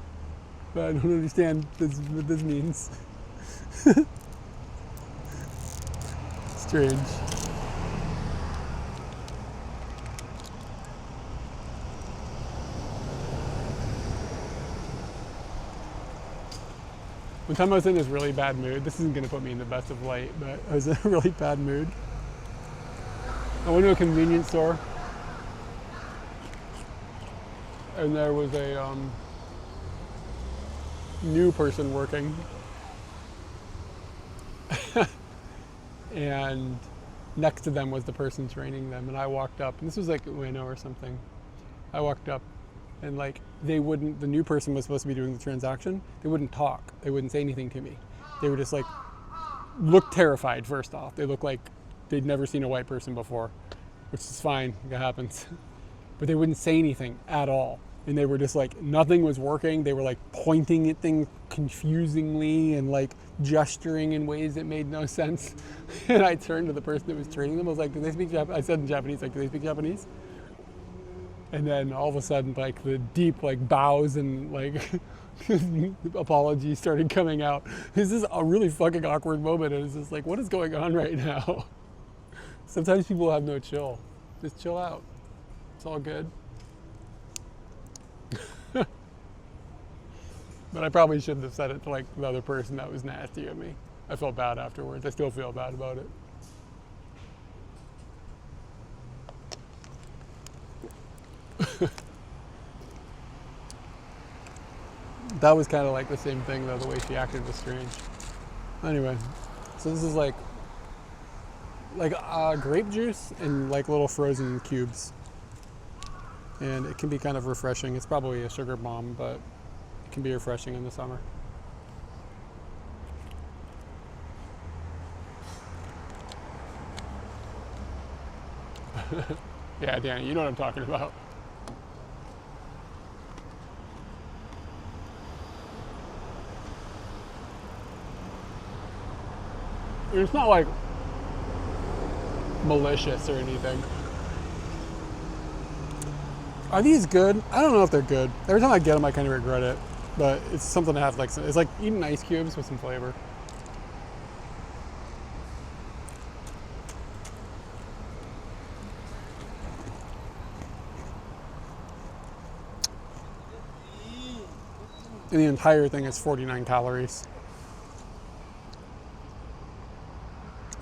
But I don't understand what this means. Strange. One time I was in this really bad mood. This isn't going to put me in the best of light, but I was in a really bad mood. I went to a convenience store, and there was a new person working. And next to them was the person training them, and I walked up, and this was like Ueno or something. I walked up and like they wouldn't. The new person was supposed to be doing the transaction. They wouldn't talk. They wouldn't say anything to me. They were just like looked terrified. First off, they looked like they'd never seen a white person before, which is fine. That happens. But they wouldn't say anything at all. And they were just like, nothing was working. They were like pointing at things confusingly and like gesturing in ways that made no sense. And I turned to the person that was training them. I was like, do they speak Japanese? I said in Japanese, like, do they speak Japanese? And then all of a sudden, like the deep like bows and like apologies started coming out. This is a really fucking awkward moment. And it's just like, what is going on right now? Sometimes people have no chill. Just chill out. It's all good. But I probably shouldn't have said it to like the other person that was nasty at me. I felt bad afterwards. I still feel bad about it. That was kind of like the same thing though, the way she acted was strange. Anyway, so this is like grape juice in like little frozen cubes. And it can be kind of refreshing. It's probably a sugar bomb, but it can be refreshing in the summer. Yeah, Danny, you know what I'm talking about. It's not like malicious or anything. Are these good? I don't know if they're good. Every time I get them, I kind of regret it. But it's something to have, like, it's like eating ice cubes with some flavor. And the entire thing is 49 calories.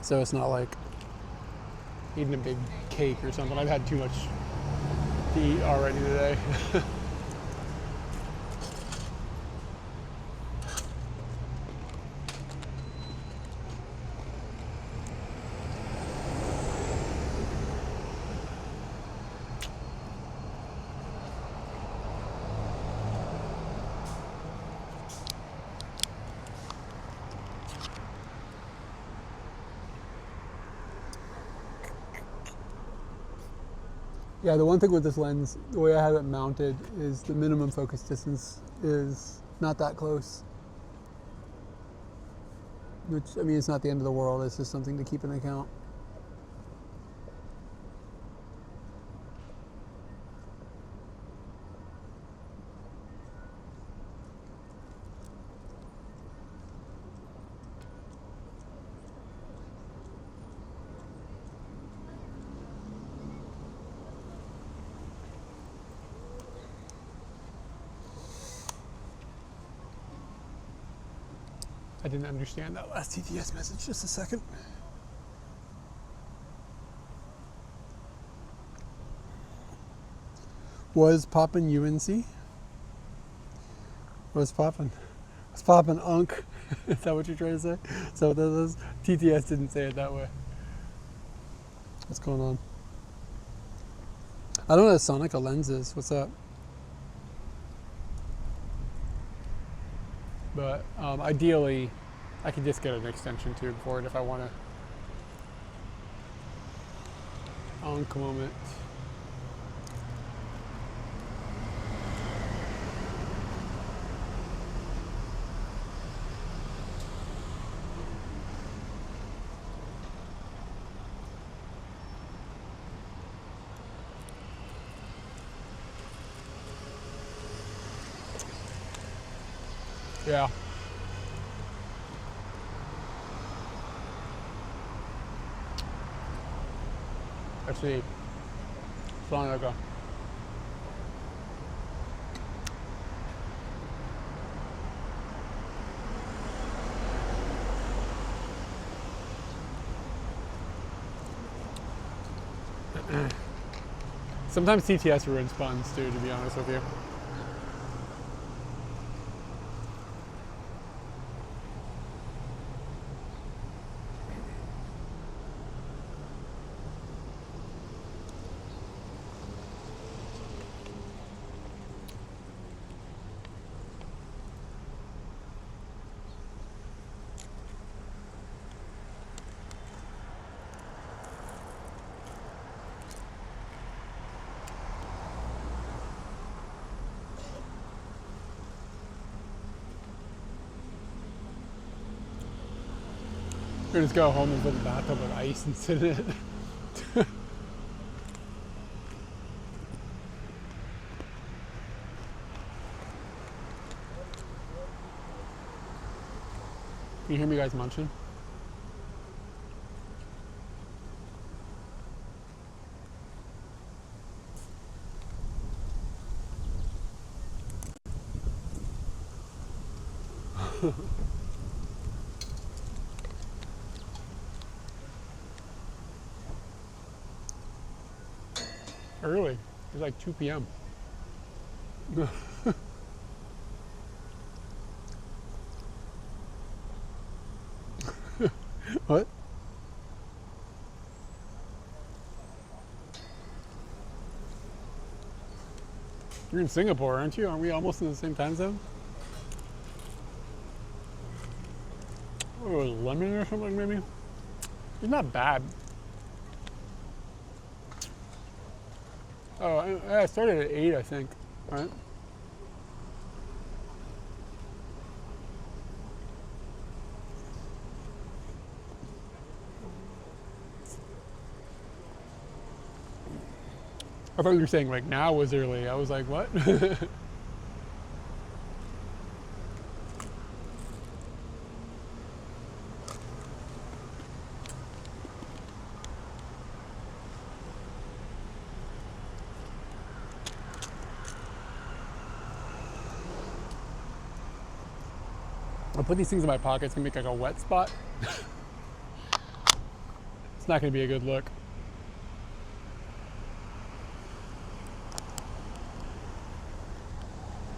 So it's not like eating a big cake or something. I've had too much to eat already today. Yeah, the one thing with this lens, the way I have it mounted, is the minimum focus distance is not that close. Which, I mean, it's not the end of the world, it's just something to keep in account. I didn't understand that last TTS message. Just a second. Was poppin' UNC? Was poppin'? Was poppin' Unk? Is that what you're trying to say? So this TTS didn't say it that way. What's going on? I don't know what Sonica lens is. What's up? But ideally, I could just get an extension tube for it if I want to. Onk moment. Yeah. Let's see. Sonica. Sometimes TTS ruins puns too, to be honest with you. We're just go home and put a bathtub with ice and sit in it. Can you hear me guys munching? Early. It's like 2 p.m. What? You're in Singapore, aren't you? Aren't we almost in the same time zone? Oh, it was lemon or something, maybe? It's not bad. Oh, I started at 8, I think. Right? I thought you were saying like now was early. I was like, what? I'll put these things in my pocket. It's gonna make like a wet spot. It's not gonna be a good look.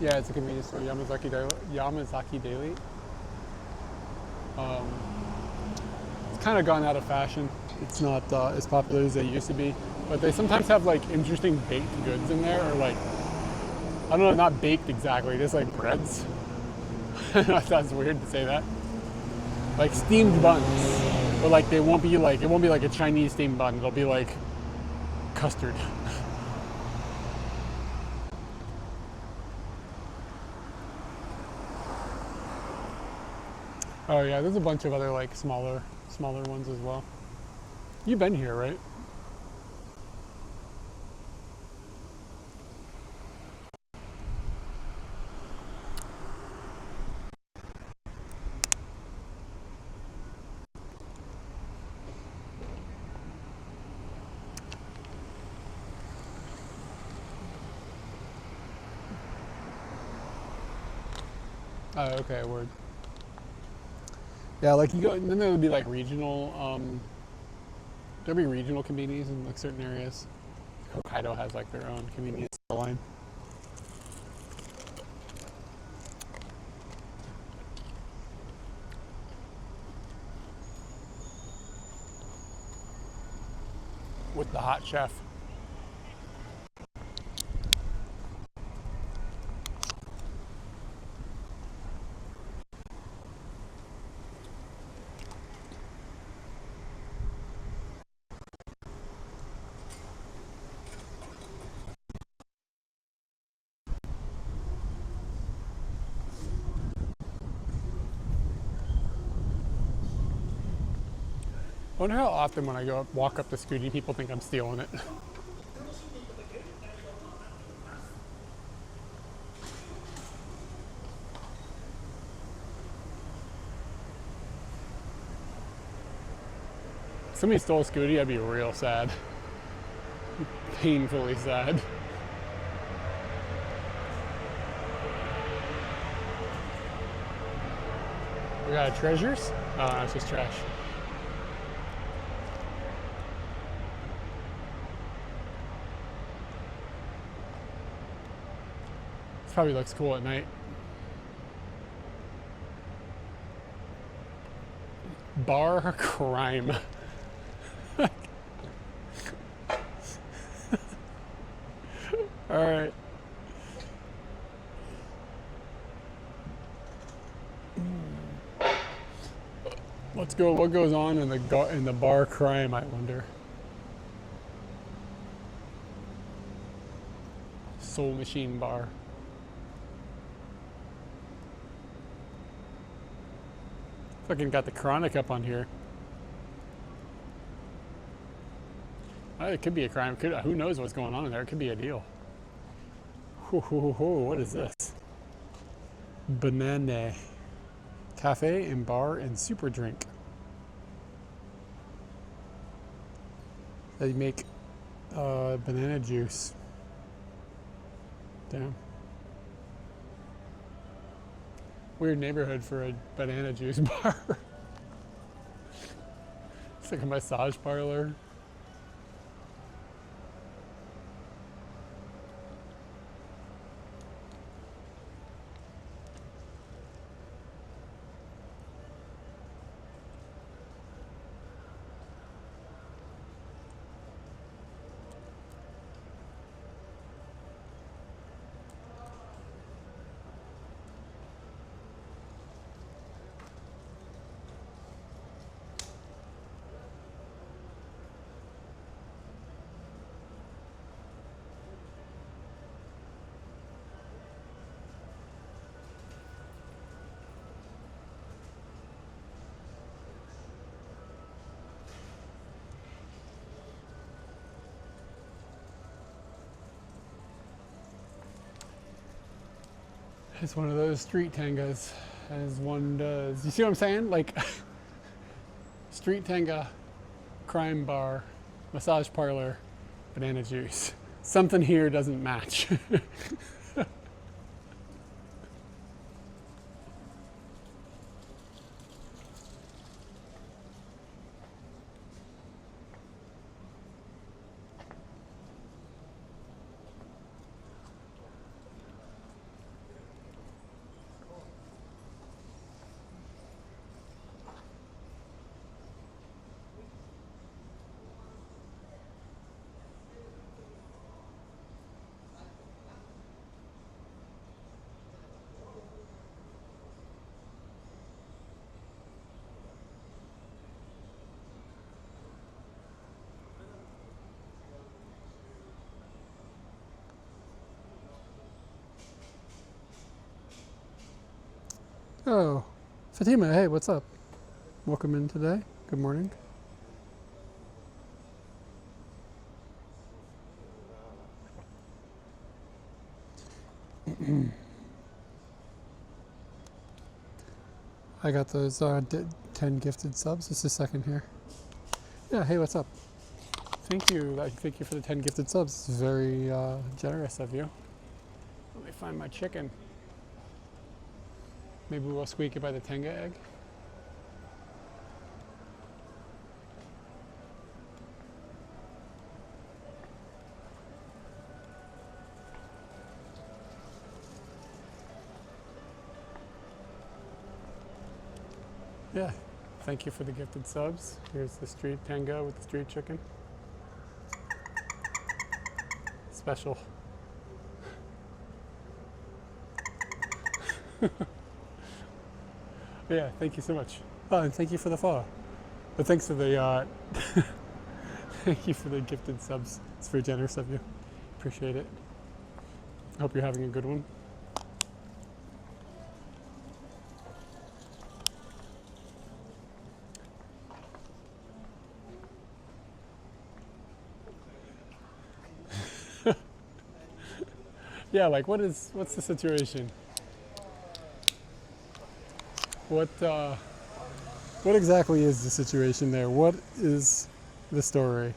Yeah, it's a convenience store, Yamazaki Daily. It's kind of gone out of fashion. It's not as popular as they used to be, but they sometimes have like interesting baked goods in there, or like, I don't know, not baked exactly, just like breads. That sounds weird to say that. Like steamed buns, but like it won't be like a Chinese steamed bun. It'll be like custard. Oh yeah, there's a bunch of other like smaller ones as well. You've been here, right? Oh, okay, word. Yeah, like you go, and then there would be like regional, there'll be regional conveniences in like certain areas. Hokkaido has like their own convenience line. With the hot chef. I wonder how often when I go walk up the Scooty, people think I'm stealing it. If somebody stole a Scooty, I'd be real sad. Painfully sad. We got treasures? Oh, no, it's just trash. This probably looks cool at night. Bar crime. All right. Let's go. What goes on in the bar crime? I wonder. Soul Machine Bar. Fucking got the Chronic up on here. It could be a crime. Who knows what's going on in there? It could be a deal. What is this? Banana cafe and bar and super drink. They make banana juice. Damn. Weird neighborhood for a banana juice bar. It's like a massage parlor. It's one of those street tangas, as one does. You see what I'm saying? Like, street tanga, crime bar, massage parlor, banana juice. Something here doesn't match. Oh, Fatima, hey, what's up? Welcome in today. Good morning. I got those 10 gifted subs. Just a second here. Yeah, hey, what's up? Thank you. Thank you for the 10 gifted subs. It's very generous of you. Let me find my chicken. Maybe we'll squeak it by the Tenga egg. Yeah, thank you for the gifted subs. Here's the street Tenga with the street chicken. Special. Yeah, thank you so much. Oh, and thank you for the follow. But thanks for the thank you for the gifted subs. It's very generous of you. Appreciate it. Hope you're having a good one. Yeah, like what's the situation? What exactly is the situation there? What is the story?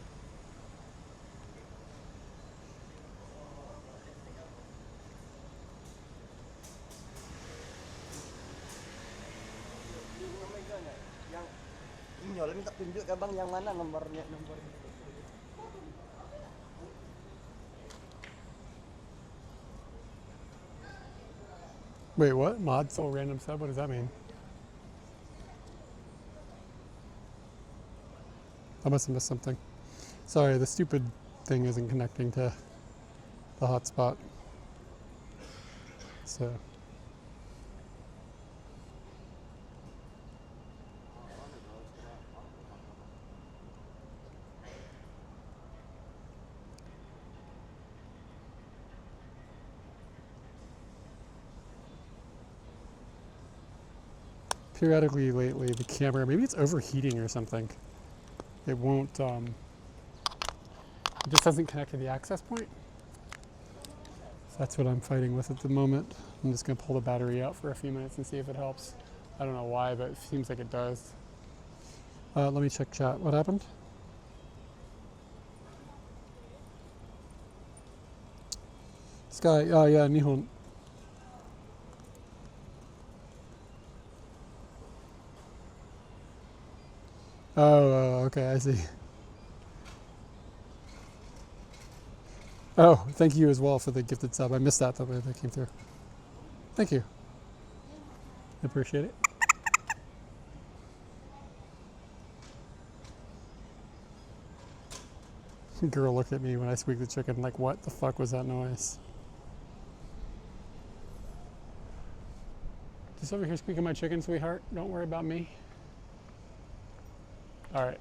Yang minta tunjuk ke bang yang mana nomornya nomor. Wait, what? Mod soul random sub? What does that mean? I must have missed something. Sorry, the stupid thing isn't connecting to the hotspot. So. Periodically lately, the camera, maybe it's overheating or something. It won't just doesn't connect to the access point. So that's what I'm fighting with at the moment. I'm just going to pull the battery out for a few minutes and see if it helps. I don't know why, but it seems like it does. Let me check chat. What happened? Sky, oh yeah, Nihon. Oh, okay, I see. Oh, thank you as well for the gifted sub. I missed that, but that came through. Thank you. I appreciate it. Girl looked at me when I squeaked the chicken like, what the fuck was that noise? Just over here squeaking my chicken, sweetheart. Don't worry about me. All right.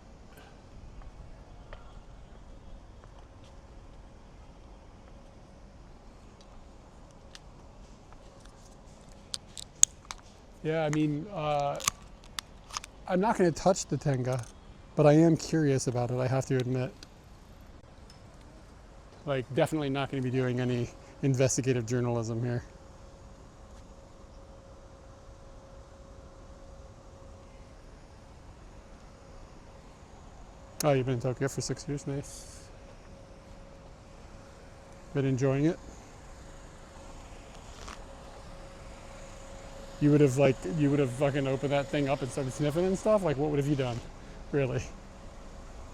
Yeah, I mean, I'm not going to touch the Tenga, but I am curious about it, I have to admit. Like, definitely not going to be doing any investigative journalism here. Oh, you've been in Tokyo for 6 years? Nice. Been enjoying it? You would have fucking opened that thing up and started sniffing and stuff? Like, what would have you done? Really?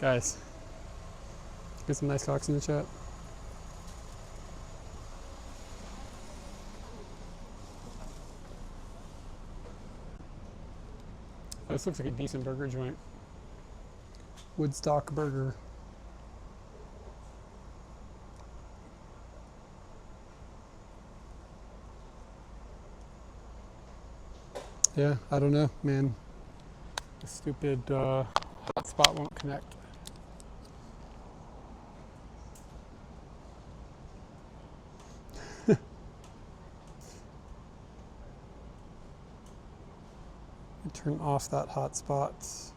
Guys. Get some nice talks in the chat. This looks like a decent burger joint. Woodstock Burger. Yeah, I don't know, man. The stupid hotspot won't connect. Turn off that hotspot,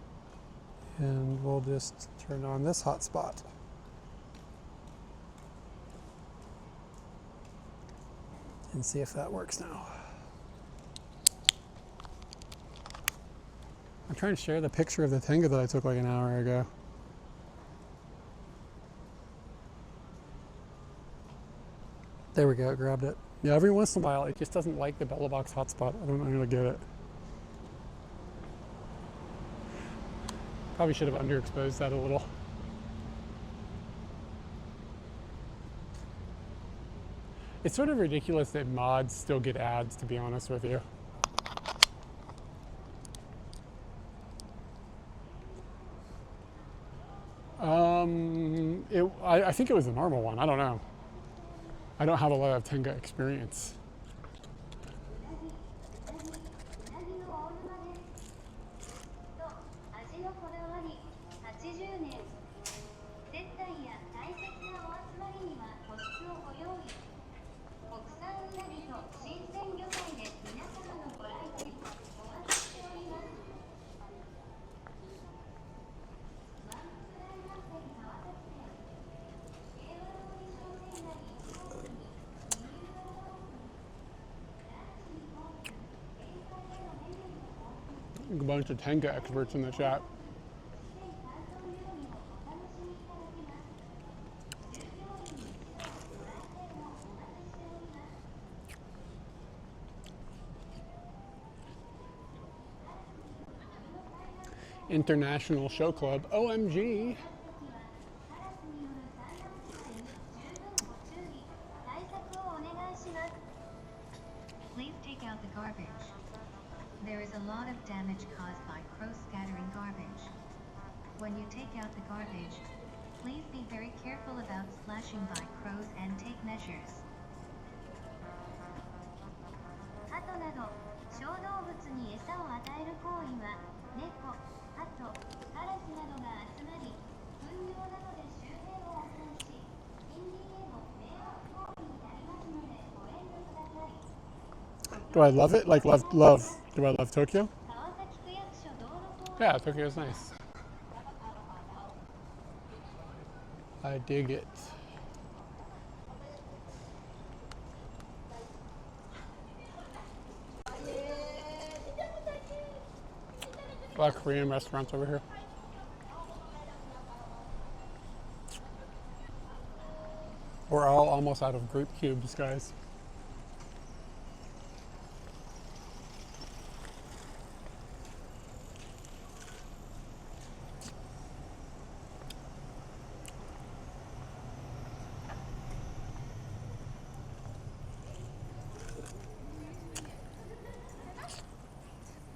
and we'll just turn on this hotspot. And see if that works now. I'm trying to share the picture of the Tenga that I took like an hour ago. There we go, grabbed it. Yeah, every once in a while it just doesn't like the Bella Box hotspot. I don't really get it. Probably should have underexposed that a little. It's sort of ridiculous that mods still get ads, to be honest with you. I think it was a normal one. I don't know. I don't have a lot of Tenga experience. A bunch of Tenga experts in the chat. International Show Club, OMG. Please take out the garbage. There is a lot of damage caused by crows scattering garbage. When you take out the garbage, please be very careful about splashing by crows and take measures. ハトなど小動物に餌を与える行為は猫、ハト、カラスなどが集まり、糞尿などで周辺を汚染し、近隣への迷惑行為になりますのでご遠慮ください。Do I love it? Like love? Do I love Tokyo? Yeah, Tokyo is nice. I dig it. A lot of Korean restaurants over here. We're all almost out of grape cubes, guys.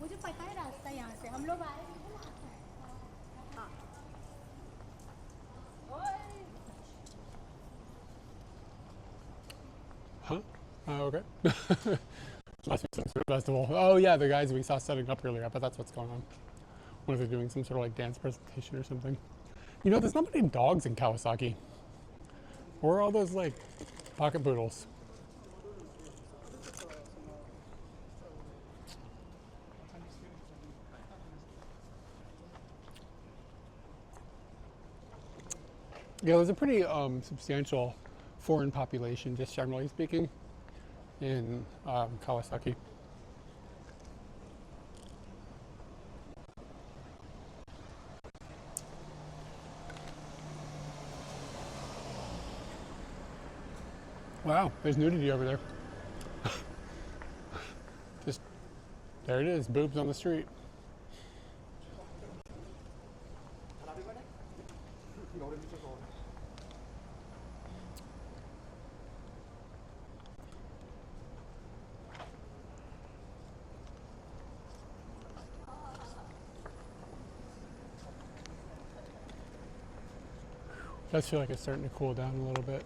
मुझे पता है रास्ता यहाँ से हम लोग आए थे Huh? Okay. Must be some sort of festival. Oh yeah, the guys we saw setting up earlier. I bet that's what's going on. What if they're doing some sort of like dance presentation or something? You know, there's not many dogs in Kawasaki. Where are all those like pocket poodles? Yeah, there's a pretty substantial foreign population, just generally speaking, in Kawasaki. Wow, there's nudity over there. Just, there it is, boobs on the street. Does feel like it's starting to cool down a little bit.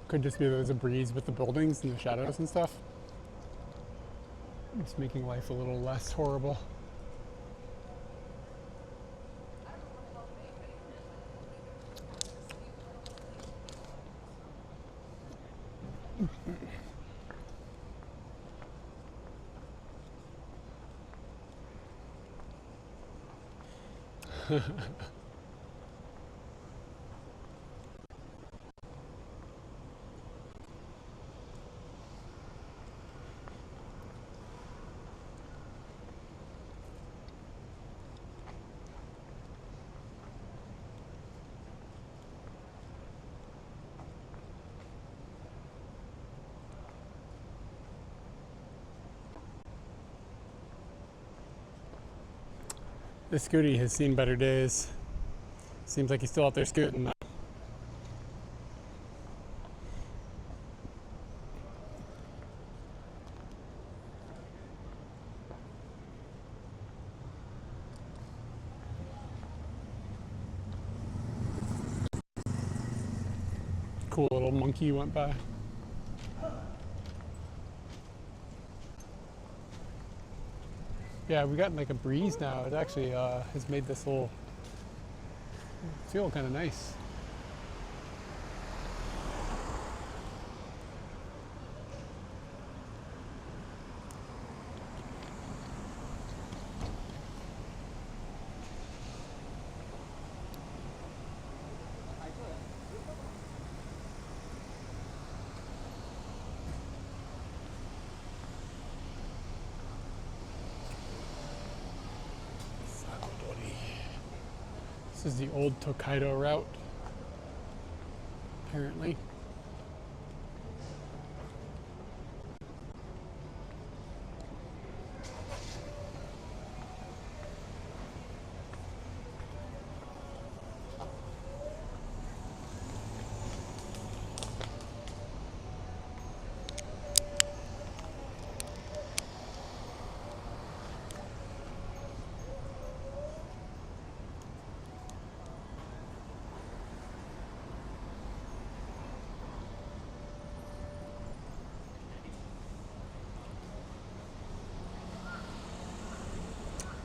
Could just be there's a breeze with the buildings and the shadows and stuff. It's making life a little less horrible. This Scooty has seen better days. Seems like he's still out there scooting though. Cool little monkey went by. Yeah, we got like a breeze now. It actually has made this little feel kind of nice. This is the old Tokaido route, apparently.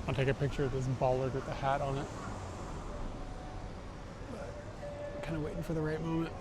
I'll take a picture of this bollard with the hat on it. But kind of waiting for the right moment.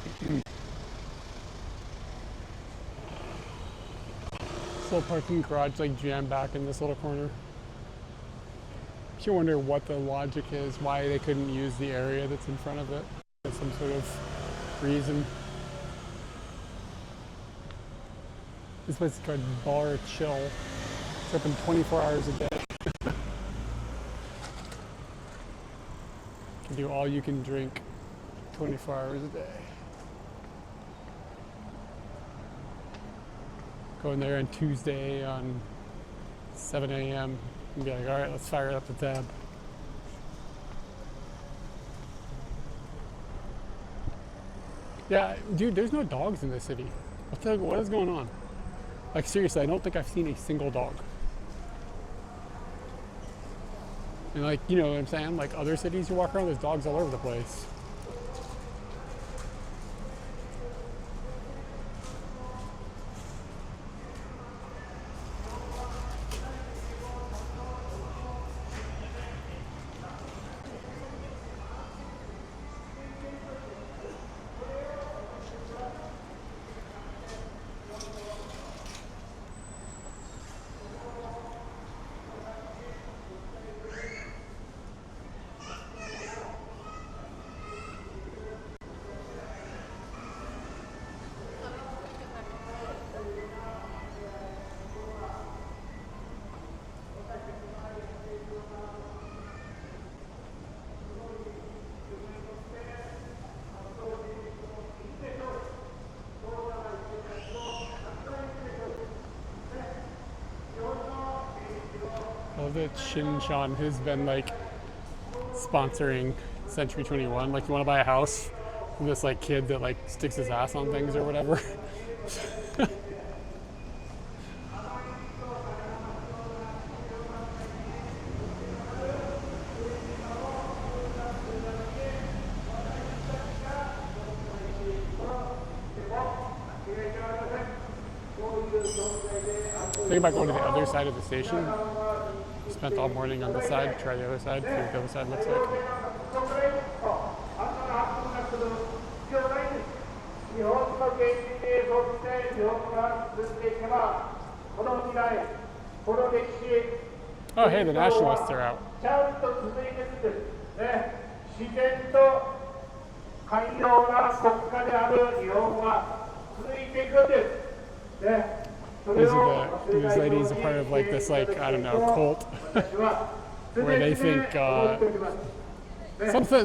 This little parking garage like jammed back in this little corner. You wonder what the logic is, why they couldn't use the area that's in front of it. There's some sort of reason. This place is called Bar Chill. It's open 24 hours a day. You can do all you can drink 24 hours a day. Go in there on Tuesday on 7 a.m. and be like, all right, let's fire up the tab. Yeah, dude, there's no dogs in this city. What is going on? Like, seriously, I don't think I've seen a single dog. And like, you know what I'm saying? Like other cities you walk around, there's dogs all over the place. I love that Shinchan has been like sponsoring Century 21. Like, you want to buy a house from this like kid that like sticks his ass on things or whatever. Think about going to the other side of the station. Spent all morning on this side. Try the other side. See what the other side looks like. Oh, hey, the nationalists are out. These ladies are part of like this, like, I don't know, cult where they think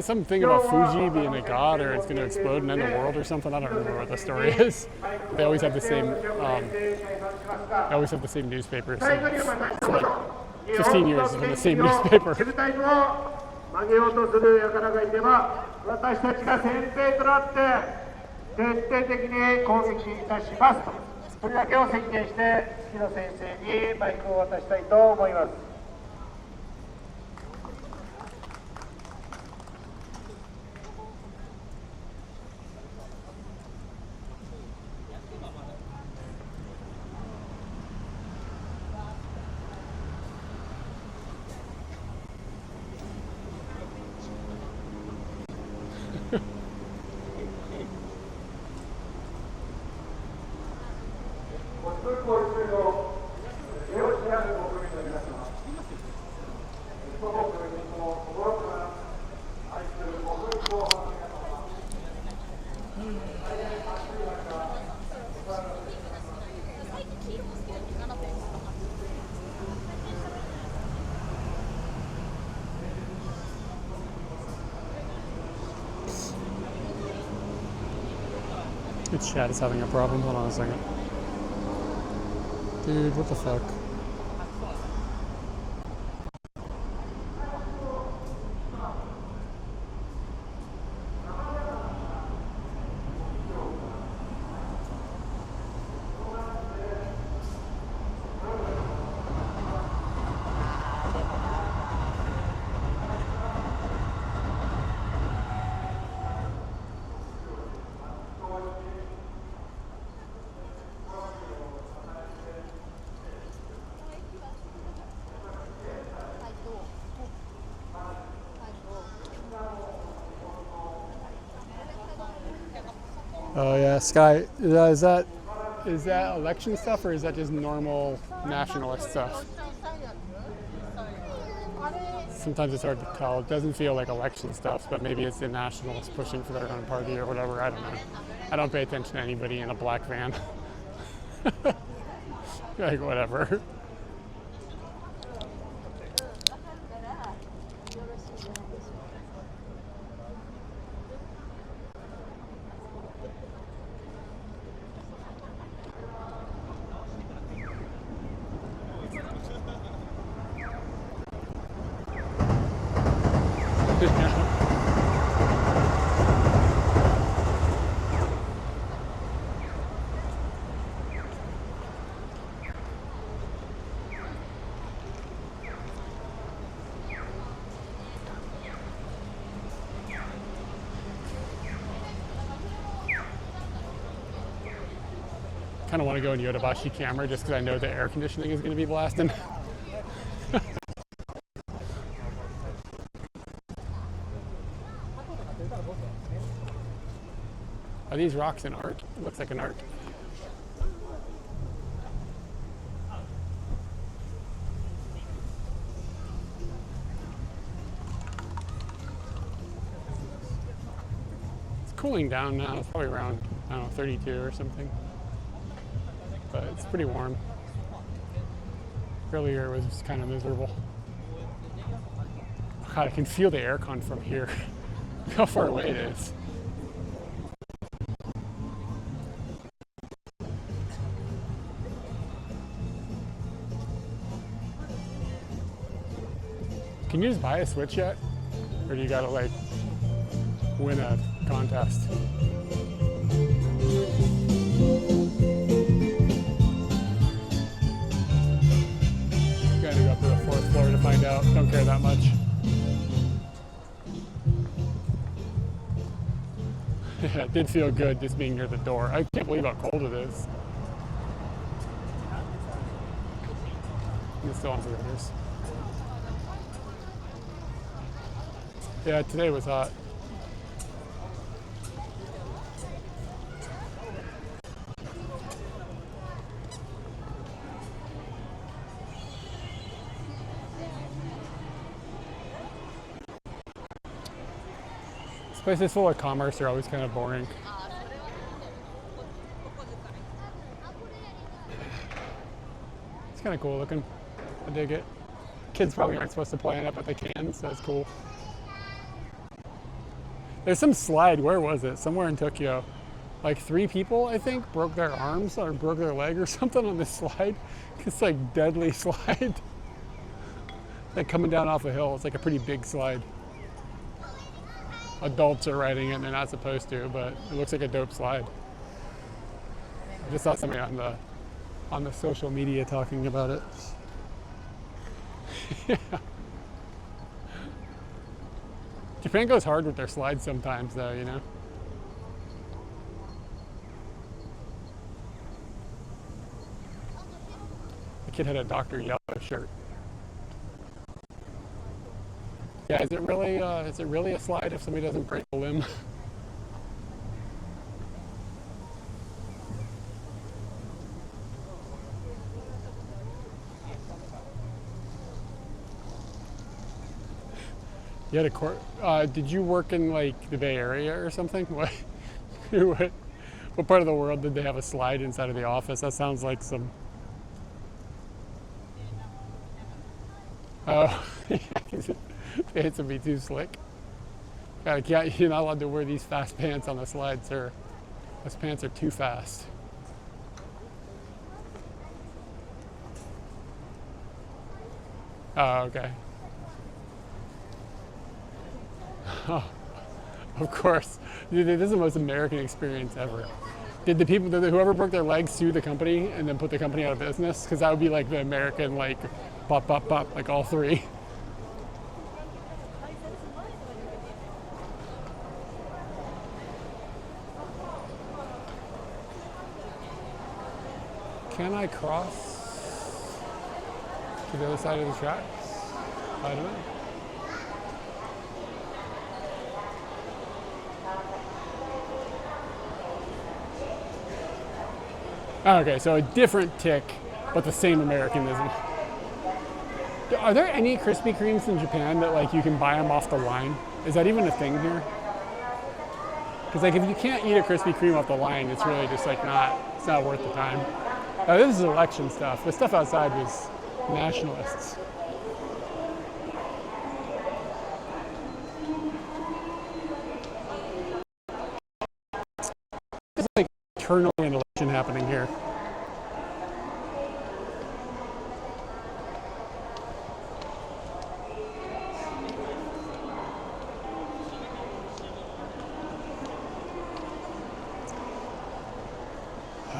something about Fuji being a god or it's going to explode and end the world or something. I don't remember what the story is. They always have the same newspaper. So it's like 15 years of the same newspaper. 曲げようとする輩がいてば、私たちが先生となって徹底的に攻撃いたしますと、それだけを宣言して月野先生にマイクを渡したいと思います。Its chat is having a problem. Hold on a second. Dude, what the fuck? Oh yeah, Sky. Is that election stuff or is that just normal nationalist stuff? Sometimes it's hard to tell. It doesn't feel like election stuff, but maybe it's the nationalists pushing for their own party or whatever. I don't know. I don't pay attention to anybody in a black van. Like whatever. Kind of want to go in Yodobashi camera just because I know the air conditioning is going to be blasting. Are these rocks an art? It looks like an art. It's cooling down now. It's probably around, I don't know, 32 or something. But it's pretty warm. Earlier it was just kind of miserable. God, I can feel the aircon from here. Look how far away it is. Can you just buy a Switch yet? Or do you gotta like win a contest? Gotta go up to the 4th floor to find out. Don't care that much. Yeah, it did feel good just being near the door. I can't believe how cold it is. It's still on the others. Yeah, today was hot. This place is full of commerce. They're always kind of boring. It's kind of cool looking. I dig it. Kids probably aren't supposed to play in it, but they can, so it's cool. There's some slide. Where was it? Somewhere in Tokyo. Like 3 people, I think, broke their arms or broke their leg or something on this slide. It's like deadly slide. Like coming down off a hill. It's like a pretty big slide. Adults are riding it and they're not supposed to, but it looks like a dope slide. I just saw somebody on the social media talking about it. Yeah. Japan goes hard with their slides sometimes, though, you know? The kid had a Dr. Yellow shirt. Yeah, is it really a slide if somebody doesn't break a limb? You had a court. Did you work in like the Bay Area or something? What part of the world did they have a slide inside of the office? That sounds like some. Oh, pants would be too slick. You're not allowed to wear these fast pants on the slide, sir. Those pants are too fast. Oh, okay. Oh, of course. Dude, this is the most American experience ever. Did whoever broke their legs sue the company and then put the company out of business? Because that would be like the American, like, pop, pop, pop, like all 3. Can I cross to the other side of the tracks? I don't know. Okay, so a different tick, but the same Americanism. Are there any Krispy Kremes in Japan that like you can buy them off the line? Is that even a thing here? Because like if you can't eat a Krispy Kreme off the line, it's really just like it's not worth the time. This is election stuff. The stuff outside was nationalists. There's like eternally an election happening here.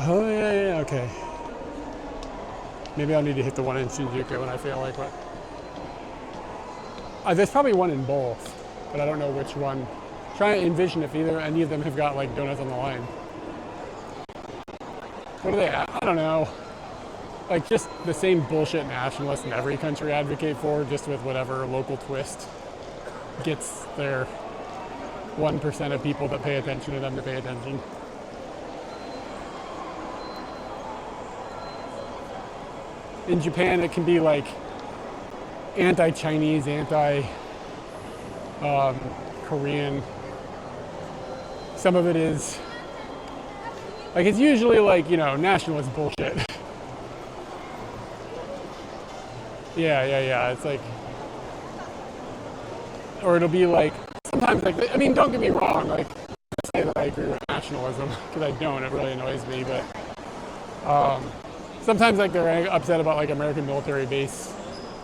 Oh yeah, okay. Maybe I'll need to hit the one in Shinjuku when I feel like it. There's probably one in both, but I don't know which one. Try to envision if any of them have got like donuts on the line. What are they at? I don't know. Like just the same bullshit nationalists in every country advocate for, just with whatever local twist gets their 1% of people that pay attention to them to pay attention. In Japan, it can be like anti-Chinese, anti-Korean. Some of it is like it's usually like, you know, nationalist bullshit. Yeah. It's like, or it'll be like sometimes like, I mean, don't get me wrong. Like, I say that I agree with nationalism because I don't. It really annoys me, but. Sometimes like they're upset about like American military base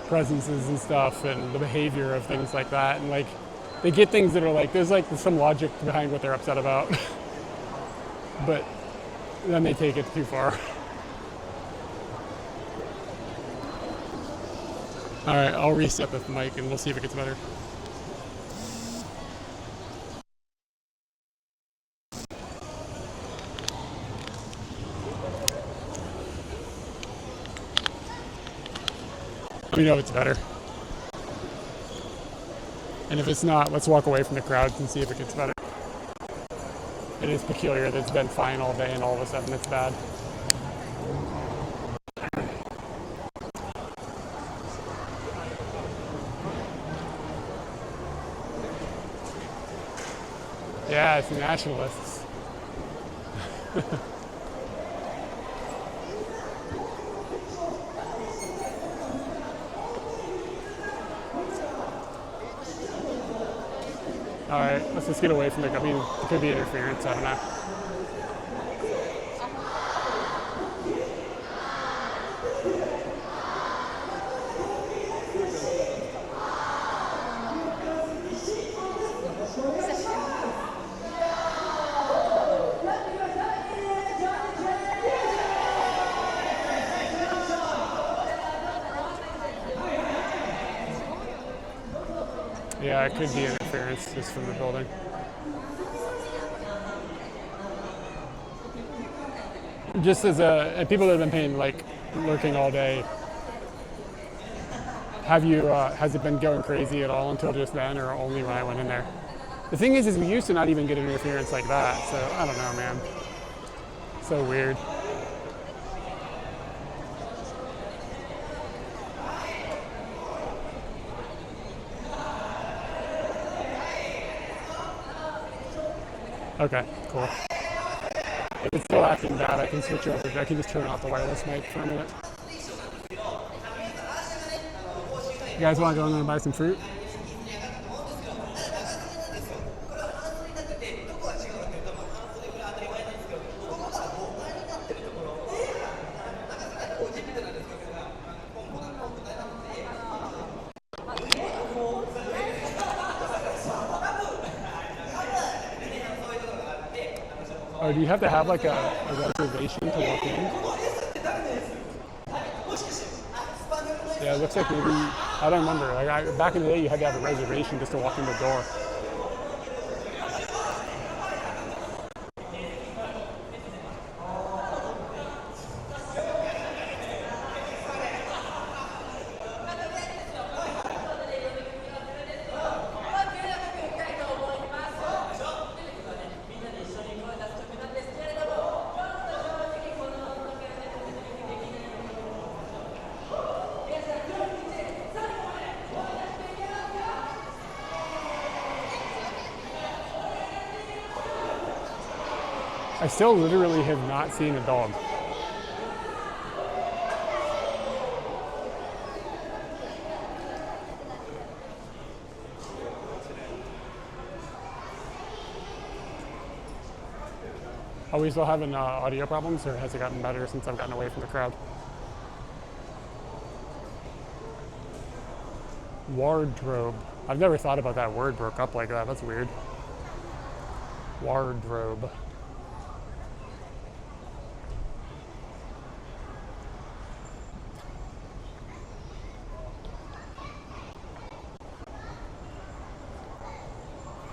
presences and stuff and the behavior of things like that, and like they get things that are like there's some logic behind what they're upset about, but then they take it too far. All right, I'll reset the mic and we'll see if it gets better. Let me know if it's better. And if it's not, let's walk away from the crowds and see if it gets better. It is peculiar that it's been fine all day and all of a sudden it's bad. Yeah, it's the nationalists. All right, let's just get away from it. I mean, it could be interference, I don't know. Yeah, it could be interference just from the building. Just as people that have been lurking all day, has it been going crazy at all until just then, or only when I went in there? The thing is we used to not even get interference like that, so I don't know, man. So weird. Okay, cool. If it's still acting bad, I can switch over. I can just turn off the wireless mic for a minute. You guys want to go in there and buy some fruit? Or do you have to have like a reservation to walk in? Yeah, it looks like maybe, I don't remember. Back in the day, you had to have a reservation just to walk in the door. I still literally have not seen a dog. Are we still having audio problems, or has it gotten better since I've gotten away from the crowd? Wardrobe. I've never thought about that word broke up like that. That's weird. Wardrobe.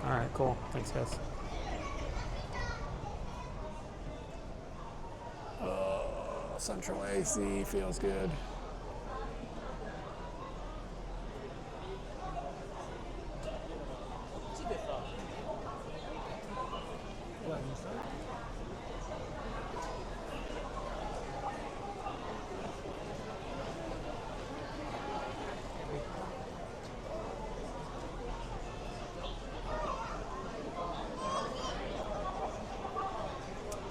All right, cool. Thanks, guys. Central AC feels good.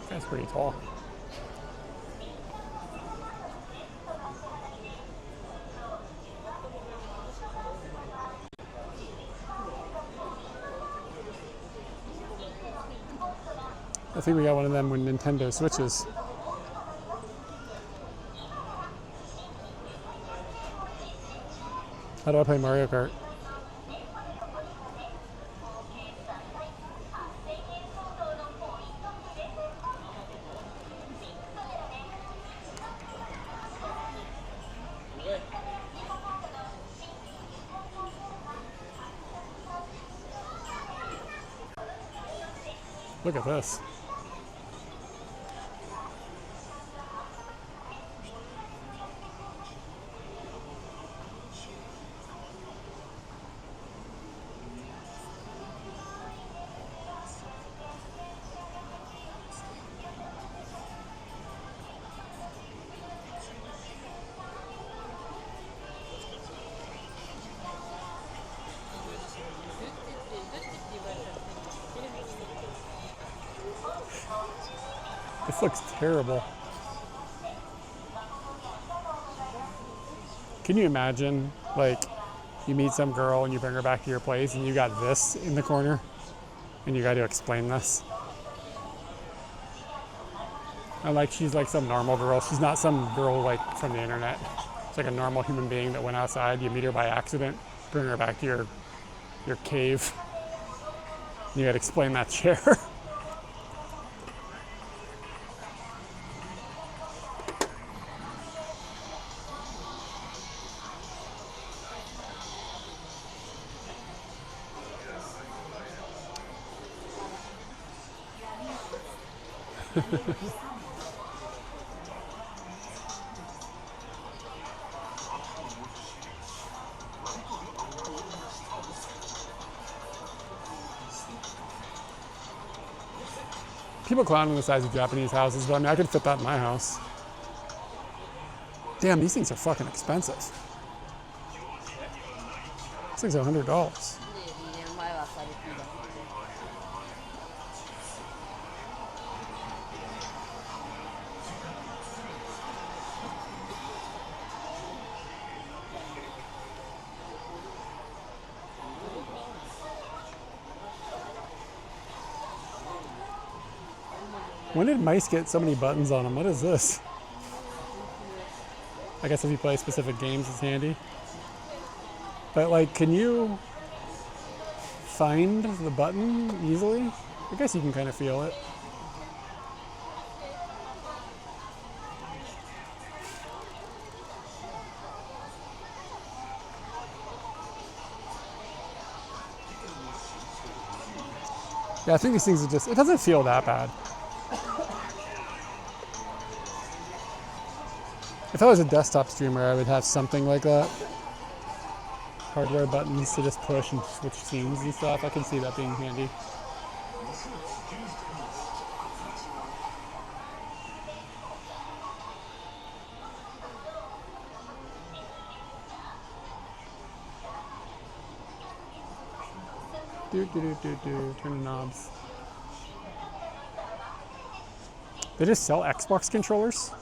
That's pretty tall. I think we got one of them with Nintendo Switches. How do I play Mario Kart? Look at this. This looks terrible. Can you imagine, like, you meet some girl and you bring her back to your place and you got this in the corner and you got to explain this? And like, she's like some normal girl. She's not some girl like from the internet. It's like a normal human being that went outside. You meet her by accident, bring her back to your cave. You got to explain that chair. People clown on the size of Japanese houses, but I mean, I could fit that in my house. Damn, these things are fucking expensive. This thing's $100. When did mice get so many buttons on them? What is this? I guess if you play specific games, it's handy. But like, can you find the button easily? I guess you can kind of feel it. Yeah, I think these things are just, it doesn't feel that bad. If I was a desktop streamer, I would have something like that. Hardware buttons to just push and switch scenes and stuff. I can see that being handy. Turn the knobs. They just sell Xbox controllers?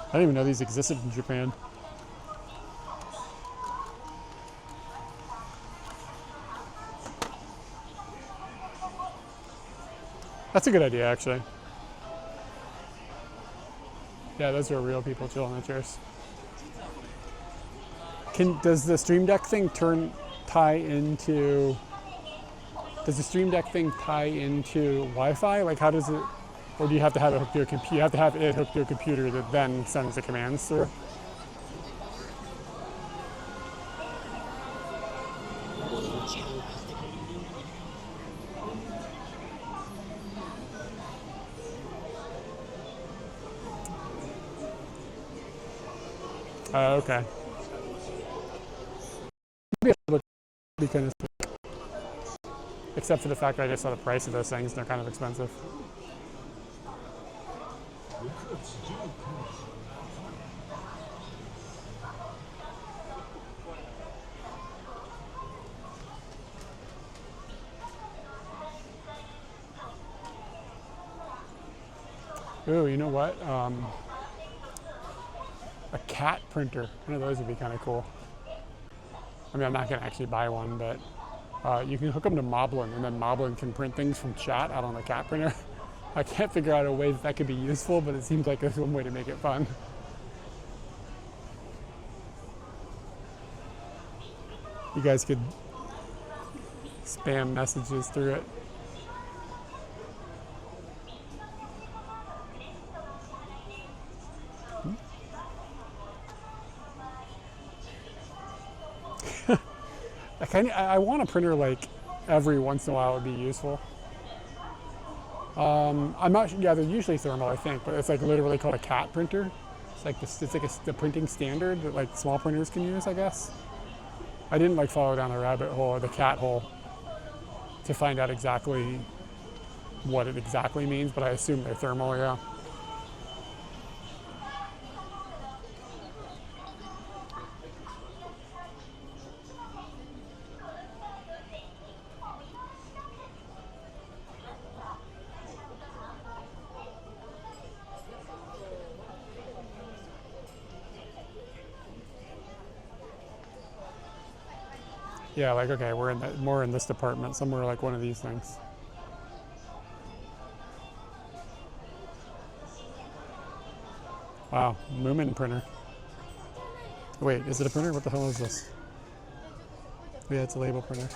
I didn't even know these existed in Japan. That's a good idea, actually. Yeah, those are real people chilling in the chairs. Does the Stream Deck thing tie into? Does the Stream Deck thing tie into Wi-Fi? Like, how does it? Or do you have to have it hooked to a computer? You have to have it hooked to a computer that then sends the commands through. Okay. Be kind of, except for the fact that I just saw the price of those things, and they're kind of expensive. Ooh, you know what? A cat printer. One of those would be kind of cool. I mean, I'm not going to actually buy one, but you can hook them to Moblin, and then Moblin can print things from chat out on the cat printer. I can't figure out a way that could be useful, but it seems like there's one way to make it fun. You guys could spam messages through it. I want a printer like every once in a while would be useful. I'm not sure, yeah, they're usually thermal, I think, but it's like literally called a cat printer. It's like the printing standard that like small printers can use, I guess. I didn't like follow down the rabbit hole or the cat hole to find out exactly what it exactly means, but I assume they're thermal, yeah. Yeah, like, okay, we're more in this department, somewhere like one of these things. Wow, Moomin printer. Wait, is it a printer? What the hell is this? Yeah, it's a label printer.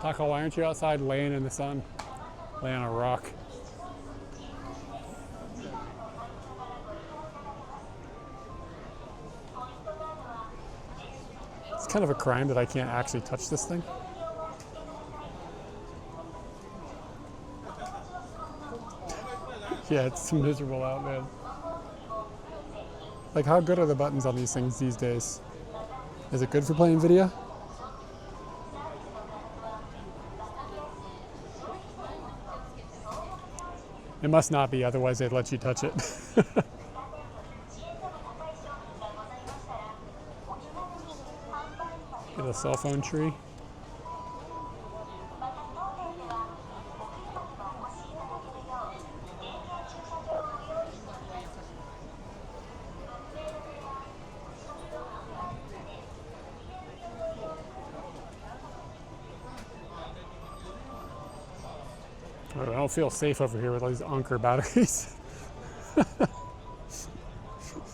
Taco, why aren't you outside laying in the sun? Laying on a rock. It's kind of a crime that I can't actually touch this thing. Yeah, it's miserable out, man. Like, how good are the buttons on these things these days? Is it good for playing video? It must not be, otherwise they'd let you touch it. Get a cell phone tree. I don't feel safe over here with all these Anker batteries. This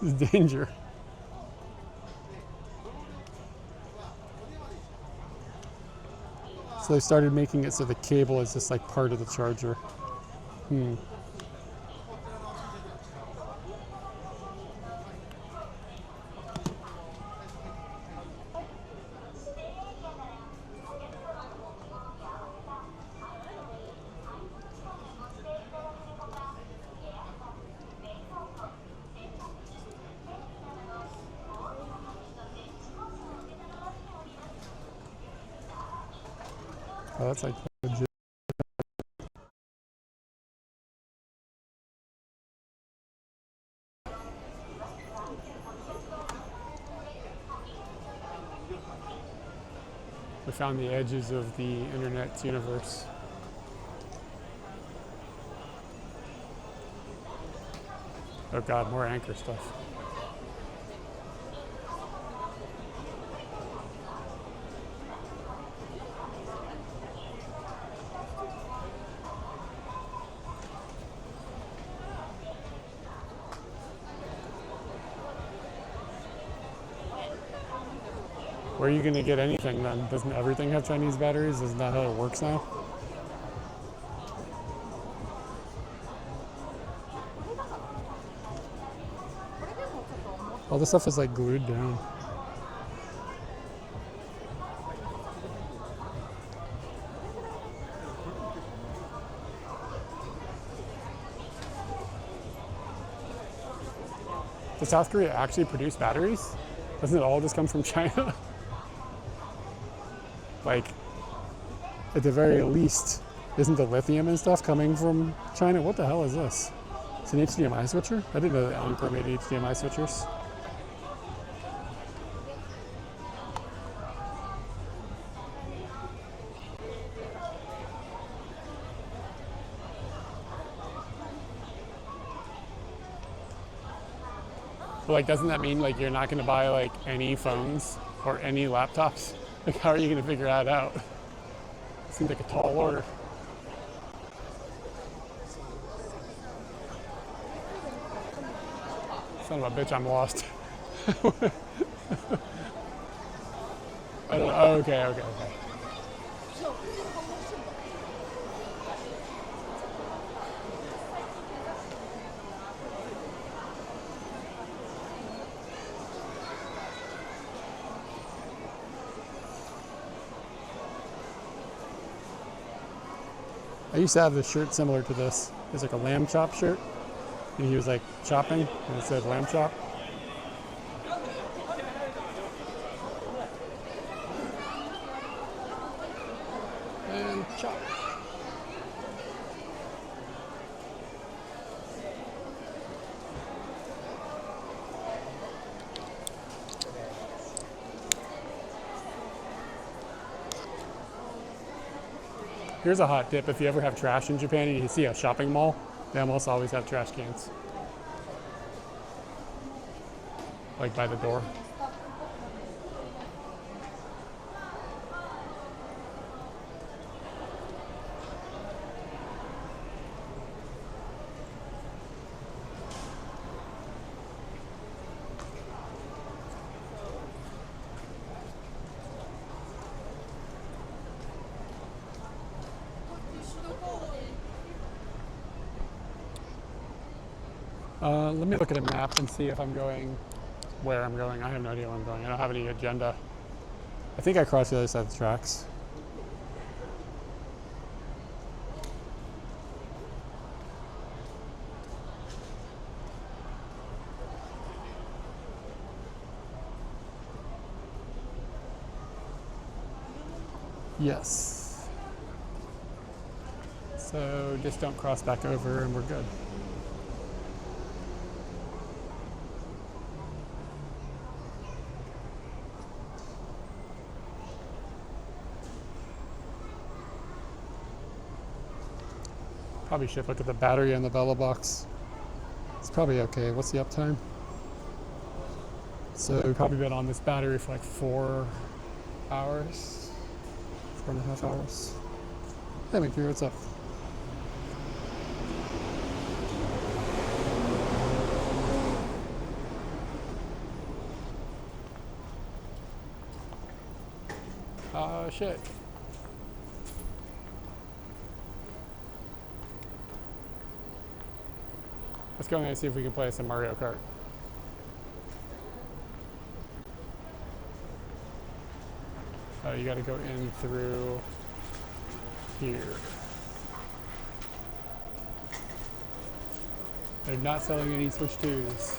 is danger. So they started making it so the cable is just like part of the charger. Oh, that's like legit. We found the edges of the internet's universe. Oh god, more anchor stuff. Where are you going to get anything then? Doesn't everything have Chinese batteries? Isn't that how it works now? All this stuff is like glued down. Does South Korea actually produce batteries? Doesn't it all just come from China? Like, at the very least, isn't the lithium and stuff coming from China? What the hell is this? It's an HDMI switcher? I didn't know that Encore made HDMI switchers. But like, doesn't that mean like you're not gonna buy like any phones or any laptops? Like, how are you gonna figure that out? Seems like a tall order. Son of a bitch, I'm lost. I don't know. Oh, okay. I used to have this shirt similar to this. It's like a lamb chop shirt. And he was like chopping, and it said lamb chop. And chop. Here's a hot tip. If you ever have trash in Japan and you see a shopping mall, they almost always have trash cans. Like by the door. Let me look at a map and see if I'm going where I'm going. I have no idea where I'm going. I don't have any agenda. I think I crossed the other side of the tracks. Yes. So just don't cross back over and we're good. Probably should look at the battery on the Bella box. It's probably okay. What's the uptime? So we've probably been on this battery for like 4 hours, 4.5 hours. Hey, McPeer, what's up? Shit. Let's go and see if we can play some Mario Kart. Oh, you gotta go in through here. They're not selling any Switch 2s.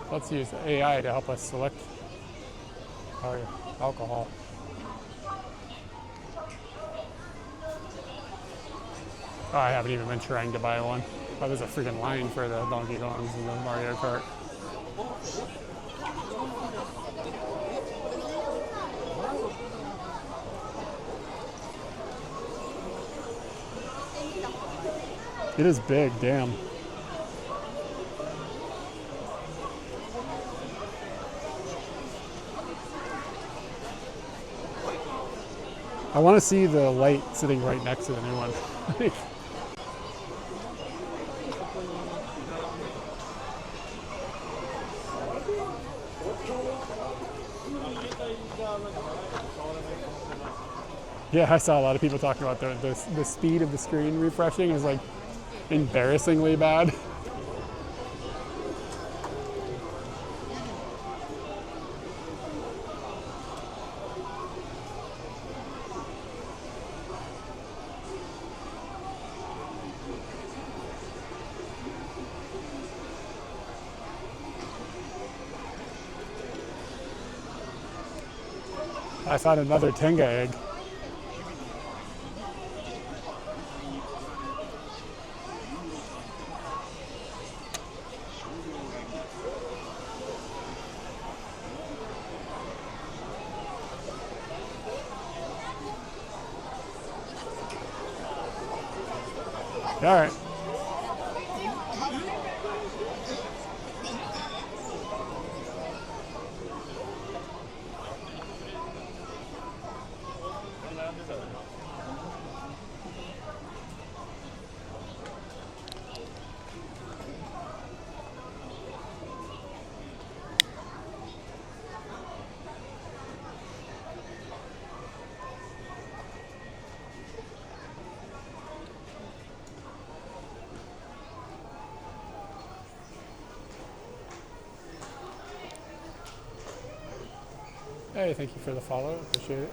Let's use AI to help us select Oh yeah, alcohol. Oh, I haven't even been trying to buy one. Oh, there's a freaking line for the Donkey Kongs and the Mario Kart. It is big, damn. I want to see the light sitting right next to the new one. Yeah, I saw a lot of people talking about the speed of the screen refreshing is like embarrassingly bad. I found another Tenga egg. All right. Hey, thank you for the follow. Appreciate it.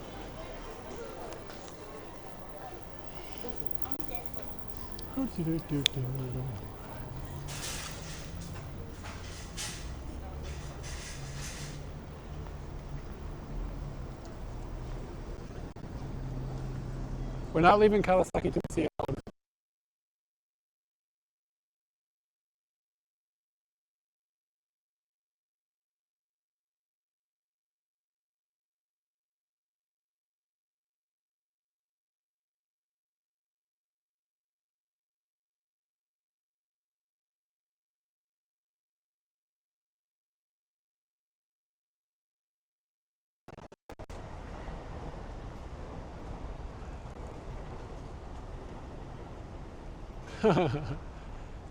We're not leaving Kawasaki to see it.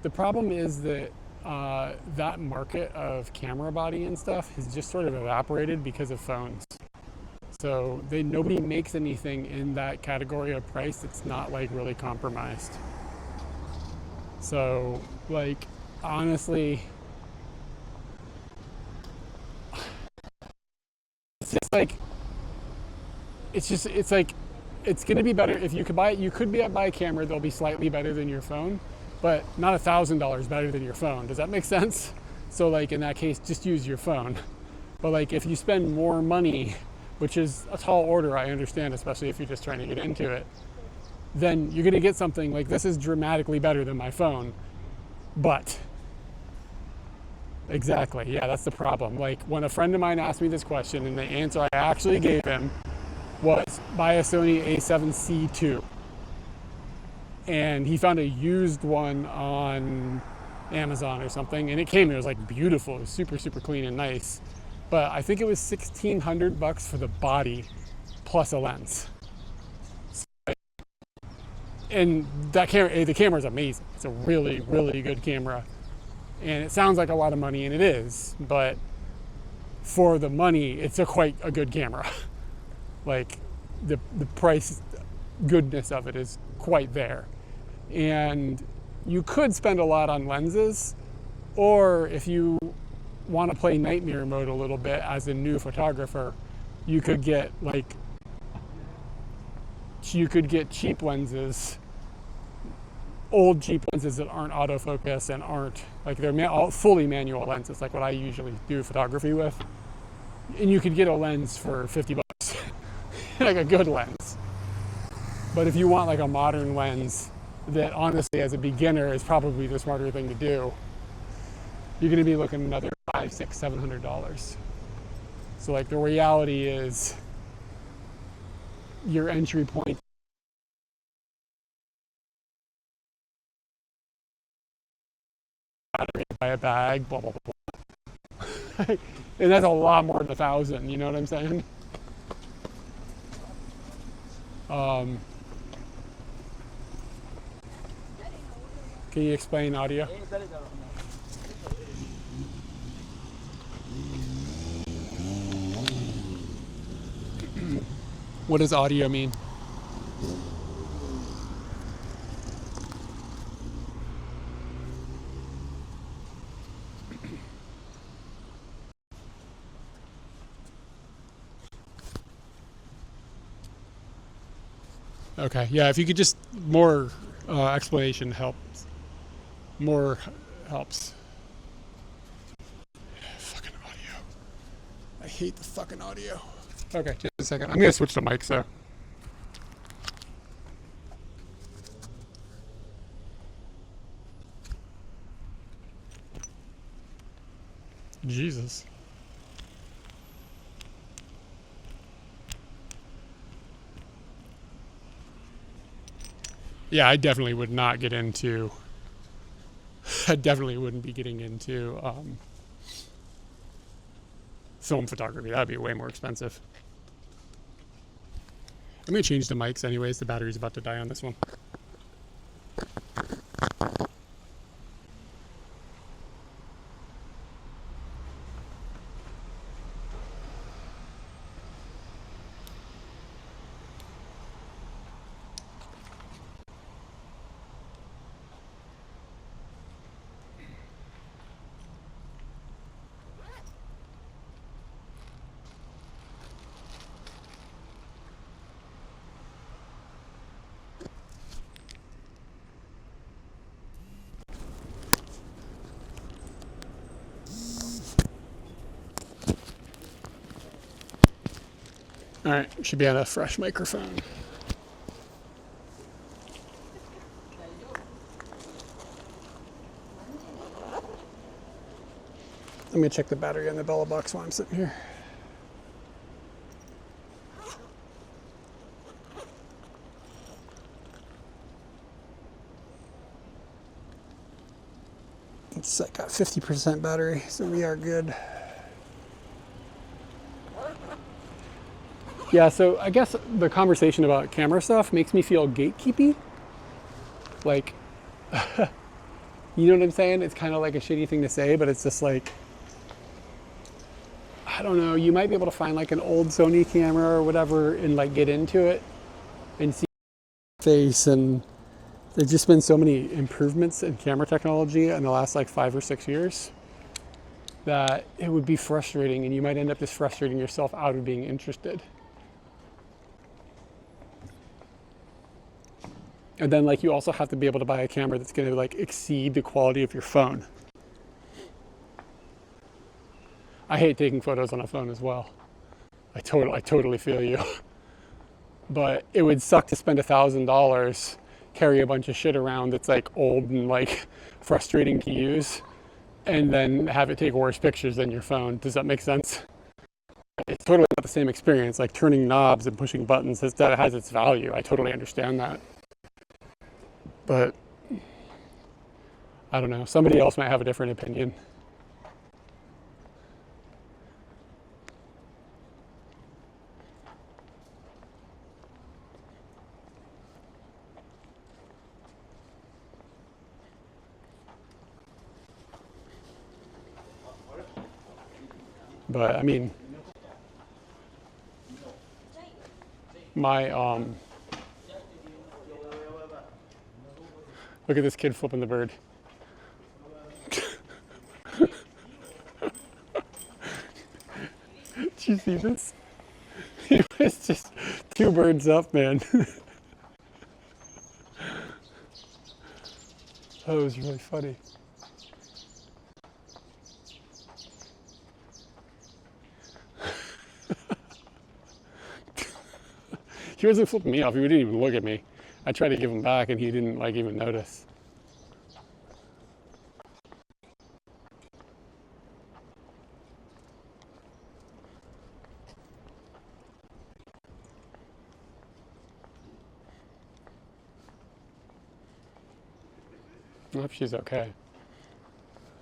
The problem is that that market of camera body and stuff has just sort of evaporated because of phones. So nobody makes anything in that category of price that's not like really compromised. So like honestly, it's just like it's going to be better if you could buy it. You could buy a camera that'll be slightly better than your phone, but not $1,000 better than your phone. Does that make sense? So like in that case, just use your phone. But like if you spend more money, which is a tall order, I understand, especially if you're just trying to get into it, then you're going to get something like this is dramatically better than my phone. But exactly, yeah, that's the problem. Like when a friend of mine asked me this question, and the answer I actually gave him was buy a Sony a7C II. And he found a used one on Amazon or something, and it was like beautiful. It was super, super clean and nice. But I think it was $1,600 for the body plus a lens. And that camera, the camera is amazing. It's a really, really good camera. And it sounds like a lot of money, and it is, but for the money, it's quite a good camera. Like the price goodness of it is quite there. And you could spend a lot on lenses, or if you want to play night mirror mode a little bit as a new photographer, you could get cheap lenses, old cheap lenses that aren't autofocus and aren't like they're fully manual lenses, like what I usually do photography with. And you could get a lens for 50 bucks, like a good lens. But if you want like a modern lens that honestly as a beginner is probably the smarter thing to do, you're gonna be looking another $500, $600, $700. So like the reality is your entry point buy a bag, blah, blah, blah. And that's a lot more than 1,000, you know what I'm saying? Can you explain audio? What does audio mean? Okay, yeah, if you could just more explanation helps. More helps. Fucking audio. I hate the fucking audio. Okay, just a second. I'm gonna switch the mic, so. Jesus. Yeah, I definitely would not get into. I definitely wouldn't be getting into film photography. That'd be way more expensive. I'm gonna change the mics anyways. The battery's about to die on this one. All right, should be on a fresh microphone. Let me check the battery on the Bella box while I'm sitting here. It's like got 50% battery, so we are good. Yeah, so I guess the conversation about camera stuff makes me feel gatekeepy. Like, you know what I'm saying? It's kind of like a shitty thing to say, but it's just like, I don't know, you might be able to find like an old Sony camera or whatever and like get into it and see face. And there's just been so many improvements in camera technology in the last like 5 or 6 years that it would be frustrating, and you might end up just frustrating yourself out of being interested. And then like you also have to be able to buy a camera that's going to like exceed the quality of your phone. I hate taking photos on a phone as well. I totally feel you. But it would suck to spend $1,000, carry a bunch of shit around that's like old and like frustrating to use, and then have it take worse pictures than your phone. Does that make sense? It's totally not the same experience. Like turning knobs and pushing buttons, that has its value. I totally understand that. But I don't know. Somebody else might have a different opinion. But I mean, my look at this kid flipping the bird. Did you see this? It was just 2 birds up, man. That was really funny. He wasn't flipping me off. He didn't even look at me. I tried to give him back and he didn't like even notice. I hope she's okay.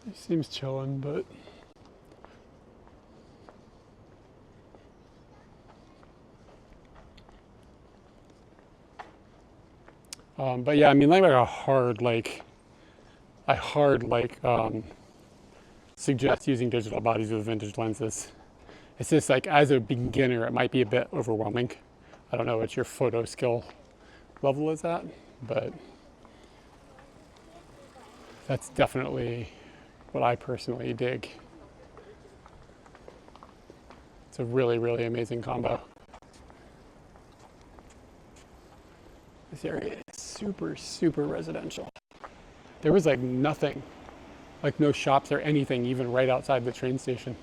She seems chilling, but but yeah, I mean, like I hard suggest using digital bodies with vintage lenses. It's just like, as a beginner, it might be a bit overwhelming. I don't know what your photo skill level is at, but that's definitely what I personally dig. It's a really, really amazing combo. This area is super, super residential. There was like nothing, like no shops or anything, even right outside the train station.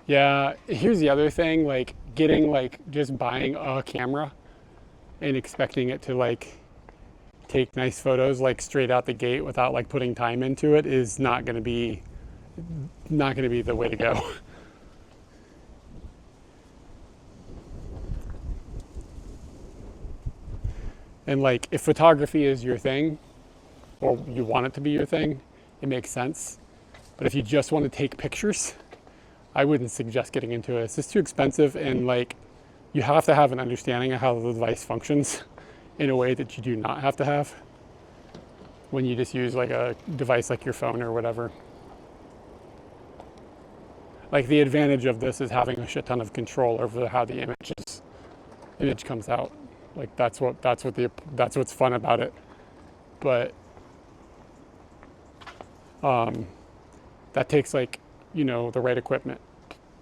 Yeah, here's the other thing, like getting just buying a camera and expecting it to like take nice photos like straight out the gate without like putting time into it is not going to be the way to go. And like, if photography is your thing, or you want it to be your thing, it makes sense. But if you just want to take pictures, I wouldn't suggest getting into it. It's just too expensive, and like, you have to have an understanding of how the device functions in a way that you do not have to have when you just use like a device like your phone or whatever. Like, the advantage of this is having a shit ton of control over how the image comes out. Like, that's what's fun about it. But that takes like, you know, the right equipment,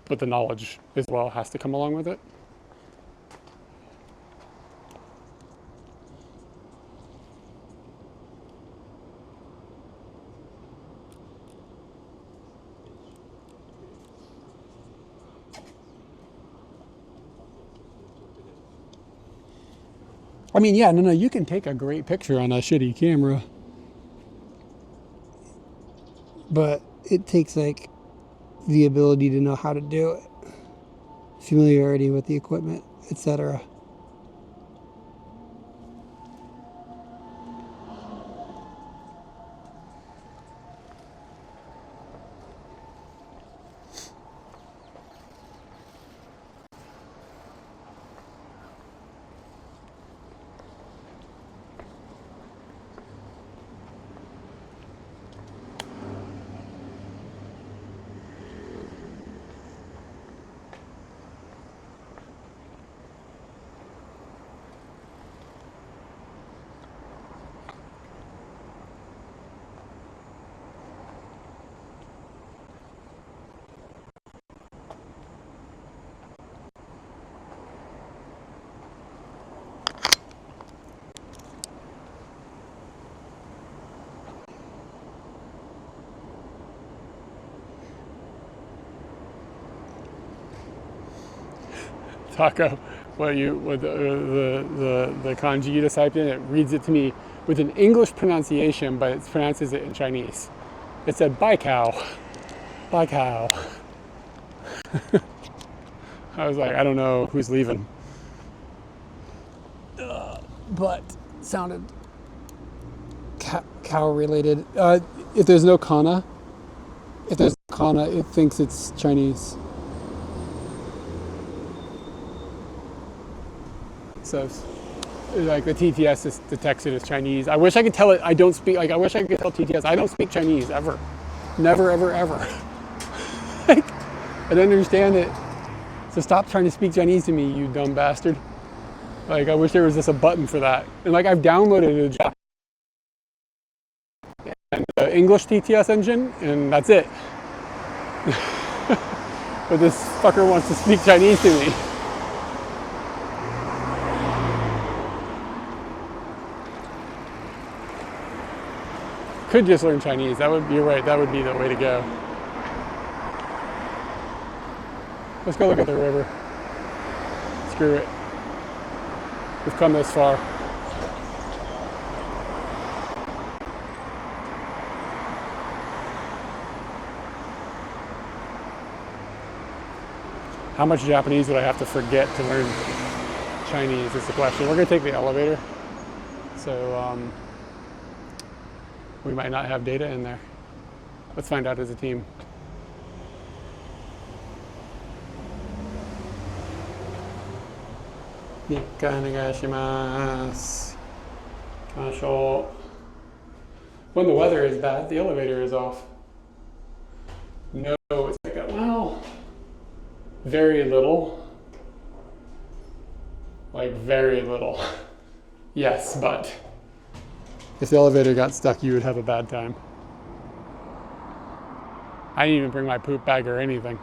but the knowledge as well has to come along with it. I mean, yeah, no, you can take a great picture on a shitty camera, but it takes like the ability to know how to do it, familiarity with the equipment, etc. Taco, what the kanji you just typed in, it reads it to me with an English pronunciation, but it pronounces it in Chinese. It said, "Bye cow, bye cow." I was like, I don't know who's leaving, but sounded cow related. If there's no kana, it thinks it's Chinese. So, like, the TTS just detects it as Chinese. I wish I could tell it I don't speak, like, I wish I could tell TTS I don't speak Chinese, ever. Never, ever, ever. Like, I don't understand it. So stop trying to speak Chinese to me, you dumb bastard. Like, I wish there was just a button for that. And, like, I've downloaded a Japanese and the English TTS engine, and that's it. But this fucker wants to speak Chinese to me. could just learn Chinese. You're right, that would be the way to go. Let's go look at the river. Screw it. We've come this far. How much Japanese would I have to forget to learn Chinese is the question. We're gonna take the elevator. So we might not have data in there. Let's find out as a team. Nikkanegashimasu. Kamashou. When the weather is bad, the elevator is off. No, it's like that. Well, very little. Like very little. Yes, but if the elevator got stuck, you would have a bad time. I didn't even bring my poop bag or anything.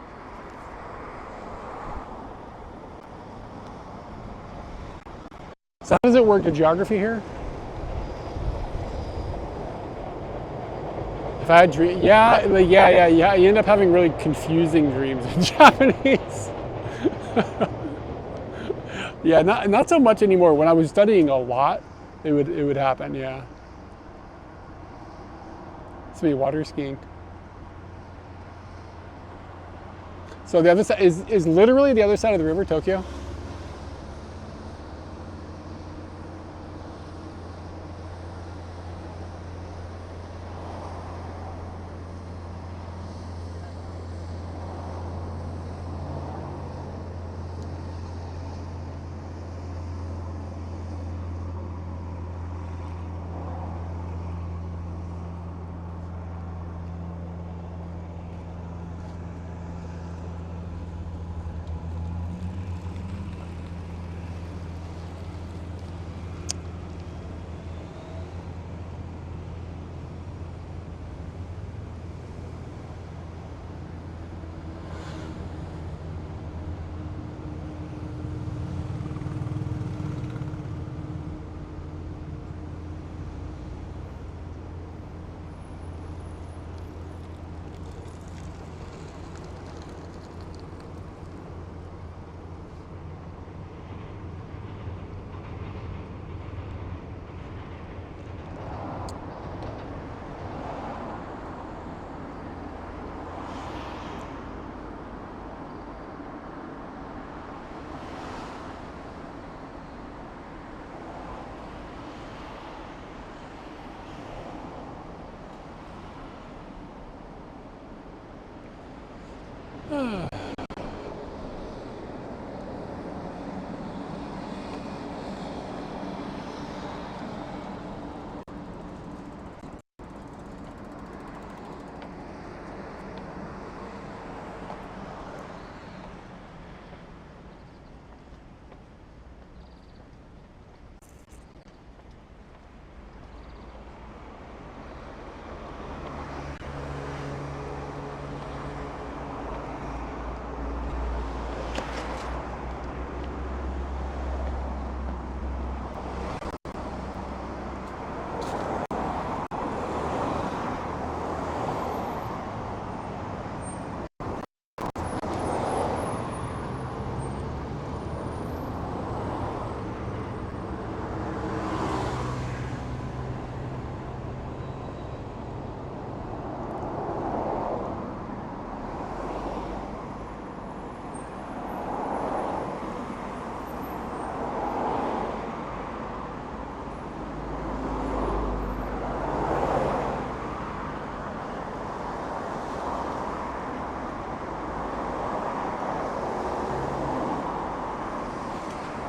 So how does it work, the geography here? If I had dreams, yeah, you end up having really confusing dreams in Japanese. Yeah, not so much anymore. When I was studying a lot, it would happen, yeah. It's me water skiing. So the other side is literally the other side of the river, Tokyo?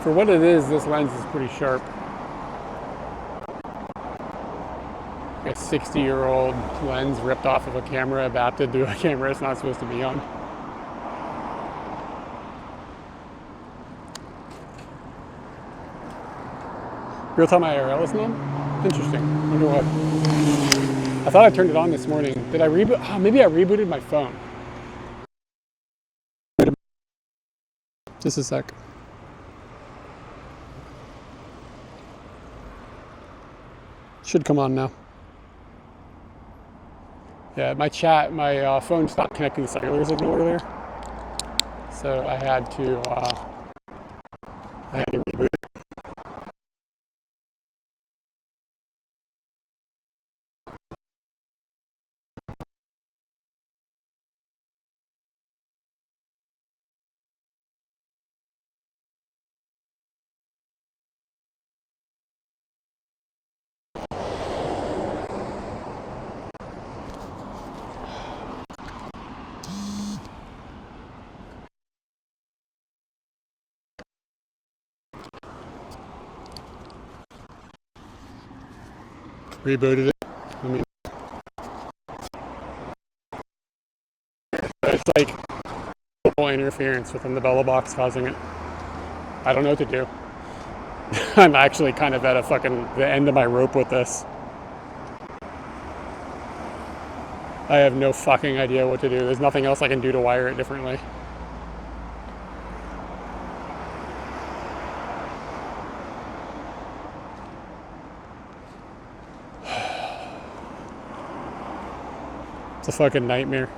For what it is, this lens is pretty sharp. A 60-year-old lens ripped off of a camera, adapted to a camera it's not supposed to be on. Real-time IRL is on? Interesting. I wonder what. I thought I turned it on this morning. Did I reboot? Oh, maybe I rebooted my phone. Just a sec. Should come on now. Yeah, my phone stopped connecting to cellular signal earlier, so I had to reboot. Rebooted it. I mean, it's like interference within the Bella box causing it. I don't know what to do. I'm actually kind of at the end of my rope with this. I have no fucking idea what to do. There's nothing else I can do to wire it differently. It's a fucking nightmare.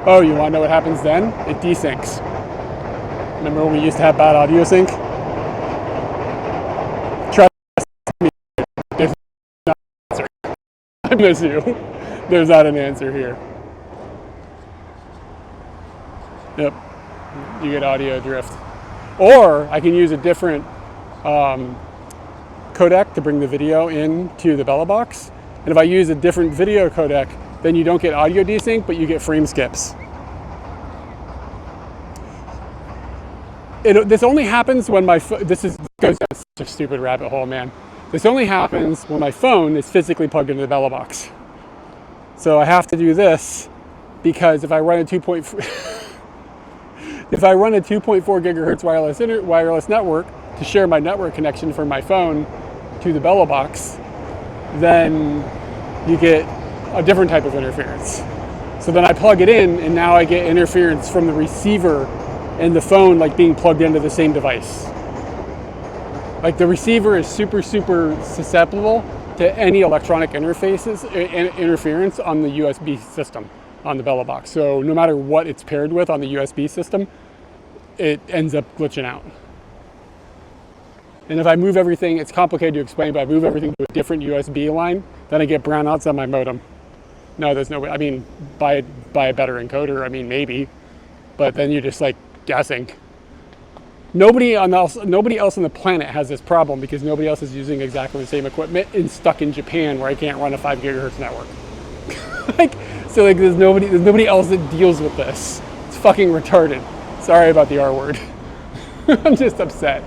Oh, you want to know what happens then? It desyncs. Remember when we used to have bad audio sync? Trust me, there's not an answer. I miss you. There's not an answer here. Yep, you get audio drift. Or I can use a different codec to bring the video into the Bella box. And if I use a different video codec, then you don't get audio desync, but you get frame skips. This only happens when this goes down such a stupid rabbit hole, man. This only happens when my phone is physically plugged into the Bella box. So I have to do this because if I run a 2.4 gigahertz wireless network to share my network connection from my phone to the Bella box, then you get a different type of interference. So then I plug it in, and now I get interference from the receiver and the phone like being plugged into the same device. Like the receiver is super susceptible to any electronic interference on the USB system on the Bella box. So no matter what it's paired with on the USB system, it ends up glitching out. And if I move everything, it's complicated to explain, but I move everything to a different USB line, then I get brownouts on my modem. No, there's no way. I mean, buy a better encoder. I mean, maybe, but then you're just like guessing. Nobody else on the planet has this problem because nobody else is using exactly the same equipment and stuck in Japan where I can't run a 5 gigahertz network. There's nobody else that deals with this. It's fucking retarded. Sorry about the R word. I'm just upset.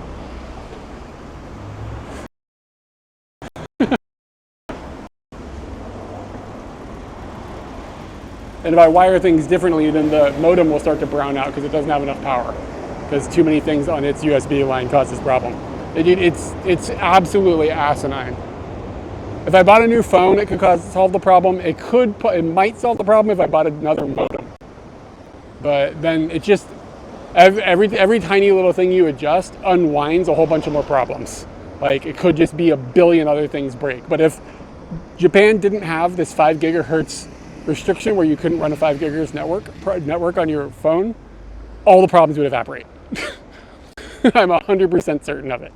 And if I wire things differently, then the modem will start to brown out because it doesn't have enough power. Because too many things on its USB line cause this problem. It's absolutely asinine. If I bought a new phone, it could solve the problem. It might solve the problem if I bought another modem. But then it just every tiny little thing you adjust unwinds a whole bunch of more problems. Like it could just be a billion other things break. But if Japan didn't have this 5 gigahertz restriction where you couldn't run a 5 gigahertz network on your phone, all the problems would evaporate. I'm 100% certain of it.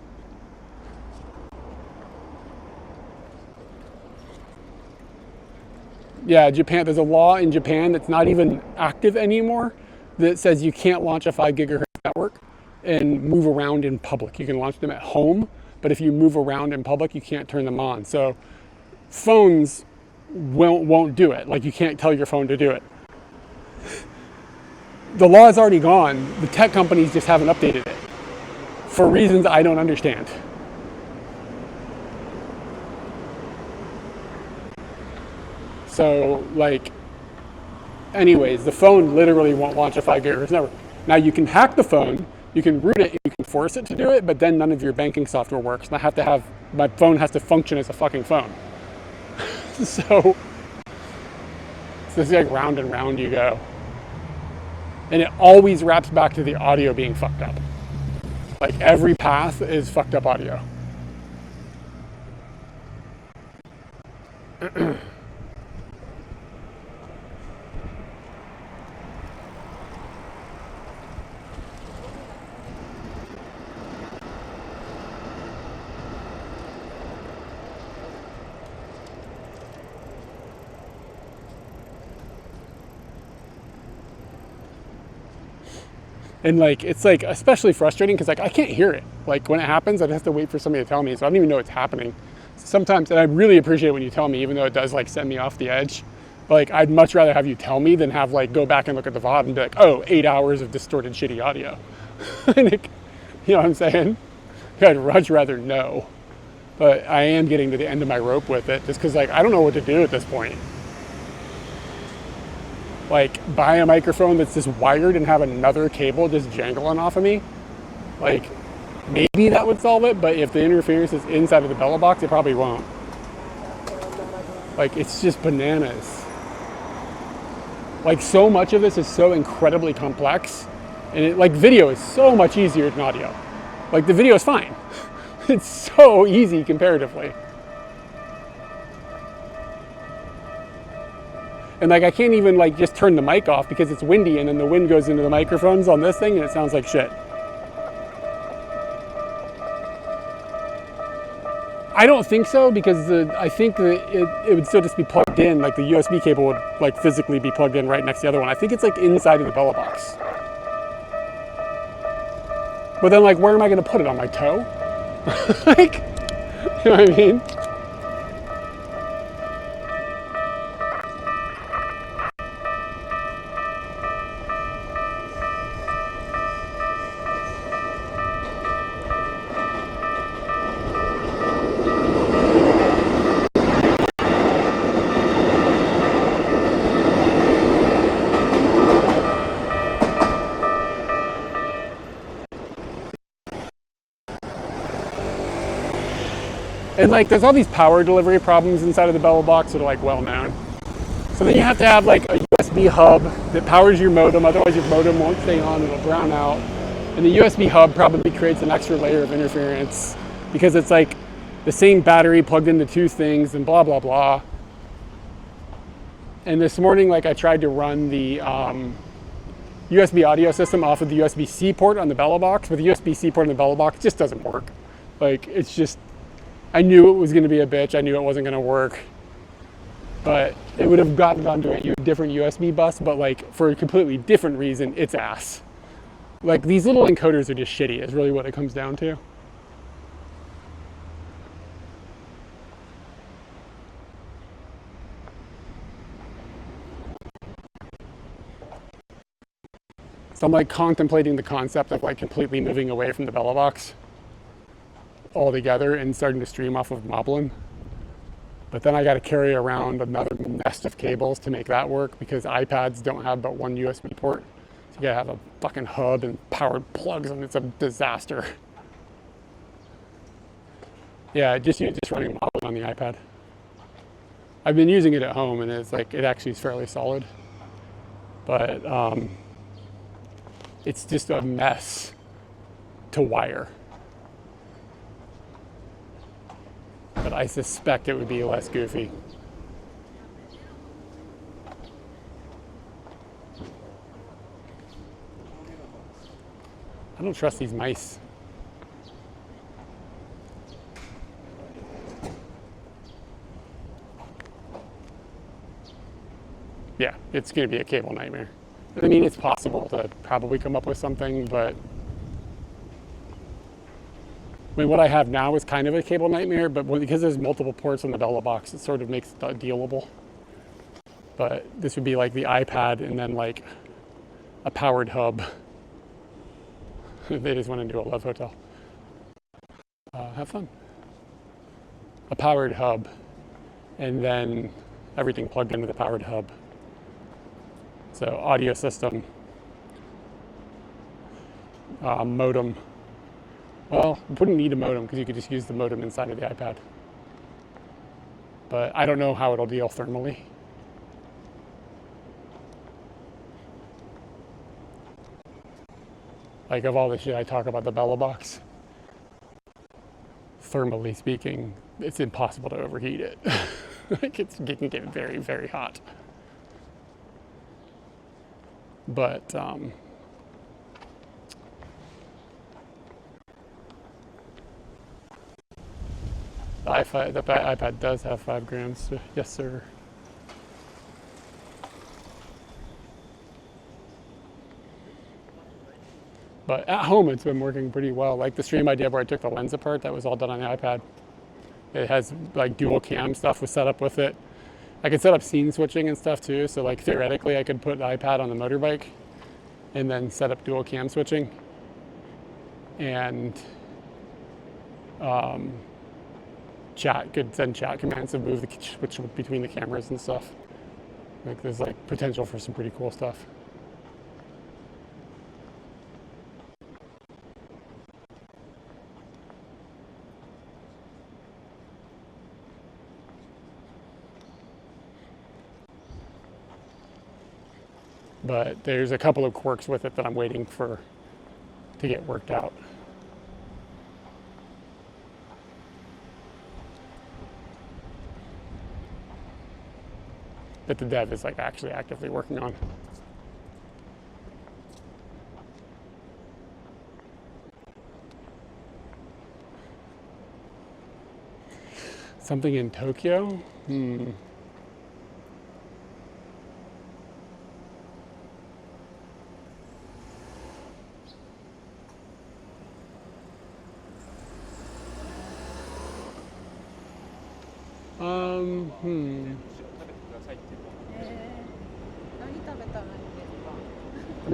Yeah, Japan, there's a law in Japan that's not even active anymore that says you can't launch a 5 gigahertz network and move around in public. You can launch them at home, but if you move around in public, you can't turn them on. So phones won't do it. Like you can't tell your phone to do it. The law is already gone. The tech companies just haven't updated it for reasons I don't understand. So like anyways, the phone literally won't launch a 5 gigahertz network. Now you can hack the phone, you can root it, you can force it to do it, but then none of your banking software works. And my phone has to function as a fucking phone. So it's just like round and round you go. And it always wraps back to the audio being fucked up. Like every path is fucked up audio. And like, it's like especially frustrating because like I can't hear it. Like when it happens, I'd have to wait for somebody to tell me. So I don't even know it's happening. Sometimes, and I really appreciate when you tell me, even though it does like send me off the edge. But like I'd much rather have you tell me than have like go back and look at the VOD and be like, oh, 8 hours of distorted shitty audio. Like, you know what I'm saying? I'd much rather know. But I am getting to the end of my rope with it just because like I don't know what to do at this point. Like buy a microphone that's just wired and have another cable just jangling off of me. Like maybe that would solve it, but if the interference is inside of the Bella box, it probably won't. Like it's just bananas. Like so much of this is so incredibly complex, and like video is so much easier than audio. Like the video is fine. It's so easy comparatively. And like I can't even like just turn the mic off because it's windy and then the wind goes into the microphones on this thing and it sounds like shit. I don't think so because I think that it would still just be plugged in, like the USB cable would like physically be plugged in right next to the other one. I think it's like inside of the Bella box. But then like where am I going to put it, on my toe? Like, you know what I mean? And like there's all these power delivery problems inside of the Bella box that are like well known. So then you have to have like a USB hub that powers your modem, otherwise your modem won't stay on, it'll brown out. And the USB hub probably creates an extra layer of interference because it's like the same battery plugged into two things and blah, blah, blah. And this morning, like I tried to run the USB audio system off of the USB-C port on the Bella box, but the USB-C port on the Bella box just doesn't work. Like it's just, I knew it was going to be a bitch. I knew it wasn't going to work, but it would have gotten onto a different USB bus, but like for a completely different reason, it's ass. Like these little encoders are just shitty is really what it comes down to. So I'm like contemplating the concept of like completely moving away from the Bella box altogether and starting to stream off of Moblin. But then I got to carry around another nest of cables to make that work because iPads don't have but one USB port. So you gotta have a fucking hub and powered plugs, and it's a disaster. Yeah, just running Moblin on the iPad. I've been using it at home, and it's like it actually is fairly solid. But it's just a mess to wire. But I suspect it would be less goofy. I don't trust these mice. Yeah, it's going to be a cable nightmare. I mean, it's possible to probably come up with something, but I mean, what I have now is kind of a cable nightmare, but because there's multiple ports on the Bella box, it sort of makes it dealable. But this would be like the iPad and then like a powered hub. They just went into a love hotel. Have fun. A powered hub, and then everything plugged into the powered hub. So audio system, modem. Well, wouldn't need a modem because you could just use the modem inside of the iPad. But I don't know how it'll deal thermally. Like of all the shit I talk about the Bella box, thermally speaking, it's impossible to overheat it. Like it can get very, very hot. But the iPad does have 5 grams. So yes, sir. But at home, it's been working pretty well. Like the stream I did where I took the lens apart, that was all done on the iPad. It has like dual cam stuff was set up with it. I could set up scene switching and stuff too. So like theoretically, I could put the iPad on the motorbike and then set up dual cam switching. And could send chat commands to move the switch between the cameras and stuff. Like there's like potential for some pretty cool stuff. But there's a couple of quirks with it that I'm waiting for to get worked out. That the dev is like actually actively working on. Something in Tokyo?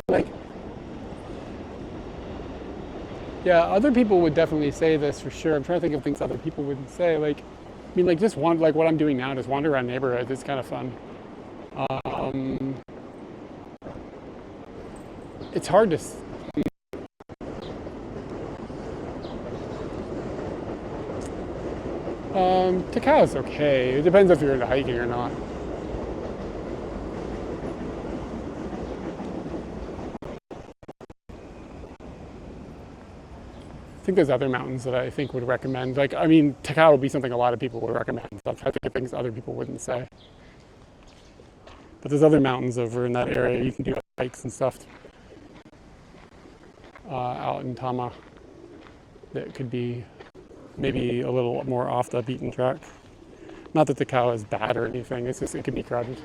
Like, yeah, other people would definitely say this for sure. I'm trying to think of things other people wouldn't say. Like, I mean, like just like what I'm doing now, just wander around neighborhoods. It's kind of fun. It's hard to. Takao is okay. It depends if you're into hiking or not. I think there's other mountains that I think would recommend. Like, I mean, Takao would be something a lot of people would recommend. So I'm trying to think of things other people wouldn't say. But there's other mountains over in that area. You can do hikes and stuff out in Tama that could be maybe a little more off the beaten track. Not that Takao is bad or anything. It's just it can be crowded.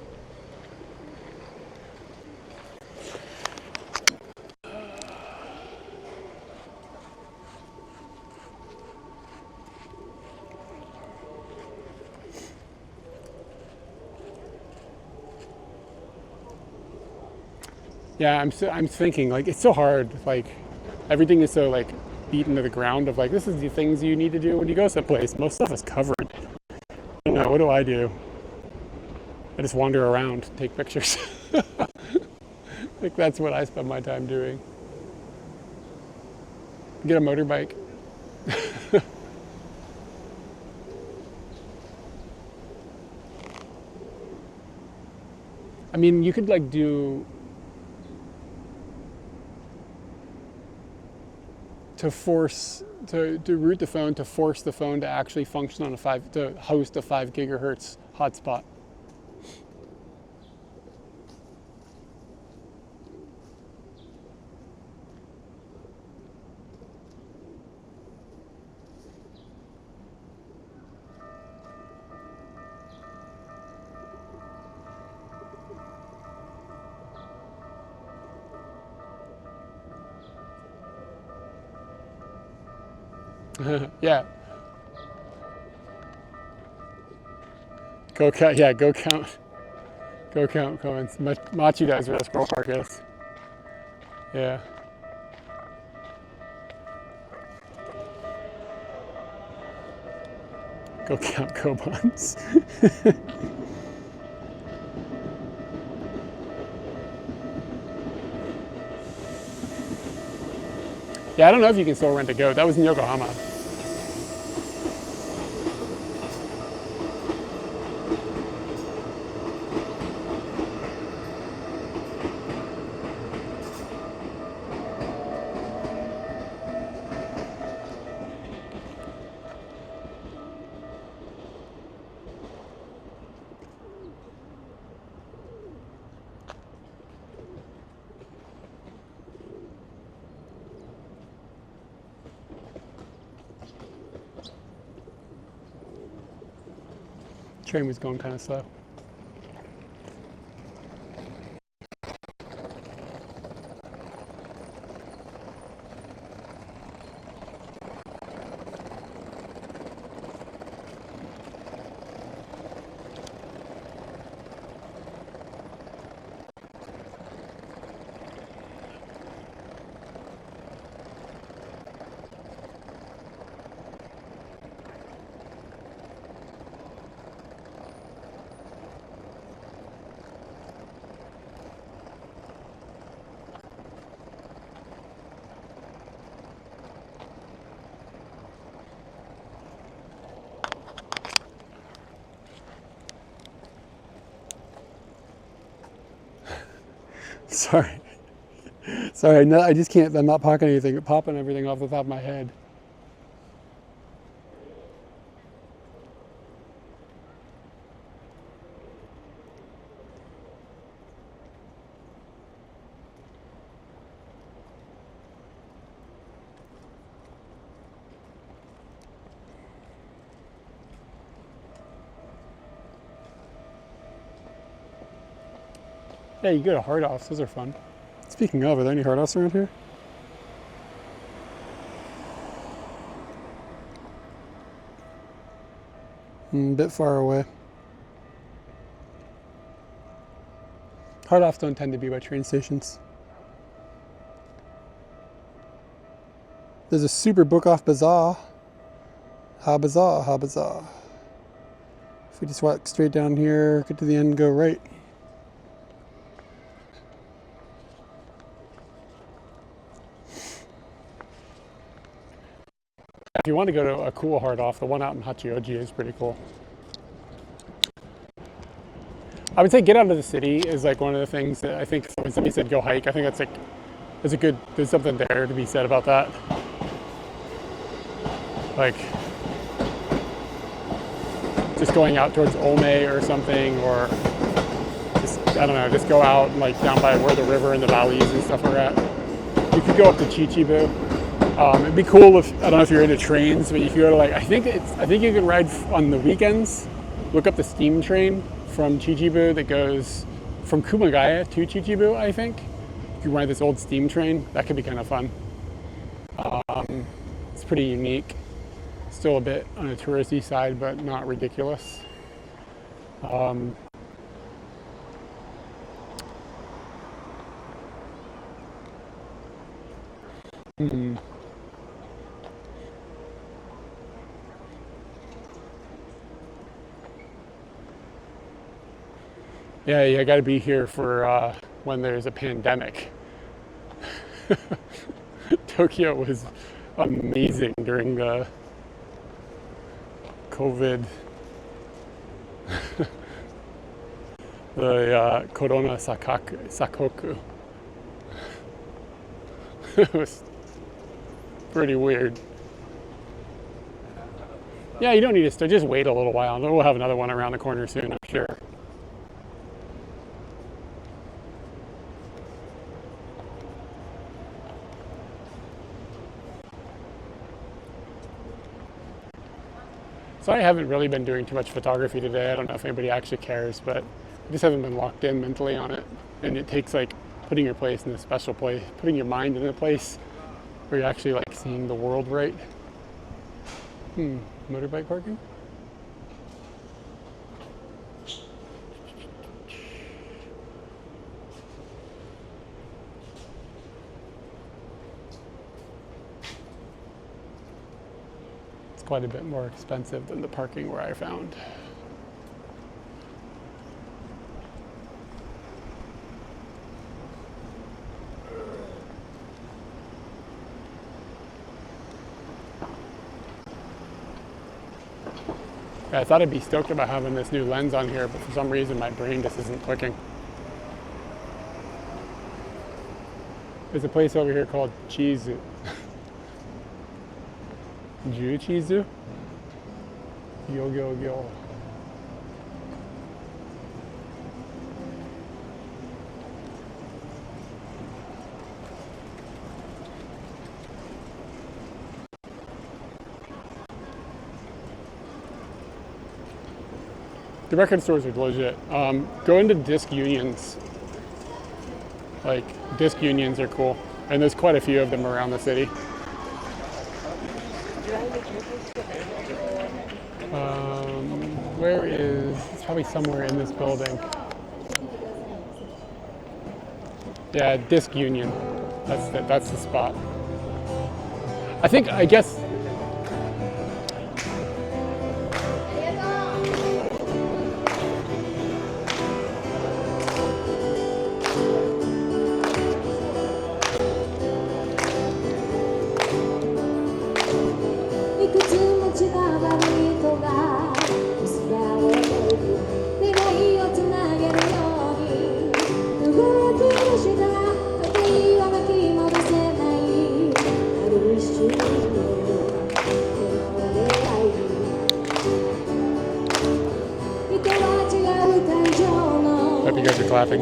Yeah, I'm thinking like it's so hard. Like everything is so like beaten to the ground. Of like this is the things you need to do when you go someplace. Most stuff is covered. I don't know. What do? I just wander around, take pictures. Like that's what I spend my time doing. Get a motorbike. I mean, you could like do. To route the phone, to force the phone to actually function on to host a 5 gigahertz hotspot. Yeah. Go count coins. Machi does where the scroll park is. Yeah. Go count coupons. Yeah, I don't know if you can still rent a goat. That was in Yokohama. Train was going kind of slow. Sorry. Sorry, no, I just can't, I'm not popping everything off the top of my head. Yeah, you go to hard offs, those are fun. Speaking of, are there any hard offs around here? A bit far away. Hard offs don't tend to be by train stations. There's a super book off bazaar. How bizarre, how bizarre. If we just walk straight down here, get to the end, go right. If you want to go to a cool hard off, the one out in Hachioji is pretty cool. I would say get out of the city is like one of the things that I think when somebody said go hike, I think that's like, there's something there to be said about that. Like, just going out towards Ome or something, or just, I don't know, just go out and like down by where the river and the valleys and stuff are at. You could go up to Chichibu. It'd be cool if, I don't know if you're into trains, but if you go to like, I think you can ride on the weekends, look up the steam train from Chichibu that goes from Kumagaya to Chichibu, I think. If you ride this old steam train, that could be kind of fun. It's pretty unique. Still a bit on a touristy side, but not ridiculous. Yeah, you got to be here for when there's a pandemic. Tokyo was amazing during the COVID, the Corona Sakoku. It was pretty weird. Yeah, you don't need to start, just wait a little while. We'll have another one around the corner soon, I'm sure. So I haven't really been doing too much photography today. I don't know if anybody actually cares, but I just haven't been locked in mentally on it. And it takes like putting your place in a special place, putting your mind in a place where you're actually like seeing the world right. Motorbike parking? Quite a bit more expensive than the parking where I found. I thought I'd be stoked about having this new lens on here, but for some reason my brain just isn't clicking. There's a place over here called Chizu. Chizu? Yo. The record stores are legit. Go into disc unions. Like, disc unions are cool. And there's quite a few of them around the city. Where is, it's probably somewhere in this building. Yeah, disc union. That's the spot. I guess, hope you guys are clapping.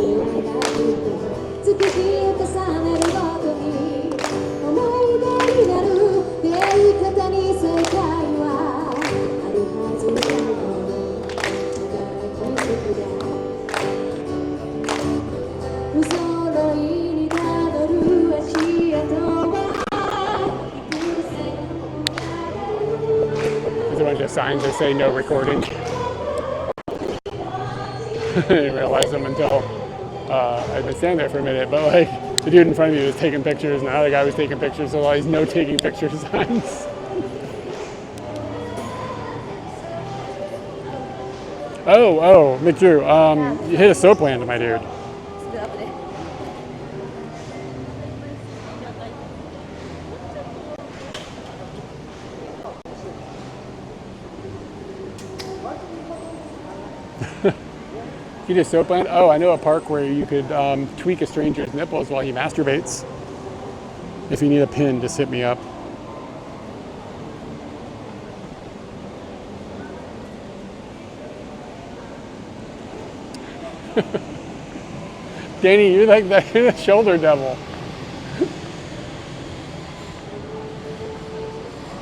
There's a bunch of signs that say no recording. I didn't realize them until I'd been standing there for a minute, but like the dude in front of me was taking pictures and the other guy was taking pictures, so all these no taking picture signs. Oh, McDrew, you hit a soap land, my dude. You just soap land? Oh, I know a park where you could tweak a stranger's nipples while he masturbates. If you need a pin, just hit me up. Danny, you're like the shoulder devil.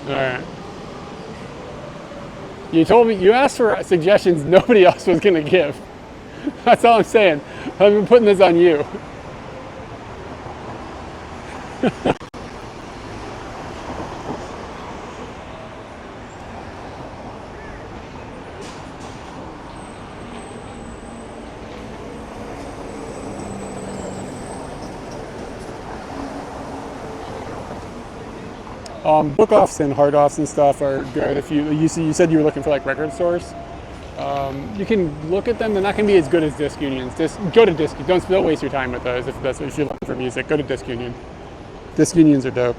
All right. You told me, you asked for suggestions nobody else was going to give. That's all I'm saying. I've been putting this on you. Book offs and hard offs and stuff are good. If you said you were looking for like record stores, you can look at them. They're not going to be as good as disc unions. Go to disc. Don't waste your time with those. If you're looking for music, go to disc union. Disc unions are dope.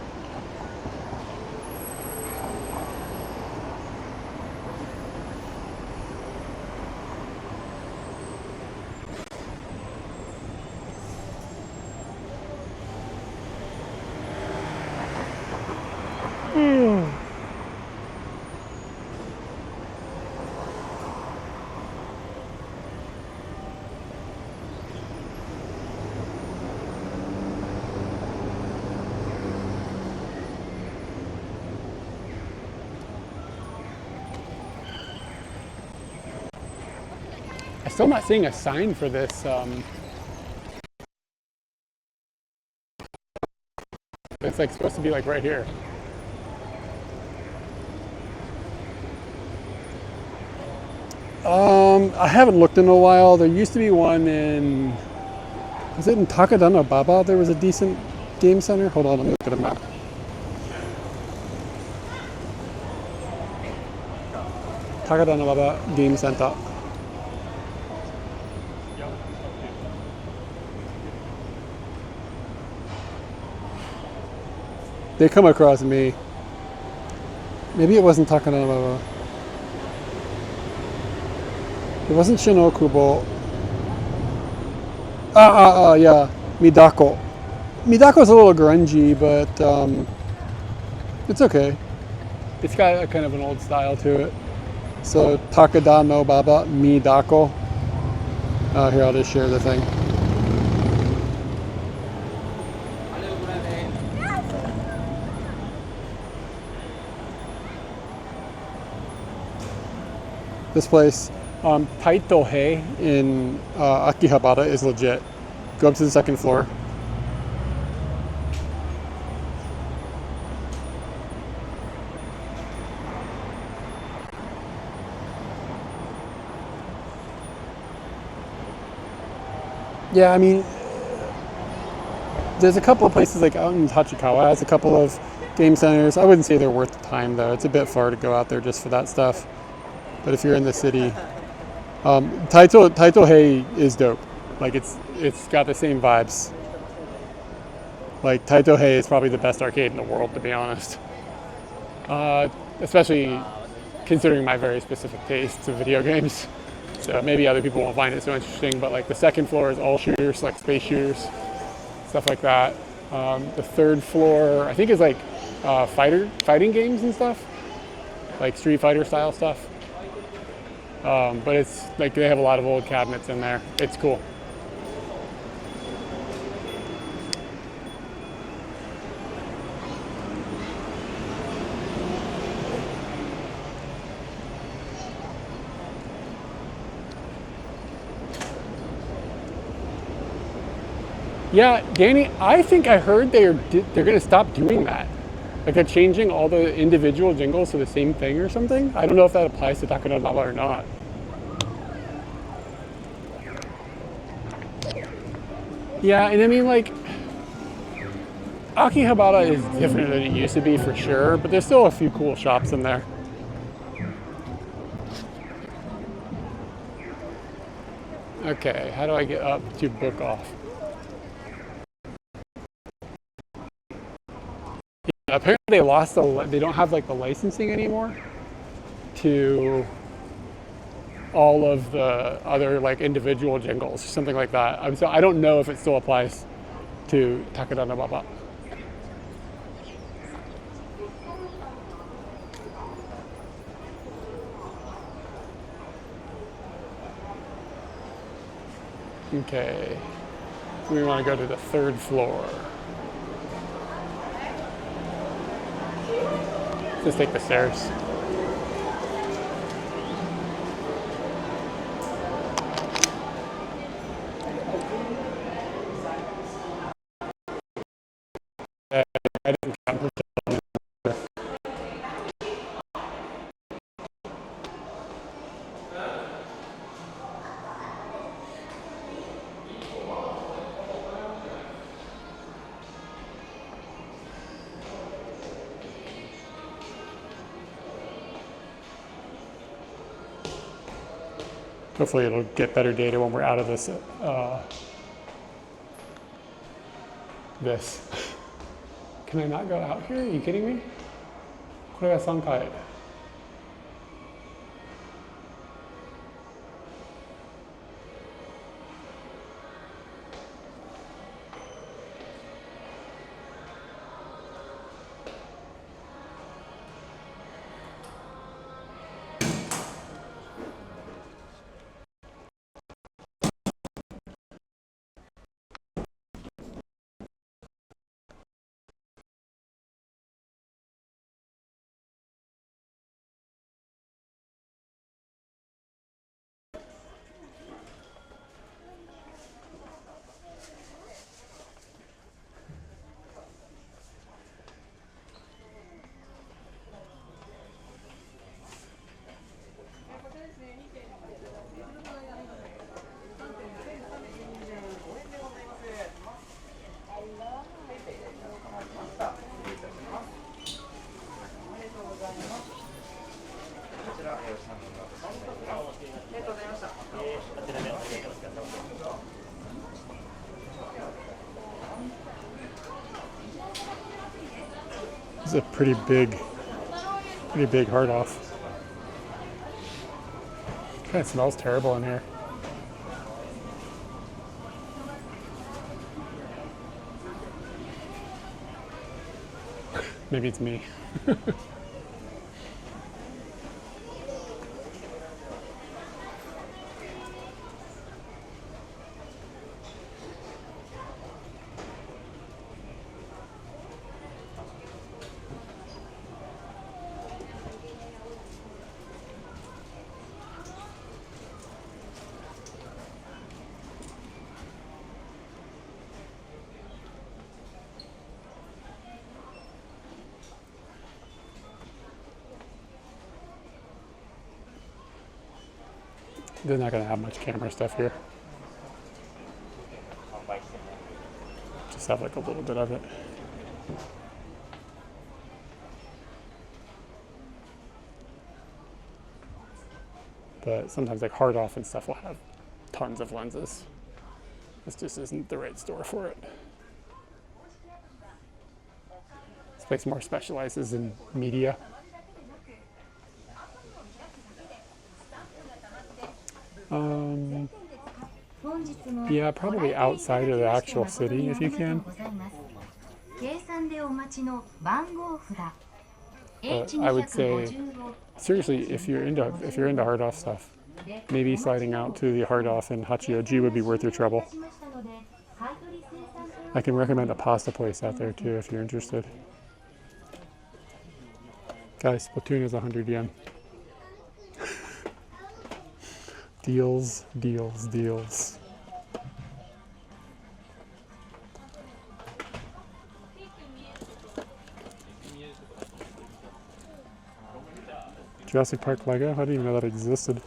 I'm still not seeing a sign for this. It's like supposed to be like right here. I haven't looked in a while. There used to be one in, was it in Takadana Baba? There was a decent game center. Hold on, let me look at a map. Takadana Baba Game Center. They come across me. Maybe it wasn't Takadana Baba. It wasn't Shinokubo. Yeah, Midako. Midako's a little grungy, but it's okay. It's got a kind of an old style to it. So Takada no Baba Midako. Here, I'll just share the thing. This place, Taito Hei in Akihabara is legit. Go up to the second floor. Yeah, I mean, there's a couple of places like out in Tachikawa has a couple of game centers. I wouldn't say they're worth the time though. It's a bit far to go out there just for that stuff. But if you're in the city, Taito Hei is dope. Like it's got the same vibes. Like Taito Hei is probably the best arcade in the world, to be honest. Especially considering my very specific tastes of video games. So maybe other people won't find it so interesting, but like the second floor is all shooters, like space shooters, stuff like that. The third floor, I think, is like fighting games and stuff, like Street Fighter style stuff. But it's like they have a lot of old cabinets in there. It's cool. Yeah, Danny, I think I heard they're going to stop doing that. Like they're changing all the individual jingles to the same thing or something. I don't know if that applies to Takada Baba or not. Yeah, and I mean, like, Akihabara is different than it used to be for sure, but there's still a few cool shops in there. Okay, how do I get up to book off? Yeah, apparently they don't have like the licensing anymore to all of the other like individual jingles or something like that. So I don't know if it still applies to Takada no Baba. Okay, we want to go to the third floor. Let's take the stairs. I didn't count. Hopefully it'll get better data when we're out of this. Can I not go out here? Are you kidding me? これが3回. This is a pretty big hard off. Kind of smells terrible in here. Maybe it's me. They're not going to have much camera stuff here. Just have like a little bit of it. But sometimes like hard off and stuff will have tons of lenses. This just isn't the right store for it. This place more specializes in media. Yeah, probably outside of the actual city if you can. But I would say, seriously, if you're into hard off stuff, maybe sliding out to the hard off in Hachioji would be worth your trouble. I can recommend a pasta place out there too if you're interested. Guys, Splatoon is 100 yen. Deals, deals, deals. Jurassic Park Lego? I didn't even know that existed.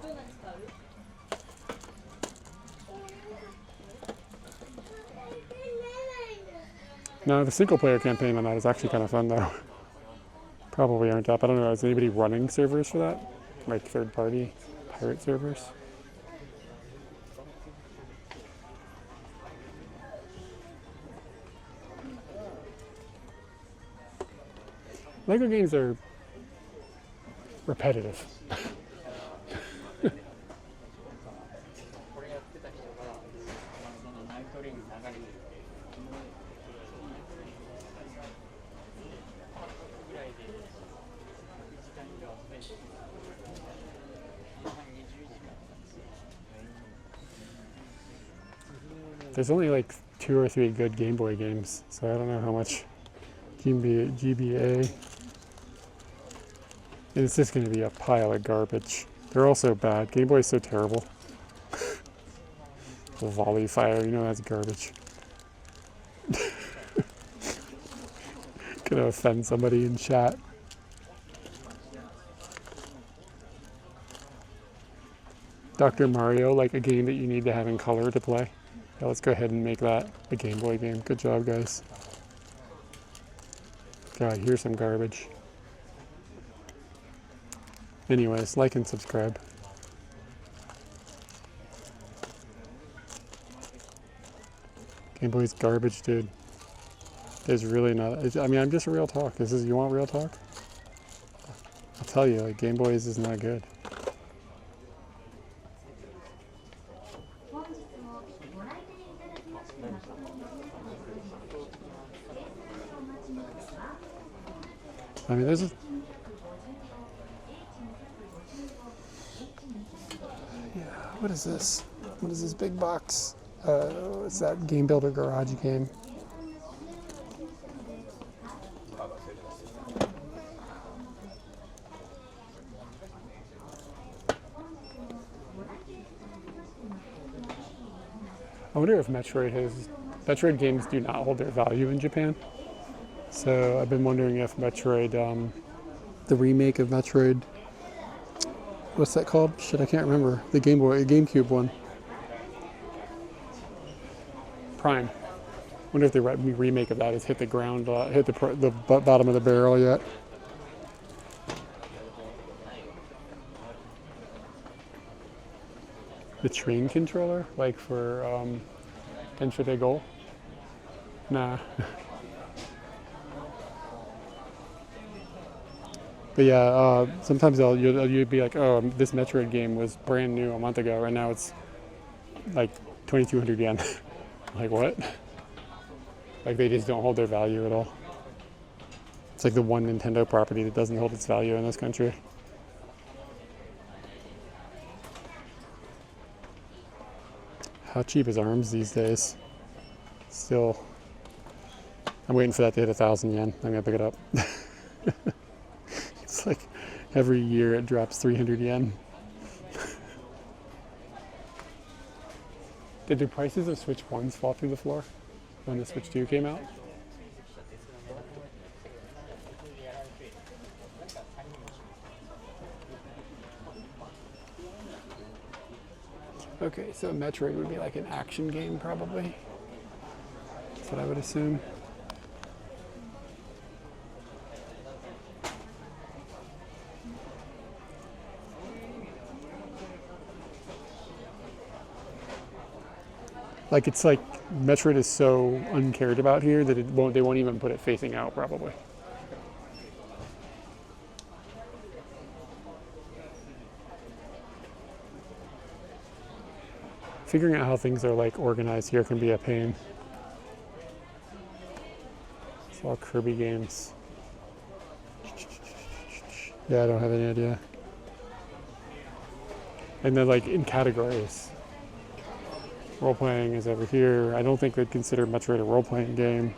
No, the single player campaign on that is actually kind of fun though. Probably aren't up. I don't know, is anybody running servers for that? Like third party pirate servers? Lego games are repetitive. There's only like 2 or 3 good Game Boy games, so I don't know how much GBA. It's just going to be a pile of garbage. They're all so bad. Game Boy is so terrible. Volley fire, you know that's garbage. Gonna offend somebody in chat. Dr. Mario, like a game that you need to have in color to play. Yeah, let's go ahead and make that a Game Boy game. Good job, guys. God, here's some garbage. Anyways, like and subscribe. Game Boy's garbage, dude. There's really not. I mean, I'm just real talk. You want real talk? I'll tell you, like, Game Boy's is not good. I mean, there's a... Yeah, what is this? What is this big box? It's that Game Builder Garage game. I wonder if Metroid games do not hold their value in Japan. So I've been wondering if Metroid, the remake of Metroid, what's that called? Shit, I can't remember. The GameCube one. Prime. Wonder if the remake of that has hit the ground, hit the bottom of the barrel yet. The train controller, like for Enter the Goal? Nah. But yeah, sometimes you'll be like, oh, this Metroid game was brand new a month ago, and now it's like 2,200 yen. Like what? Like they just don't hold their value at all. It's like the one Nintendo property that doesn't hold its value in this country. How cheap is ARMS these days? Still, I'm waiting for that to hit 1,000 yen. I'm gonna pick it up. It's like every year it drops 300 yen. Did the prices of Switch 1s fall through the floor when the Switch 2 came out? Okay, so Metroid would be like an action game probably. That's what I would assume. Like it's like Metroid is so uncared about here that they won't even put it facing out probably. Figuring out how things are like organized here can be a pain. It's all Kirby games. Yeah, I don't have any idea. And then like in categories. Role-playing is over here. I don't think they'd consider Metroid a role-playing game.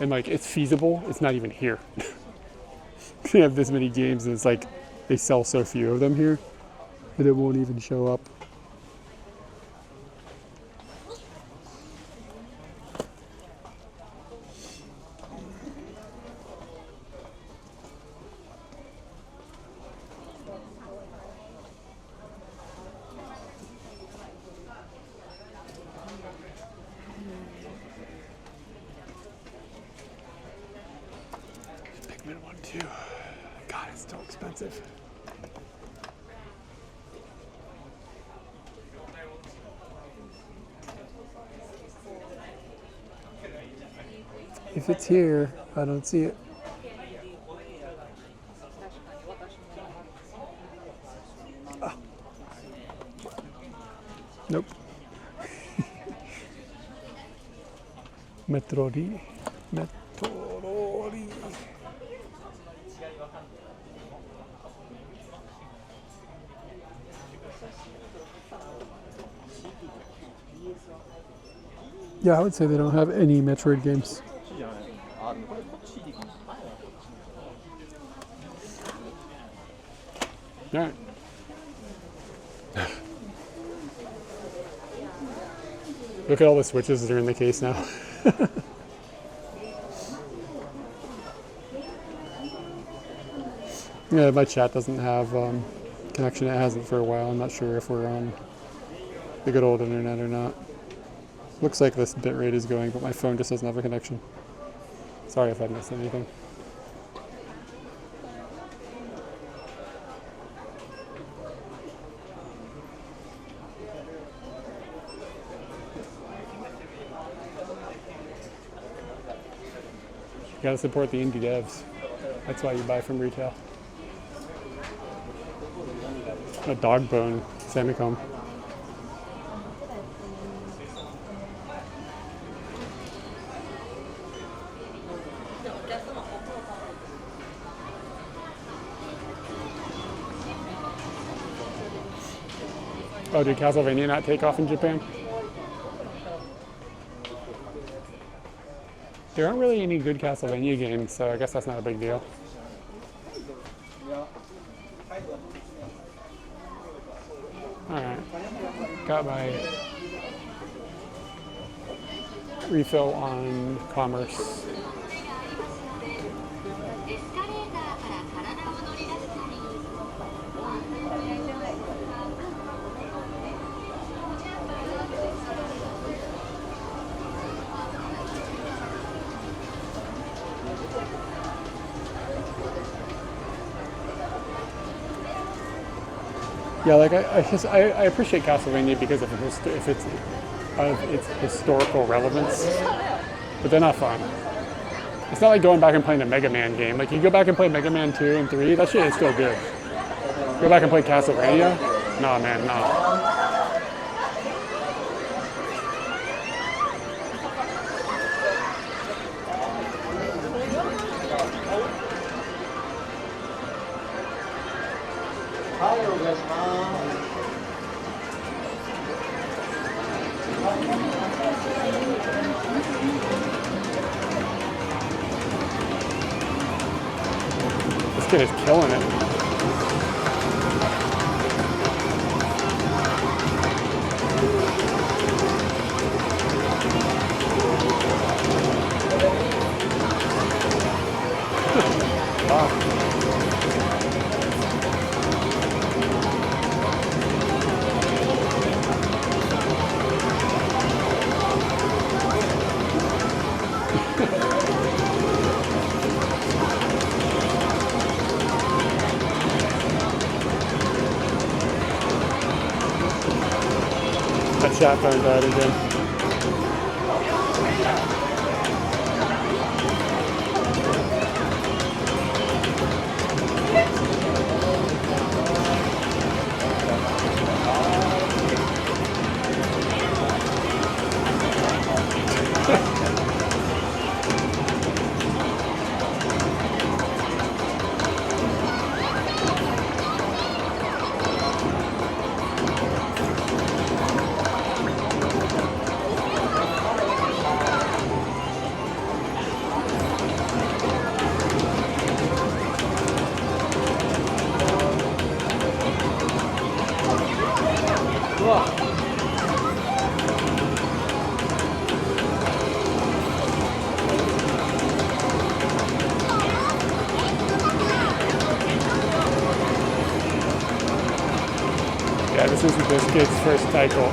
And like, it's feasible, it's not even here. They have this many games and it's like, they sell so few of them here that it won't even show up. Pikmin 1, 2. God, it's so expensive. If it's here, I don't see it. Oh. Nope. Metroid. Yeah, I would say they don't have any Metroid games. All right. Look at all the Switches that are in the case now. Yeah, my chat doesn't have connection. It hasn't for a while. I'm not sure if we're on the good old internet or not. Looks like this bitrate is going, but my phone just doesn't have a connection. Sorry if I missed anything. You gotta support the indie devs. That's why you buy from retail. A dog bone semicomb. Oh, did Castlevania not take off in Japan? There aren't really any good Castlevania games, so I guess that's not a big deal. Alright. Got my refill on commerce. Yeah, like I appreciate Castlevania because of its historical relevance, but they're not fun. It's not like going back and playing a Mega Man game. Like you go back and play Mega Man 2 and 3, that shit is still good. Go back and play Castlevania? Nah, man, nah. This kid is killing it. Wow. That shotgun died again. Yeah, this isn't this kid's first title.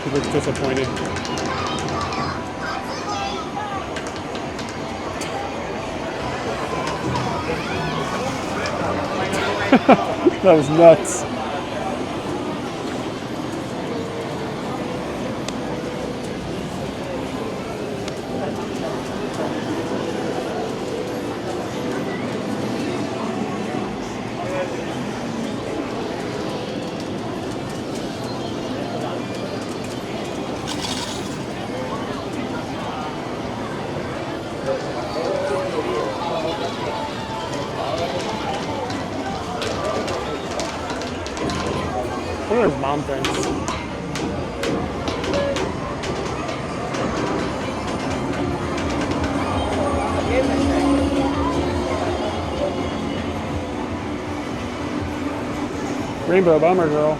He looks disappointed. That was nuts. What are his mom thinks? Rainbow Bomber Girl.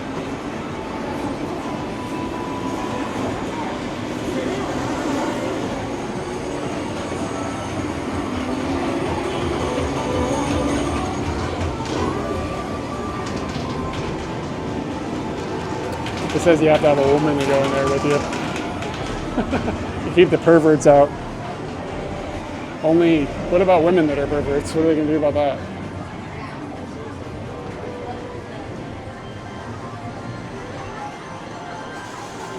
It says you have to have a woman to go in there with you. You keep the perverts out. Only, what about women that are perverts? What are they going to do about that?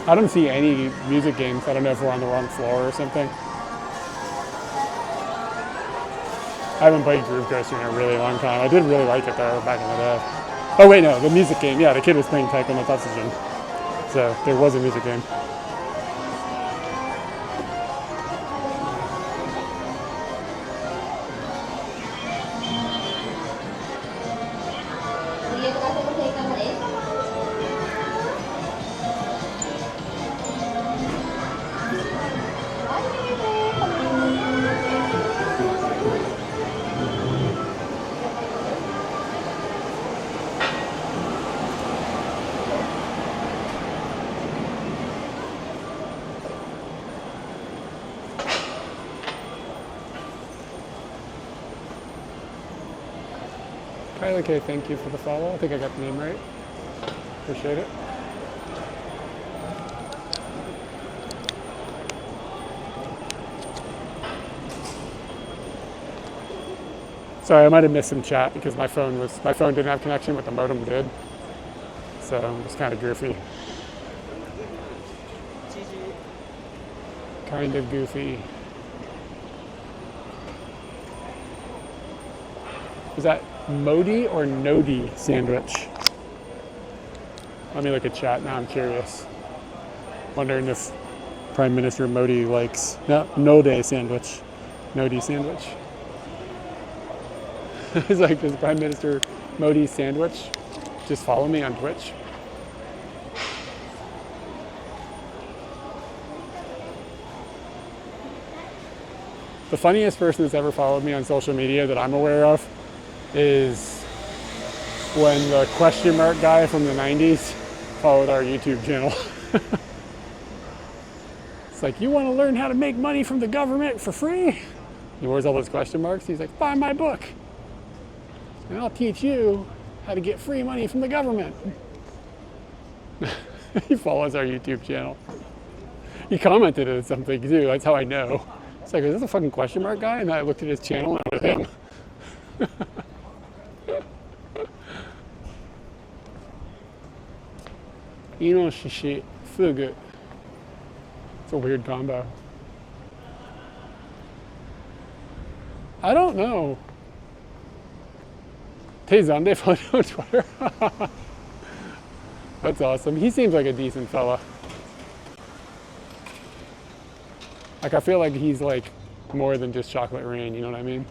I don't see any music games. I don't know if we're on the wrong floor or something. I haven't played Groove Coaster in a really long time. I did really like it though back in the day. Oh wait, no, the music game. Yeah, the kid was playing Taiko no Tatsujin. So there was a music game. Kylie K, thank you for the follow. I think I got the name right. Appreciate it. Sorry, I might have missed some chat because my phone didn't have connection, but the modem did. So it was kind of goofy. Kind of goofy. Is that Modi or Nodi sandwich? Let me look at chat now, I'm curious. Wondering if Prime Minister Modi likes, no, Node sandwich. Nodi sandwich. It's like, does Prime Minister Modi sandwich just follow me on Twitch? The funniest person that's ever followed me on social media that I'm aware of is when the question mark guy from the 90s followed our YouTube channel. It's like, you want to learn how to make money from the government for free? He wears all those question marks. He's like, buy my book and I'll teach you how to get free money from the government. He follows our YouTube channel. He commented on something too, that's how I know. It's like, is this a fucking question mark guy? And I looked at his channel and it was him. Inoshishi fugu. It's a weird combo. I don't know. Teizande photo on Twitter. That's awesome. He seems like a decent fella. Like, I feel like he's like more than just chocolate rain, you know what I mean?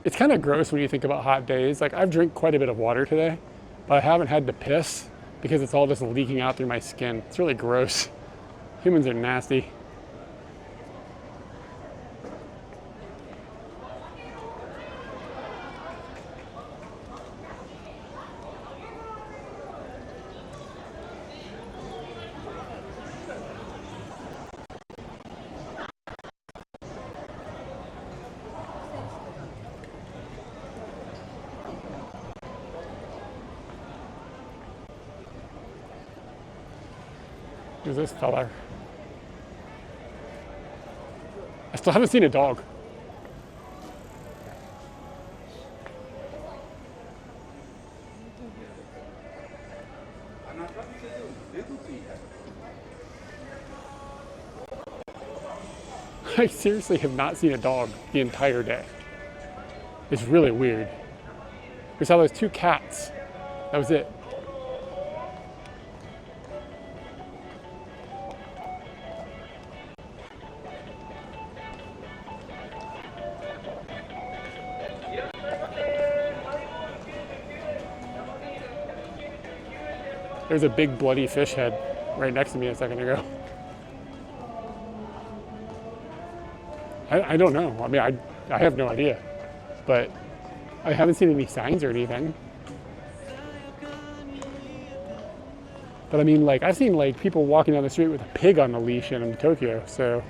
It's kind of gross when you think about hot days. Like, I've drank quite a bit of water today, but I haven't had to piss because it's all just leaking out through my skin. It's really gross. Humans are nasty. Who's this fella? I still haven't seen a dog. I seriously have not seen a dog the entire day. It's really weird. We saw those 2 cats. That was it. There's a big bloody fish head right next to me a second ago. I don't know. I mean, I have no idea, but I haven't seen any signs or anything. But I mean, like, I've seen like people walking down the street with a pig on a leash in Tokyo, so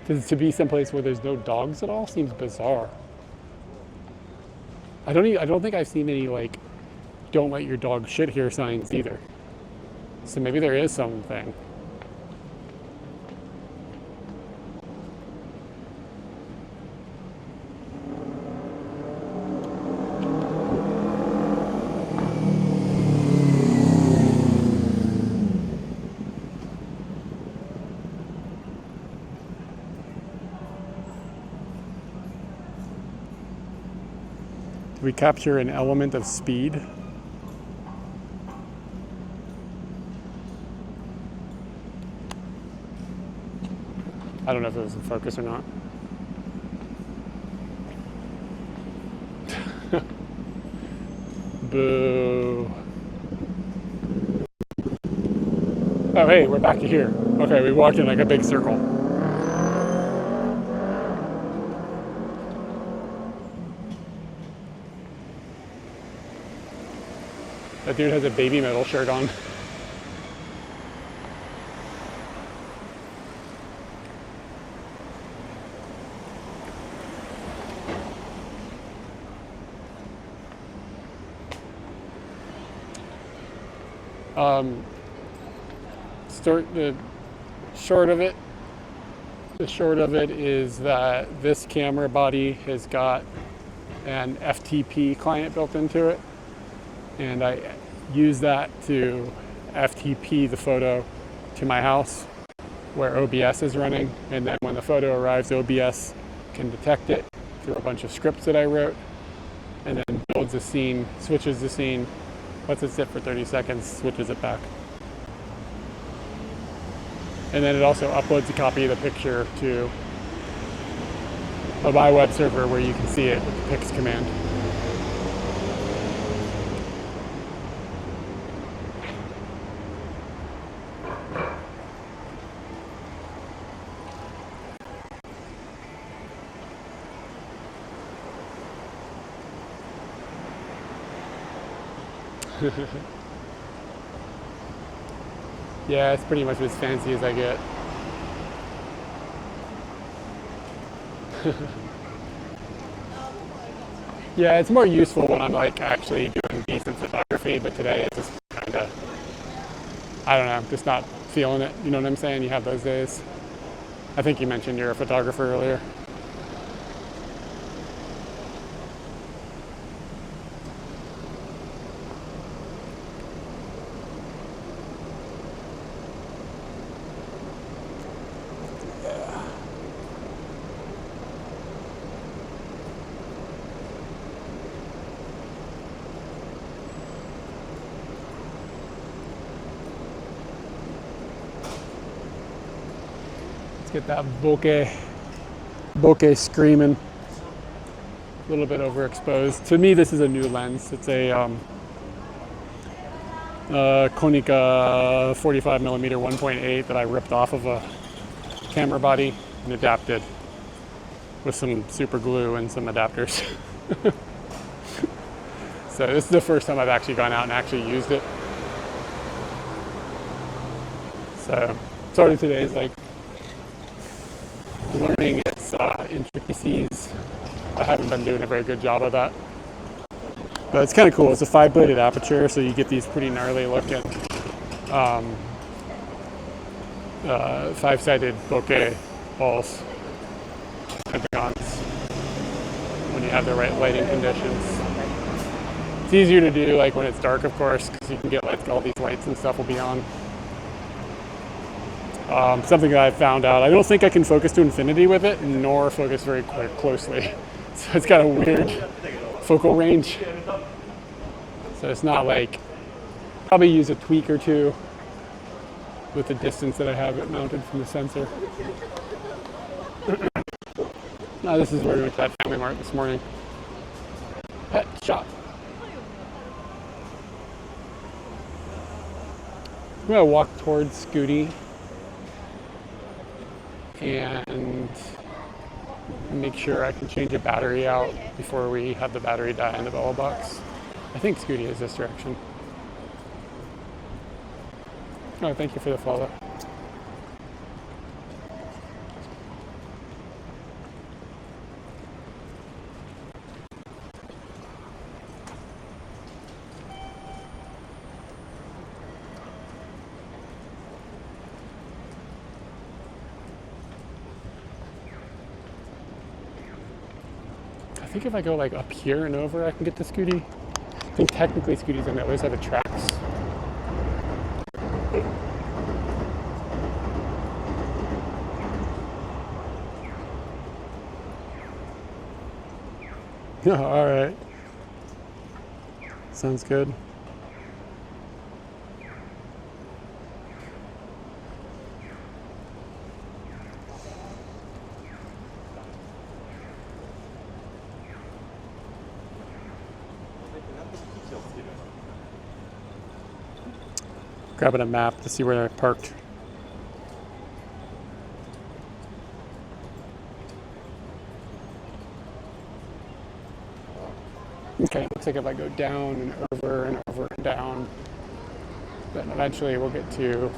to be someplace where there's no dogs at all seems bizarre. I don't think I've seen any like don't let your dog shit here signs either. So maybe there is something. Do we capture an element of speed? I don't know if it was in focus or not. Boo. Oh, hey, we're back here. Okay, we walked in like a big circle. That dude has a baby metal shirt on. The short of it is that this camera body has got an FTP client built into it, and I use that to FTP the photo to my house where OBS is running, and then when the photo arrives, OBS can detect it through a bunch of scripts that I wrote, and then builds a scene, switches the scene, lets it sit for 30 seconds, switches it back. And then it also uploads a copy of the picture to my web server where you can see it with the pix command. Yeah, it's pretty much as fancy as I get. Yeah, it's more useful when I'm like actually doing decent photography, but today it's just kind of, I don't know, just not feeling it. You know what I'm saying? You have those days. I think you mentioned you're a photographer earlier. Let's get that bokeh screaming. A little bit overexposed. To me, this is a new lens. It's a Konica 45mm 1.8 that I ripped off of a camera body and adapted with some super glue and some adapters. So this is the first time I've actually gone out and actually used it. So starting today is like learning its intricacies. I haven't been doing a very good job of that. But it's kind of cool. It's a 5-bladed aperture, so you get these pretty gnarly looking 5-sided bokeh balls, pentagons, when you have the right lighting conditions. It's easier to do like when it's dark, of course, because you can get like all these lights and stuff will be on. Something that I found out, I don't think I can focus to infinity with it, nor focus very closely. So it's got a weird focal range. So it's not like, probably use a tweak or two with the distance that I have it mounted from the sensor. Now this is where we went to that Family Mart this morning. Pet shop. I'm gonna walk towards Scooty and make sure I can change a battery out before we have the battery die in the bella box. I think Scooty is this direction. Oh, thank you for the follow. I think if I go like up here and over, I can get to Scooty. I think technically Scooty's on the other side of the tracks. All right. Sounds good. Grabbing a map to see where I parked. Okay, looks like if I go down and over and over and down, then eventually we'll get to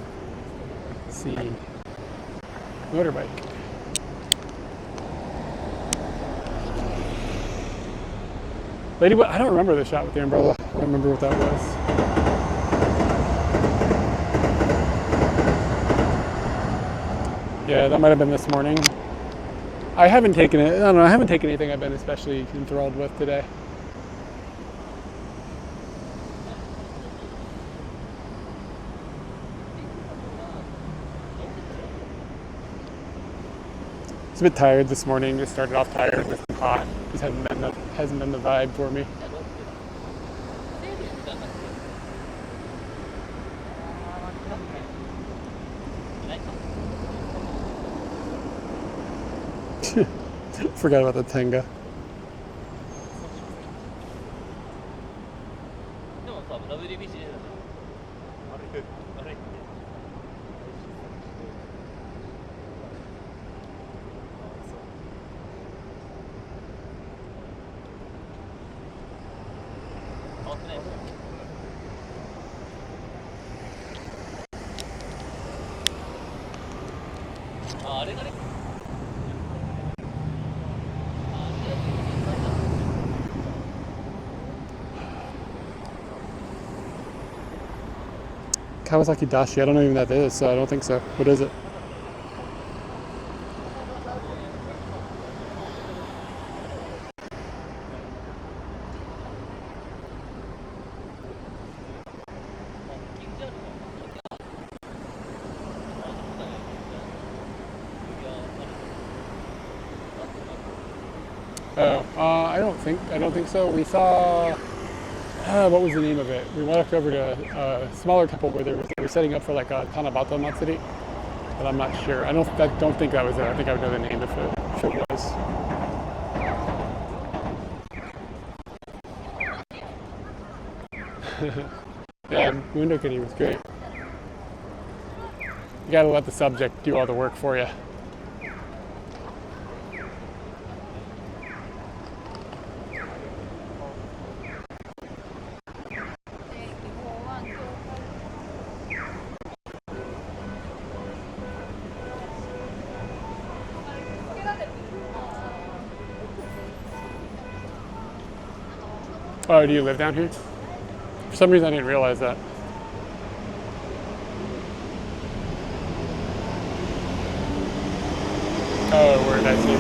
see motorbike. Ladybug, I don't remember the shot with the umbrella. I don't remember what that was. Yeah, that might have been this morning. I haven't taken it. I don't know. I haven't taken anything I've been especially enthralled with today. It's a bit tired this morning. Just started off tired with hot. Just hasn't been the vibe for me. Forgot about the Tenga. Kawasaki Dashi, I don't know even what that is, so I don't think so. What is it? Oh, I don't think so. We saw, what was the name of it? We walked over to a smaller temple where they were setting up for like a Tanabata Matsuri, but I'm not sure. I don't think that was it. I think I would know the name if it was. Yeah, window kitty was great. You gotta let the subject do all the work for you. Oh, do you live down here? For some reason I didn't realize that. Oh, where did I see?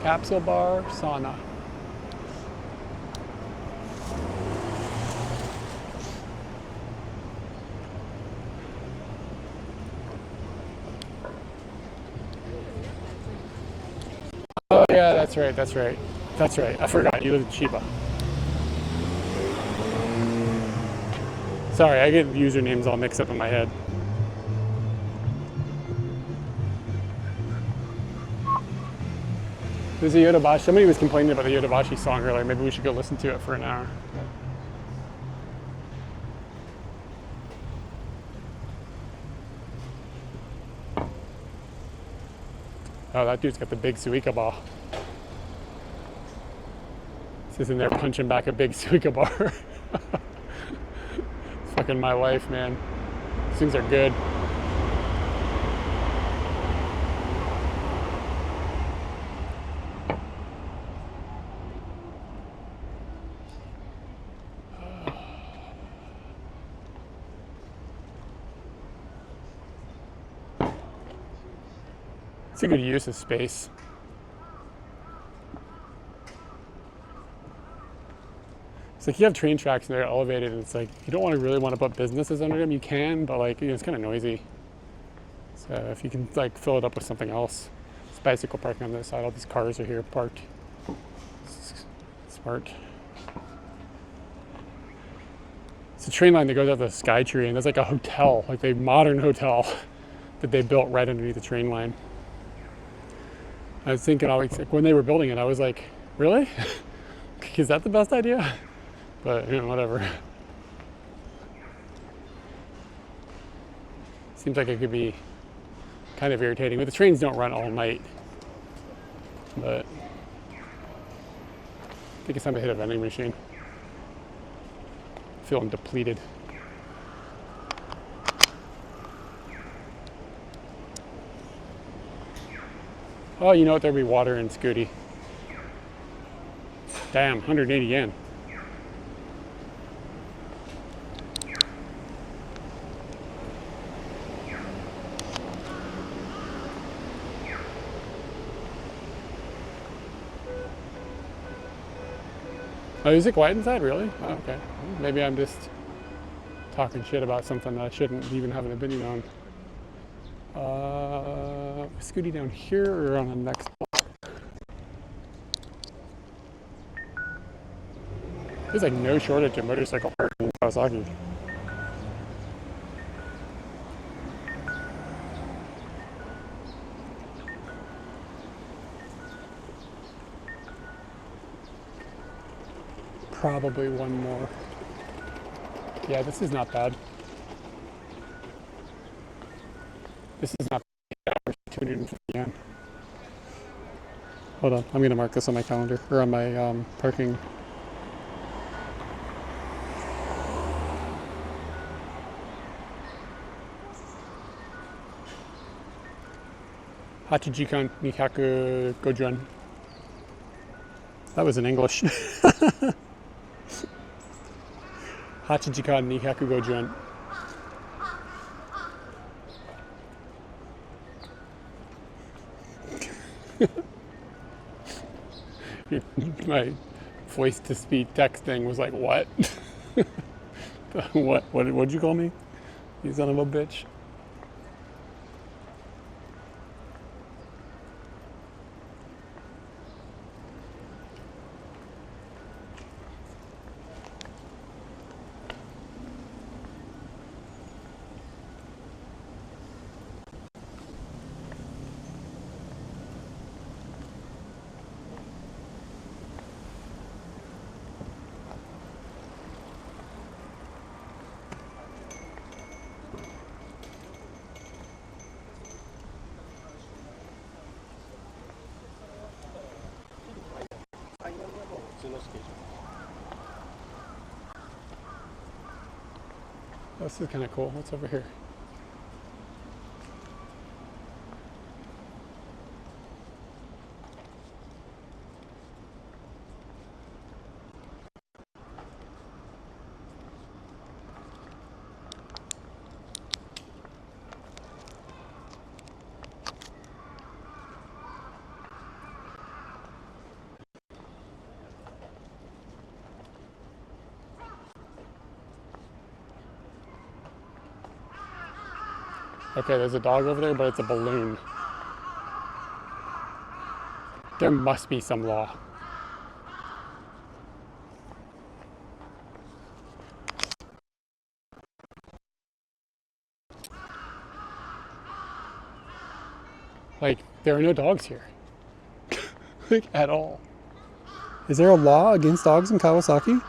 Capsule bar, sauna. Oh yeah, that's right. I forgot, you live in Chiba. Sorry, I get usernames all mixed up in my head. There's a Yodobashi. Somebody was complaining about the Yodobashi song earlier. Maybe we should go listen to it for an hour. Oh, that dude's got the big suika ball. He's in there punching back a big suika bar. It's fucking my life, man. These things are good. It's a good use of space. It's like you have train tracks and they're elevated, and it's like you don't really want to put businesses under them. You can, but like it's kind of noisy. So if you can like fill it up with something else. There's bicycle parking on this side. All these cars are here parked. It's smart. It's a train line that goes out the Skytree, and there's like a hotel, like a modern hotel that they built right underneath the train line. I was thinking, like when they were building it, I was like, really? Is that the best idea? But, you know, whatever. Seems like it could be kind of irritating. But the trains don't run all night. But I think it's time to hit a vending machine. Feeling depleted. Oh, you know what? There'll be water in Scooty. Damn, 180 yen. Oh, is it quiet inside? Really? Oh, okay. Maybe I'm just talking shit about something that I shouldn't even have an opinion on. Scooty down here or on the next block? There's like no shortage of motorcycle parking in Kawasaki. Probably one more. Yeah, this is not bad. This is not bad. 250 yen. Hold on, I'm gonna mark this on my calendar or on my parking. Hachijikan Nihaku Gojuan. That was in English. Hachijikan Nihaku Gojuan. My voice to speech texting was like, what? What'd you call me? You son of a bitch. This is kind of cool. What's over here? Okay, there's a dog over there, but it's a balloon. There must be some law. Like, there are no dogs here. Like, at all. Is there a law against dogs in Kawasaki?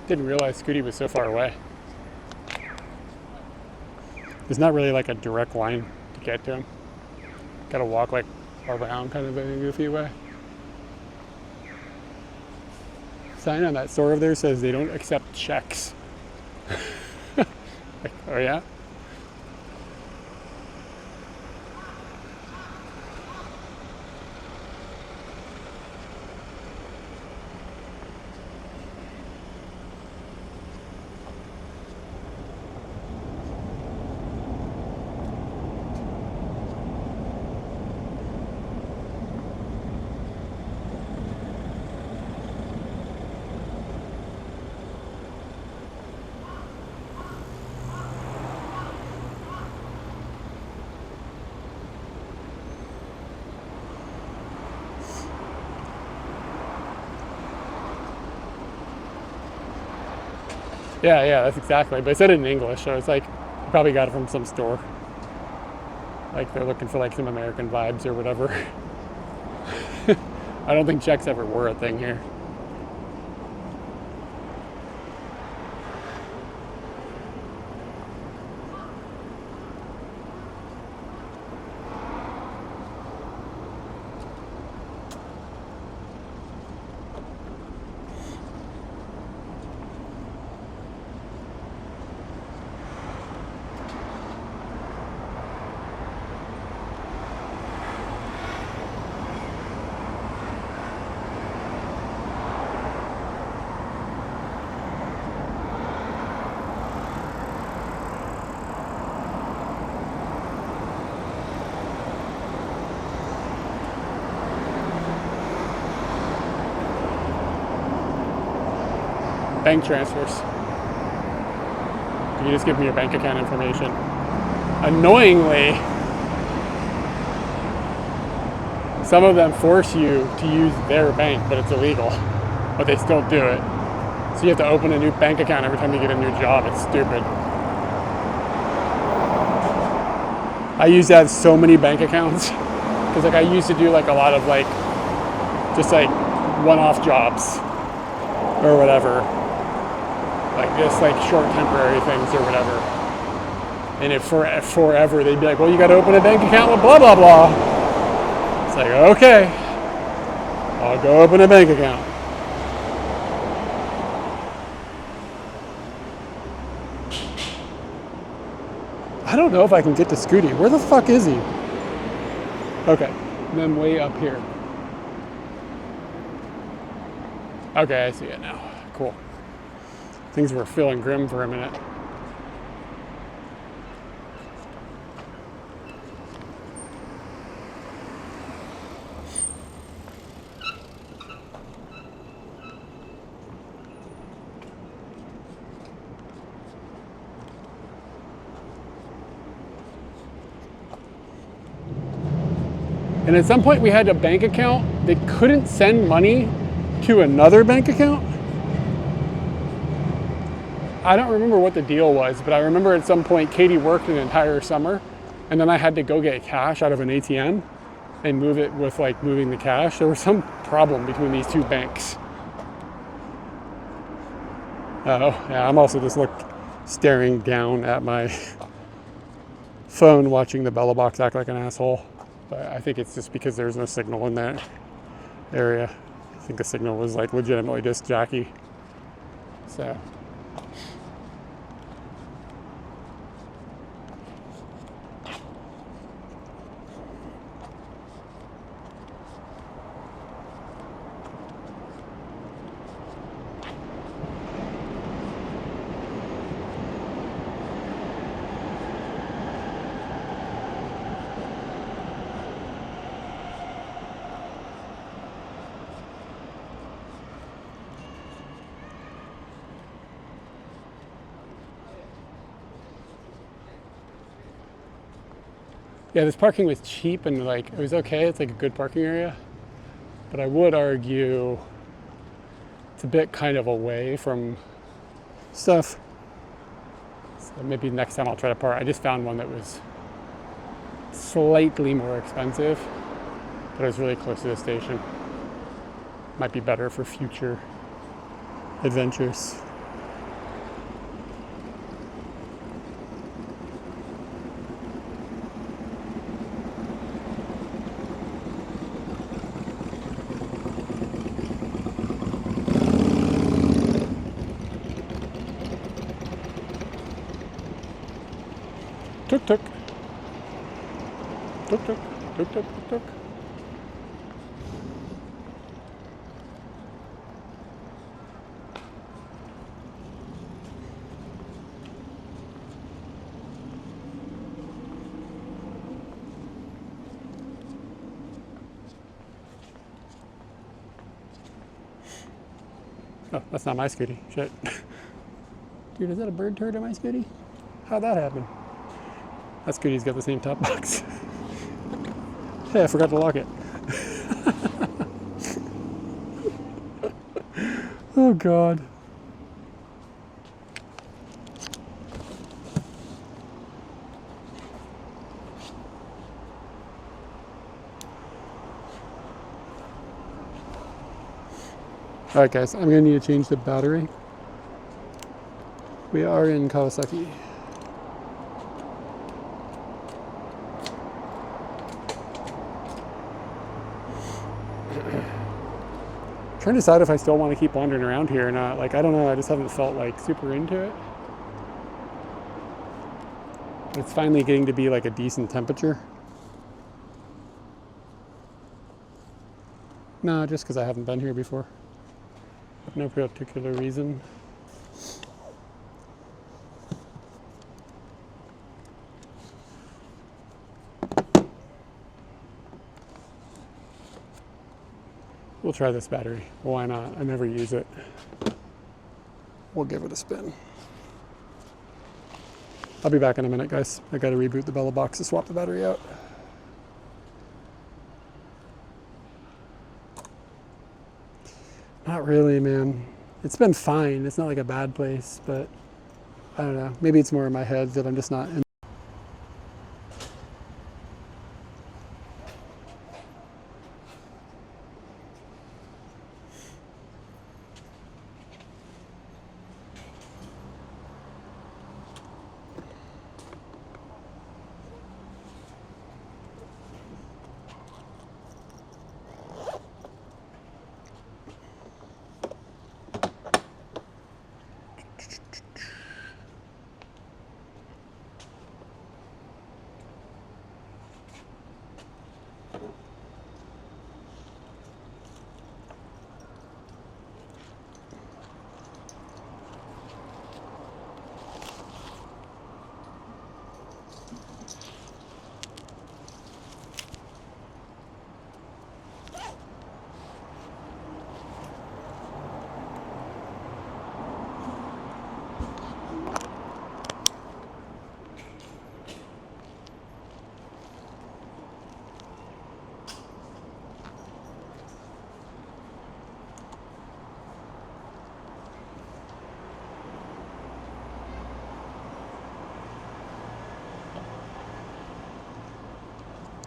Didn't realize Scooty was so far away. There's not really like a direct line to get to him. Gotta walk like around kind of in a goofy way. Sign on that store over there says they don't accept checks. Like, oh yeah? Yeah, that's exactly. But it said it in English, so it's like you probably got it from some store. Like they're looking for like some American vibes or whatever. I don't think checks ever were a thing here. Bank transfers. Can you just give me your bank account information? Annoyingly, some of them force you to use their bank, but it's illegal. But they still do it. So you have to open a new bank account every time you get a new job. It's stupid. I used to have so many bank accounts because like I used to do like a lot of like just like one-off jobs or whatever. Like just like short temporary things or whatever. And if forever they'd be like, well, you got to open a bank account with blah, blah, blah. It's like, okay, I'll go open a bank account. I don't know if I can get to Scooty. Where the fuck is he? Okay, and then way up here. Okay, I see it now. Cool. Things were feeling grim for a minute. And at some point we had a bank account that couldn't send money to another bank account. I don't remember what the deal was, but I remember at some point Katie worked an entire summer and then I had to go get cash out of an ATM and move it with like moving the cash. There was some problem between these two banks. Oh, yeah, I'm also just staring down at my phone watching the Bella box act like an asshole. But I think it's just because there's no signal in that area. I think the signal was like legitimately just jacky. So. Yeah, this parking was cheap and like it was okay. It's like a good parking area, but I would argue it's a bit kind of away from stuff. So maybe next time I'll try to park. I just found one that was slightly more expensive, but it was really close to the station. Might be better for future adventures. Tuk tuk. Tuk tuk. Tuk tuk tuk tuk. Oh, that's not my Scooty. Shit. Dude, is that a bird turd on my Scooty? How'd that happen? That Scooty's got the same top box. Hey, I forgot to lock it. Oh, God. Alright guys, I'm gonna need to change the battery. We are in Kawasaki. Trying to decide if I still want to keep wandering around here or not. Like, I don't know, I just haven't felt like super into it. It's finally getting to be like a decent temperature. No, just because I haven't been here before. No particular reason. We'll try this battery. Why not? I never use it. We'll give it a spin. I'll be back in a minute, guys. I gotta reboot the Bella box to swap the battery out. Not really, man. It's been fine. It's not like a bad place, but I don't know. Maybe it's more in my head that I'm just not in.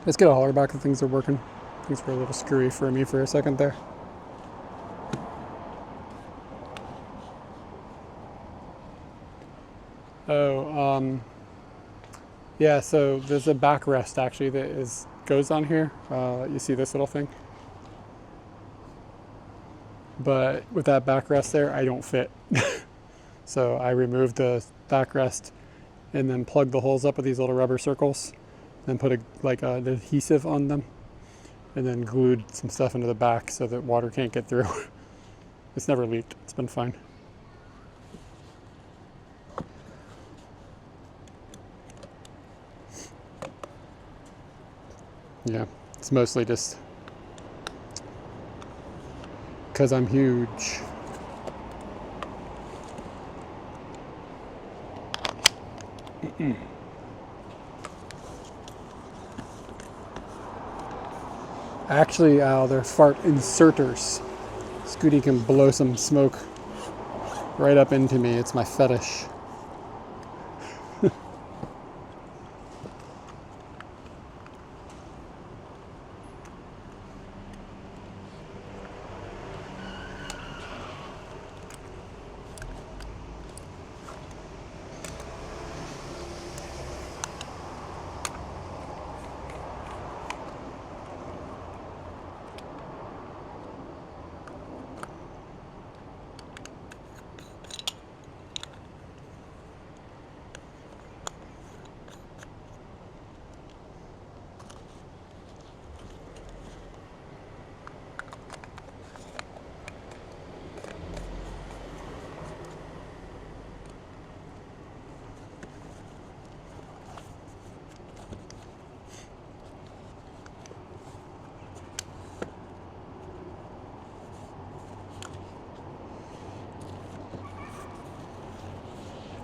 Let's get a holler back if things are working. Things were a little screwy for me for a second there. Oh, yeah, so there's a backrest actually that goes on here. You see this little thing? But with that backrest there, I don't fit. So I removed the backrest and then plugged the holes up with these little rubber circles. Then put an adhesive on them and then glued some stuff into the back so that water can't get through. It's never leaked. It's been fine. Yeah, it's mostly just because I'm huge. Actually, they're fart inserters. Scooty can blow some smoke right up into me. It's my fetish.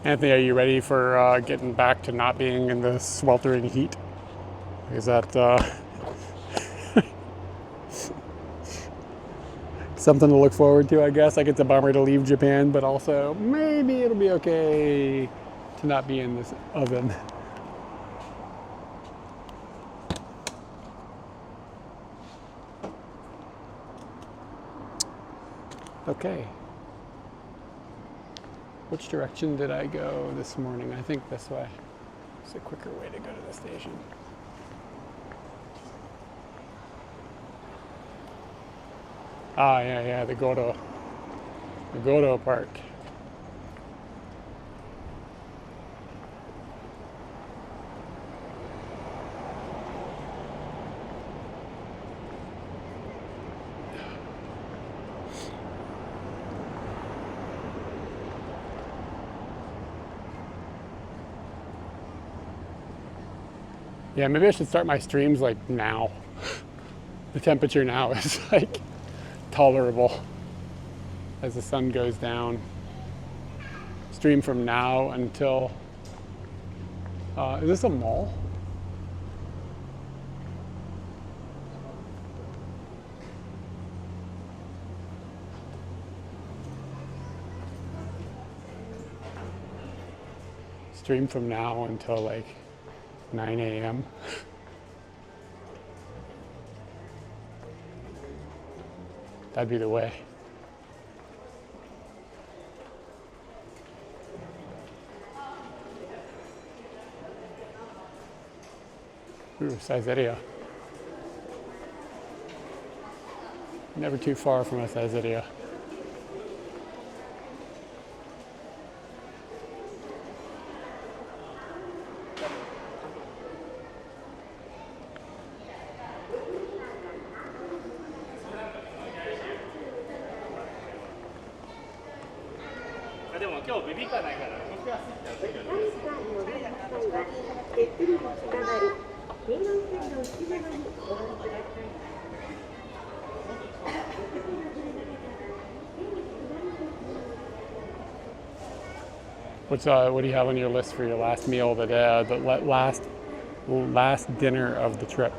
Anthony, are you ready for getting back to not being in the sweltering heat? Is that something to look forward to, I guess? Like, it's a bummer to leave Japan, but also maybe it'll be okay to not be in this oven. Okay. Which direction did I go this morning? I think this way. It's a quicker way to go to the station. Ah, yeah, the Godo Park. Yeah, maybe I should start my streams like now. The temperature now is like tolerable as the sun goes down. Stream from now until, is this a mall? Stream from now until like 9 a.m. That'd be the way. Ooh, Saizeriya. Never too far from a Saizeriya. What do you have on your list for your last meal, the last dinner of the trip?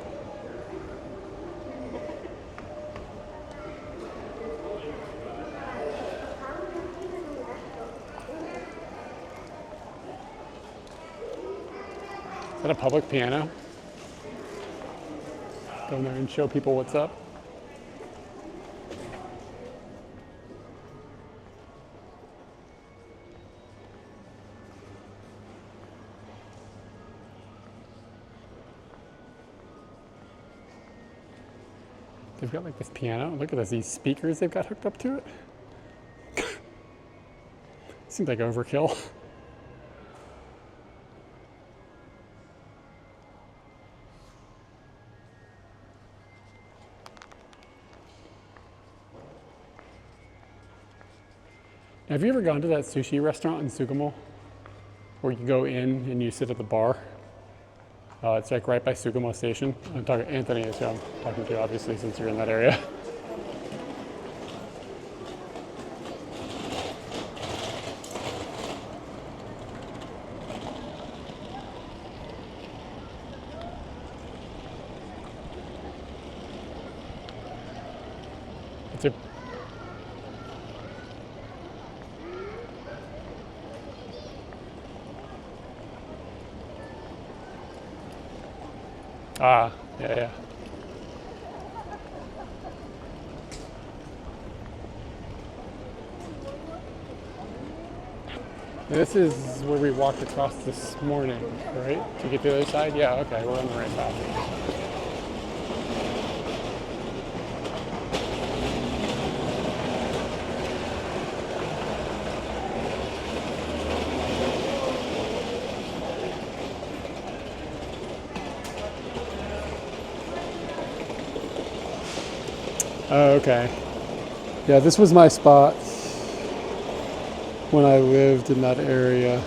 Is that a public piano? Go in there and show people what's up. They've got like this piano. Look at this, these speakers they've got hooked up to it. Seems like overkill. Have you ever gone to that sushi restaurant in Sugamo? Where you go in and you sit at the bar? It's like right by Sugamo Station. I'm talking, Anthony is who I'm talking to, obviously, since you're in that area. It's a yeah. This is where we walked across this morning, right? To get to the other side? Yeah, okay, we're on the right path. Oh, okay. Yeah, this was my spot when I lived in that area.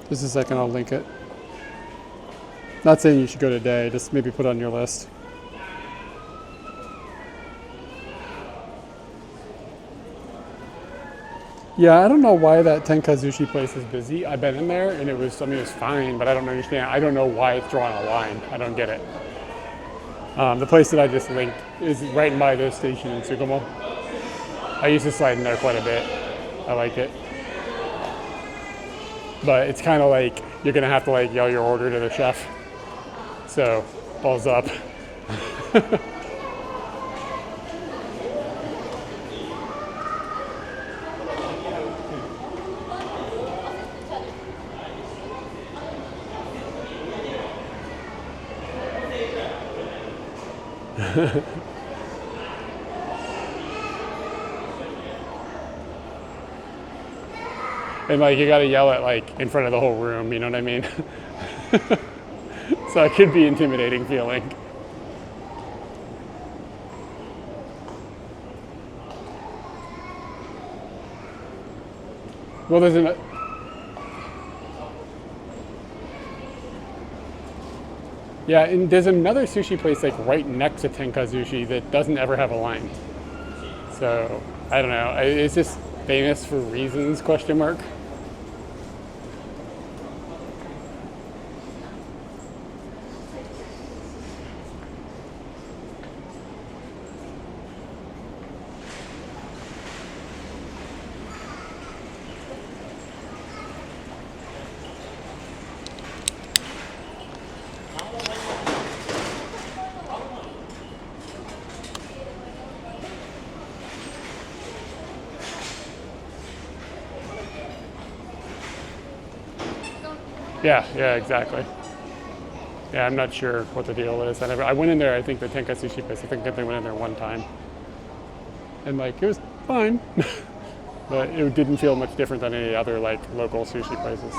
Just a second, I'll link it. Not saying you should go today, just maybe put it on your list. Yeah, I don't know why that Tenka Sushi place is busy. I've been in there and it was fine, but I don't understand. I don't know why it's drawing a line. I don't get it. The place that I just linked is right by the station in Tsukumo. I used to slide in there quite a bit. I like it. But it's kind of like you're going to have to like yell your order to the chef. So, balls up. And like you gotta yell it like in front of the whole room, you know what I mean? So it could be intimidating feeling. Well, there's an yeah, and there's another sushi place like right next to Tenka Sushi that doesn't ever have a line. So I don't know. It's just famous for reasons? Question mark. Yeah, exactly. Yeah, I'm not sure what the deal is. I went in there, I think the Tenka Sushi place, I think that they went in there one time. And like, it was fine, but it didn't feel much different than any other like local sushi places.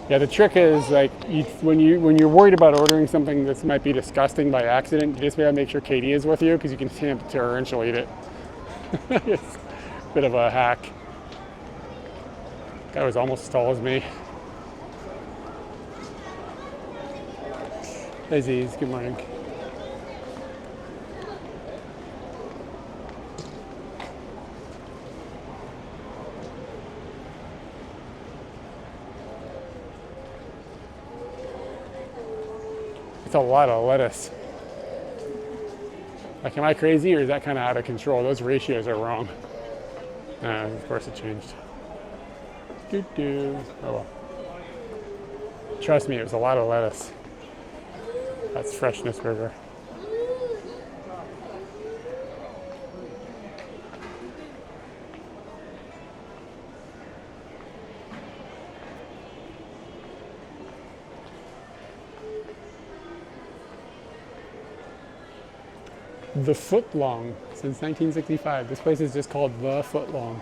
Yeah, the trick is like when you're worried about ordering something that might be disgusting by accident, you just gotta make sure Katie is with you because you can hand it to her and she'll eat it. It's a bit of a hack. Guy was almost as tall as me. Hey Z's, good morning. It's a lot of lettuce. Like, am I crazy or is that kind of out of control? Those ratios are wrong. Of course it changed. Oh well. Trust me, it was a lot of lettuce. That's Freshness Burger. The Footlong since 1965. This place is just called The Footlong.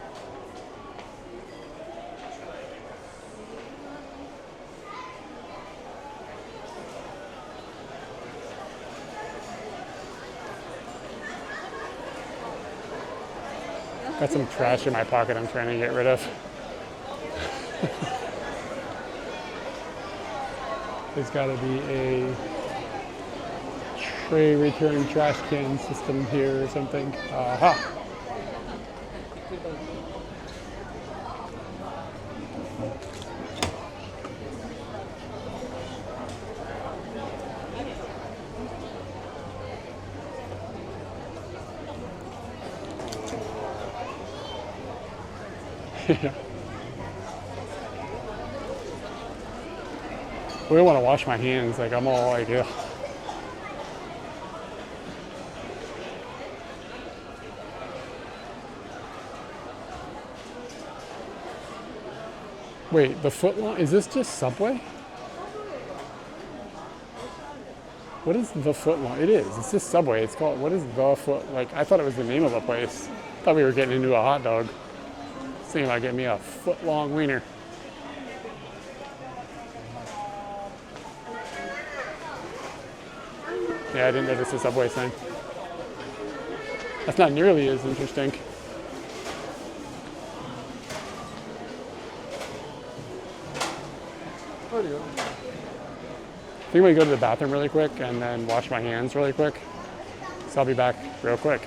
Got some trash in my pocket I'm trying to get rid of. There's got to be a tray return trash can system here or something. Aha! Yeah. I don't want to wash my hands, like I'm all like, ugh. Wait, the Footlong, is this just Subway? What is the Footlong? It is, it's just Subway. It's called, what is the Foot, like, I thought it was the name of a place. I thought we were getting into a hot dog. Thinking about getting me a foot-long wiener. Yeah, I didn't notice the Subway sign. That's not nearly as interesting. I think I'm gonna go to the bathroom really quick and then wash my hands really quick. So I'll be back real quick.